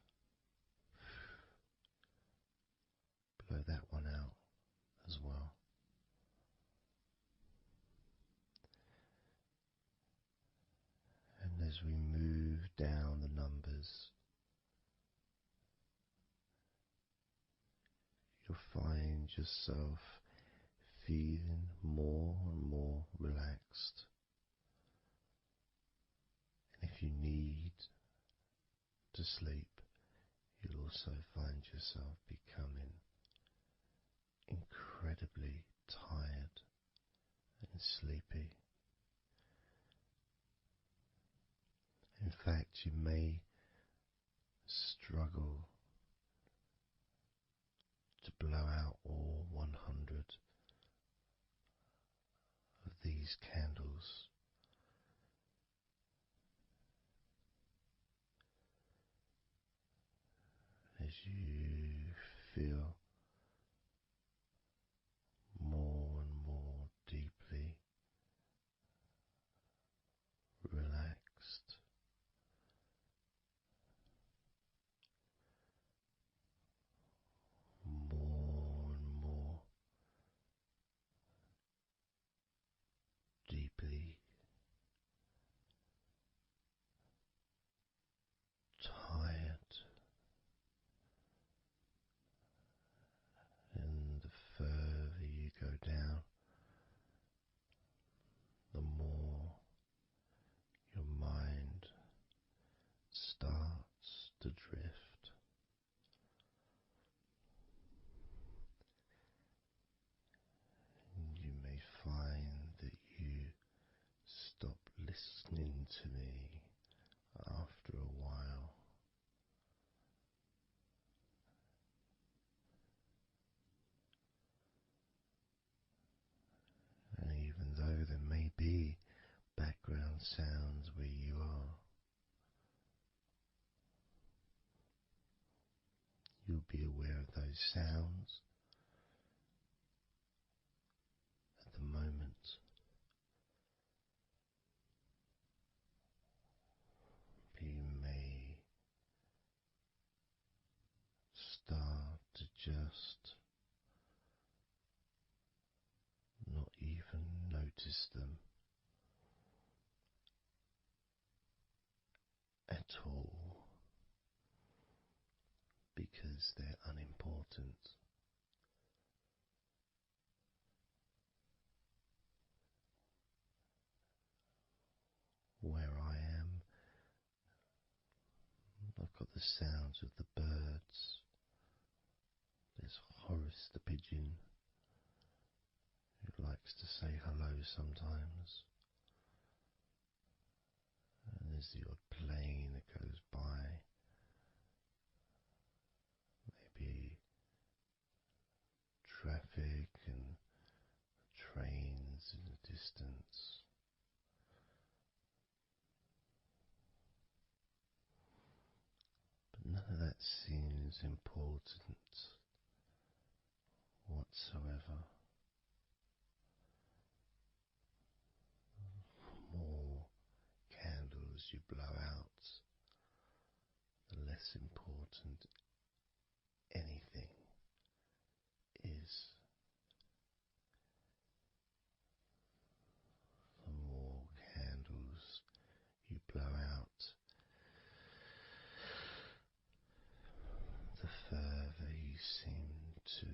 blow that one out as well. And as we move down the numbers, you'll find yourself feeling more and more relaxed. And if you need to sleep, you'll also find yourself becoming incredibly tired and sleepy. In fact, you may struggle to blow out all 100 of these candles. As you feel more and more deeply relaxed, more and more deeply tired, and the further you go down, the more your mind starts to drift. And you may find that you stop listening to me after a while. sounds where you are. You'll be aware of those sounds at the moment. You may start to just not even notice them at all because they're unimportant. Where I am, I've got the sounds of the birds. There's Horace the pigeon, who likes to say hello sometimes. And there's the odd plane that goes by. Maybe traffic and trains in the distance. But none of that seems important whatsoever. The more candles you blow out, the less important anything is. The more candles you blow out, the further you seem to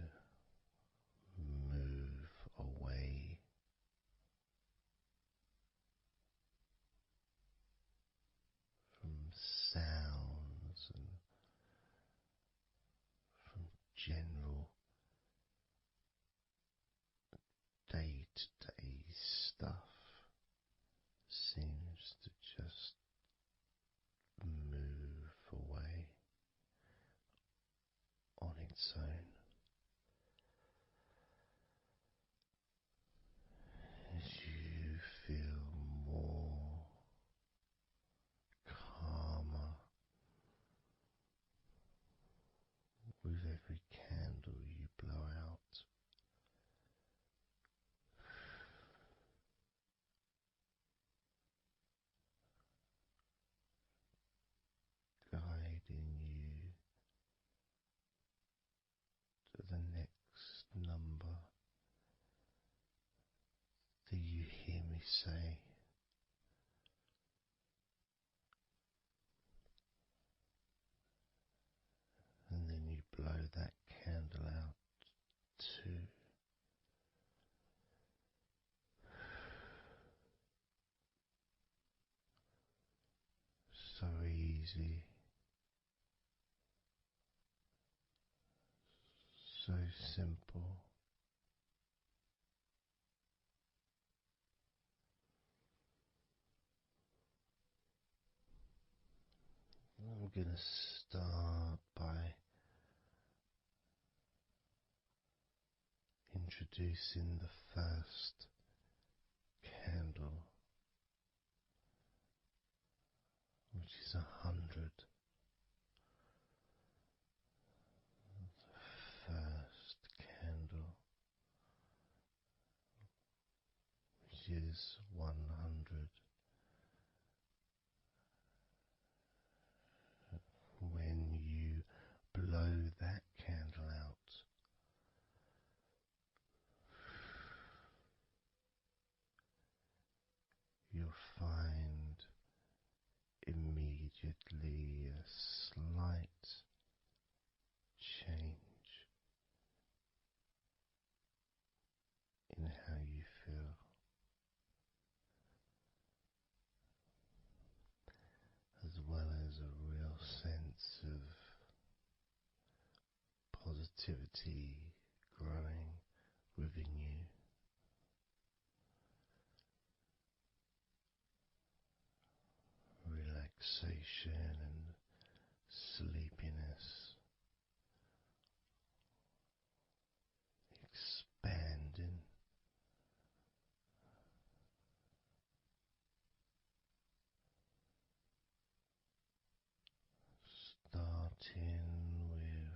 move away from sounds and from general day-to-day stuff. Seems to just move away on its own as you feel more calmer with every candle you blow out. Guiding you to the next number that you hear me say, and then you blow that candle out too. So easy, so simple. I'm going to start by introducing the first candle, which is 100. The first candle, which is 100. When you blow that candle out, you'll find immediately a slight change in how you feel. As well as a real sense of positivity growing within you. Relaxation and sleepiness expanding with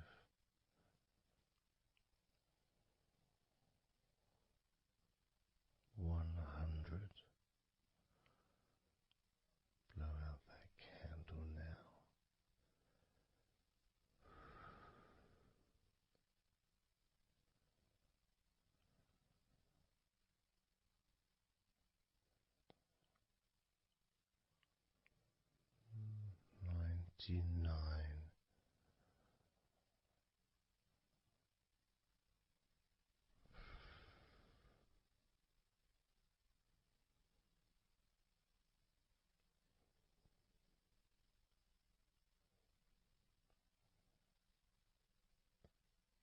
100. Blow out that candle now. 99.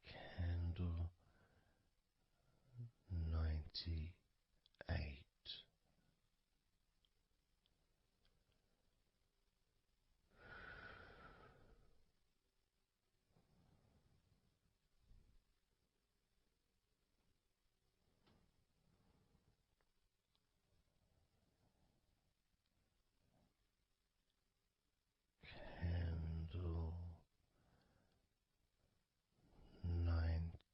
Candle 98. Candle 97.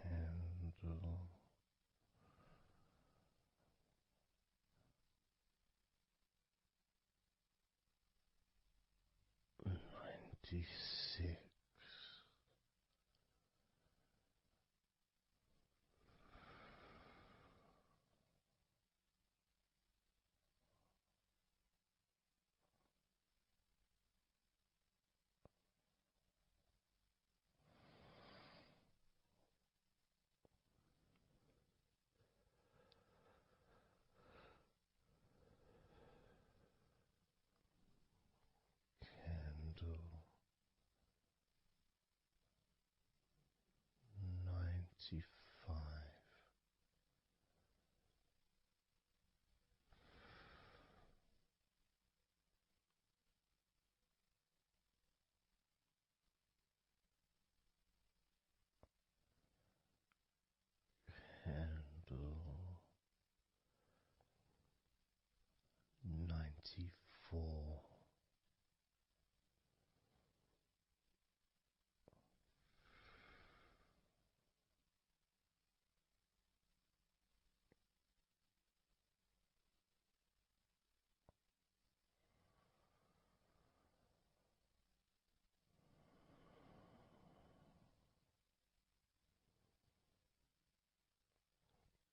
Candle 96. Candle 95. Candle 94.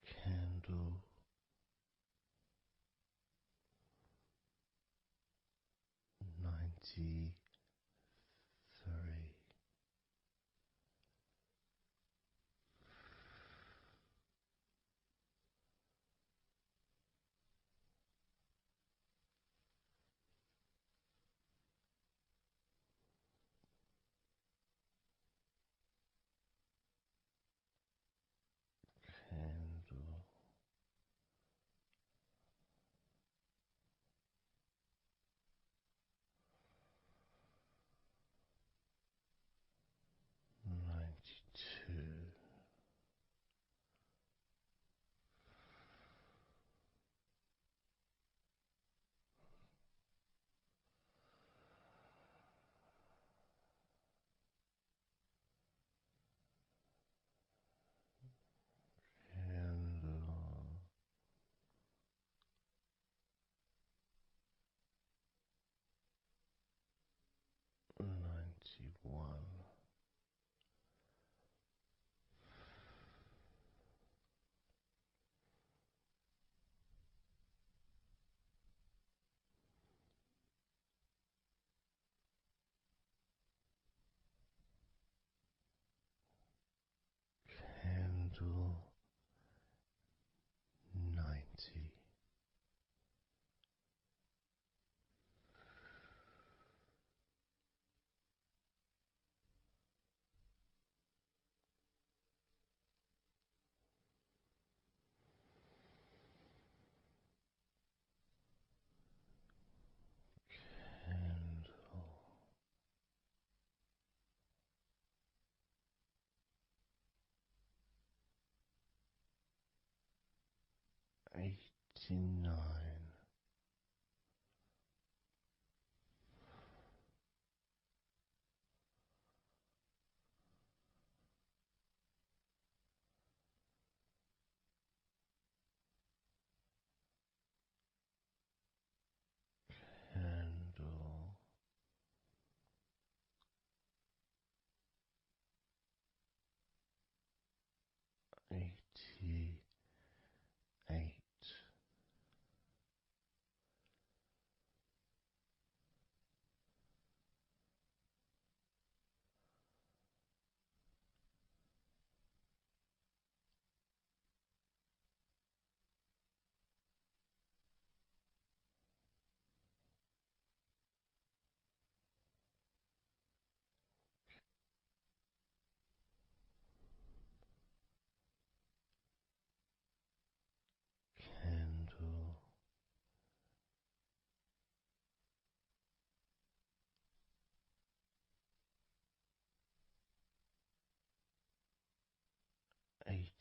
Candle 93. Candle 92. Candle 91. Candle 90. 89. Candle 88. Candle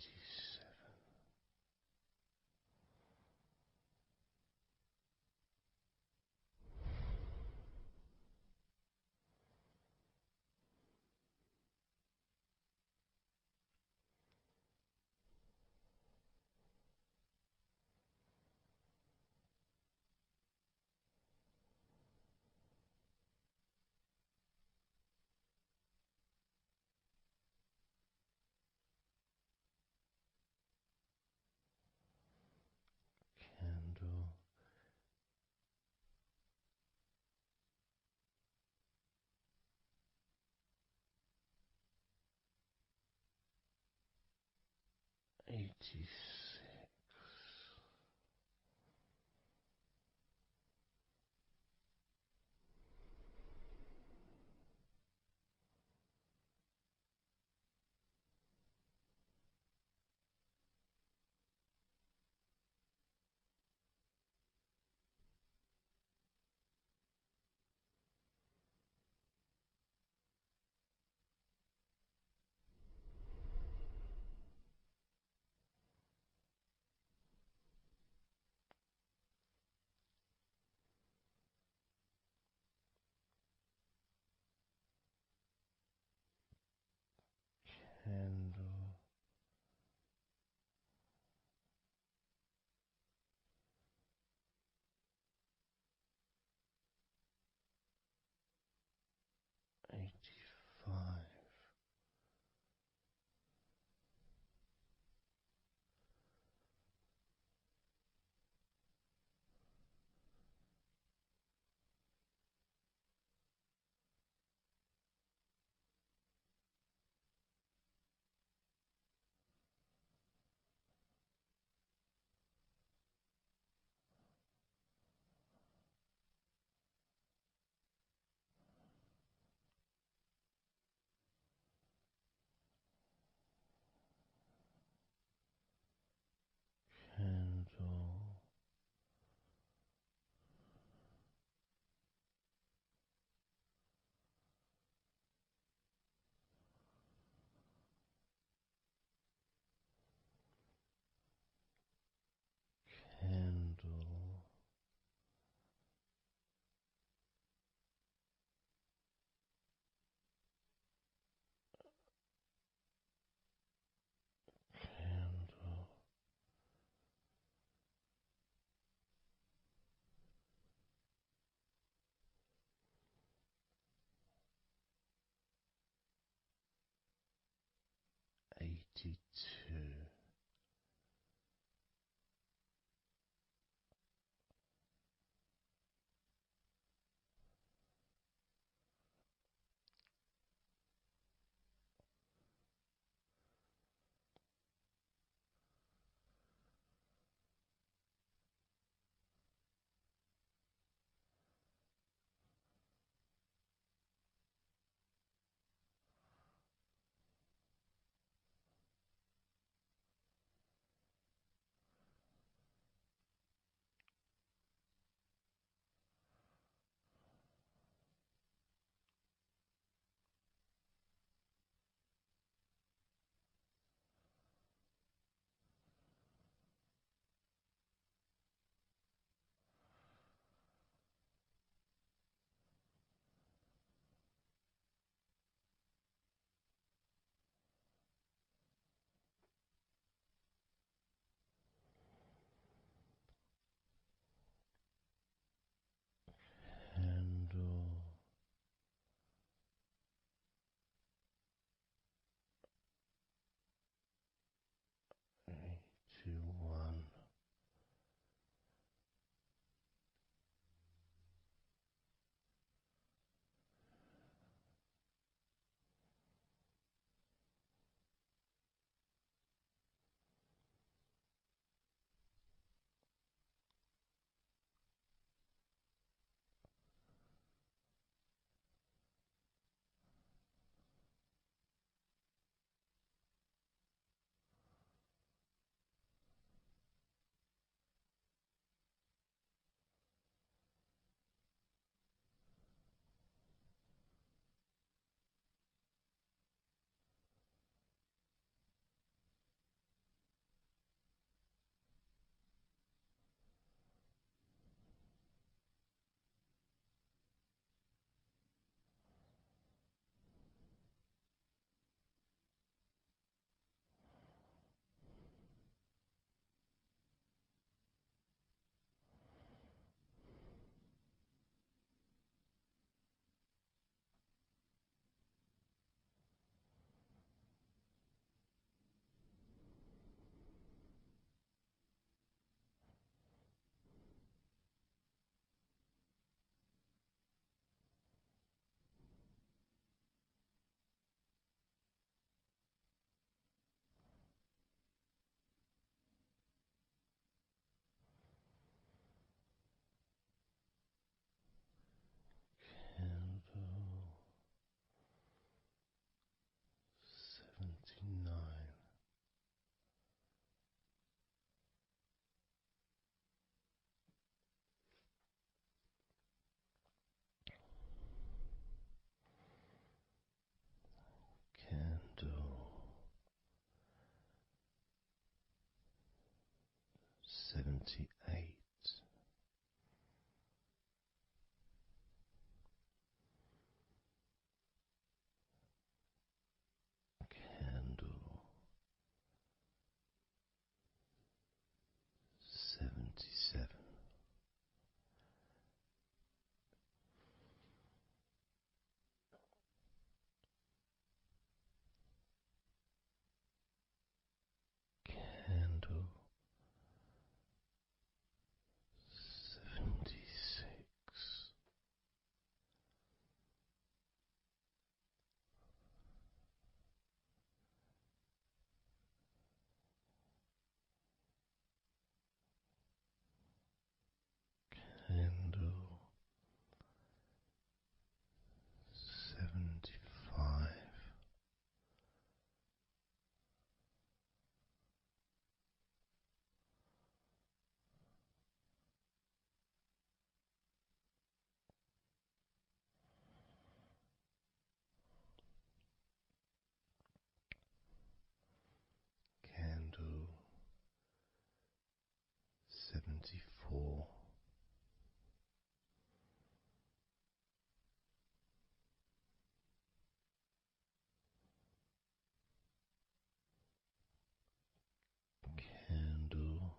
87. Candle 86. Candle 85. Candle 82. 78. Candle 77. Candle 76. Candle 75. Candle 74. Candle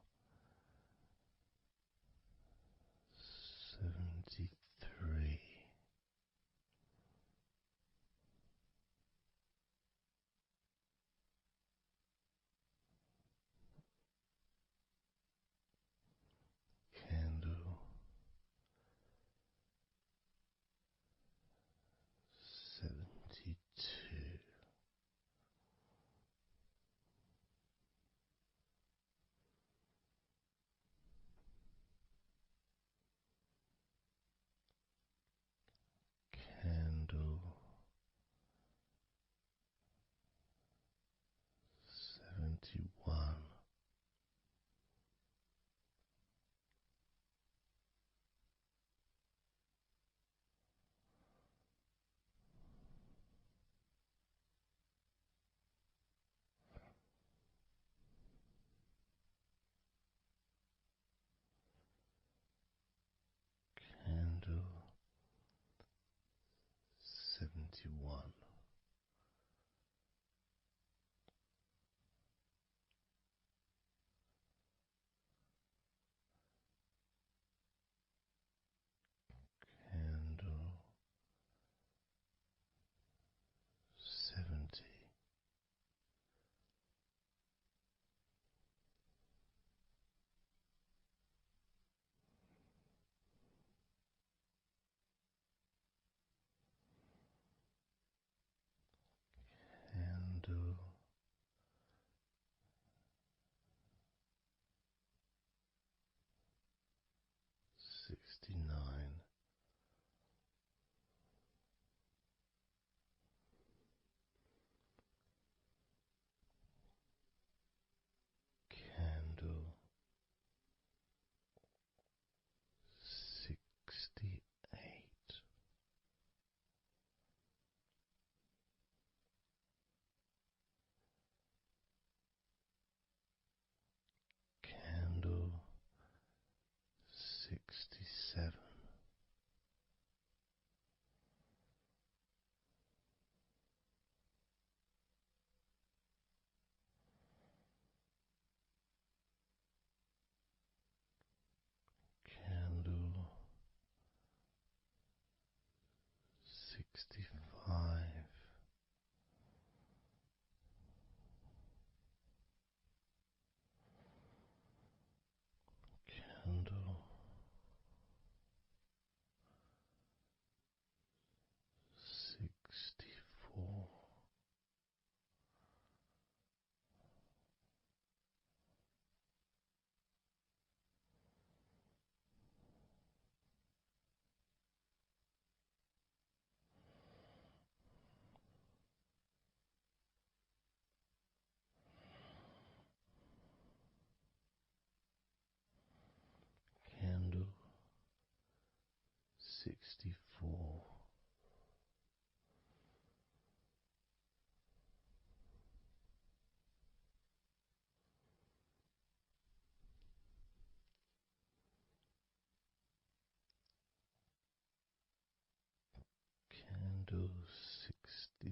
73. Candle 72. Candle 71. Candle 71. Candle 70. Candle 69. Candle 68. Candle 67. Candle 65. Candle 64. Candle 63.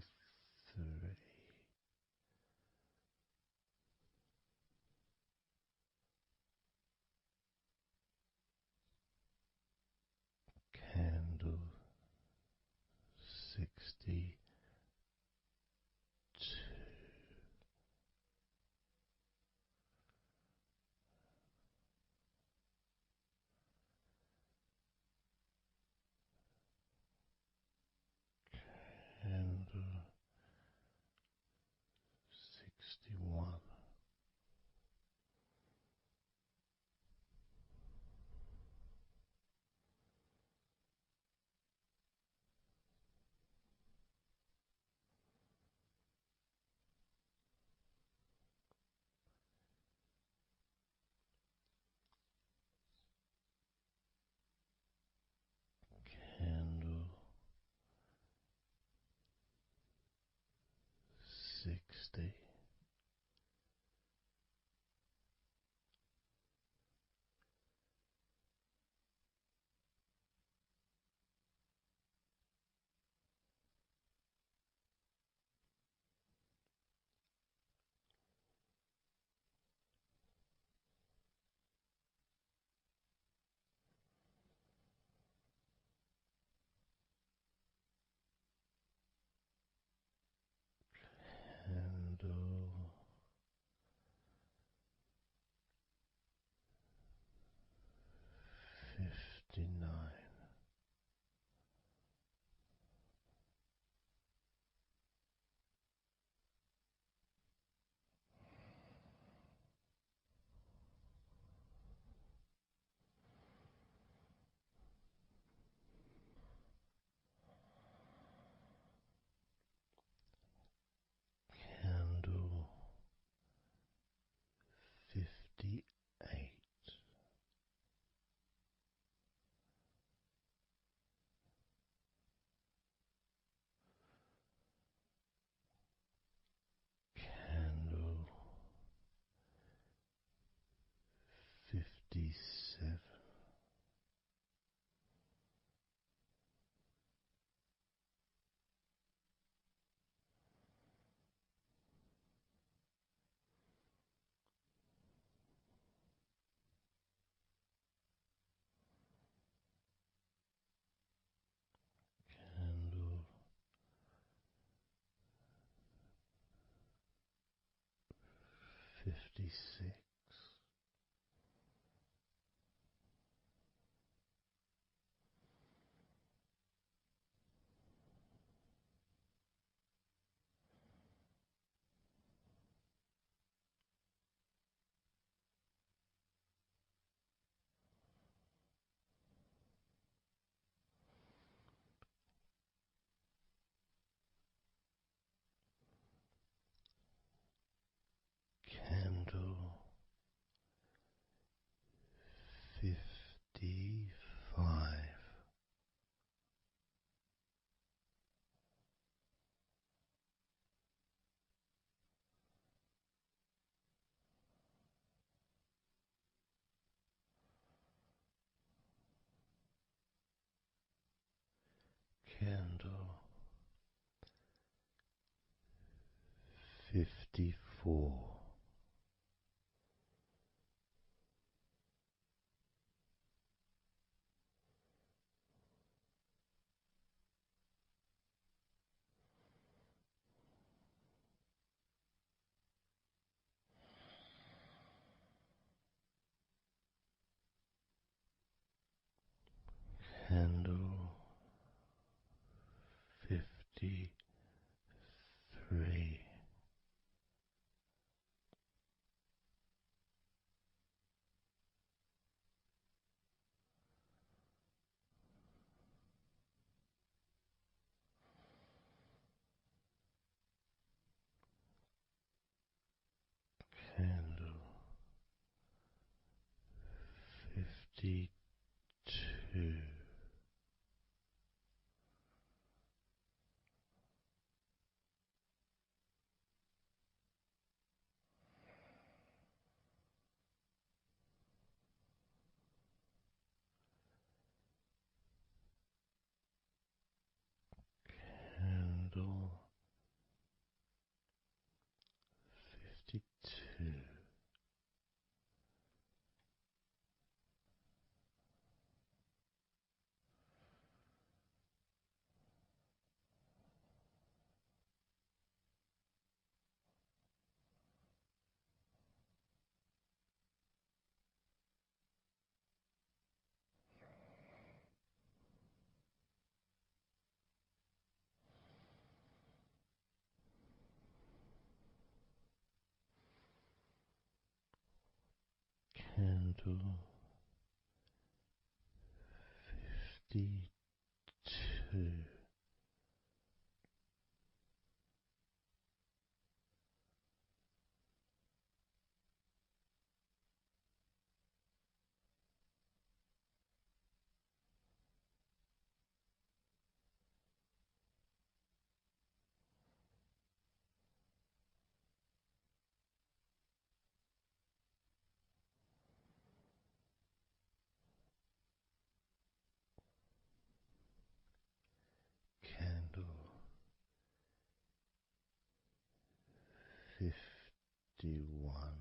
Candle 62. Candle 61. Candle 60. Candle 59. Candle 58. Candle 57. Candle 56. Candle 55. Candle 54. Candle 53. Candle 52. candle 52. Candle 51.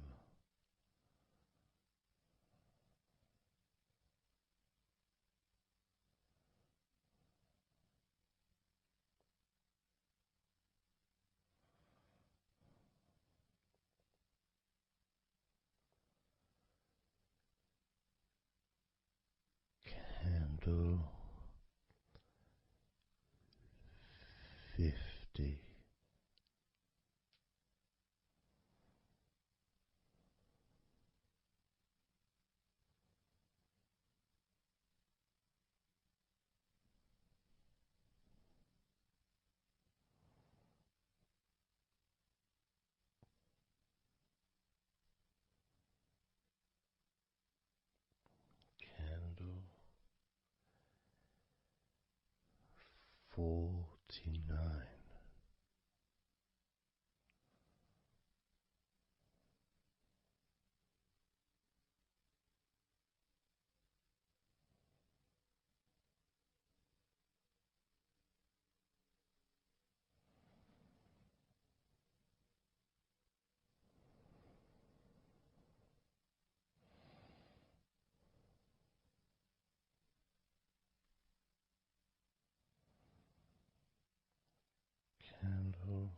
Candle 50. Candle 49. Candle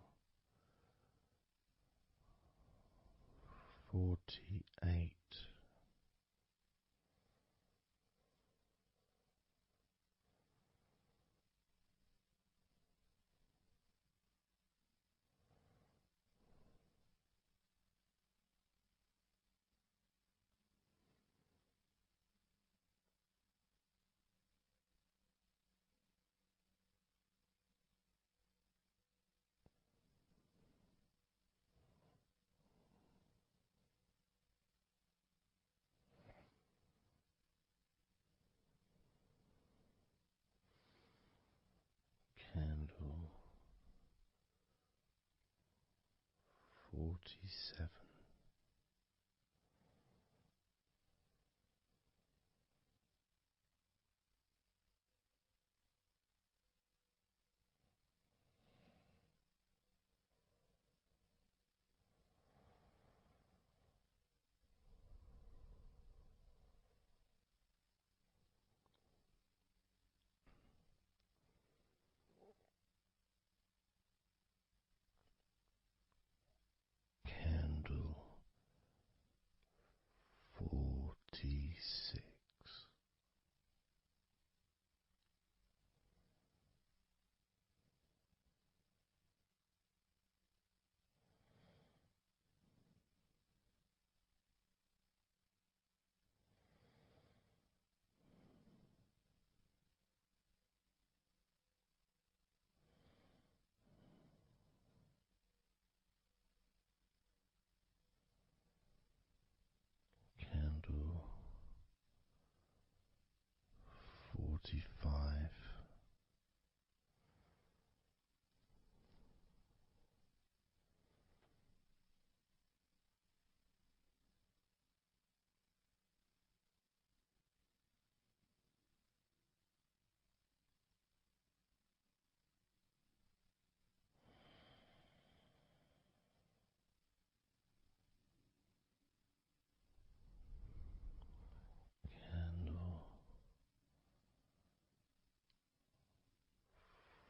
48. Candle 47. Candle 46. Candle 45. Candle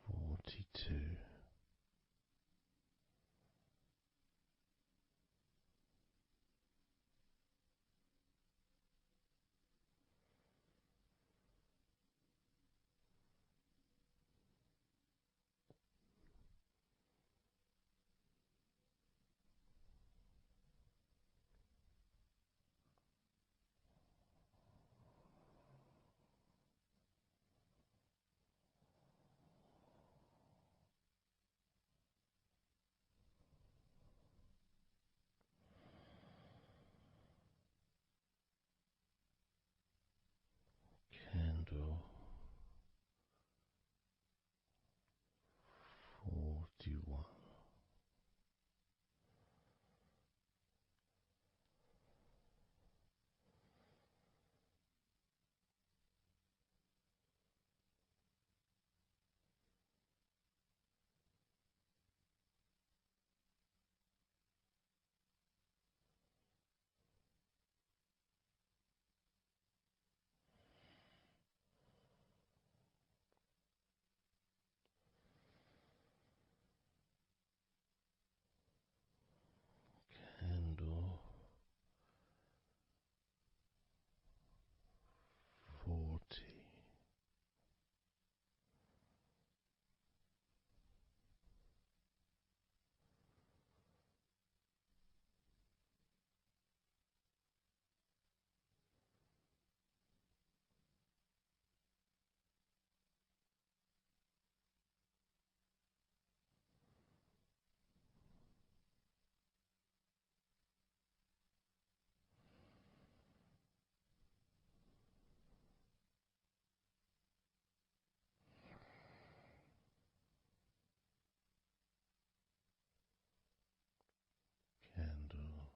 42. candle 41. Candle 40. Candle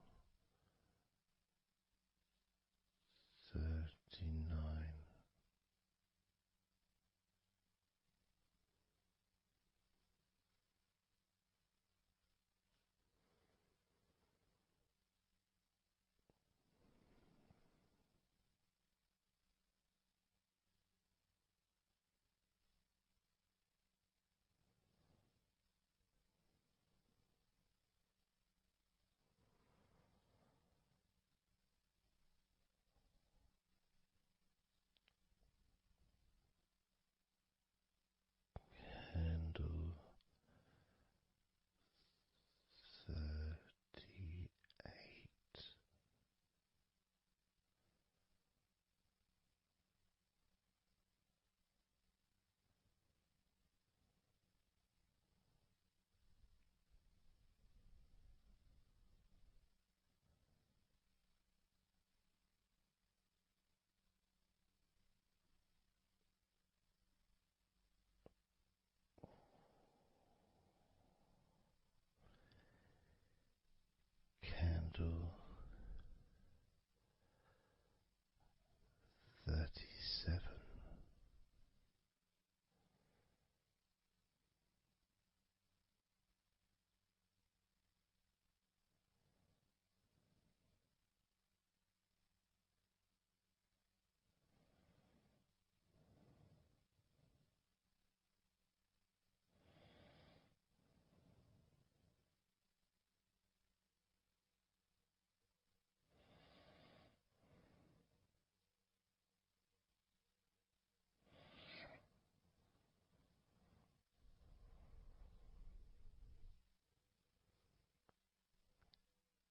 39. Candle 38. Candle 37.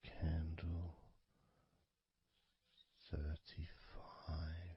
Candle 35.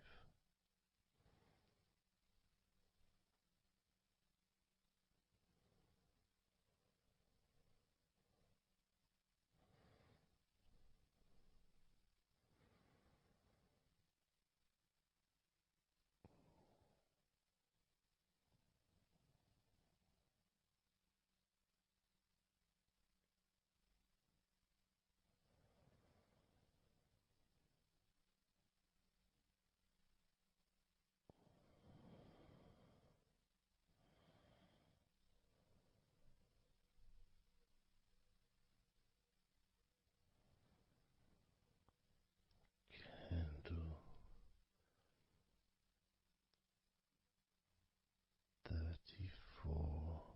Candle 34.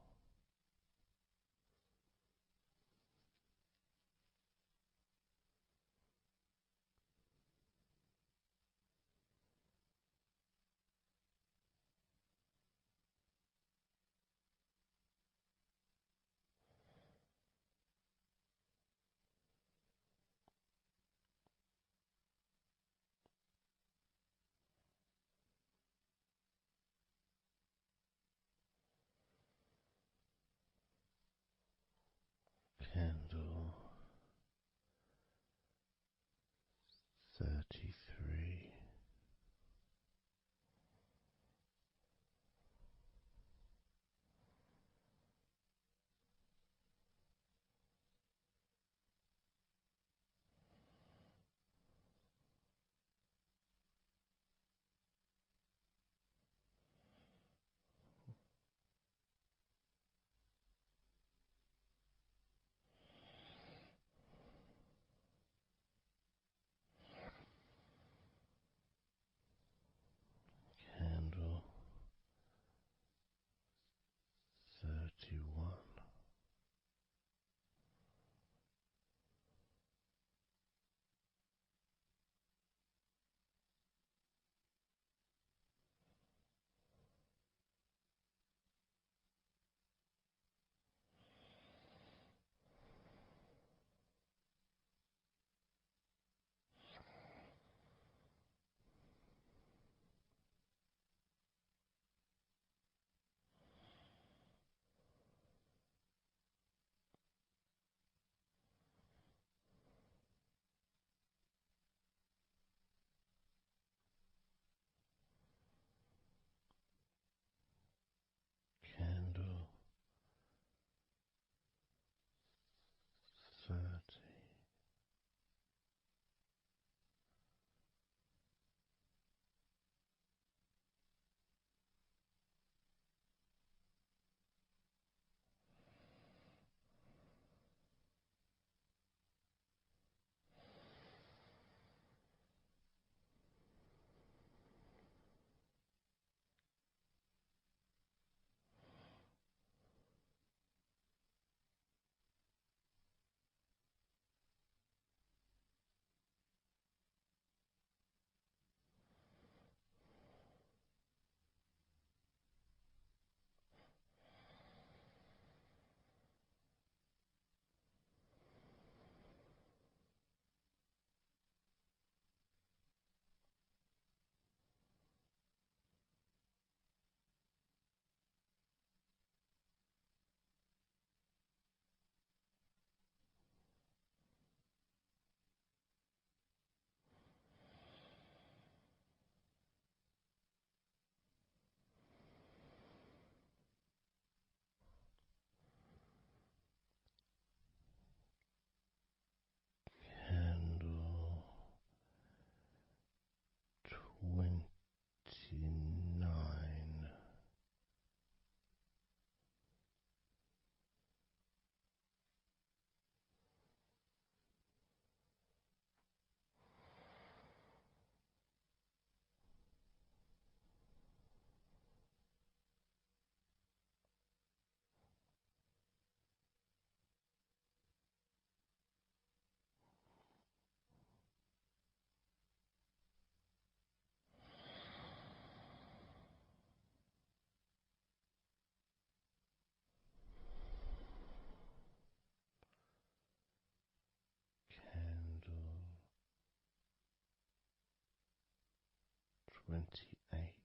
Candle 33. 29. Candle 28.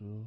10.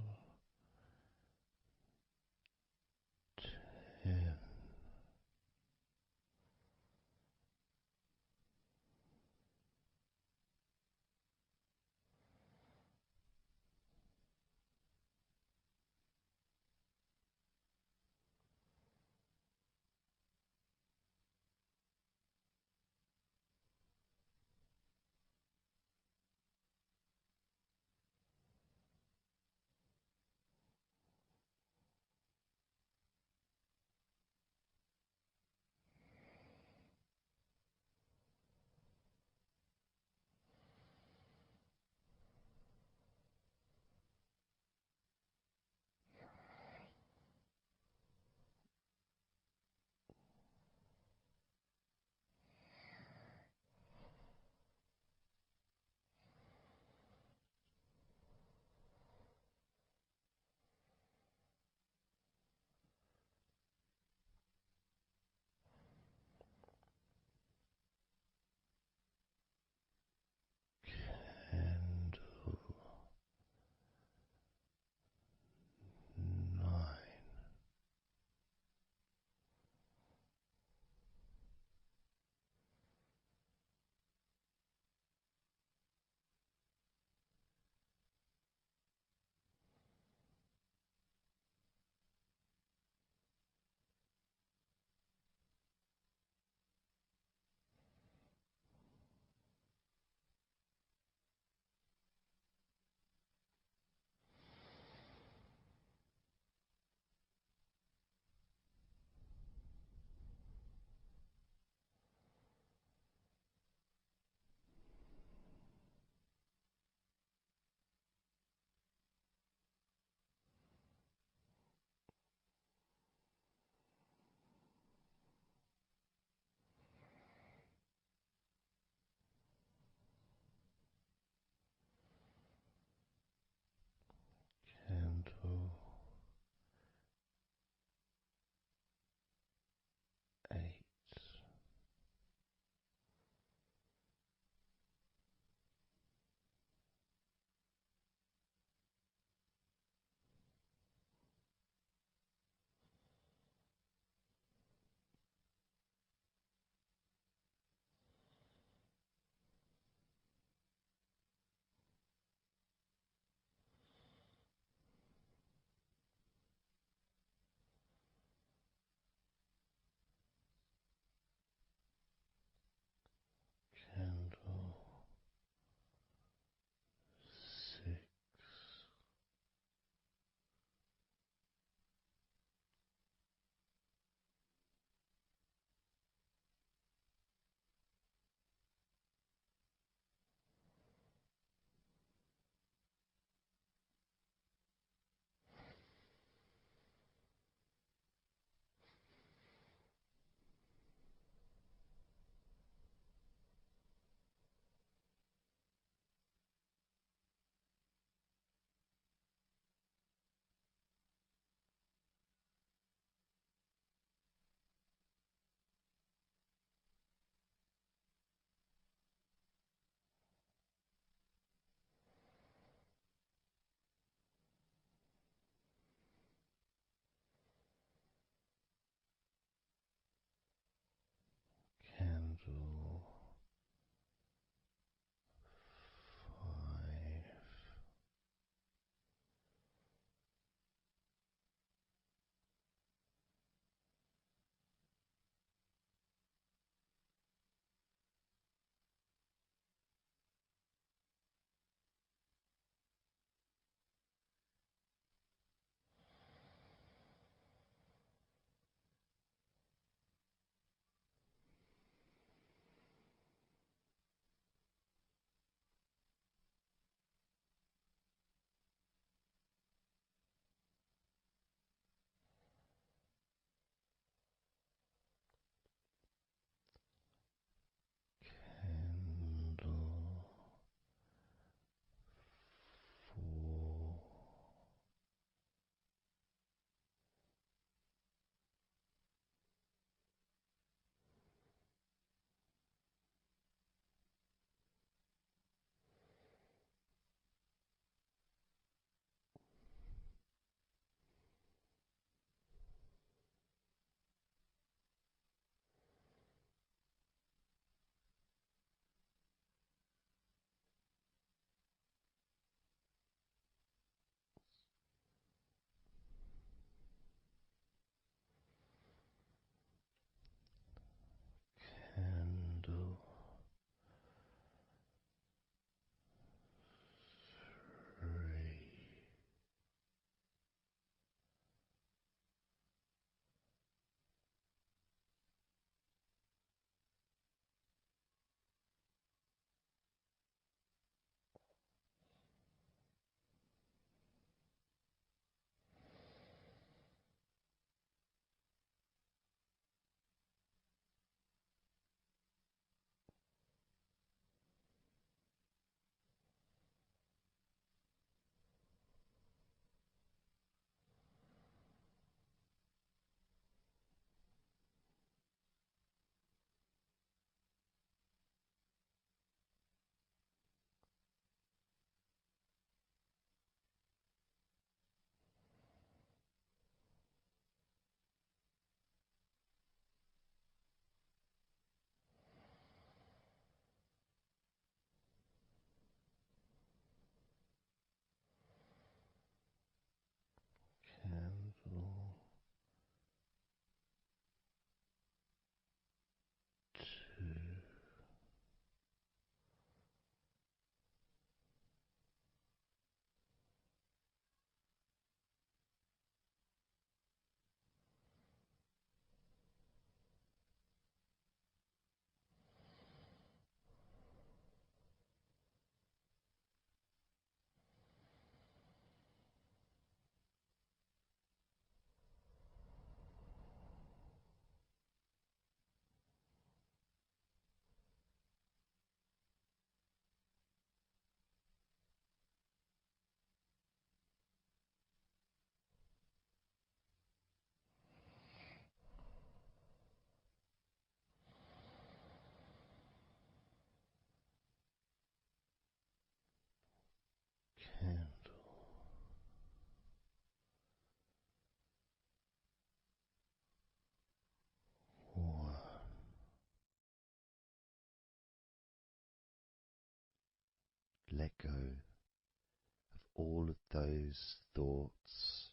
let go of all of those thoughts,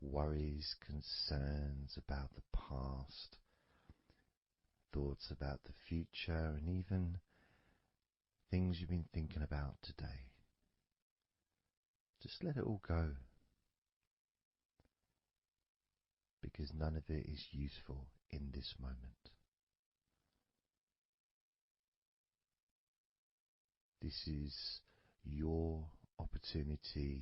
worries, concerns about the past, thoughts about the future, and even things you've been thinking about today. Just let it all go, because none of it is useful in this moment. This is your opportunity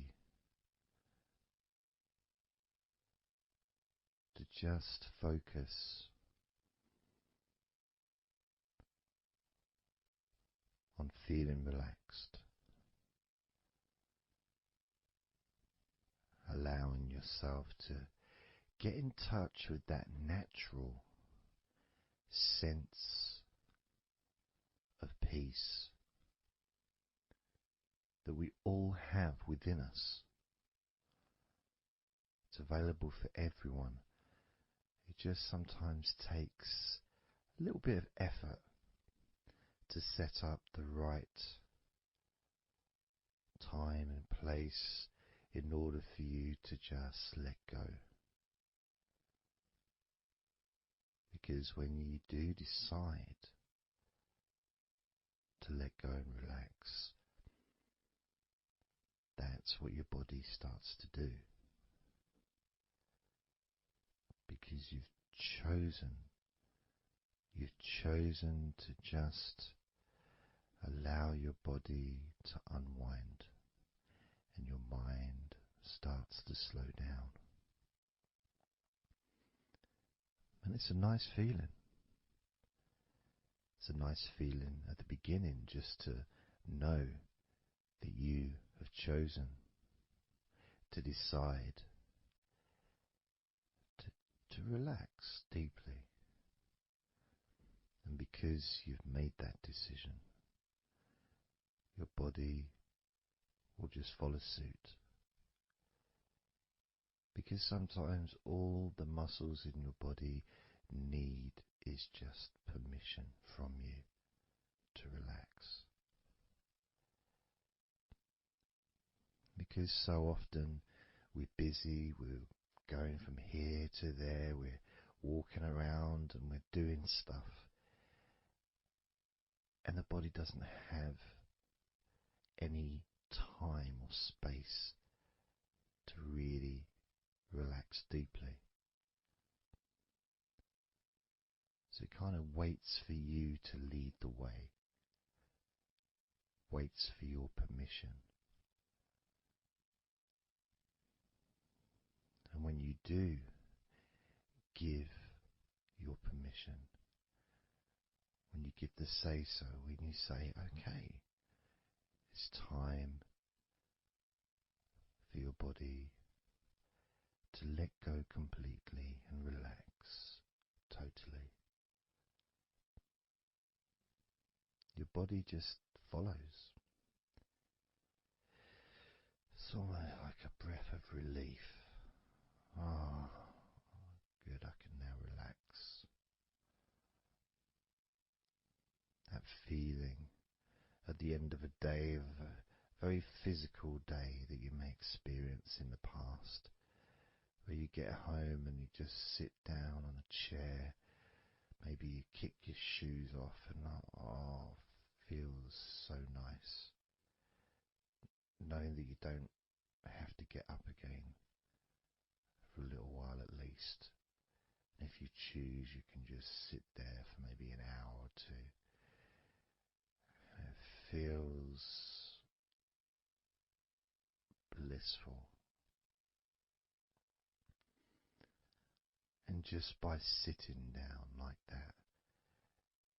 to just focus on feeling relaxed, allowing yourself to get in touch with that natural sense of peace that we all have within us. It's available for everyone. It just sometimes takes a little bit of effort to set up the right time and place in order for you to just let go. Because when you do decide to let go and relax, that's what your body starts to do. Because you've chosen to just allow your body to unwind, and your mind starts to slow down. And it's a nice feeling. It's a nice feeling at the beginning just to know that you have chosen to decide to relax deeply. And because you've made that decision, your body will just follow suit. Because sometimes all the muscles in your body need is just permission from you to relax. Because so often we're busy, we're going from here to there, we're walking around and we're doing stuff, and the body doesn't have any time or space to really relax deeply. So it kind of waits for you to lead the way, waits for your permission. And when you do give your permission, when you give the say-so, when you say, okay, it's time for your body to let go completely and relax totally, your body just follows. It's almost like a breath of relief. Ah, good, I can now relax. That feeling at the end of a day, of a very physical day that you may experience in the past, where you get home and you just sit down on a chair, maybe you kick your shoes off and feels so nice. Knowing that you don't have to get up again for a little while at least. And if you choose, you can just sit there for maybe an hour or two. And it feels blissful. And just by sitting down like that,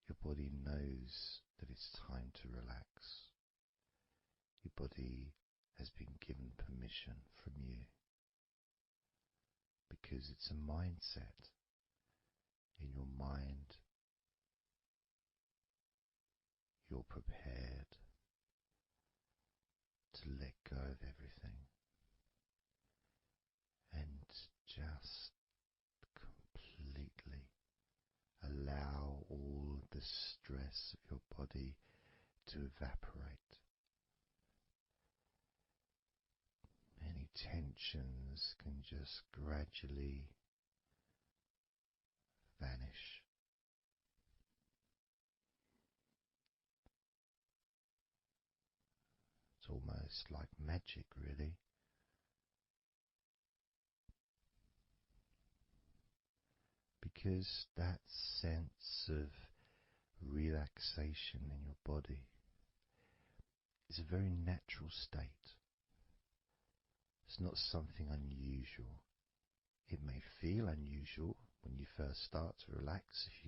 your body knows that it's time to relax. Your body has been given permission from you, because it's a mindset. In your mind, you're prepared to let go of everything and just completely allow all the stress of your body to evaporate, tensions can just gradually vanish. It's almost like magic, really, because that sense of relaxation in your body is a very natural state. It's not something unusual. It may feel unusual when you first start to relax if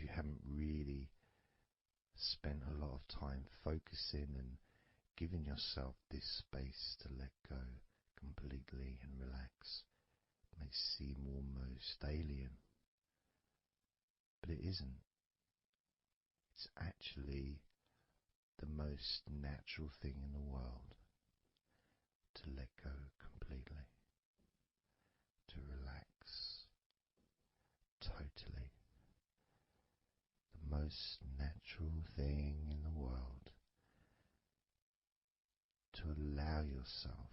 you haven't really spent a lot of time focusing and giving yourself this space to let go completely and relax. It may seem almost alien, but it isn't. It's actually the most natural thing in the world to let go completely, to relax totally. The most natural thing in the world to allow yourself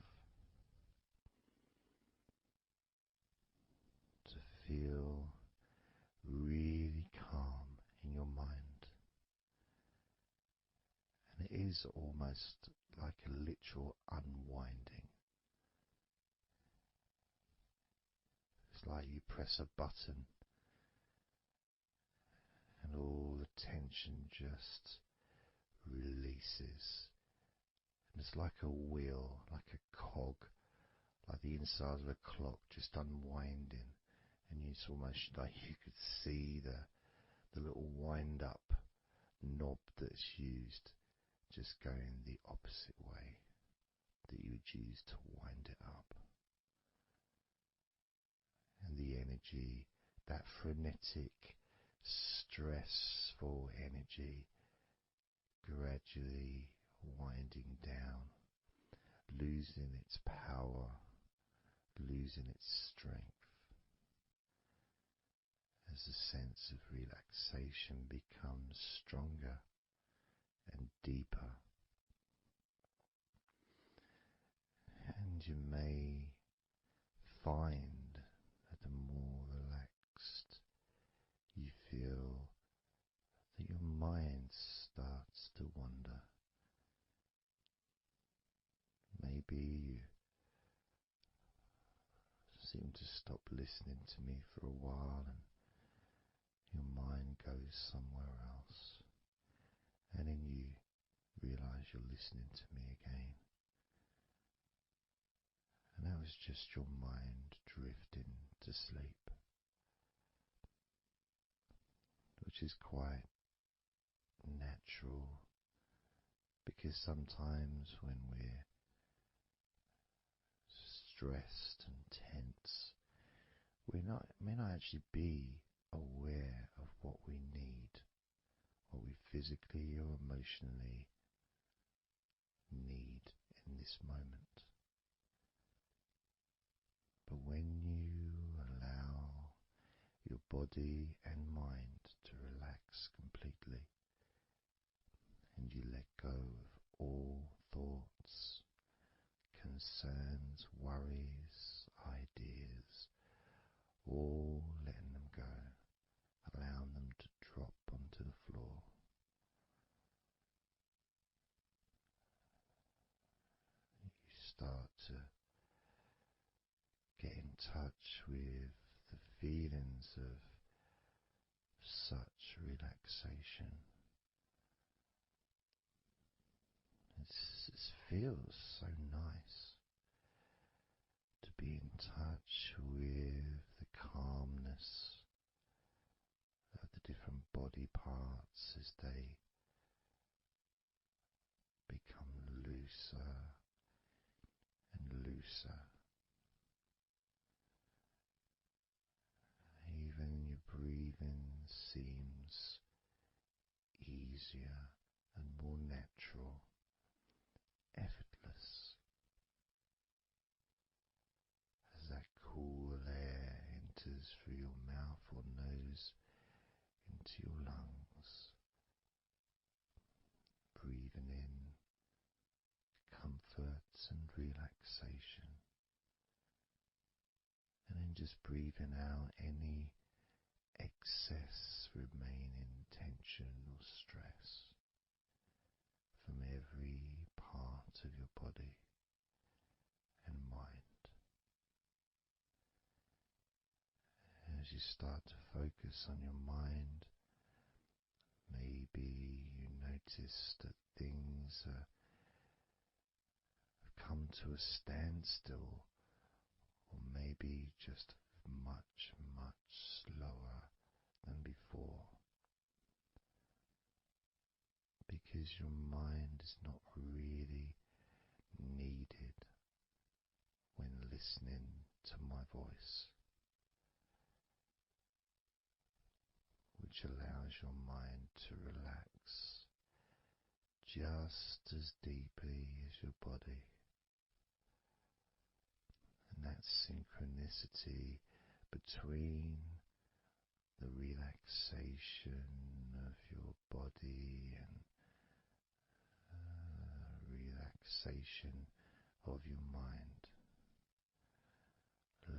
to feel really calm in your mind. And it is almost like a literal unwinding. It's like you press a button and all the tension just releases. And it's like a wheel, like a cog, like the inside of a clock just unwinding. And it's almost like you could see the little wind up knob that's used just going the opposite way that you would use to wind it up. And the energy, that frenetic, stressful energy, gradually winding down, losing its power, losing its strength, as the sense of relaxation becomes stronger and deeper. And you may find that the more relaxed you feel, that your mind starts to wander. Maybe you seem to stop listening to me for a while and your mind goes somewhere else, and then you realize you're listening to me again. And that was just your mind drifting to sleep, which is quite natural, because sometimes when we're stressed and tense, we may not actually be aware of what we need, what we physically or emotionally need in this moment. But when you allow your body and mind to relax completely, and you let go of all thoughts, concerns, worries, ideas, all letting them go, allowing them to drop onto the floor, you start to get in touch with the feelings of such relaxation. It feels so nice to be in touch with the calmness of the different body parts as they become looser and looser. Even your breathing seems easier and more natural, effortless, as that cool air enters through your mouth or nose into your lungs, breathing in comfort and relaxation, just breathing out any excess remaining tension or stress from every part of your body and mind. As you start to focus on your mind, maybe you notice that things have come to a standstill, or maybe just much, much slower than before, because your mind is not really needed when listening to my voice, which allows your mind to relax just as deeply as your body. And that synchronicity between the relaxation of your body and relaxation of your mind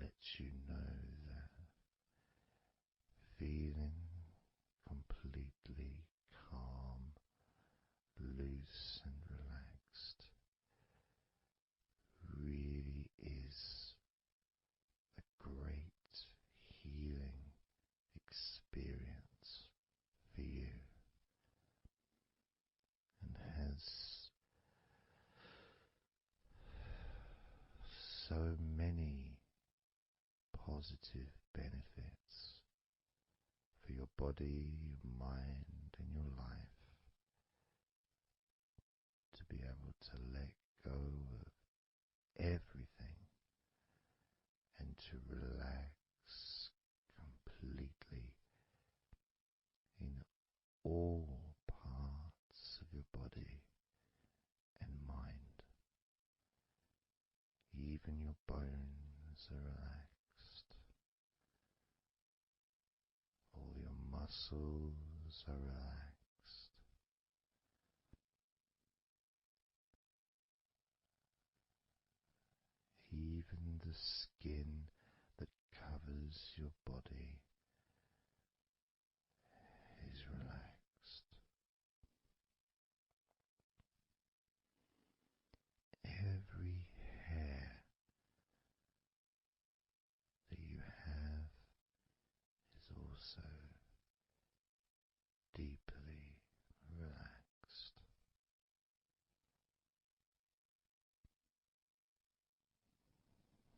lets you know that feeling completely calm, loose and relaxed really is a great healing experience for you, and has so many positive benefits for your body, your mind, and your life, to be able to let go of everything and to relax completely in all parts of your body and mind. Even your bones are relaxed. All your muscles are relaxed. Even the skin that covers your body is relaxed. Every hair that you have is also deeply relaxed.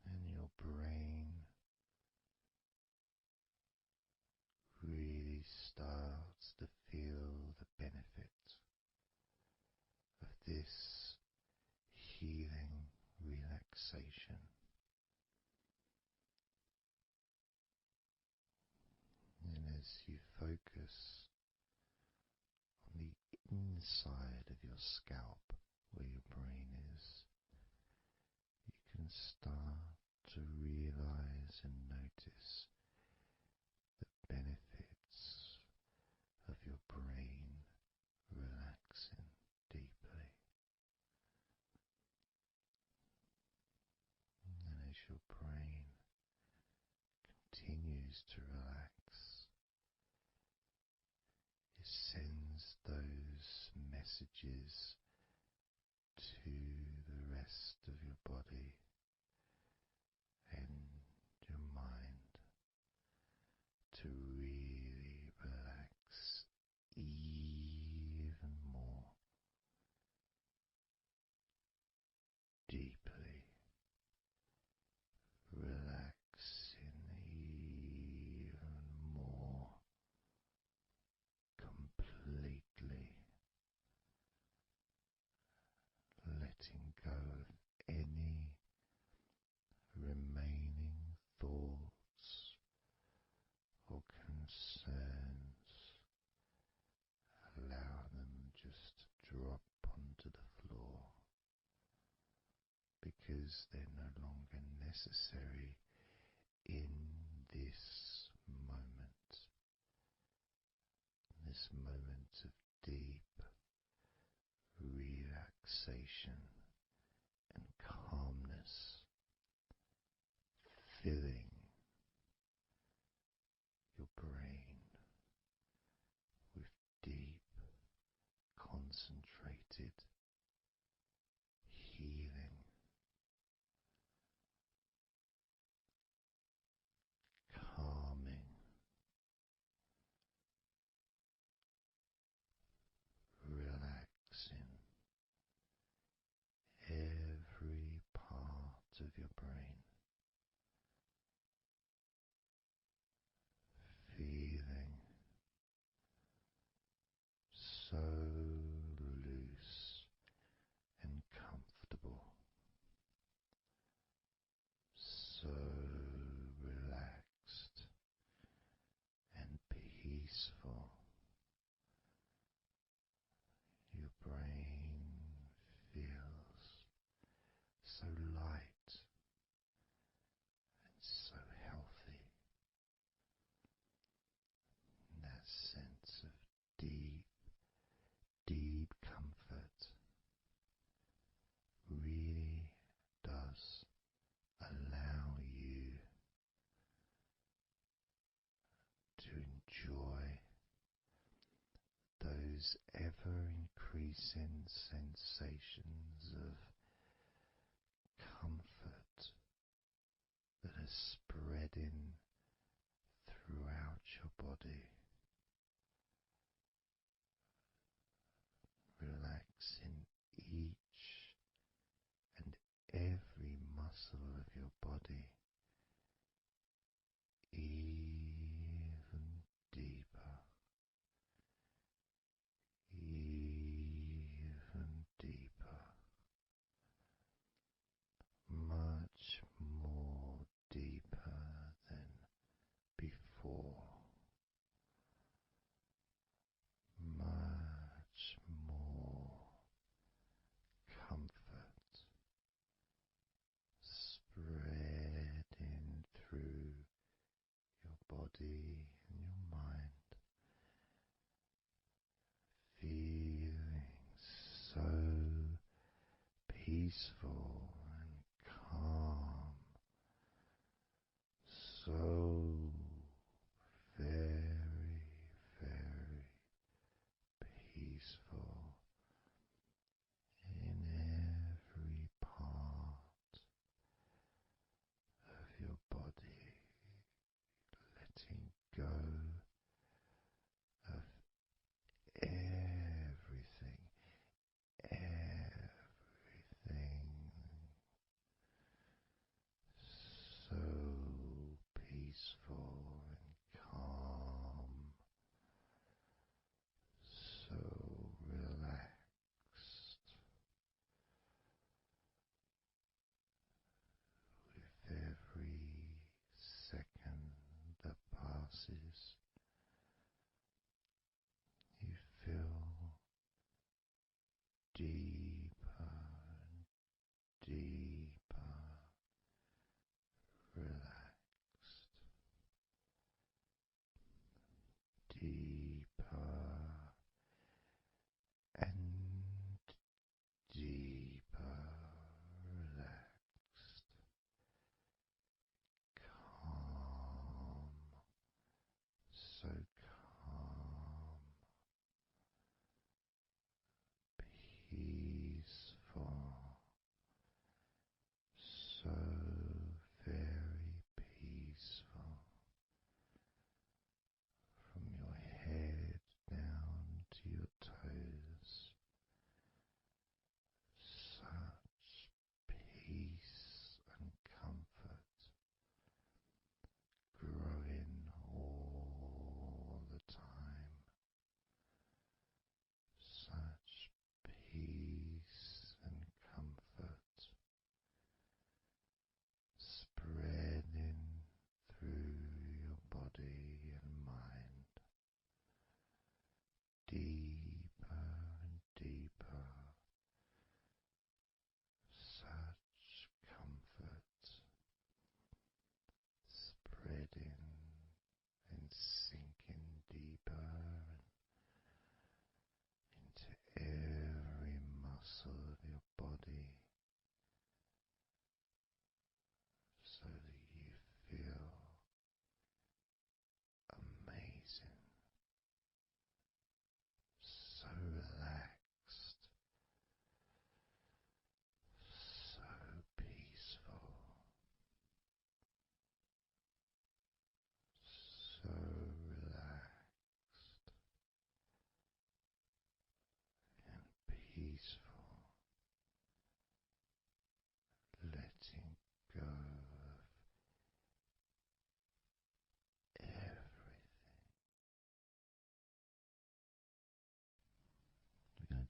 And your brain really starts to feel the benefit of this healing relaxation. And as you focus on the inside of your scalp where your brain is, you can start to realize and notice the benefits of your brain relaxing deeply. And as your brain continues to relax, it sends those messages to the rest of your body and your mind to really relax even more deeply, relaxing even more completely, letting go of any remaining thoughts or concerns. Allow them just to drop onto the floor, because they're no longer necessary in this moment, this moment of deep relaxation and calmness, filling concentrated healing, calming, relaxing every part of your brain, feeling so loose and comfortable, so relaxed and peaceful. Your brain feels so light and so healthy. And that sense of deep, deep comfort really does allow you to enjoy those ever increasing sensations of comfort that are spreading throughout your body, relaxing each and every muscle of your body even deeper, even deeper, much more deeper than before, much more comfort spreading through your body and your mind, feeling so peaceful and calm, so very, very peaceful in every part of your body, letting go of everything, everything so peaceful and calm, so relaxed. With every second that passes, you feel deeper and deeper relaxed, deeper and deeper relaxed, calm, so calm, peaceful, so very peaceful, from your head down to your toes, such peace and comfort growing all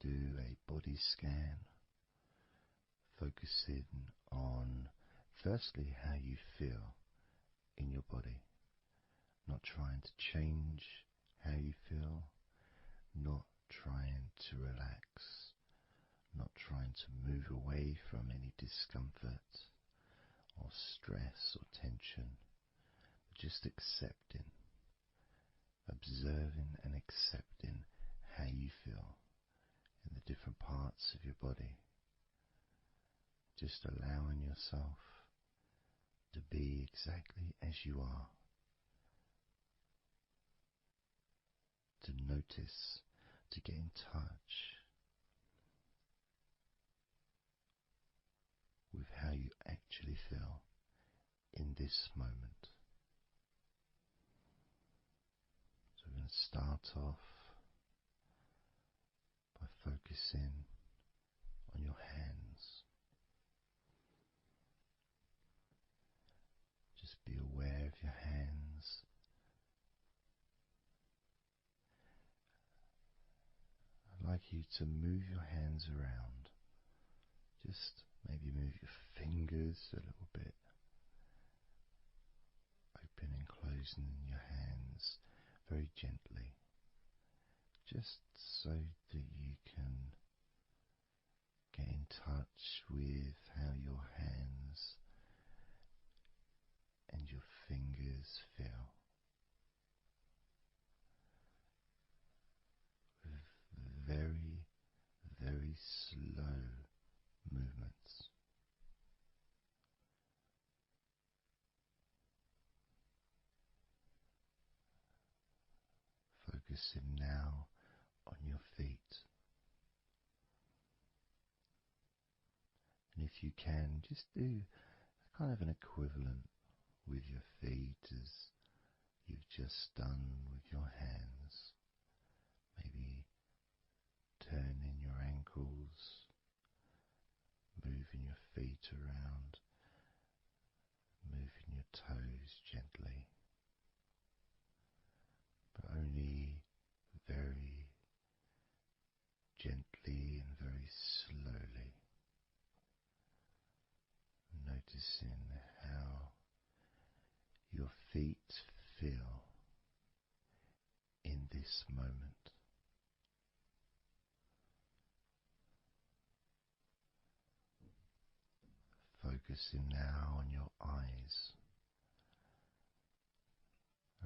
do a body scan, focusing on firstly how you feel in your body, not trying to change how you feel, not trying to relax, not trying to move away from any discomfort or stress or tension, but just accepting, observing and accepting how you feel in the different parts of your body. Just allowing yourself to be exactly as you are, to notice, to get in touch with how you actually feel in this moment. So we're going to start off by focusing on your hands. Just be aware of your hands. I'd like you to move your hands around. Just maybe move your fingers a little bit, open and closing your hands very gently, just so that you can get in touch with how your hands and your fingers feel, with very, very slow movements. Focusing now on your feet. And if you can, just do kind of an equivalent with your feet as you've just done with your hands. Maybe turning your ankles, moving your feet around, moving your toes gently, but only very gently and very slowly, noticing how your feet feel in this moment. Focusing now on your eyes.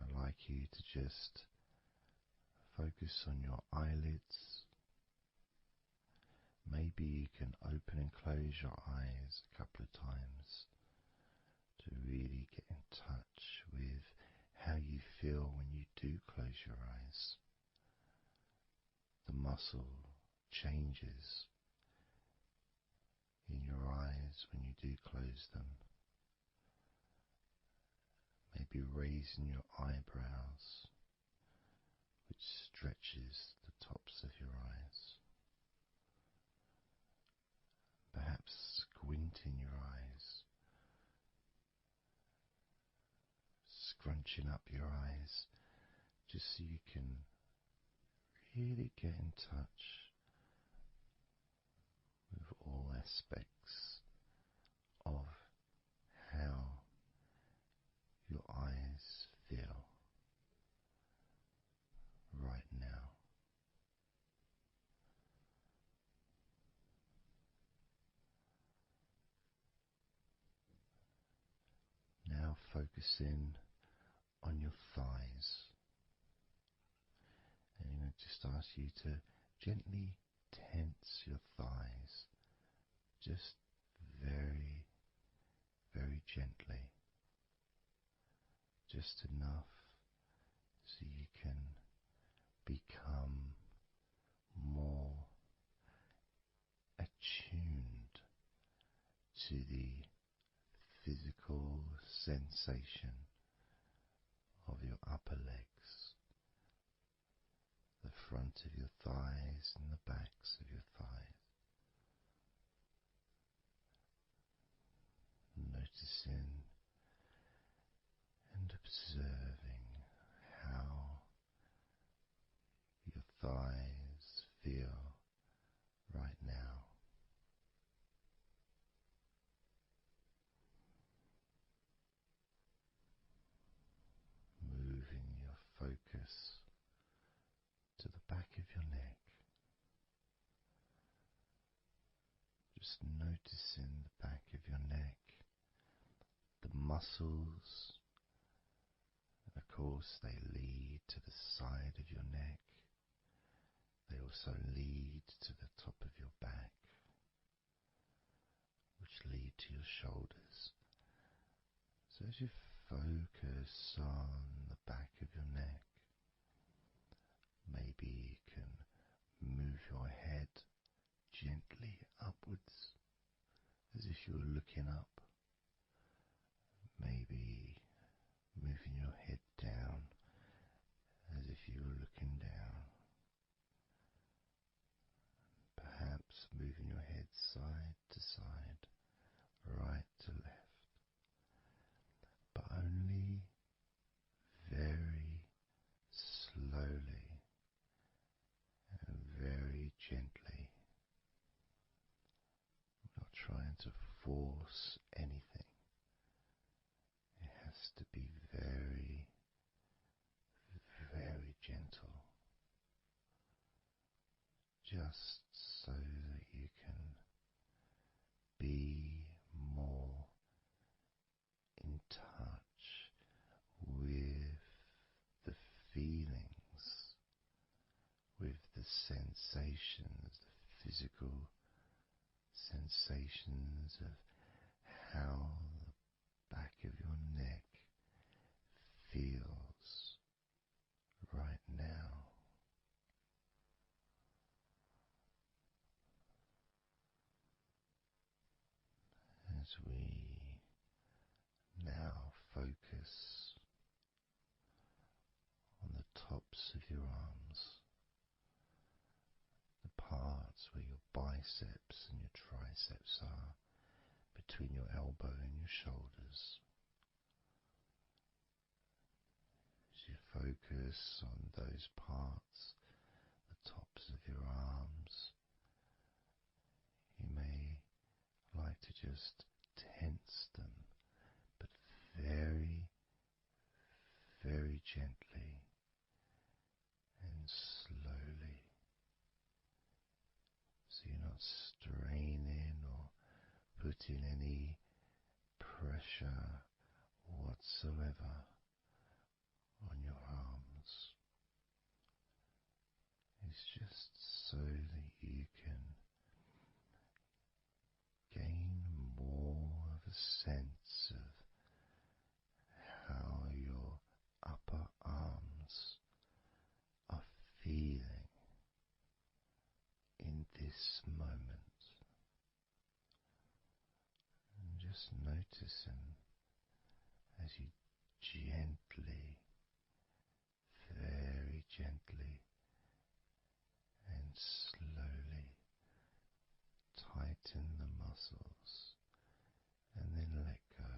I'd like you to just focus on your eyelids. Maybe you can open and close your eyes a couple of times to really get in touch with how you feel when you do close your eyes. The muscle changes in your eyes when you do close them. Maybe raising your eyebrows, which stretches the tops of your eyes. Perhaps squinting your eyes, scrunching up your eyes, just so you can really get in touch with all aspects of how your eyes feel right now. Now focusing on your thighs, and I'm going to just ask you to gently tense your thighs, just very, very gently, just enough so you can become more attuned to the physical sensation of your upper legs, the front of your thighs and the backs of your thighs. Noticing and observing how your thighs feel just noticing the back of your neck, the muscles, and of course they lead to the side of your neck. They also lead to the top of your back, which lead to your shoulders. So as you focus on the back of your neck, maybe you can move your head gently upwards as if you were looking up. Maybe moving your head down as if you were looking down. Perhaps moving your head side to side, right to left, but only very slowly and very gently. Not trying to force anything. It has to be very, very gentle, just so that you can be more in touch with the feelings, with the sensations, the physical sensations of how the back of your neck feels right now. As we now focus on the tops of your arms, the parts where your biceps and your triceps are, between your elbow and your shoulders. As you focus on those parts, the tops of your arms, you may like to just tense them, but very, very gently and slowly, so you're not straining or putting any pressure whatsoever on your arms. It's just so that you can gain more of a sense of how your upper arms are feeling in this moment. And just noticing as you gently, very gently and slowly tighten the muscles and then let go.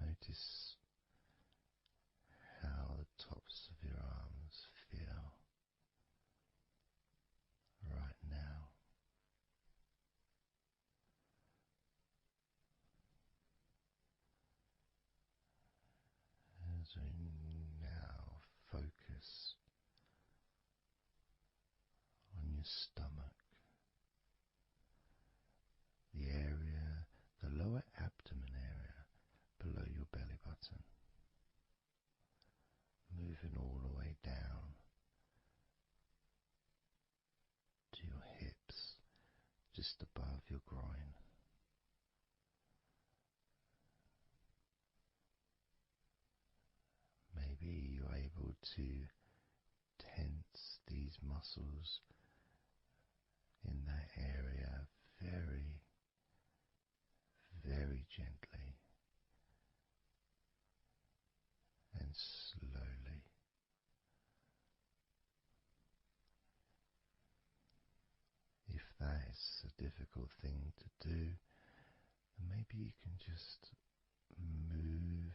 Notice how the tops of your arms feel right now. As we now focus on your stomach, the area, the lower abdomen area below your belly button, moving all the way down to your hips, just above your groin. Maybe you're able to tense these muscles in that area very, very gently and slowly. If that is a difficult thing to do, then maybe you can just move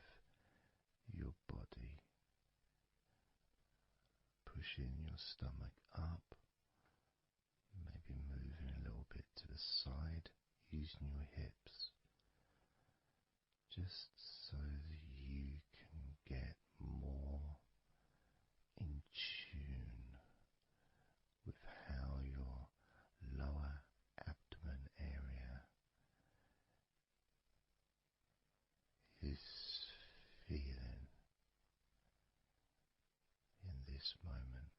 your body, pushing your stomach up, maybe moving a little bit to the side, using your hips, just so that you can get more in tune with how your this moment.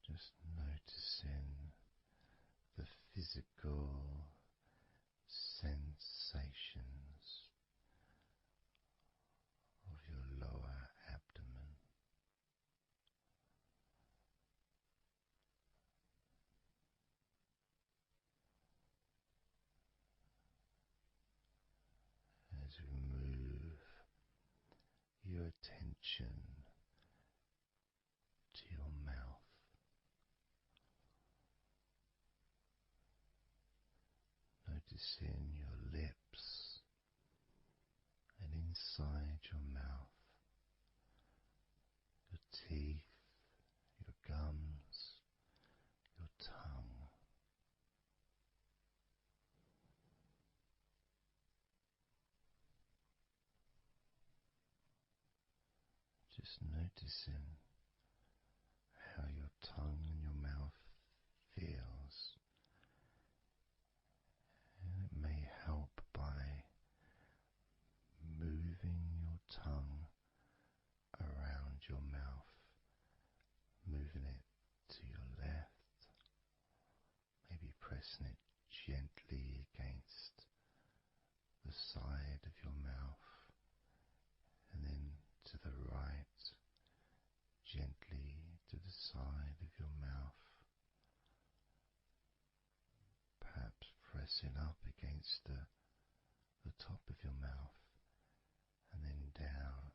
Just noticing the physical sensations of your lower abdomen. As we move your attention to your mouth, noticing your lips and inside your mouth, your teeth, your gums, your tongue. Just noticing how your tongue and your mouth feels, and it may help by moving your tongue around your mouth, moving it to your left, maybe pressing it gently against the side of your mouth, and then to the right, gently to the side of your mouth, perhaps pressing up against the top of your mouth, and then down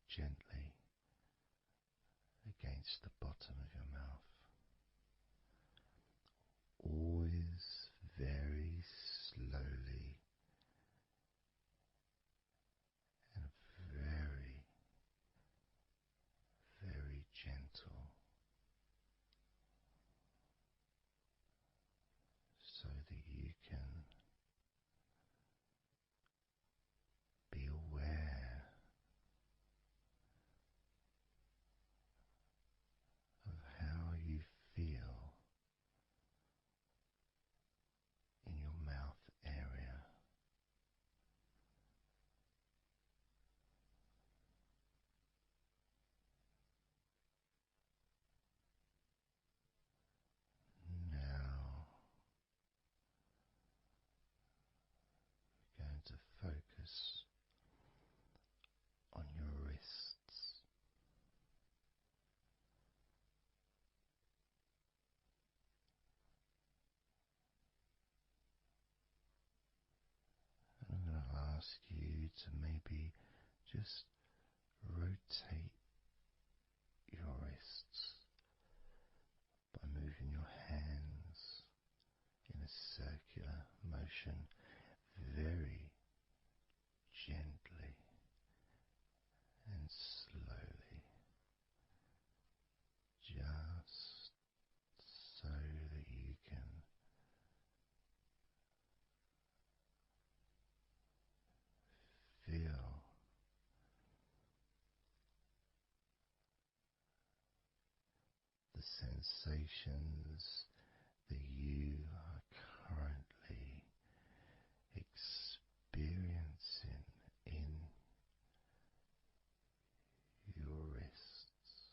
gently against the bottom of your mouth. Always very slowly and very, very gentle, so that you can be aware of how you feel in your mouth area. Now we're going to focus on your wrists. And I'm going to ask you to maybe just rotate your wrists by moving your hands in a circular motion very gently and slowly, just so that you can feel the sensations that you are currently experiencing in your wrists.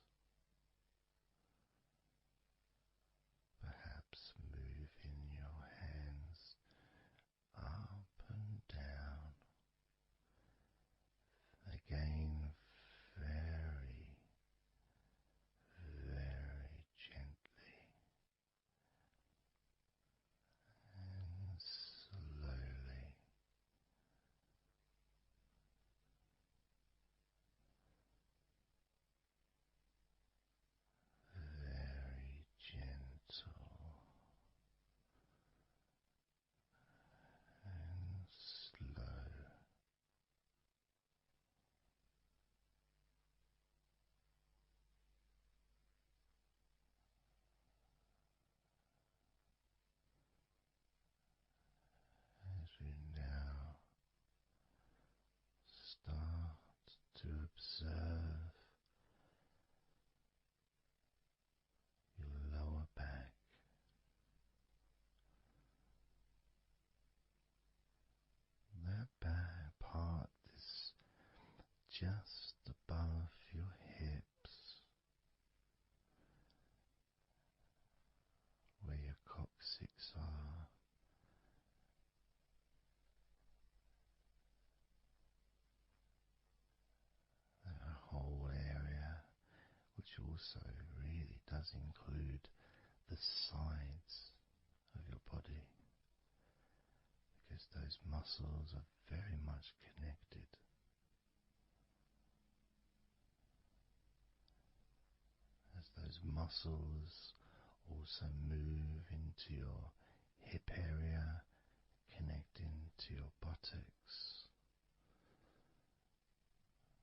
Perhaps moving your hands up and down, again very, very gently, just above your hips, where your coccyx are, that whole area, which also really does include the sides of your body, because those muscles are very much connected. As those muscles also move into your hip area, connecting to your buttocks,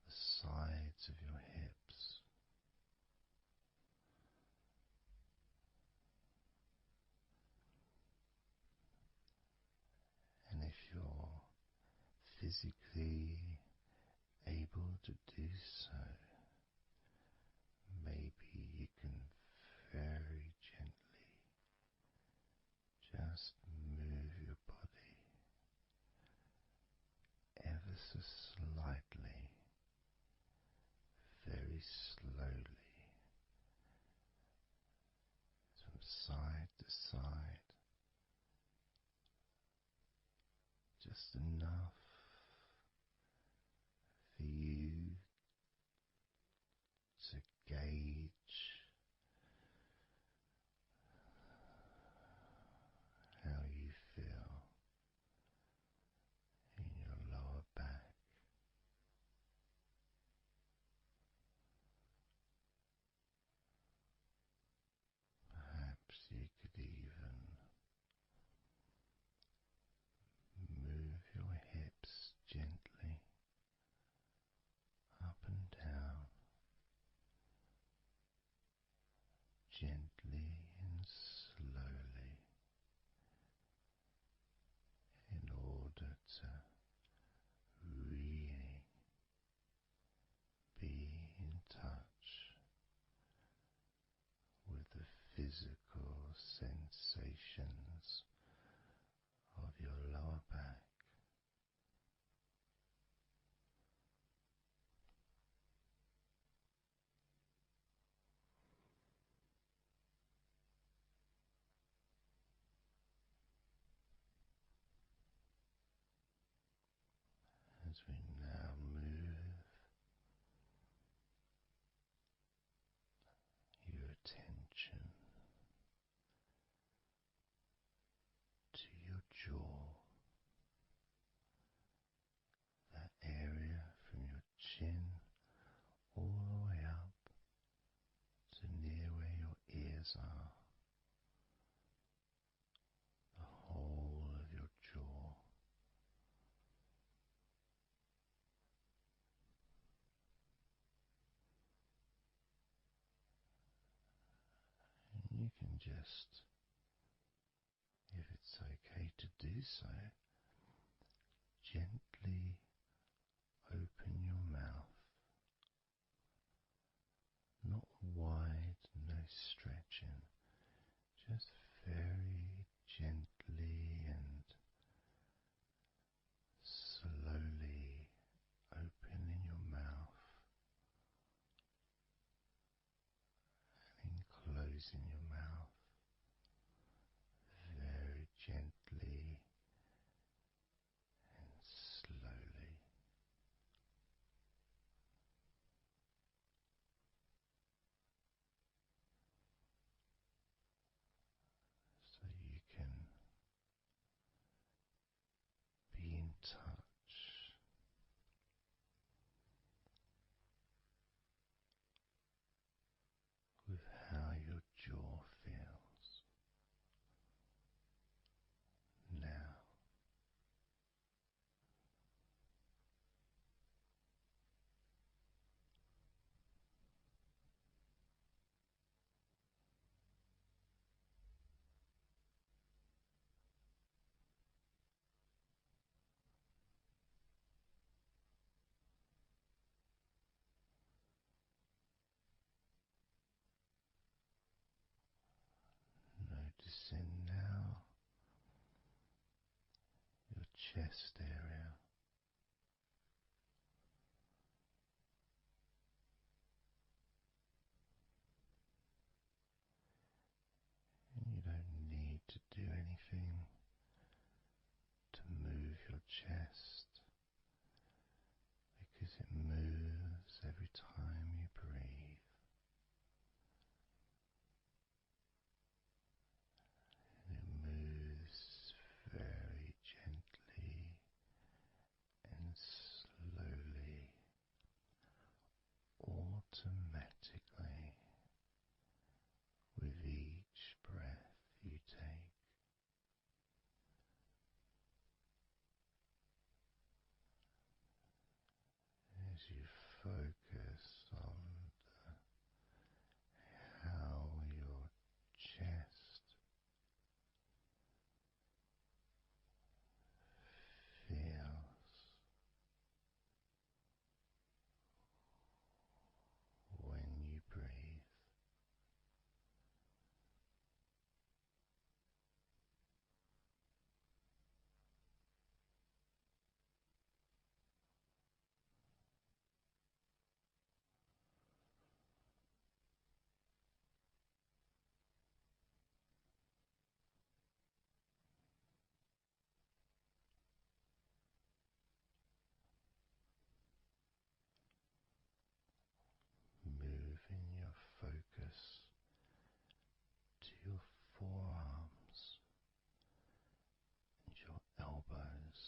the sides of your hips, and if you're physically able to do so, maybe you can very gently just move your body ever so slightly, very slowly, from side to side, just enough for you to gauge how you feel in your lower back. Perhaps you could even move your hips gently up and down, gently and slowly, in order to really be in touch with the physical sensations of your lower back. As we now move your attention to your jaw, that area from your chin all the way up to near where your ears are, the whole of your jaw. And you can just, if it's okay to do so, gently open your mouth, not wide, no stretching, just very gently and slowly opening your mouth and closing your mouth very gently and slowly. So you can be in touch with how your jaw feels now. Noticing now your chest area, automatically with each breath you take. As you focus on how your chest feels when you breathe. Moving your focus to your forearms and your elbows.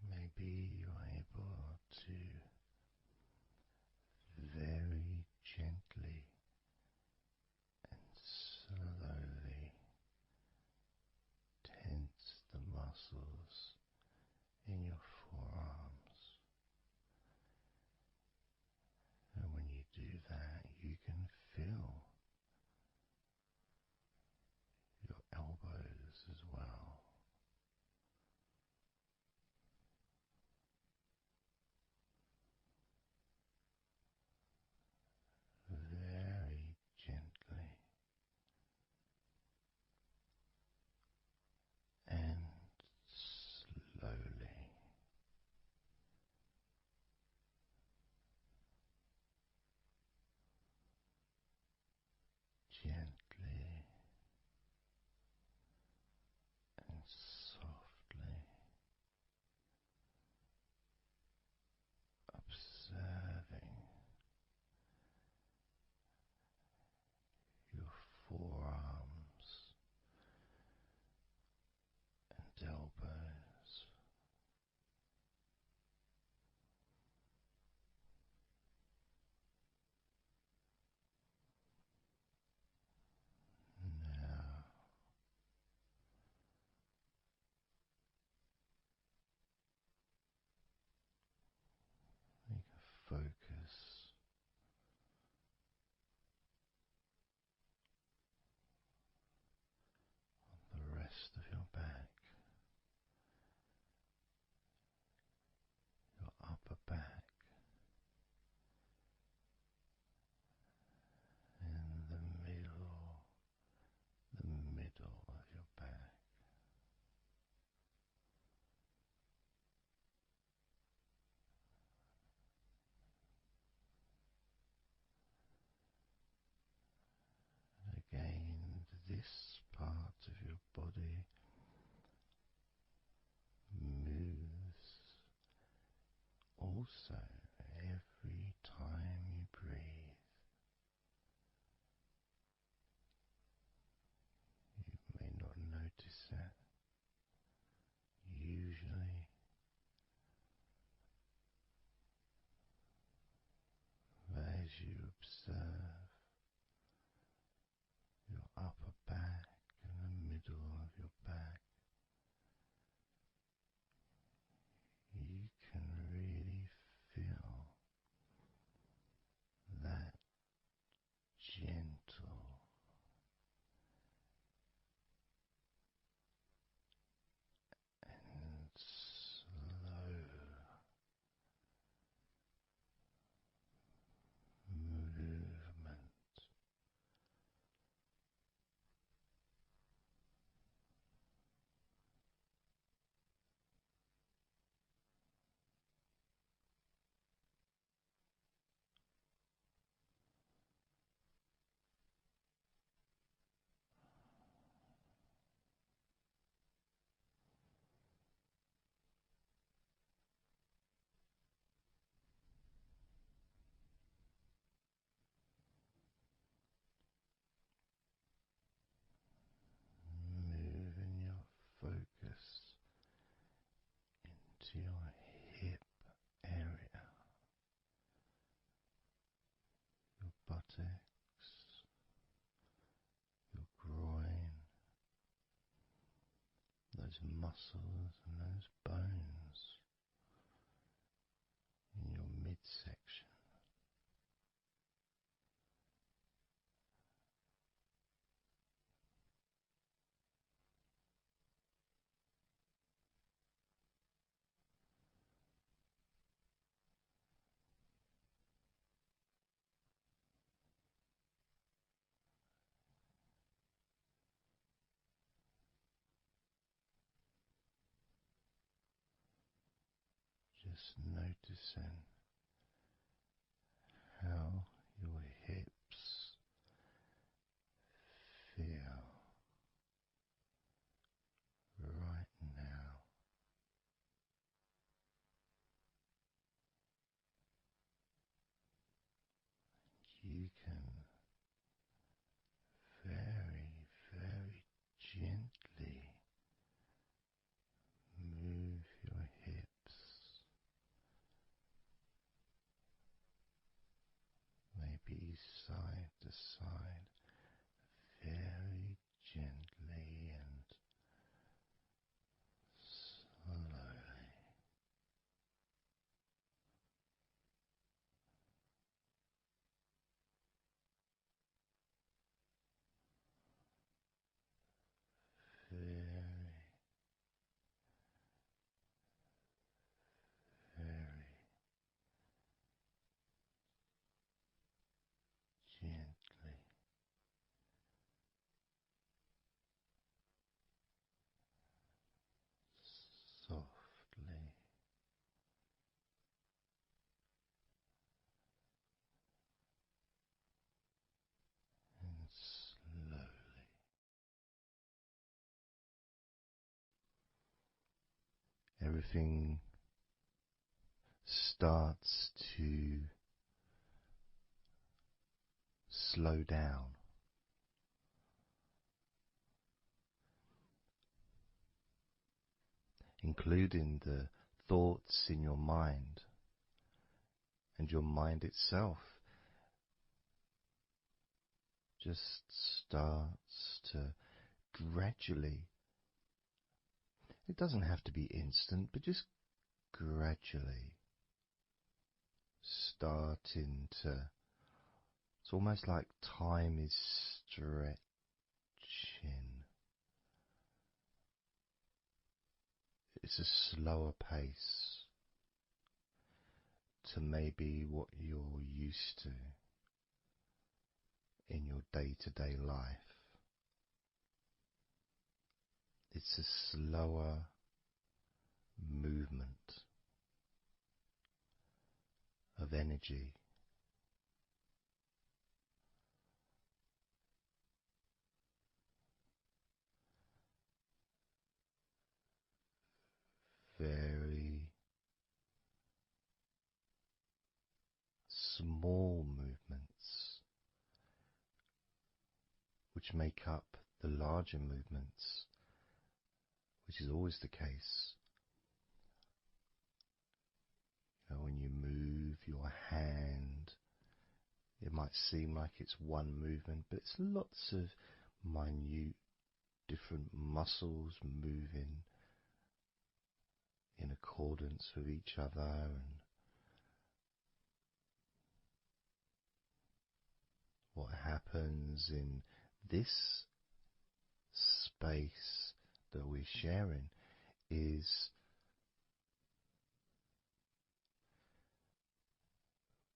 Maybe you're able to very gently and slowly tense the muscles in your forearms. And when you do that, you can feel your elbows as well. Very gently and slowly. Gently and softly observing your forearms and elbows. Now you can focus on the rest of your back, your upper back, and the middle of your back. Again, this part of your body moves also every time you breathe. You may not notice that usually, but as you observe your upper back and the middle of your back, you can really feel that gentle and slow movement buttocks, your groin, those muscles and those bones in your midsection. Just noticing how your hips feel right now. You can very, very gently move your hips, maybe side to side, very gently and slowly. Very, very gently, softly and slowly. Everything starts to slow down, including the thoughts in your mind, and your mind itself just starts to gradually, it doesn't have to be instant, but just gradually starting to, it's almost like time is stretching. It's a slower pace to maybe what you're used to in your day-to-day life. It's a slower movement of energy. Very small movements which make up the larger movements, which is always the case. You know, when you move your hand, it might seem like it's one movement, but it's lots of minute different muscles moving in accordance with each other, and what happens in this space that we're sharing is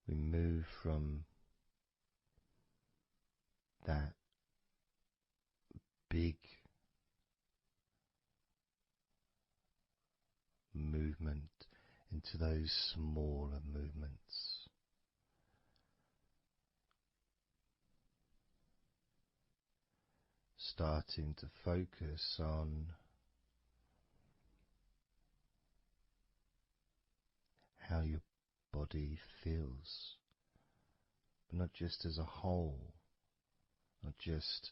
we move from that big movement into those smaller movements. Starting to focus on how your body feels, but not just as a whole, not just,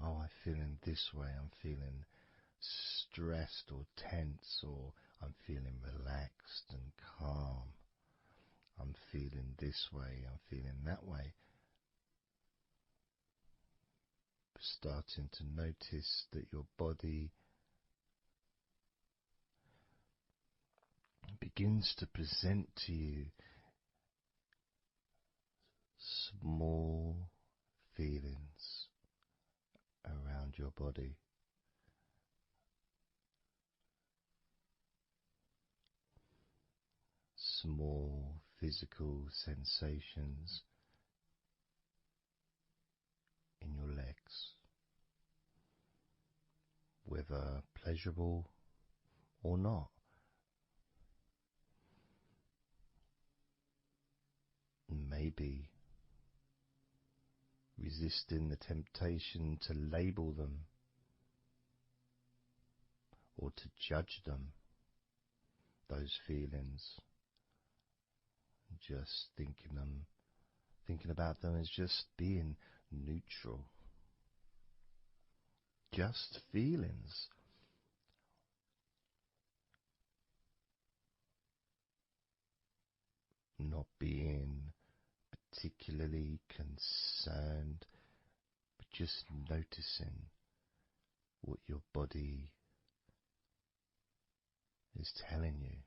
oh, I feel in this way, I'm feeling stressed or tense, or I'm feeling relaxed and calm, I'm feeling this way, I'm feeling that way, starting to notice that your body begins to present to you small feelings around your body. Small physical sensations in your legs, whether pleasurable or not. Maybe resisting the temptation to label them or to judge them, those feelings, just thinking about them as just being neutral, just feelings. Not being particularly concerned, but just noticing what your body is telling you.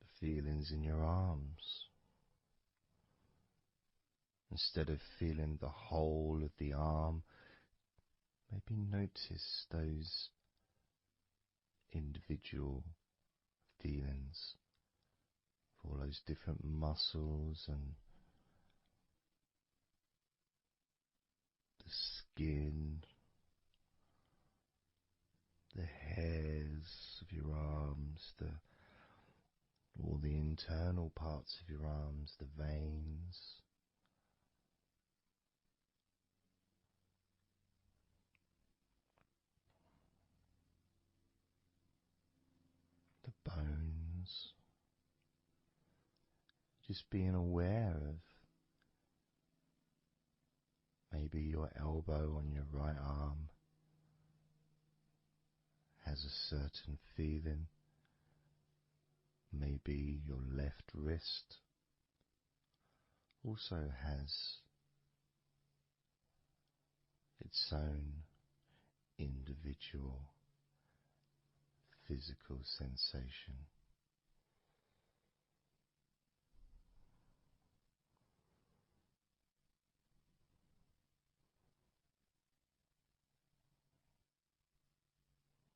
The feelings in your arms. Instead of feeling the whole of the arm, maybe notice those individual feelings of all those different muscles and the skin, the hairs of your arms, all the internal parts of your arms, the veins, the bones. Just being aware of maybe your elbow on your right arm has a certain feeling. Maybe your left wrist also has its own individual physical sensation.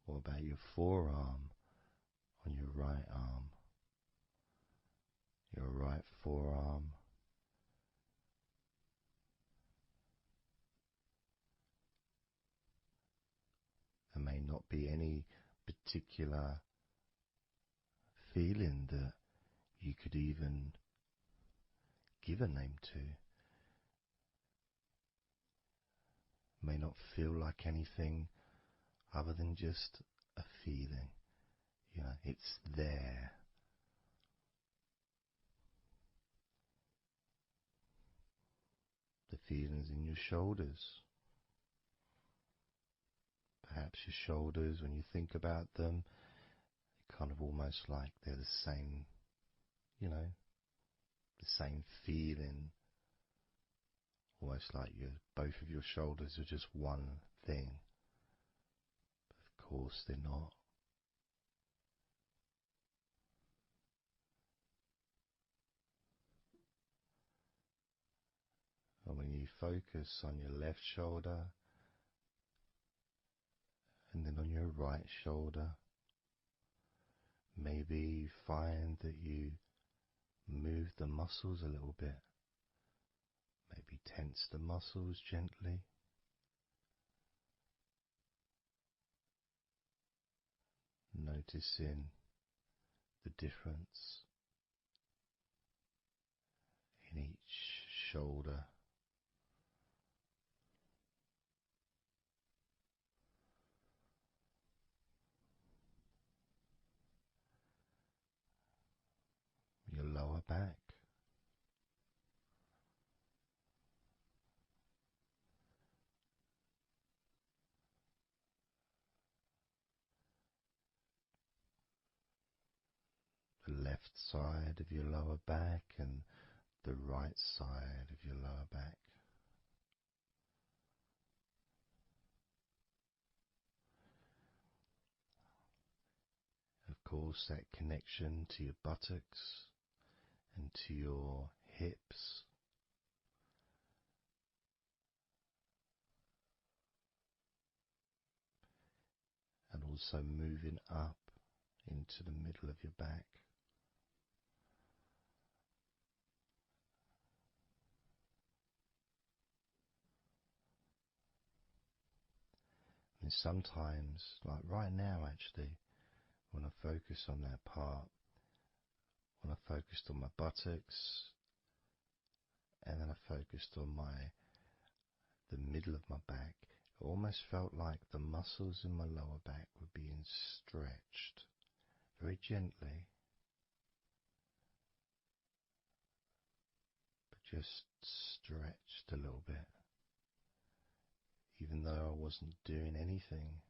What about your forearm on your right arm? Your right forearm. There may not be any particular feeling that you could even give a name to. May not feel like anything other than just a feeling. You know, it's there. The feelings in your shoulders. Perhaps your shoulders, when you think about them, kind of almost like they're the same, you know, the same feeling. Almost like both of your shoulders are just one thing. But of course they're not. And when you focus on your left shoulder and then on your right shoulder, maybe you find that you move the muscles a little bit. Maybe tense the muscles gently. Noticing the difference in each shoulder. Your lower back. The left left side of your lower back and the right side of your lower back. Of course, that connection to your buttocks and to your hips, and also moving up into the middle of your back. And sometimes, like right now actually, when I focus on that part, when I focused on my buttocks, and then I focused on the middle of my back, it almost felt like the muscles in my lower back were being stretched very gently, but just stretched a little bit, even though I wasn't doing anything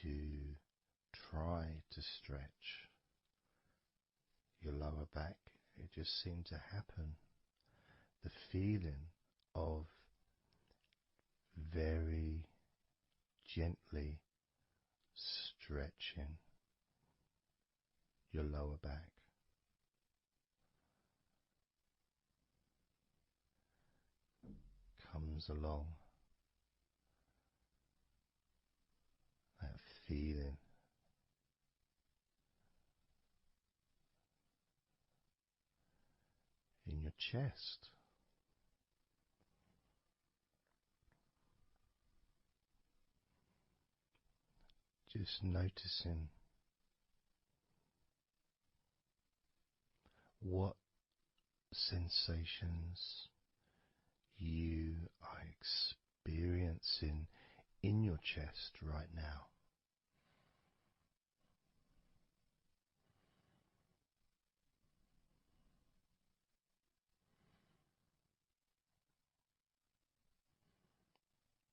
to try to stretch your lower back. It just seemed to happen. The feeling of very gently stretching your lower back. Comes along, that feeling in your chest. Just noticing what sensations you are experiencing in your chest right now.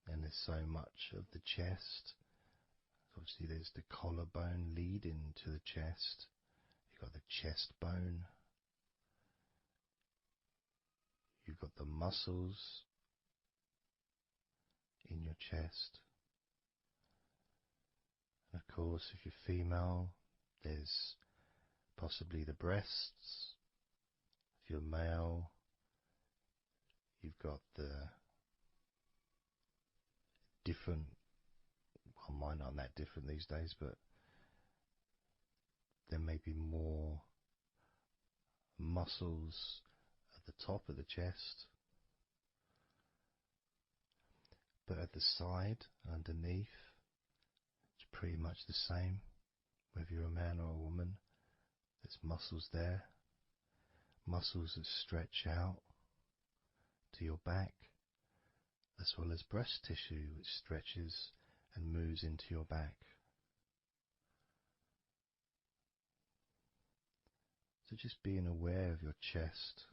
And there's so much of the chest. Obviously there's the collarbone leading to the chest. You've got the chest bone. You've got the muscles in your chest. And of course, if you're female, there's possibly the breasts. If you're male, you've got the different, well, mine aren't that different these days, but there may be more muscles at the top of the chest, but at the side, underneath, it's pretty much the same. Whether you're a man or a woman, there's muscles there, muscles that stretch out to your back, as well as breast tissue which stretches and moves into your back. So just being aware of your chest,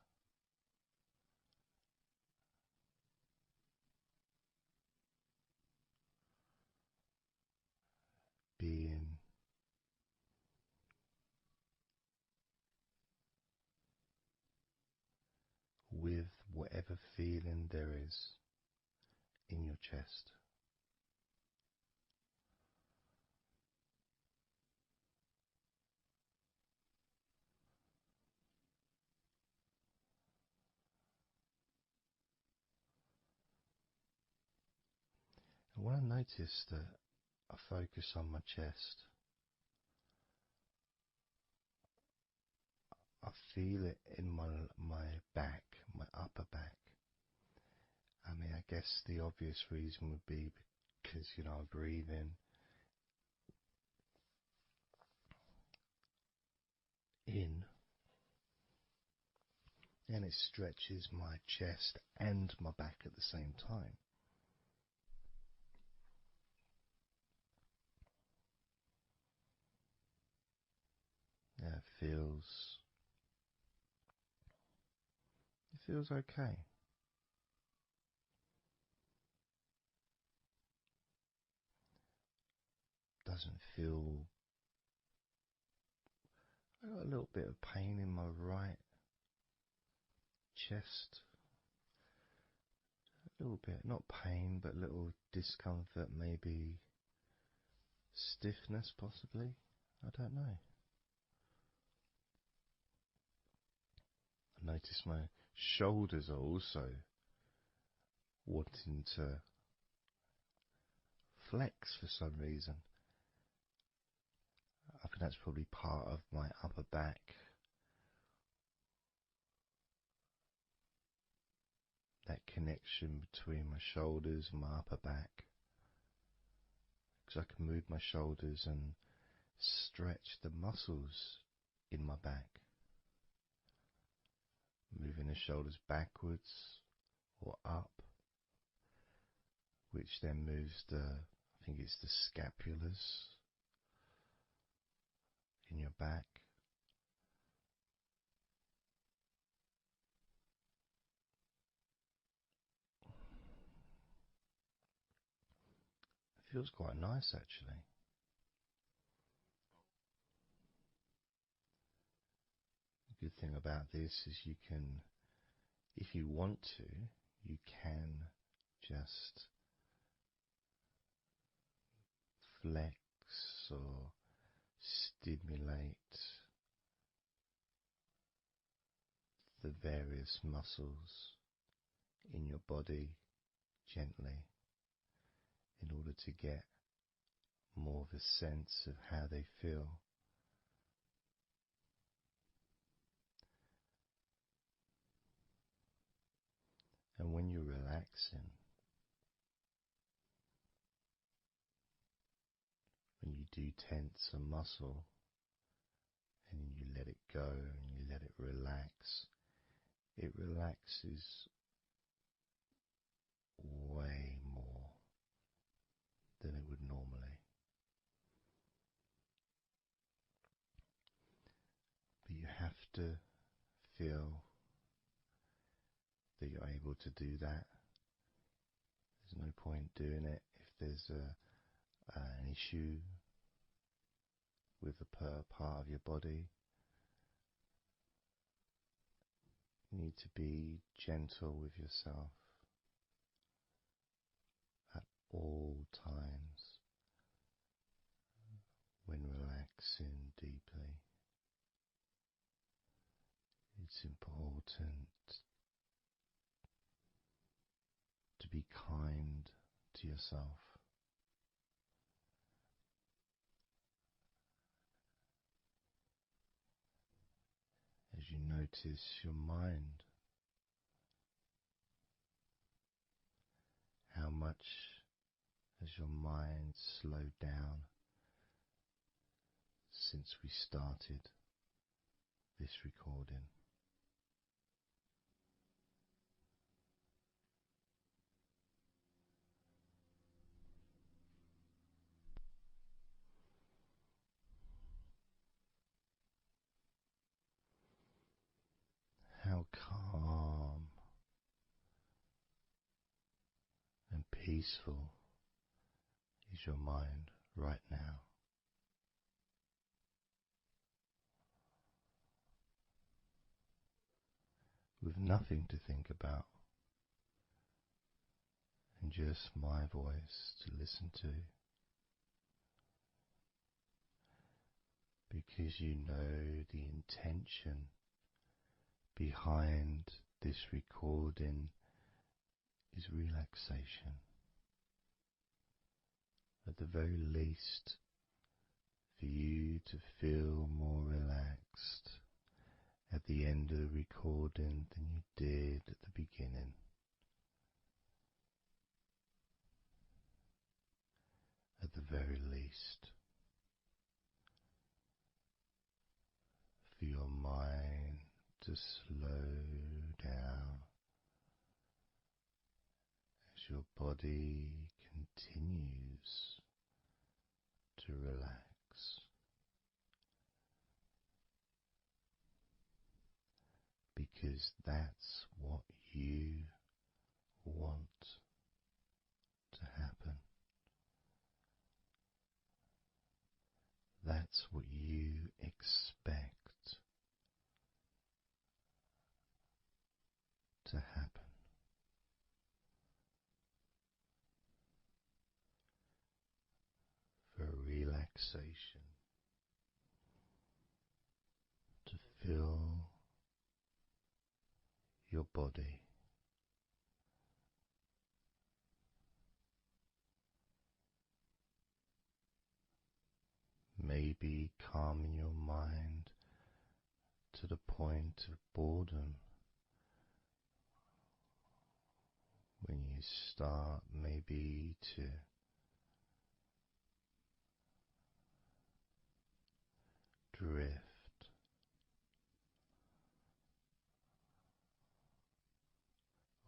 being with whatever feeling there is in your chest. And when I notice that I focus on my chest, I feel it in my back, my upper back. I mean, I guess the obvious reason would be because, I breathe in, and it stretches my chest and my back at the same time. Yeah, it feels okay. Doesn't feel I got a little bit of pain in my right chest. A little bit, not pain, but little discomfort, maybe stiffness possibly. I don't know. I notice my shoulders are also wanting to flex for some reason. I think that's probably part of my upper back. That connection between my shoulders and my upper back. Because I can move my shoulders and stretch the muscles in my back. Moving the shoulders backwards or up, which then moves I think it's the scapulars in your back. It feels quite nice actually. The good thing about this is you can, if you want to, you can just flex or stimulate the various muscles in your body gently in order to get more of a sense of how they feel. And when you're relaxing, when you do tense a muscle and you let it go and you let it relax, it relaxes way more than it would normally. But you have to feel that you're able to do that. There's no point doing it if there's an issue with a part of your body. You need to be gentle with yourself at all times when relaxing deeply. It's important to be kind to yourself. As you notice your mind, how much has your mind slowed down since we started this recording? How calm and peaceful is your mind right now? With nothing to think about and just my voice to listen to, because you know the intention behind this recording is relaxation. At the very least, for you to feel more relaxed at the end of the recording than you did at the beginning. At the very least, for your mind to slow down as your body continues to relax. Because that's what you want to happen. That's what you expect relaxation, to feel your body maybe calming your mind to the point of boredom when you start maybe to drift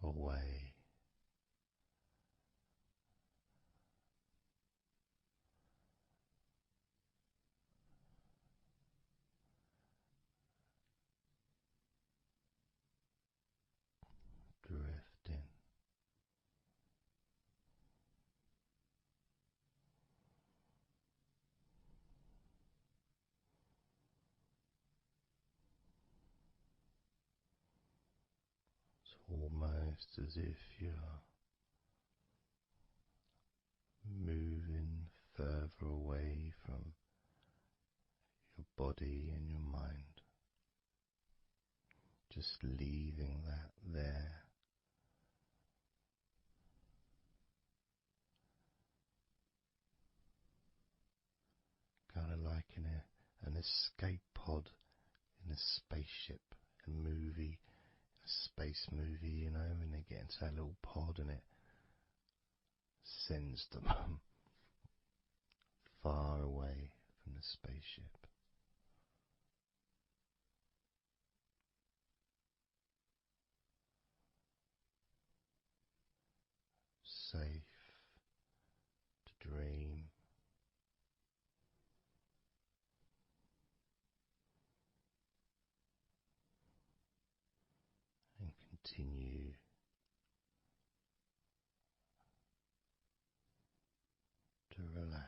away. Drifting. It's almost as if you're moving further away from your body and your mind, just leaving that there. Kind of like in an escape pod in a spaceship, a movie, a space movie, when they get into that little pod and it sends them far away from the spaceship. Safe to dream. And continue to relax.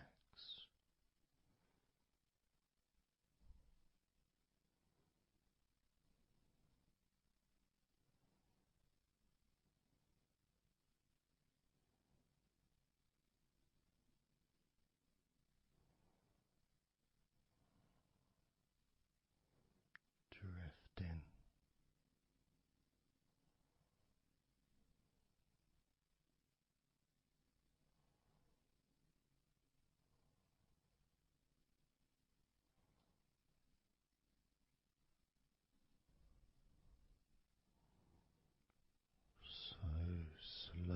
Drifting. So slow.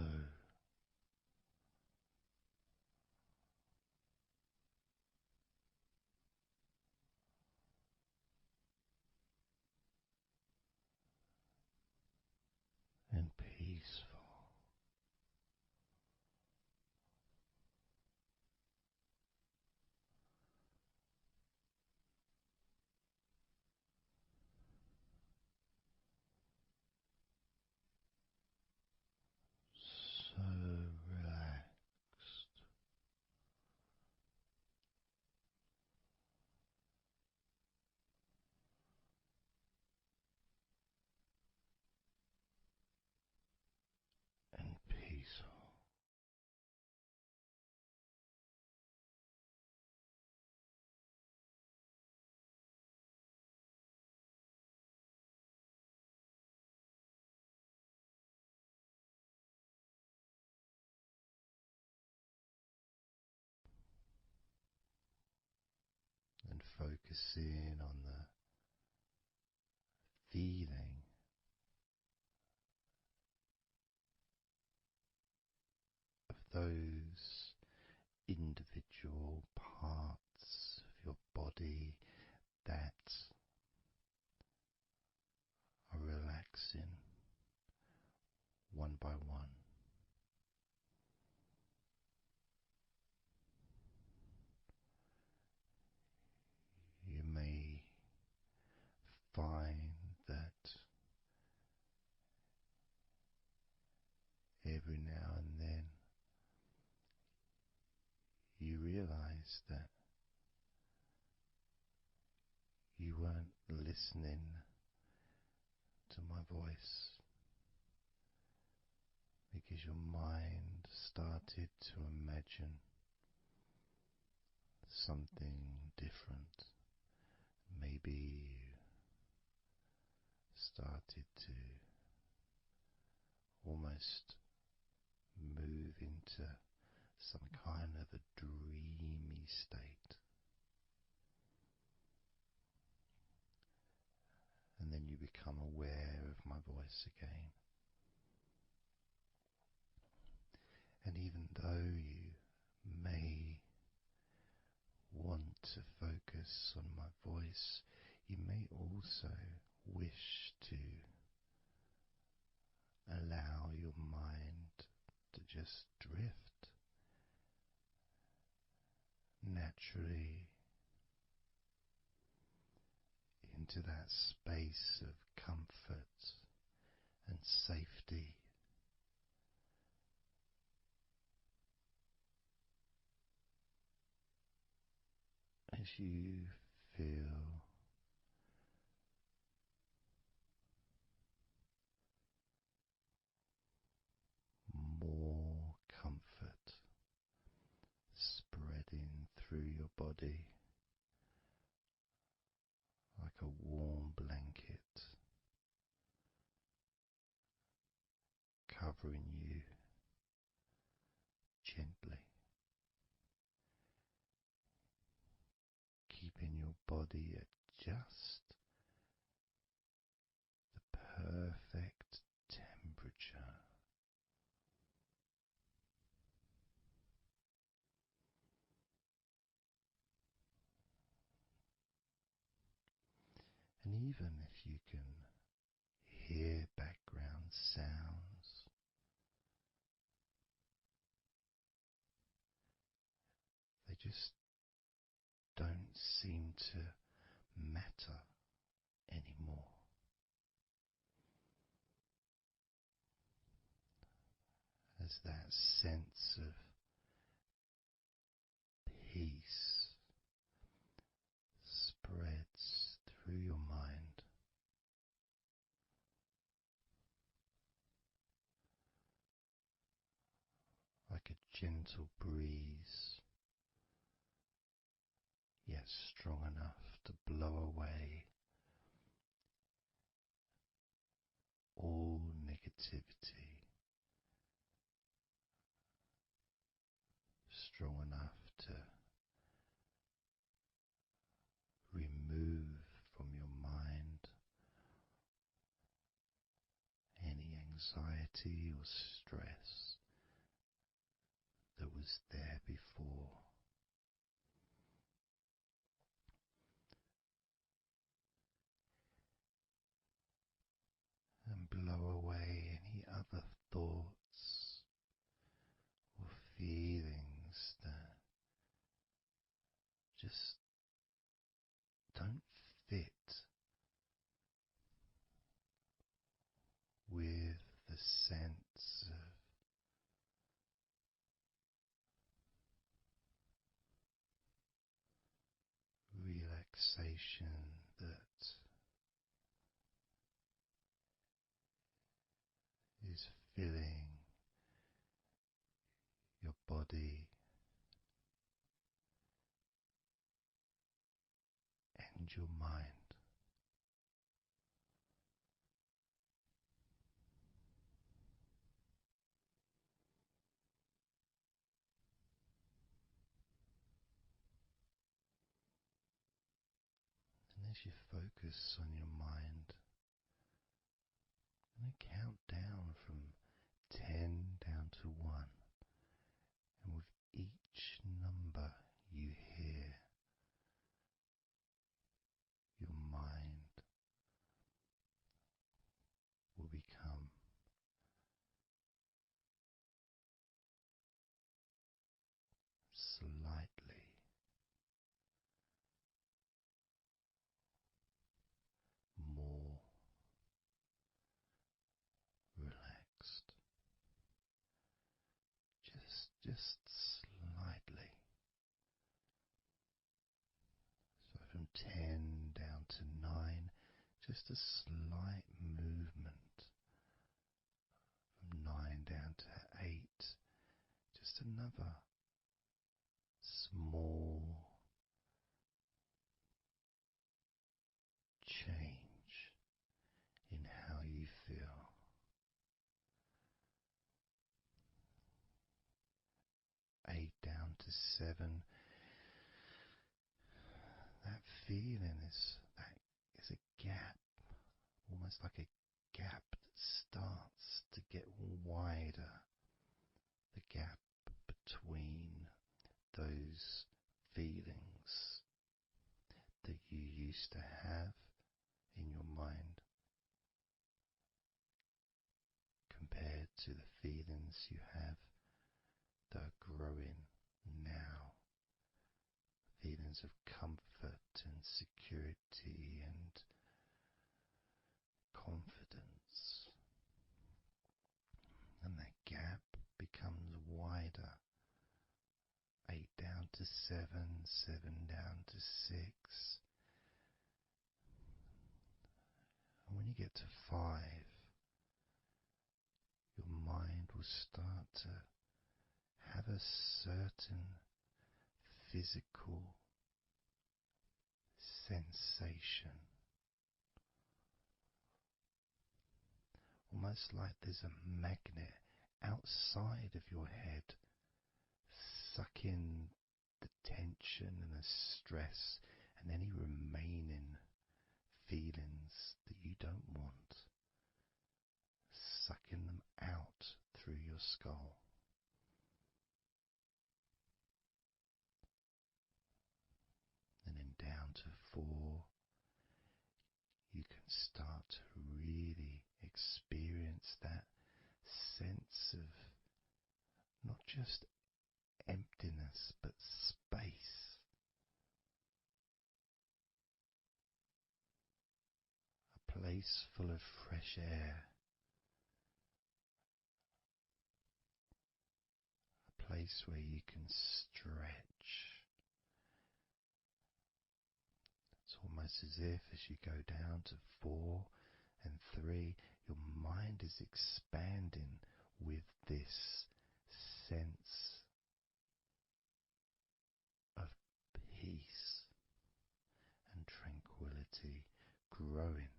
And peaceful. So relaxed. And peaceful. And focusing on the feeling of those individual parts of your body that are relaxing one by one. You may find that every now and then you realize that you weren't listening to my voice because your mind started to imagine something different. Maybe you started to almost move into some kind of a dreamy state. And then you become aware of my voice again. And even though you may want to focus on my voice, you may also wish to allow your mind to just drift naturally into that space of comfort and safety. As you feel more comfort spreading through your body like a warm blanket, covering you gently, keeping your body at just the perfect temperature. And even if you can hear background sounds, they just don't seem to matter anymore. As that sense of peace spreads through your mind, like a gentle breeze, yet strong enough to blow away all negativity, strong enough to remove from your mind any anxiety or stress that was there before. And blow away any other thoughts or feelings that just don't fit with the sense of relaxation that is filling your body and your mind. And as you focus on your mind, I'm going to count down from 10 down to 1. And with each number you hear, your mind will become slightly more relaxed. Just slightly. So from 10 down to 9, just a slight movement. From 9 down to 8, just another small 7, that feeling is a gap, almost like a gap that starts to get wider, the gap between those feelings that you used to have in your mind compared to the feelings you have that are growing now, feelings of comfort and security and confidence. And that gap becomes wider. 8 down to 7, 7 down to 6. And when you get to 5, your mind will start to have a certain physical sensation, almost like there's a magnet outside of your head sucking the tension and the stress and any remaining feelings that you don't want, sucking them out through your skull. And then down to 4, you can start to really experience that sense of not just emptiness but space. A place full of fresh air. A place where you can stretch. It's almost as if as you go down to 4 and 3, your mind is expanding with this sense of peace and tranquility growing.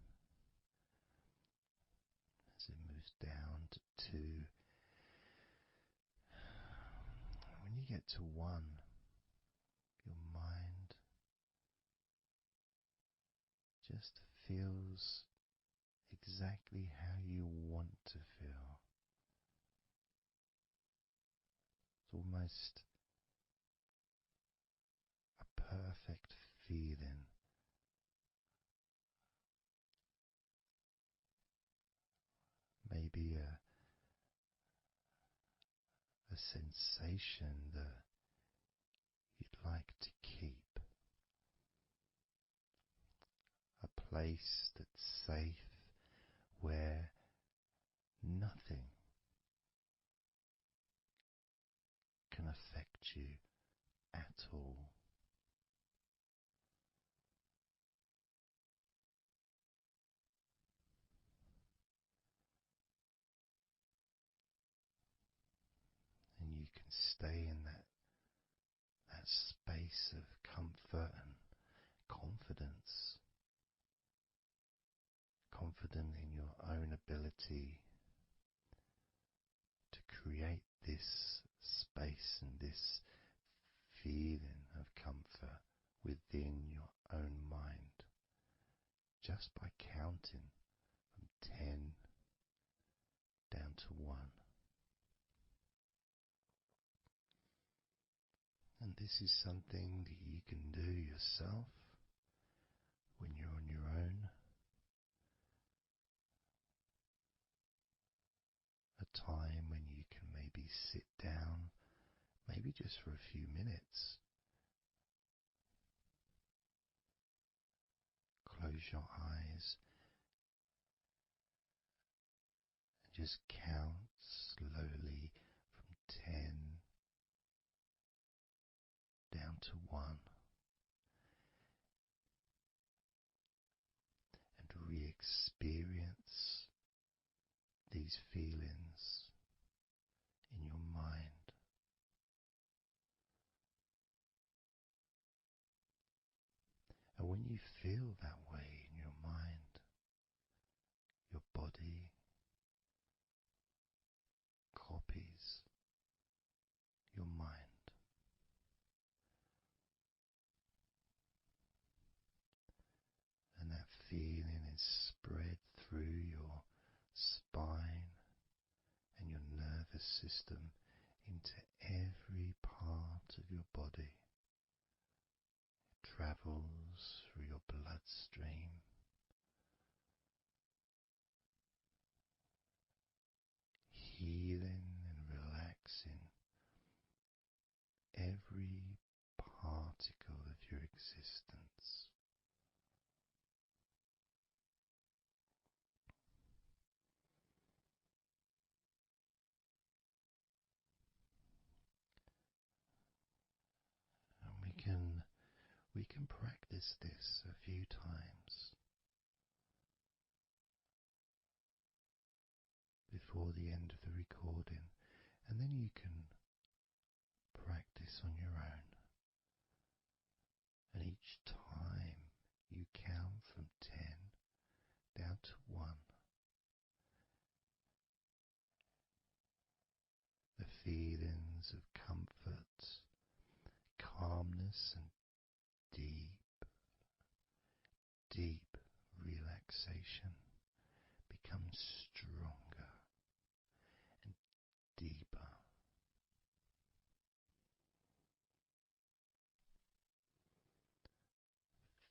As it moves down to 2, when you get to 1, your mind just feels exactly how you want to feel. It's almost a perfect feeling. Maybe a sensation that you'd like to keep. A place that's safe where nothing can affect you at all. And you can stay in that space of comfort and confidence. Confident in your own ability to create this space and this feeling of comfort within your own mind, just by counting from 10 down to 1. And this is something that you can do yourself when you're on your own. A time when you can maybe sit down, maybe just for a few minutes. Close your eyes and just count slowly from 10 down to 1. And re-experience these feelings in your mind. And when you feel that way in your mind, your body copies your mind. feeling is spread through your spine and your nervous system into every part of your body. It travels through your bloodstream, healing and relaxing every particle of your existence. And we can practice this a few times before the end of the recording, and then you can practice on your own. And each time you count from 10 down to 1, the feelings of comfort, calmness, and deep relaxation become stronger and deeper.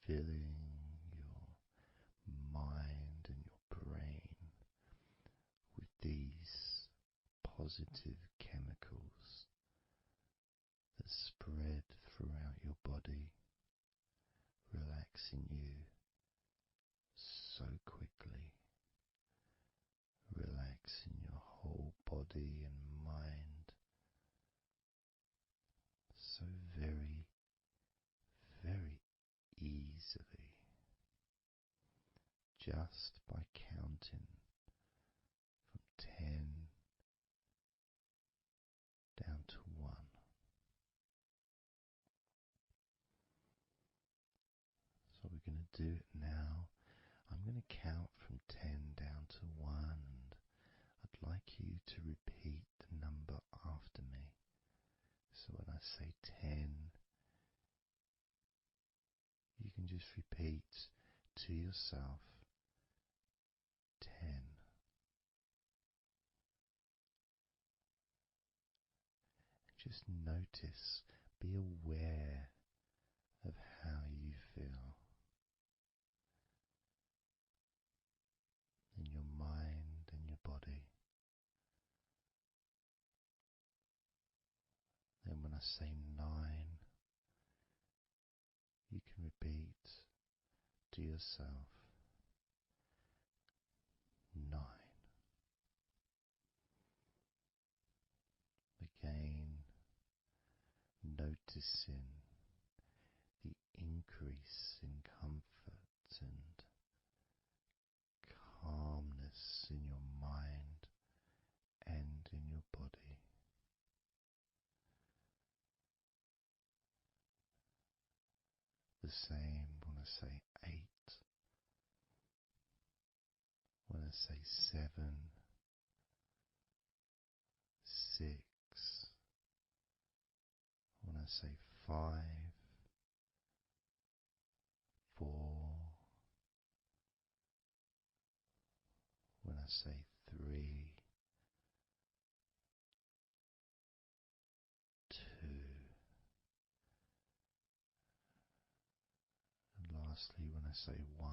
Filling your mind and your brain with these positive chemicals that spread throughout your body, relaxing you so quickly, relaxing your whole body and mind so very, very easily, just by counting from 10 down to 1. So we're going to do it now. I'm going to count from 10 down to 1, and I'd like you to repeat the number after me. So when I say 10, you can just repeat to yourself 10. Just notice, be aware of how you feel in your mind and your body. Then when I say 9, you can repeat to yourself 9. Again, noticing the increase in comfort and calmness in your mind and in your body. The same when I say 8, when I say 7, 6, when I say 5, 4, when I say 3, 2, and lastly when I say 1,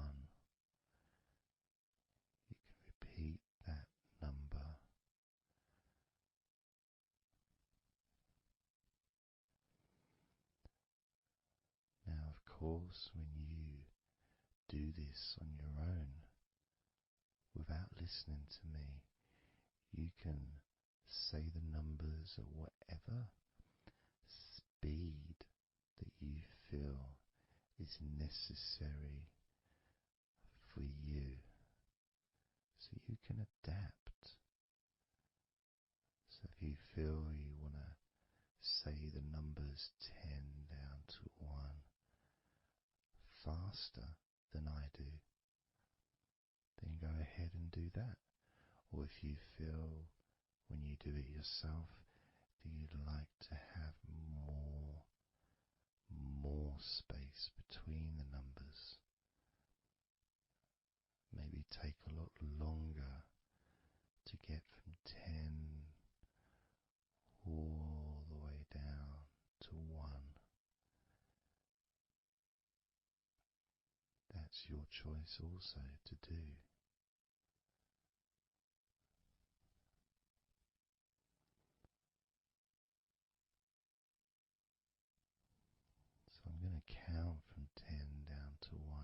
you can repeat that number. Now, of course, when you do this on your own, without listening to me, you can say the numbers at whatever speed that you feel is necessary for you, so you can adapt. So if you feel you want to say the numbers 10 down to 1 faster than I do, then go ahead and do that. Or if you feel when you do it yourself that you'd like to have more space between the numbers, That's your choice also to do. So I'm going to count from 10 down to 1.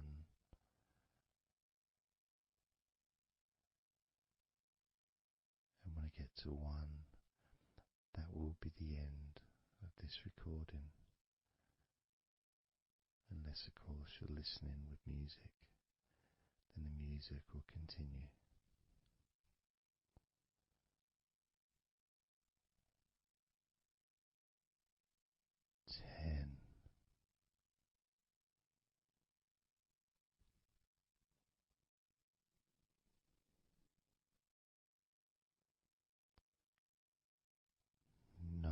And when I get to 1, that will be the end of this recording. Unless, of course, you're listening with music, then the music will continue. 10. 9.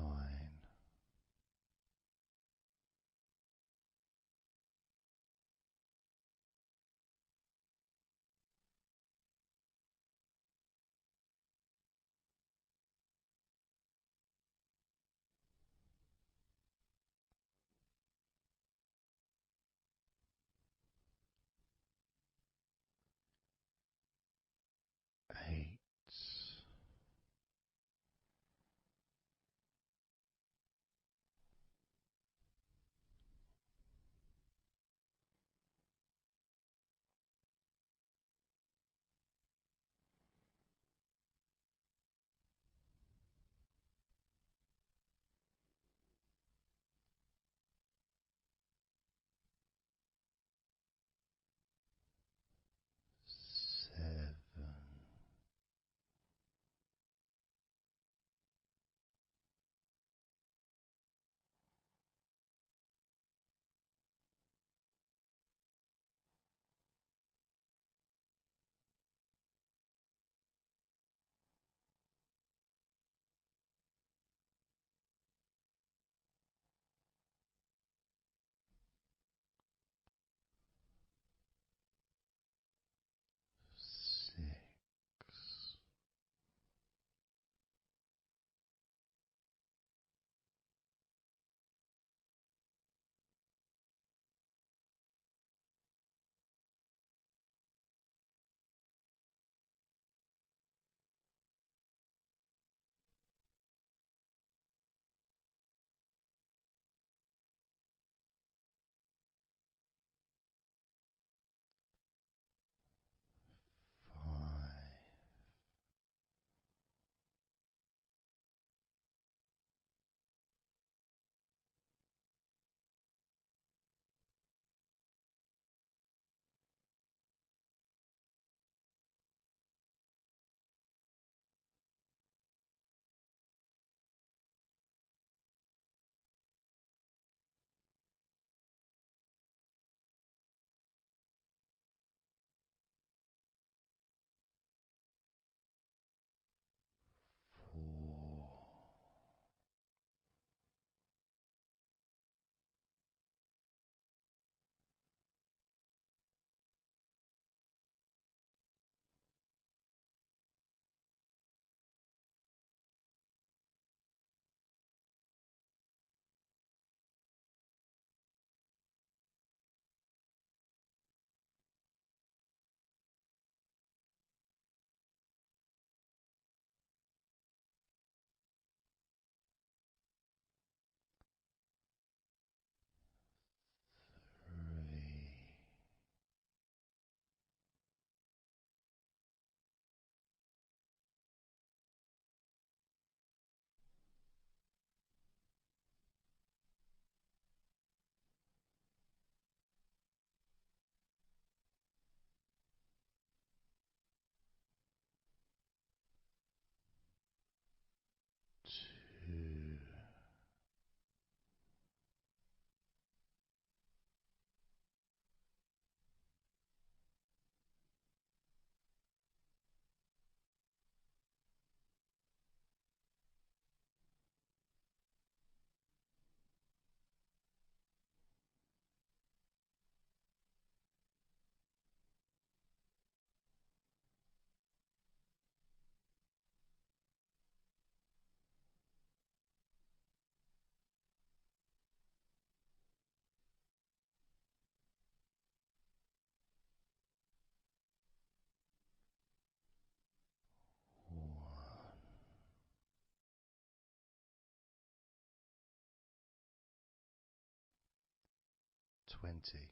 20,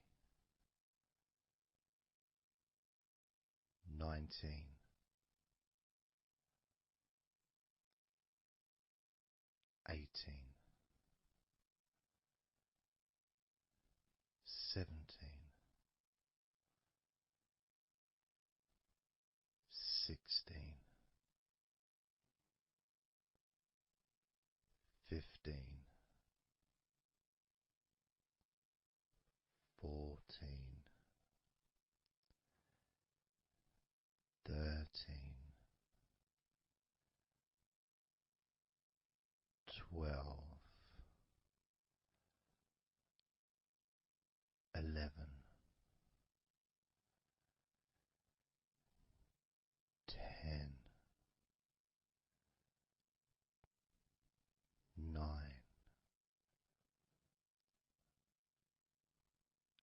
19, 18, 17, 16, 15, 14, 13, 12, 11, 10, 9,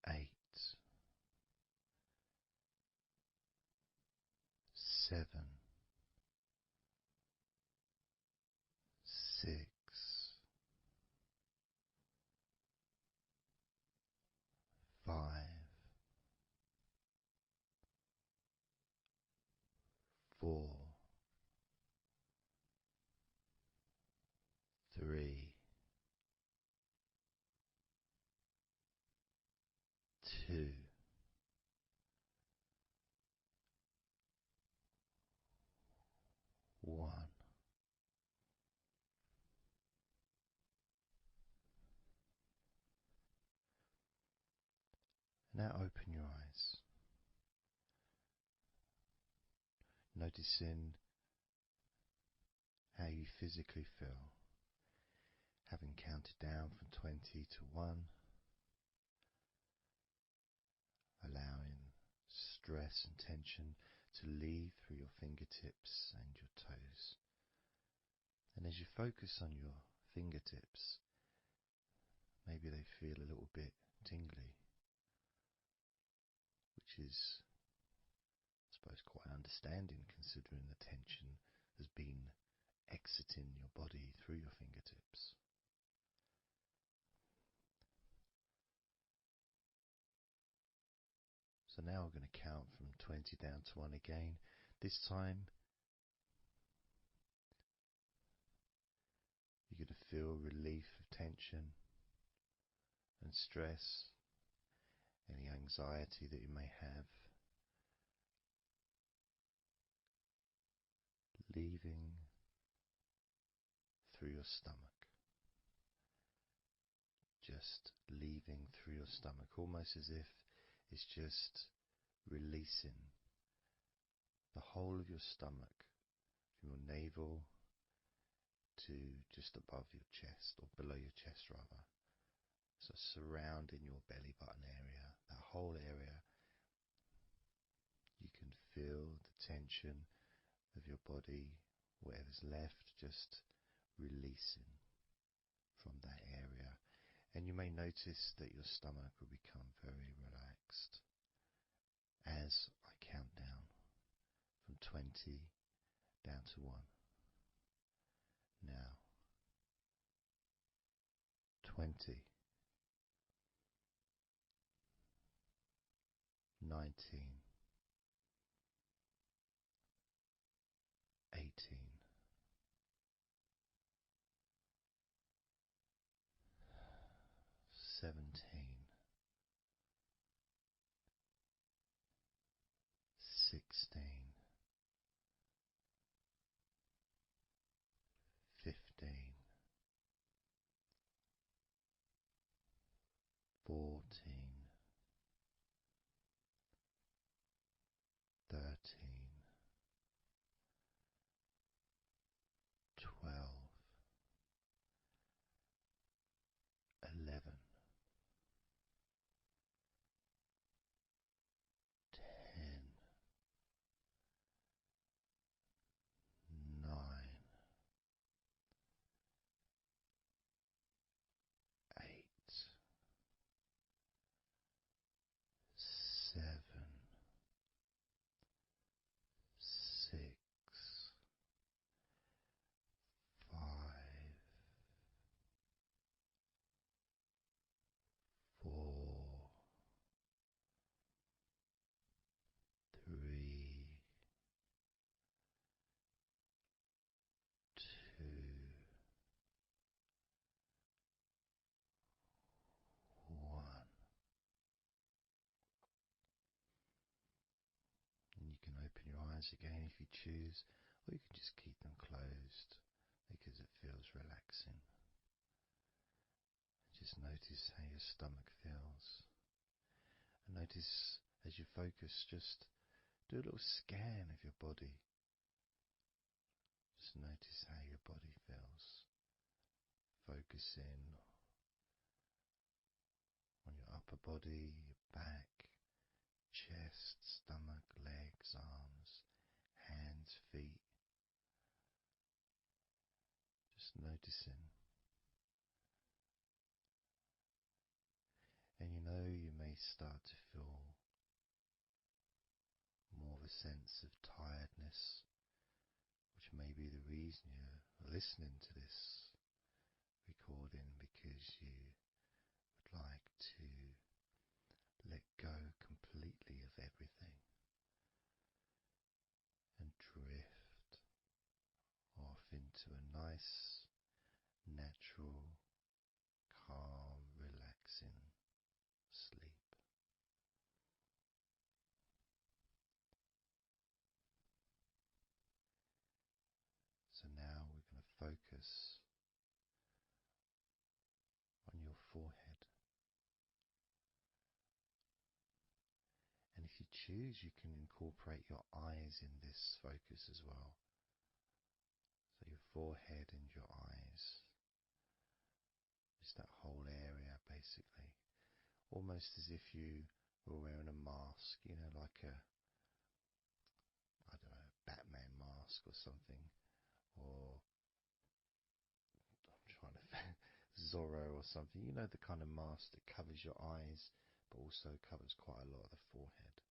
8, 7, 6, 5, 4, 3, 2, 1. Now open your eyes, noticing how you physically feel, having counted down from 20 to 1, allowing stress and tension to leave through your fingertips and your toes. And as you focus on your fingertips, maybe they feel a little bit tingly, which is, I suppose, quite understanding considering the tension has been exiting your body through your fingertips. So now we're going to count from 20 down to 1 again. This time you're going to feel relief of tension and stress, any anxiety that you may have, leaving through your stomach. Just leaving through your stomach, almost as if it's just releasing the whole of your stomach, from your navel to just above your chest, or below your chest rather. So surrounding your belly button area, that whole area, you can feel the tension of your body, whatever's left, just releasing from that area. And you may notice that your stomach will become very relaxed as I count down from 20 down to 1. Now, 20, 19, 18, 17, 16, 15, 14, eyes again if you choose, or you can just keep them closed because it feels relaxing. Just notice how your stomach feels. And notice as you focus, just do a little scan of your body. Just notice how your body feels. Focus in on your upper body, your back, chest, stomach, legs, arms, hands, feet. Just noticing. And you may start to feel more of a sense of tiredness, which may be the reason you're listening to this recording, because you would like to let go completely of everything and drift off into a nice, natural, calm, relaxing sleep. So now we're going to focus on your forehead. And if you choose, you can incorporate your eyes in this focus as well. So your forehead and your eyes. Just that whole area, basically. Almost as if you were wearing a mask, like a, I don't know, Batman mask or something. Or, I'm trying to think, Zorro or something. The kind of mask that covers your eyes, but also covers quite a lot of the forehead.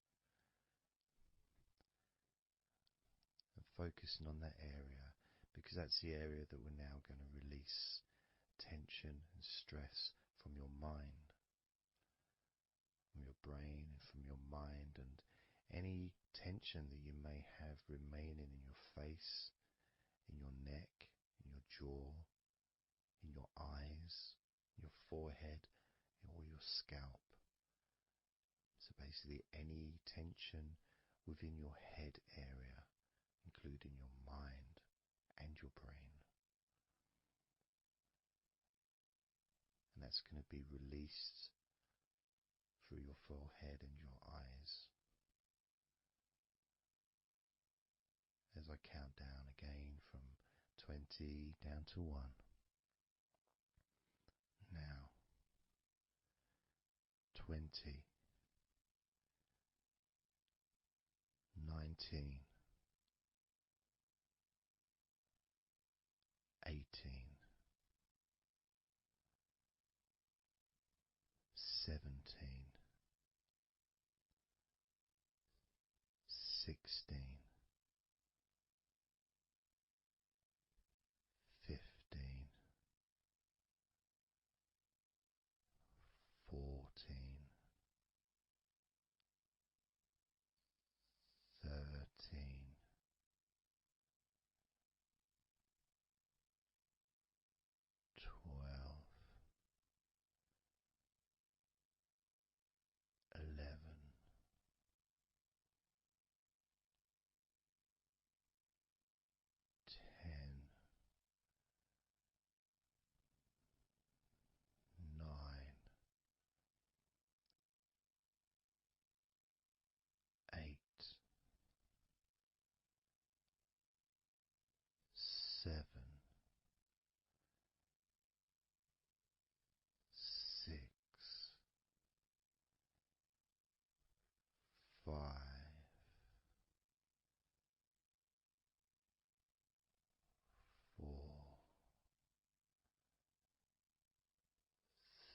And focusing on that area, because that's the area that we're now going to release tension and stress from your mind, from your brain and from your mind, and any tension that you may have remaining in your face, in your neck, in your jaw, in your eyes, your forehead, or your scalp. So basically any tension within your head area, including your mind and your brain. And that's going to be released through your forehead and your eyes. As I count down again from 20 down to 1. Now, 20, 19, 18, 17, 16, 15, 14, 13, 12, 11, 10, 9, 8, 7, 6, 5, 4,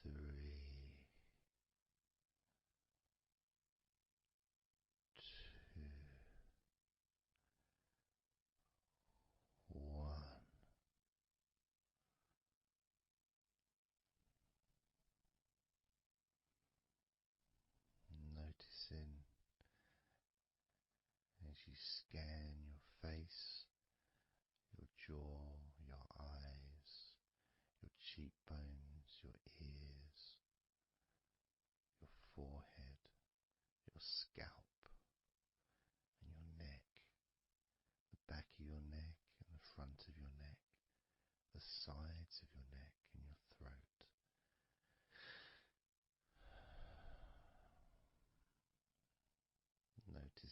3, 2, 1. Noticing as you scan your face, your jaw, your eyes, your cheekbones, your ears, your forehead, your scalp, and your neck,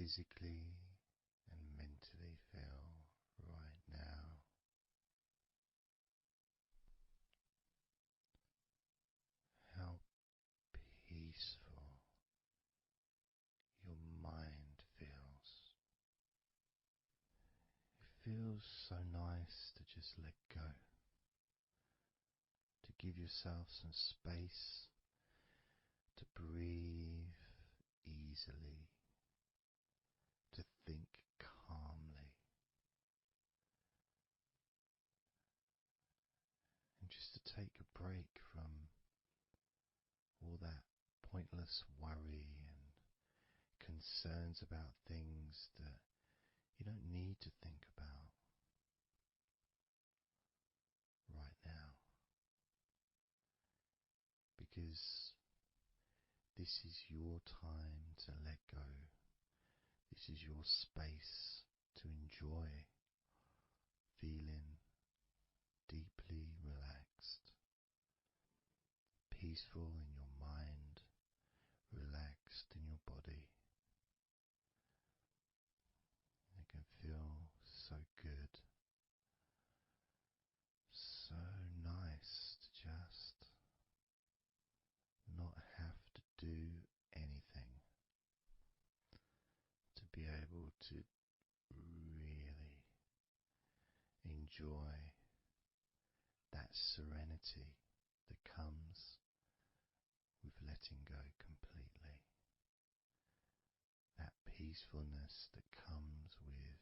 physically and mentally feel right now. How peaceful your mind feels. It feels so nice to just let go, to give yourself some space to breathe easily, to think calmly, and just to take a break from all that pointless worry and concerns about things that you don't need to think about right now, because this is your time to let go. This is your space to enjoy feeling deeply relaxed, peaceful in your mind, relaxed in your body. It can feel so good, so nice to just not have to do anything, to be able to really enjoy that serenity that comes with letting go completely, that peacefulness that comes with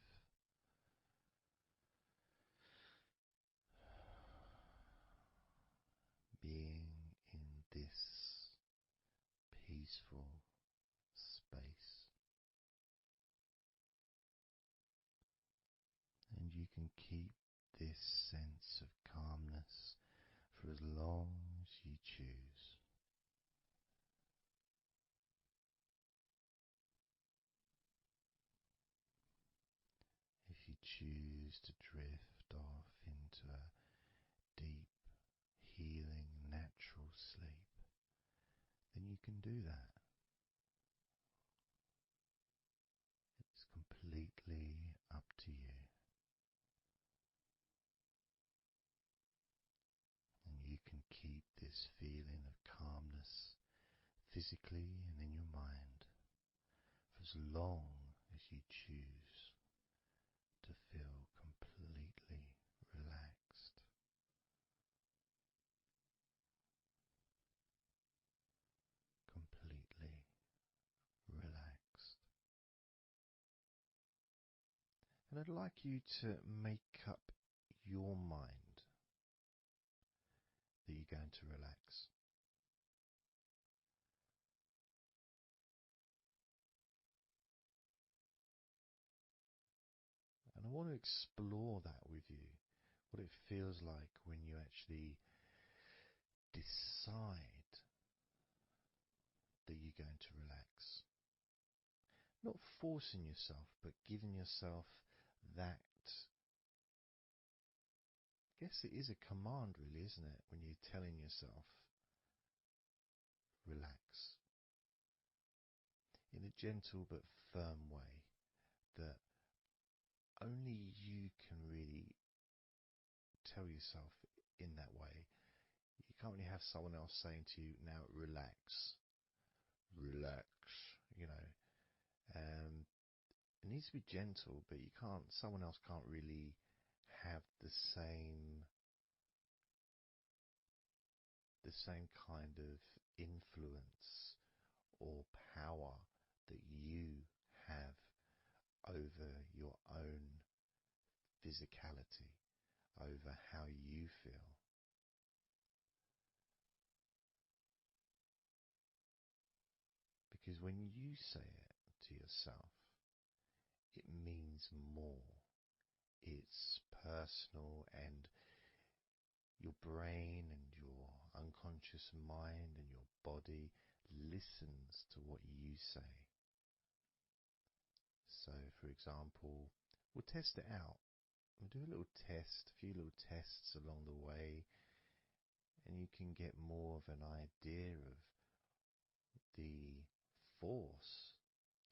being in this peaceful space. And you can keep this sense of calmness for as long as you choose. If you choose to drift off into a deep, healing, natural sleep, then you can do that. It's completely up to you. And you can keep this feeling of calmness physically and in your mind for as long as you choose to feel completely relaxed. Completely relaxed. And I'd like you to make up your mind that you're going to relax. And I want to explore that with you, what it feels like when you actually decide that you're going to relax. Not forcing yourself, but giving yourself that. I guess it is a command, really, isn't it? When you're telling yourself, relax. In a gentle but firm way that only you can really tell yourself in that way. You can't really have someone else saying to you, now relax. Relax, you know. It needs to be gentle, but someone else can't really have the same kind of influence or power that you have over your own physicality, over how you feel. Because when you say it to yourself, it means more. It's personal, and your brain and your unconscious mind and your body listens to what you say. So, for example, we'll test it out. We'll do a little test, a few little tests along the way, and you can get more of an idea of the force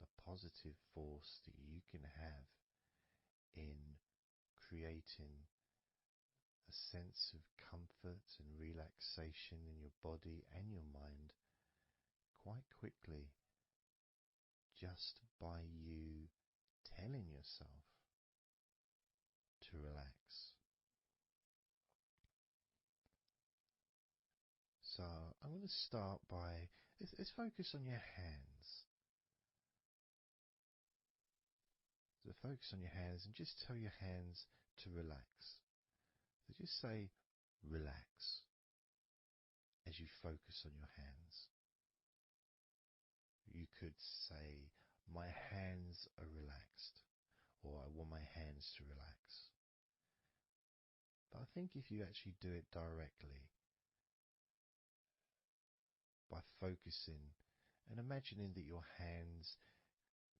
the positive force that you can have in creating a sense of comfort and relaxation in your body and your mind quite quickly, just by you telling yourself to relax. So I'm going to start by, let's focus on your hands. So focus on your hands and just tell your hands to relax. So just say relax as you focus on your hands. You could say, my hands are relaxed, or I want my hands to relax. But I think if you actually do it directly, by focusing and imagining that your hands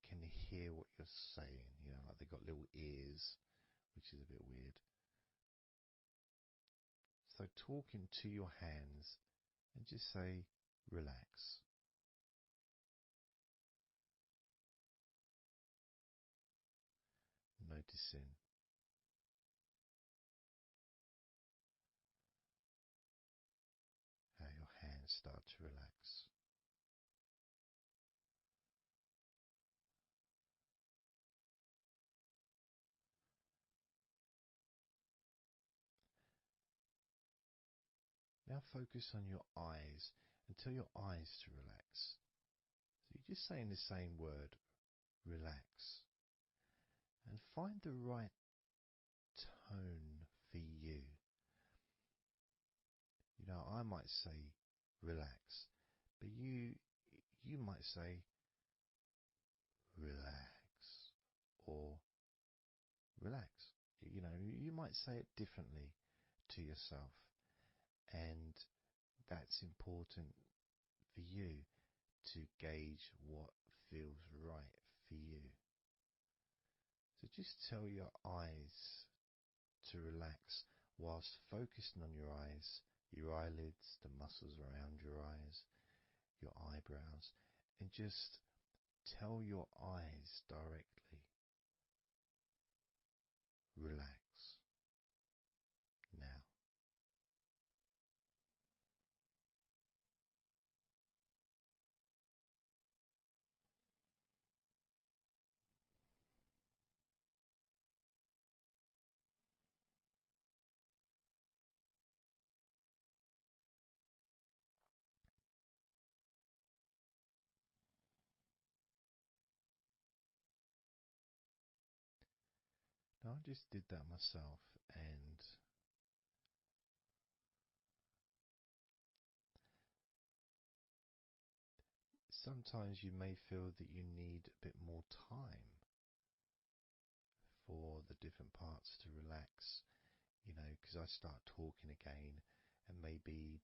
can hear what you're saying, like they've got little ears, which is a bit weird. So talking to your hands and just say, relax. Noticing how your hands start to relax. Now focus on your eyes and tell your eyes to relax. So you're just saying the same word, relax. And find the right tone for you. I might say relax, but you might say relax or relax. You might say it differently to yourself, and that's important for you to gauge what feels right for you. So just tell your eyes to relax whilst focusing on your eyes, your eyelids, the muscles around your eyes, your eyebrows, and just tell your eyes directly, relax now. Now I just did that myself, and sometimes you may feel that you need a bit more time for the different parts to relax, because I start talking again and maybe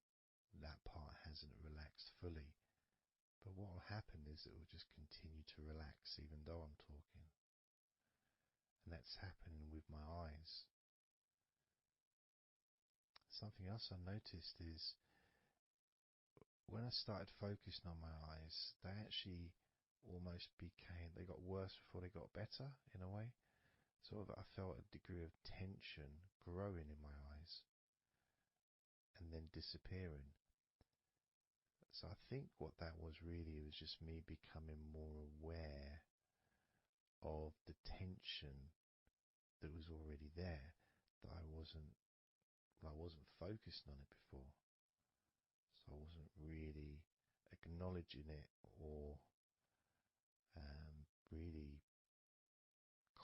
that part hasn't relaxed fully. But what will happen is it will just continue to relax even though I'm talking. And that's happening with my eyes. Something else I noticed is when I started focusing on my eyes, they actually almost they got worse before they got better in a way. Sort of, I felt a degree of tension growing in my eyes and then disappearing. So I think what that was really was just me becoming more aware of the tension that was already there, that I wasn't focused on it before. So I wasn't really acknowledging it or really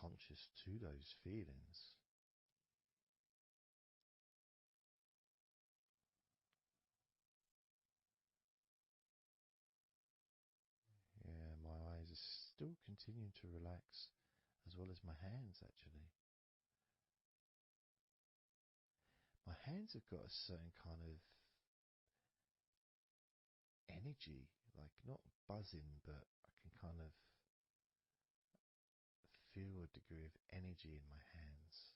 conscious to those feelings. Yeah, my eyes are still continuing to relax, as well as my hands actually. My hands have got a certain kind of energy, like not buzzing, but I can kind of feel a degree of energy in my hands.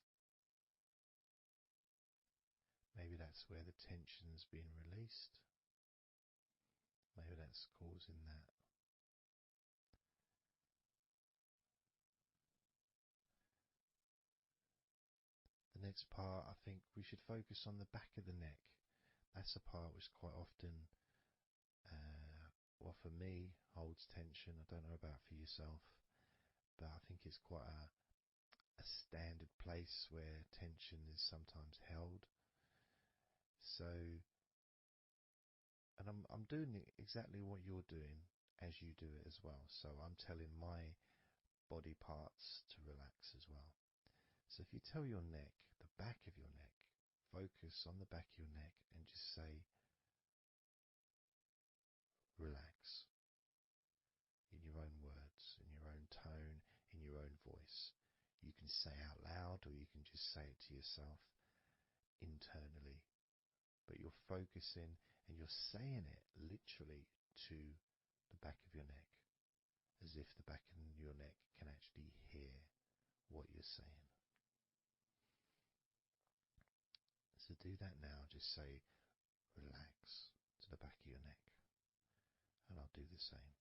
Maybe that's where the tension's being released. Maybe that's causing that. next part, I think we should focus on the back of the neck. That's a part which quite often, well, for me, holds tension. I don't know about for yourself, but I think it's quite a standard place where tension is sometimes held. So, and I'm doing exactly what you're doing as you do it as well. So I'm telling my body parts to relax as well. So if you tell your neck, the back of your neck, focus on the back of your neck and just say, relax, in your own words, in your own tone, in your own voice. You can say out loud or you can just say it to yourself internally. But you're focusing and you're saying it literally to the back of your neck, as if the back of your neck can actually hear what you're saying. So do that now. Just say relax to the back of your neck, and I'll do the same.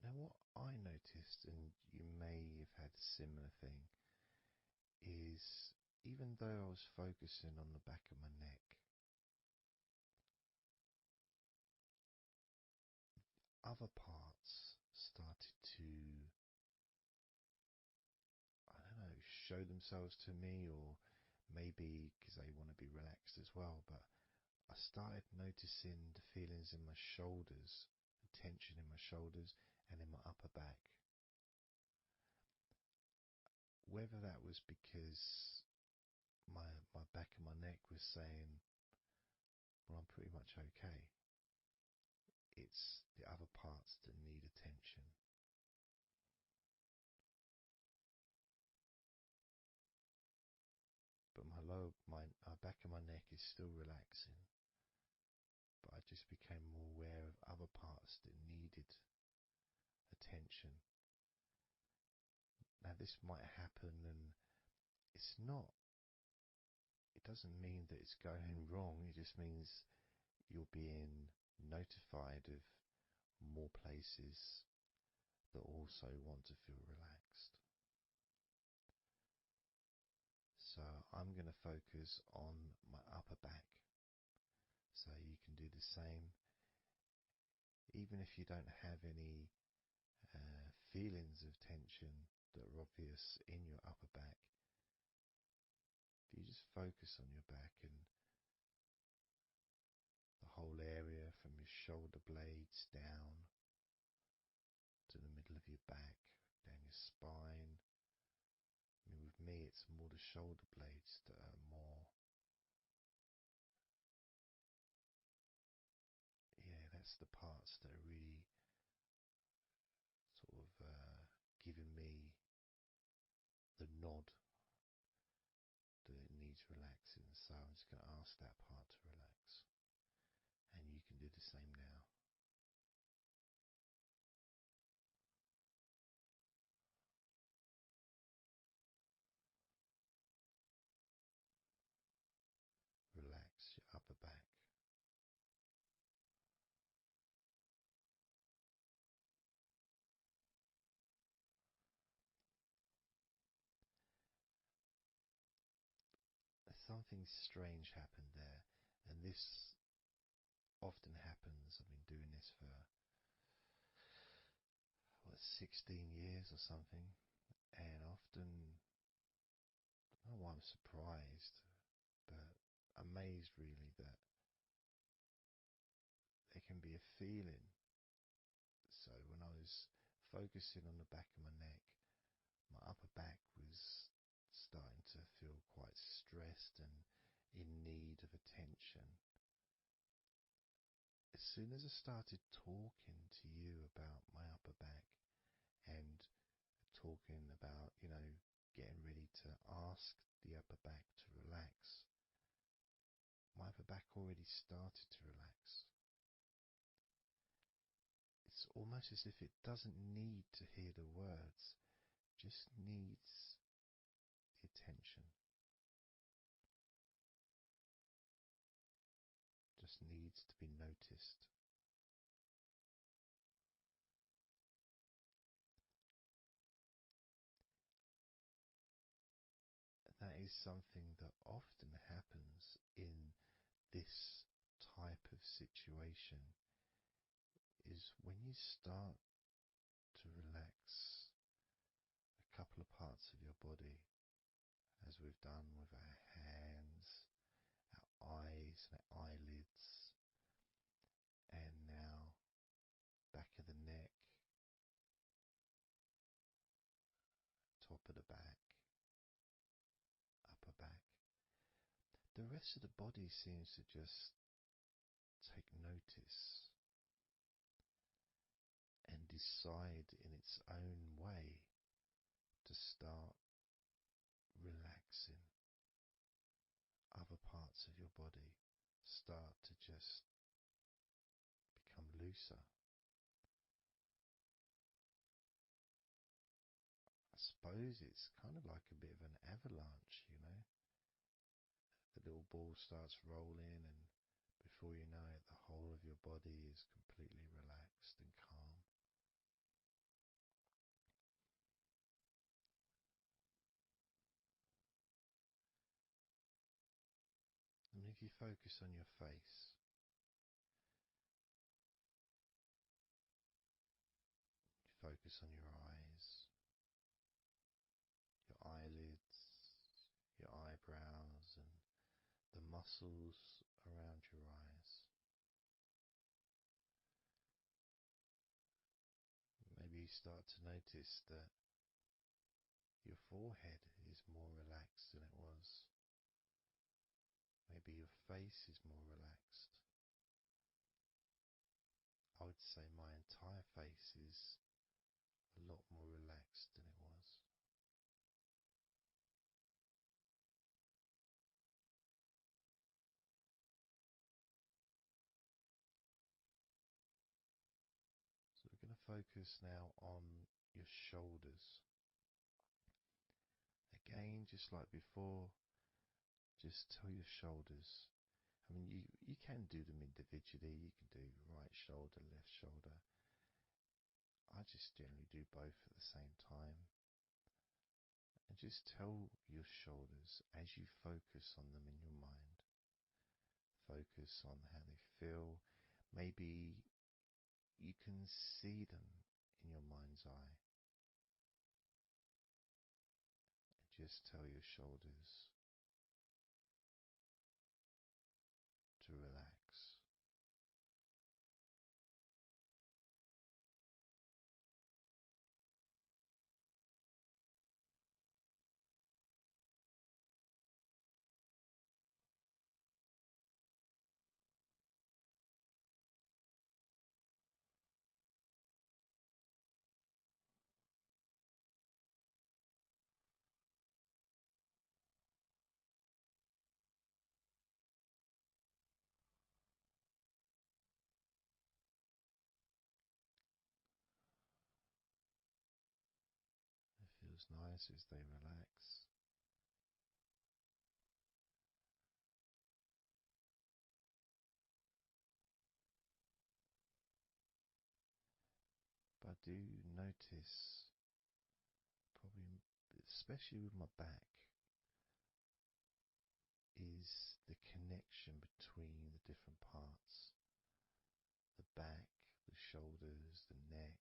Now what I noticed, and you may have had a similar thing, is even though I was focusing on the back of my neck, other parts started to, I don't know, show themselves to me, or maybe because they want to be relaxed as well, but I started noticing the feelings in my shoulders, the tension in my shoulders and in my upper back. Whether that was because my back of my neck was saying, well, I'm pretty much okay. It's the other parts that need attention. But my back of my neck is still relaxing. But I just became more aware of other parts that needed attention. Now this might happen, and it's not, it doesn't mean that it's going wrong. It just means you're being notified of more places that also want to feel relaxed. So I'm going to focus on my upper back. So you can do the same. Even if you don't have any feelings of tension that are obvious in your upper back, if you just focus on your back and the whole area from your shoulder blades down to the middle of your back, down your spine. I mean, with me, it's more the shoulder blades that are more, yeah, that's the parts that are really sort of giving me the nod that it needs relaxing. So I'm just going to ask that part to relax. And you can do the same now. Relax your upper back. Something strange happened there, and this often happens. I've been doing this for 16 years or something, and often, I don't know why I'm surprised, but amazed really that there can be a feeling. So when I was focusing on the back of my neck, my upper back was starting to feel quite stressed and in need of attention. As soon as I started talking to already started to relax. It's almost as if it doesn't need to hear the words, just needs the attention, just needs to be noticed. That is something that often happens in this type of situation, is when you start to relax a couple of parts of your body, as we've done with our hands, our eyes and our eyelids, and now back of the neck, top of the back, upper back. The rest of the body seems to just take notice and decide in its own way to start relaxing. Other parts of your body start to just become looser. I suppose it's kind of like a bit of an avalanche, you know. The little ball starts rolling, and before you know it, the whole of your body is completely relaxed and calm. And if you focus on your face, you focus on your eyes, your eyelids, your eyebrows, and the muscles around your eyes. Maybe you start to notice that your forehead is more relaxed than it was. Maybe your face is more relaxed. I would say my entire face is a lot more relaxed than it was. So we're going to focus now on your shoulders. Again, just like before, just tell your shoulders. I mean, you can do them individually. You can do right shoulder, left shoulder. I just generally do both at the same time. And just tell your shoulders as you focus on them in your mind. Focus on how they feel. Maybe you can see them in your mind's eye. And just tell your shoulders to relax. It feels nice as they relax. But I do notice, probably especially with my back, is the connection between the different parts. The back, the shoulders, the neck.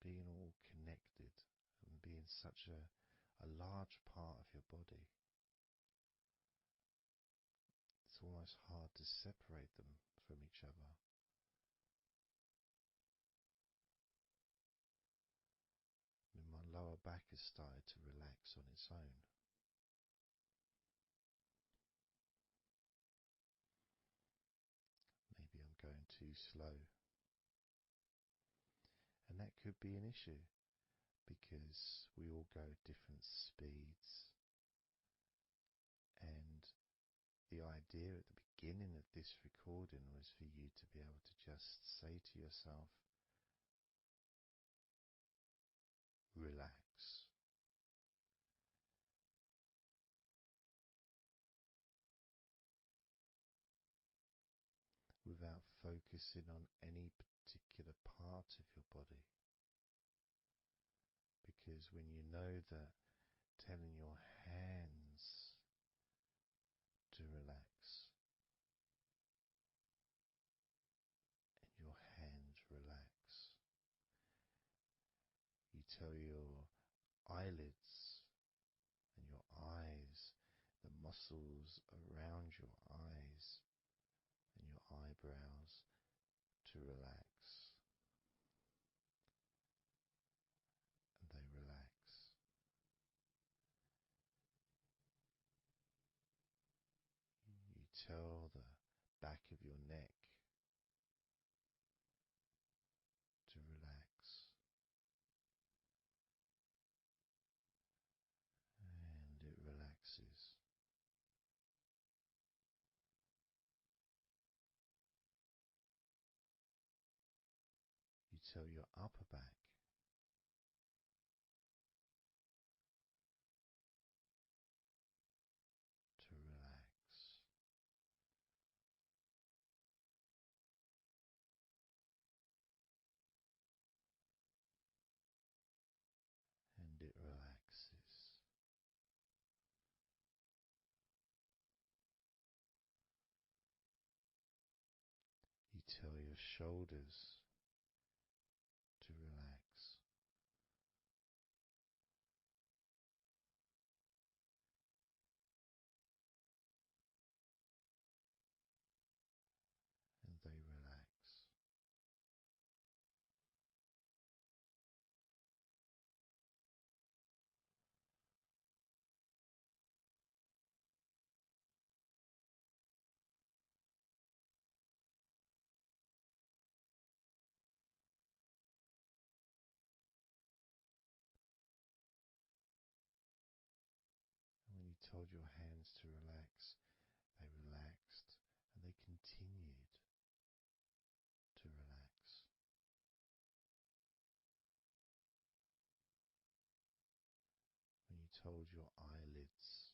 Being all connected and being such a large part of your body. It's almost hard to separate them from each other. I mean, my lower back has started to relax on its own. Maybe I'm going too slow. And that could be an issue, because we all go at different speeds. the idea at the beginning of this recording was for you to be able to just say to yourself, relax. Without focusing on any particular part of your body. Because when you know that telling your hands to relax and your hands relax, you tell your eyelids and your eyes, the muscles around your eyes and your eyebrows to relax, and they relax. You tell the back of your neck to relax, and it relaxes. You tell your upper back to relax, and it relaxes. You tell your shoulders to relax, and they relax. And when you told your hands to relax, they relaxed and they continued to relax. When you told your eyelids,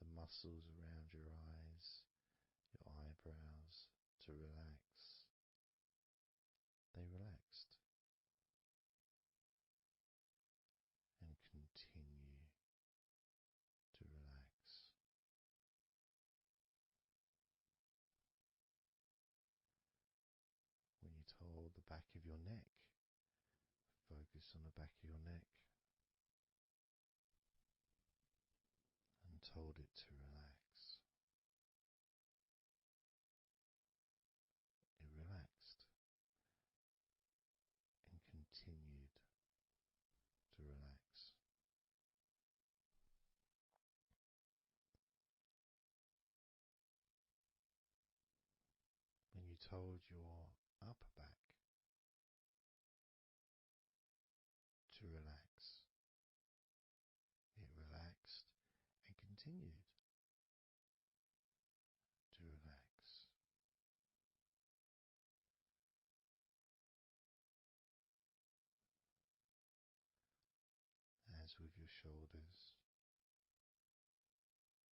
the muscles around your eyes, your eyebrows to relax, they relaxed and continue to relax. When you told the back of your neck, focus on the back of your neck, and told it to relax. It relaxed and continued to relax. When you told your upper back to relax, it relaxed and continued to relax. As with your shoulders,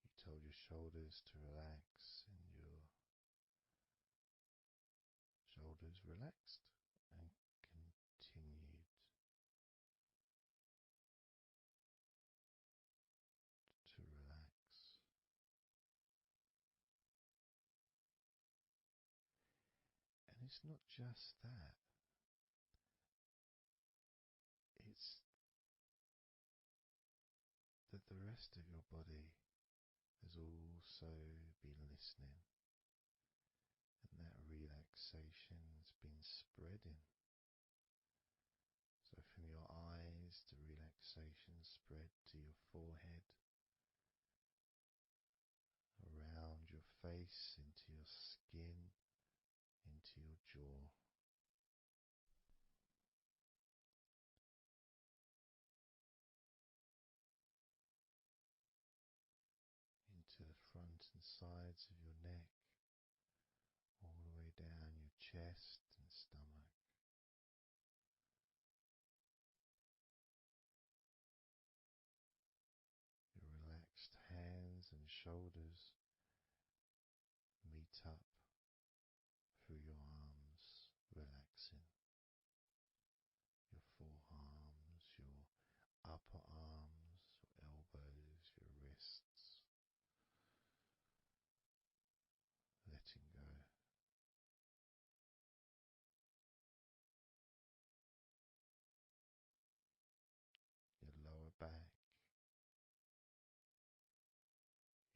you told your shoulders to relax, and your shoulders relaxed and continued to relax. And it's not just that, it's that the rest of your body has also been listening, and that relaxation's been spreading. So from your eyes, the relaxation spread to your forehead, around your face, into your skin, into your jaw. Into the sides of your neck, all the way down your chest and stomach. Your relaxed hands and shoulders meet up through your arms, relaxing. Your forearms, your upper arms, your elbows, your wrists, letting go. Your lower back,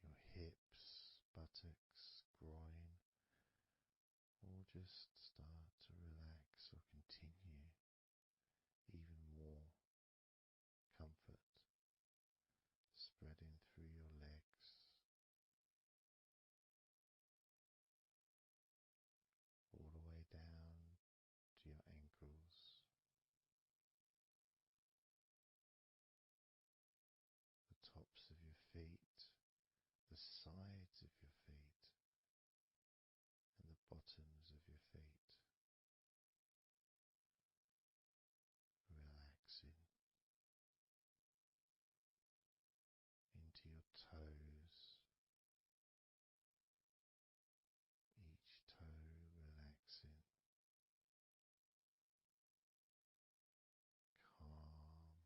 your hips, buttocks, groin, all just start to relax or continue. Even more comfort spreading through your legs, all the way down to your ankles, the tops of your feet, the sides of your feet, and the bottoms of your feet. Relaxing into your toes, each toe relaxing, calm,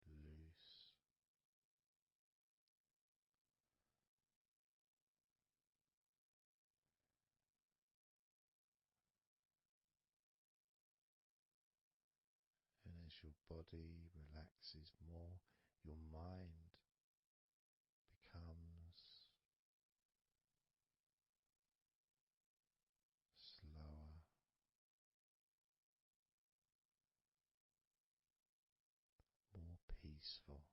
loose. And as your body relaxes more, your mind becomes slower, more peaceful,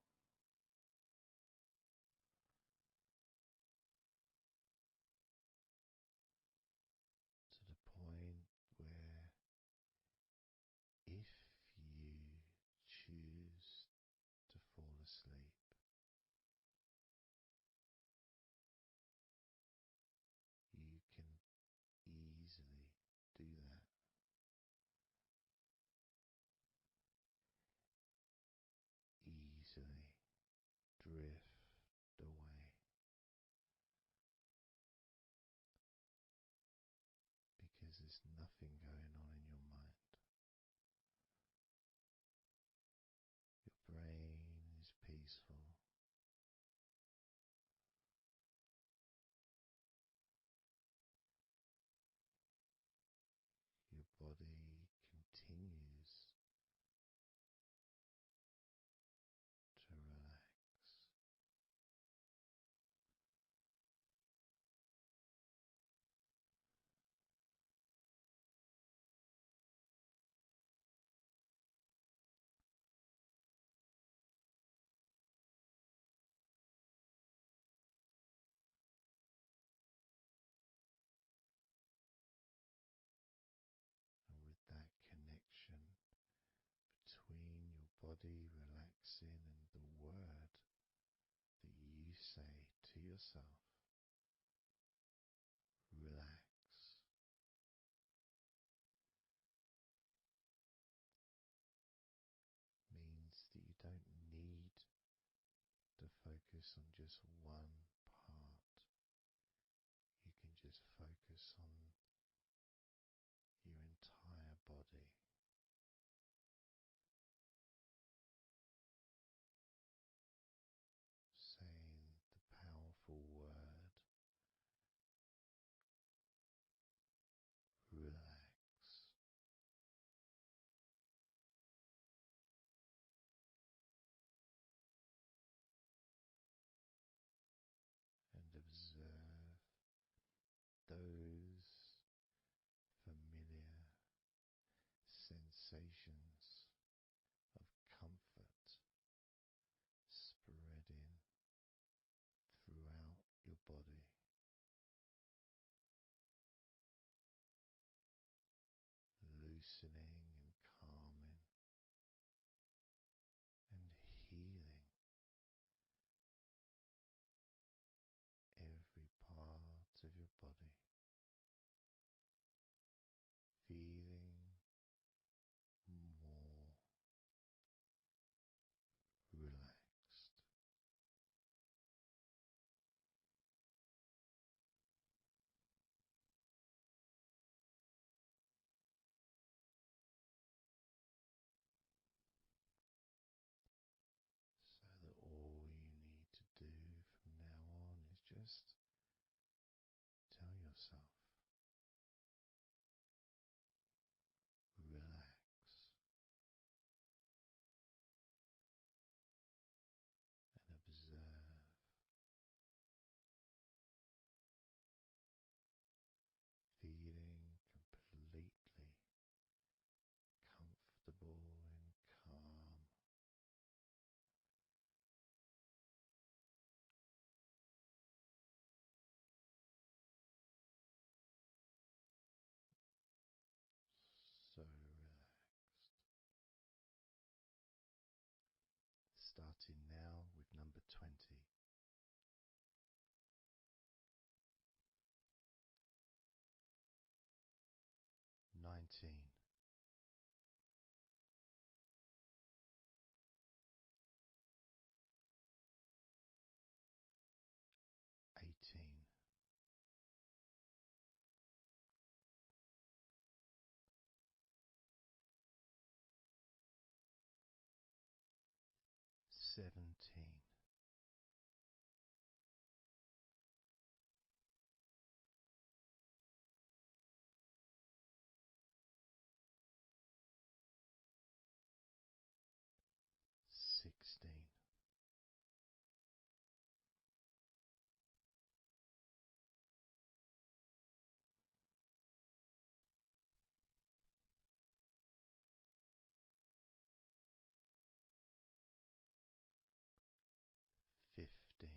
to the point where if you choose to fall asleep, you can easily do that. Easily drift away because there's nothing going on in your mind. Your brain is peaceful. Your body continues to relax. And with that connection between your body relaxing and the word that you say to yourself, relax, means that you don't need to focus on just one part. You can just focus on your entire body. Saying the powerful word, relax. 17. 16. 15.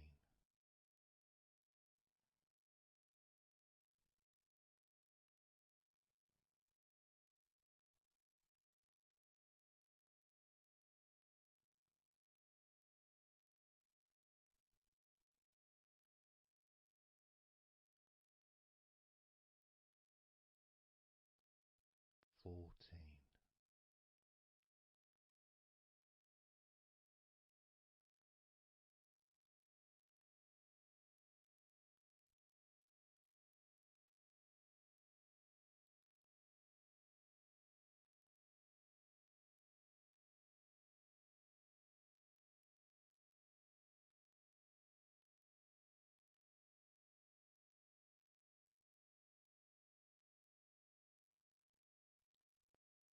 14.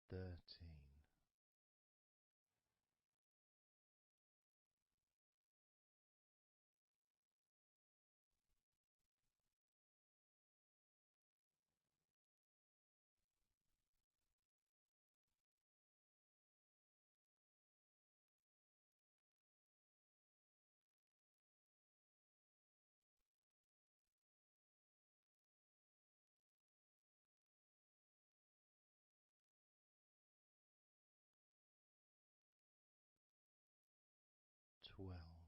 13. Twelve.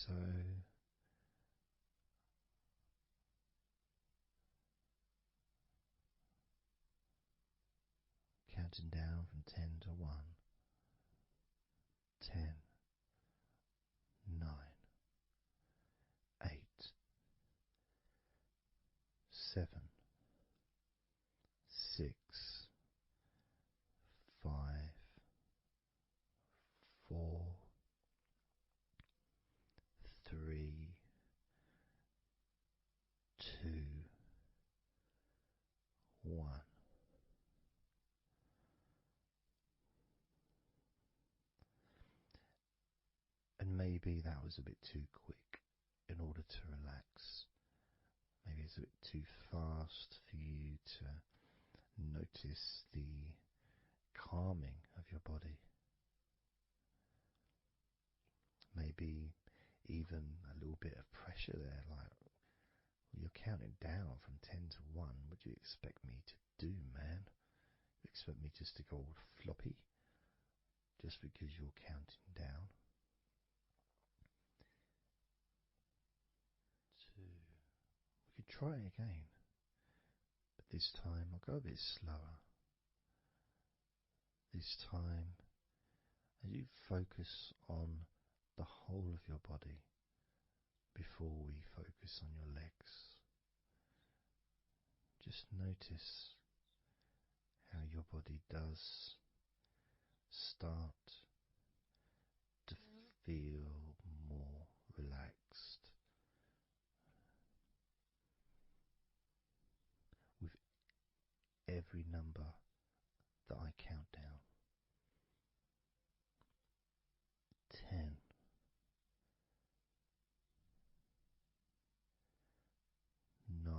So counting down from 10 to 1, 10, 9, 8, 7, 6, 5, 4, 3, 2, 1. And maybe that was a bit too quick in order to relax. Maybe it's a bit too fast for you to notice the calming of your body. Maybe even a little bit of pressure there, like you're counting down from 10 to 1. What do you expect me to do, man? You expect me just to go all floppy just because you're counting down? 2. We could try again, but this time I'll go a bit slower. This time, as you focus on the whole of your body before we focus on your legs, just notice how your body does start to feel more relaxed with every number that I count down. 10, 9,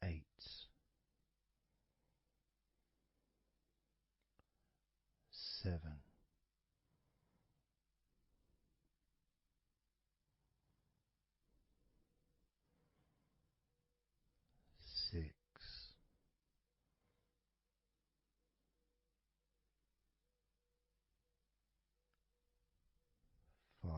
8, 7, 6, 5,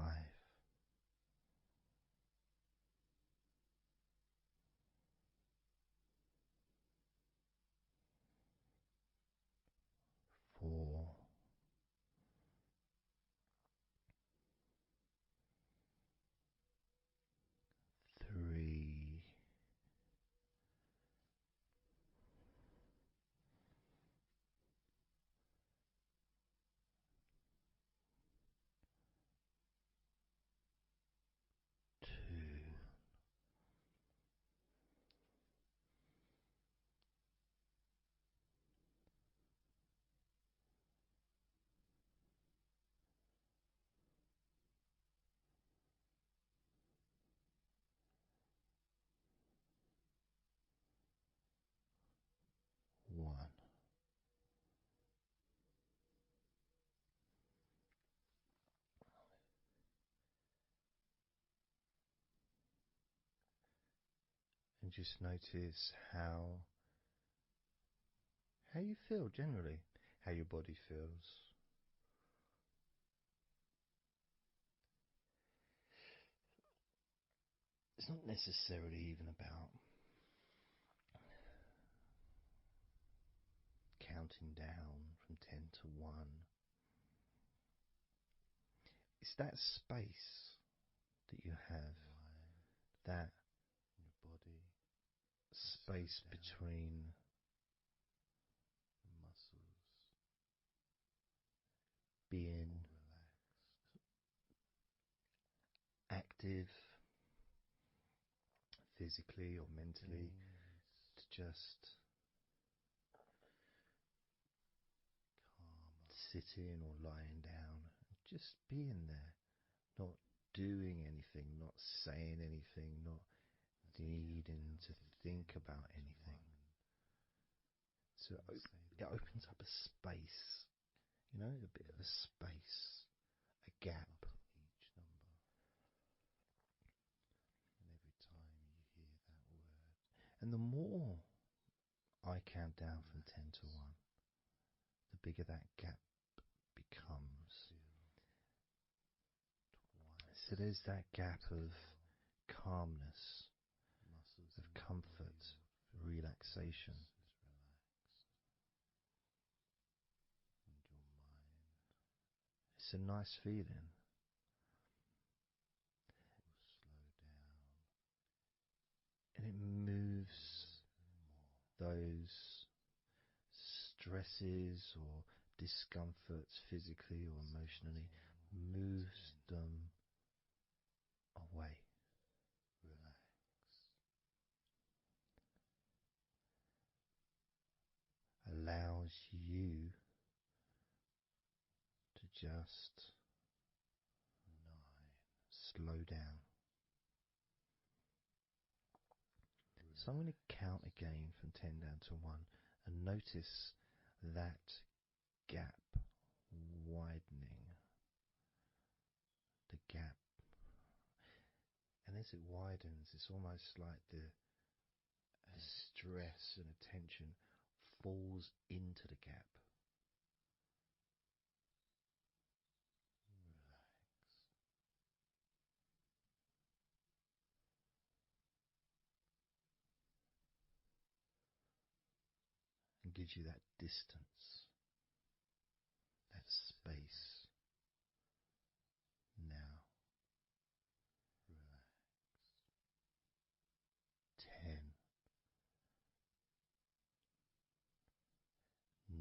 4, 3, 2, 1. And just notice how you feel generally, how your body feels. It's not necessarily even about counting down from 10 to 1. It's that space that you have, that Your body, space between the muscles, being relaxed, active physically or mentally to just calmer, sitting or lying down, just being there, not doing anything, not saying anything, not needing to think about anything. So it opens up a space, a bit of a space, a gap. each number. And every time you hear that word, And the more I count down from 10 to 1, the bigger that gap becomes. So there's that gap of calmness, of comfort, relaxation. It's a nice feeling. And it moves those stresses or discomforts physically or emotionally, moves them away. Allows you to just slow down. So I'm going to count again from 10 down to 1 and notice that gap widening. The gap. And as it widens, it's almost like the stress and attention falls into the gap. And gives you that distance, that space. Now, 10,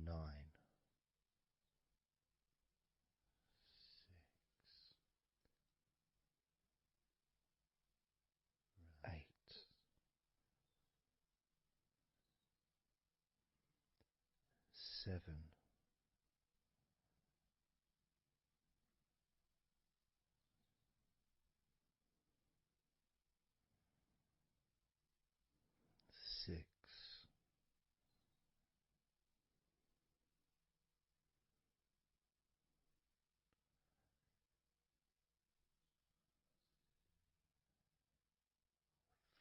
9, 6, 8, 7, 6,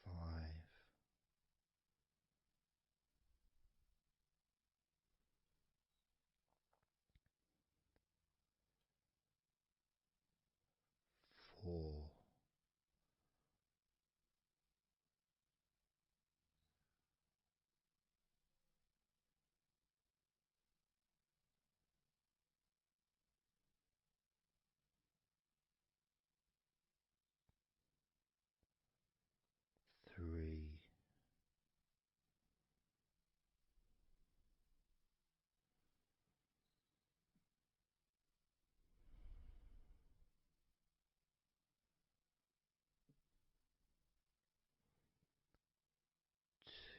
5, 4, 3,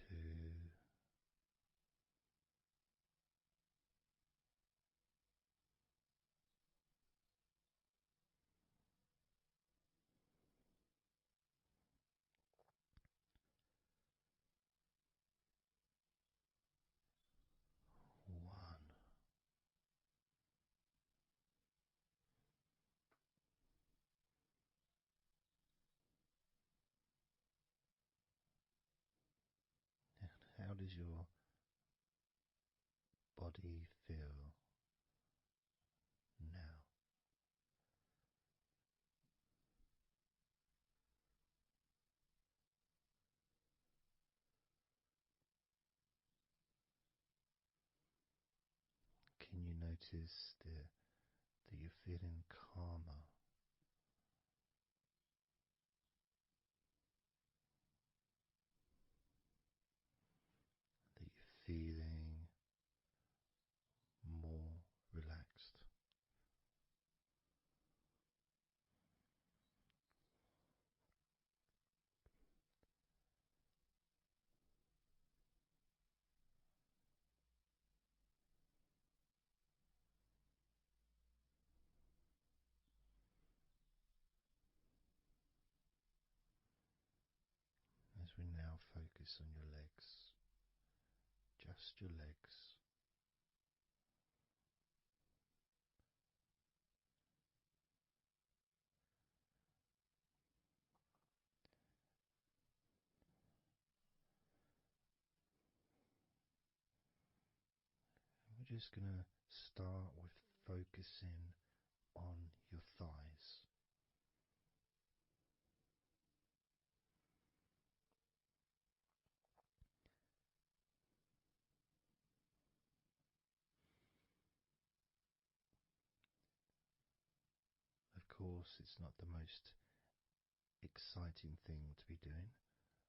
2, 1. How does your body feel now? Can you notice that you're feeling calmer? That you're feeling more relaxed? As we now focus on your legs, just your legs. We're just going to start with focusing course, it's not the most exciting thing to be doing.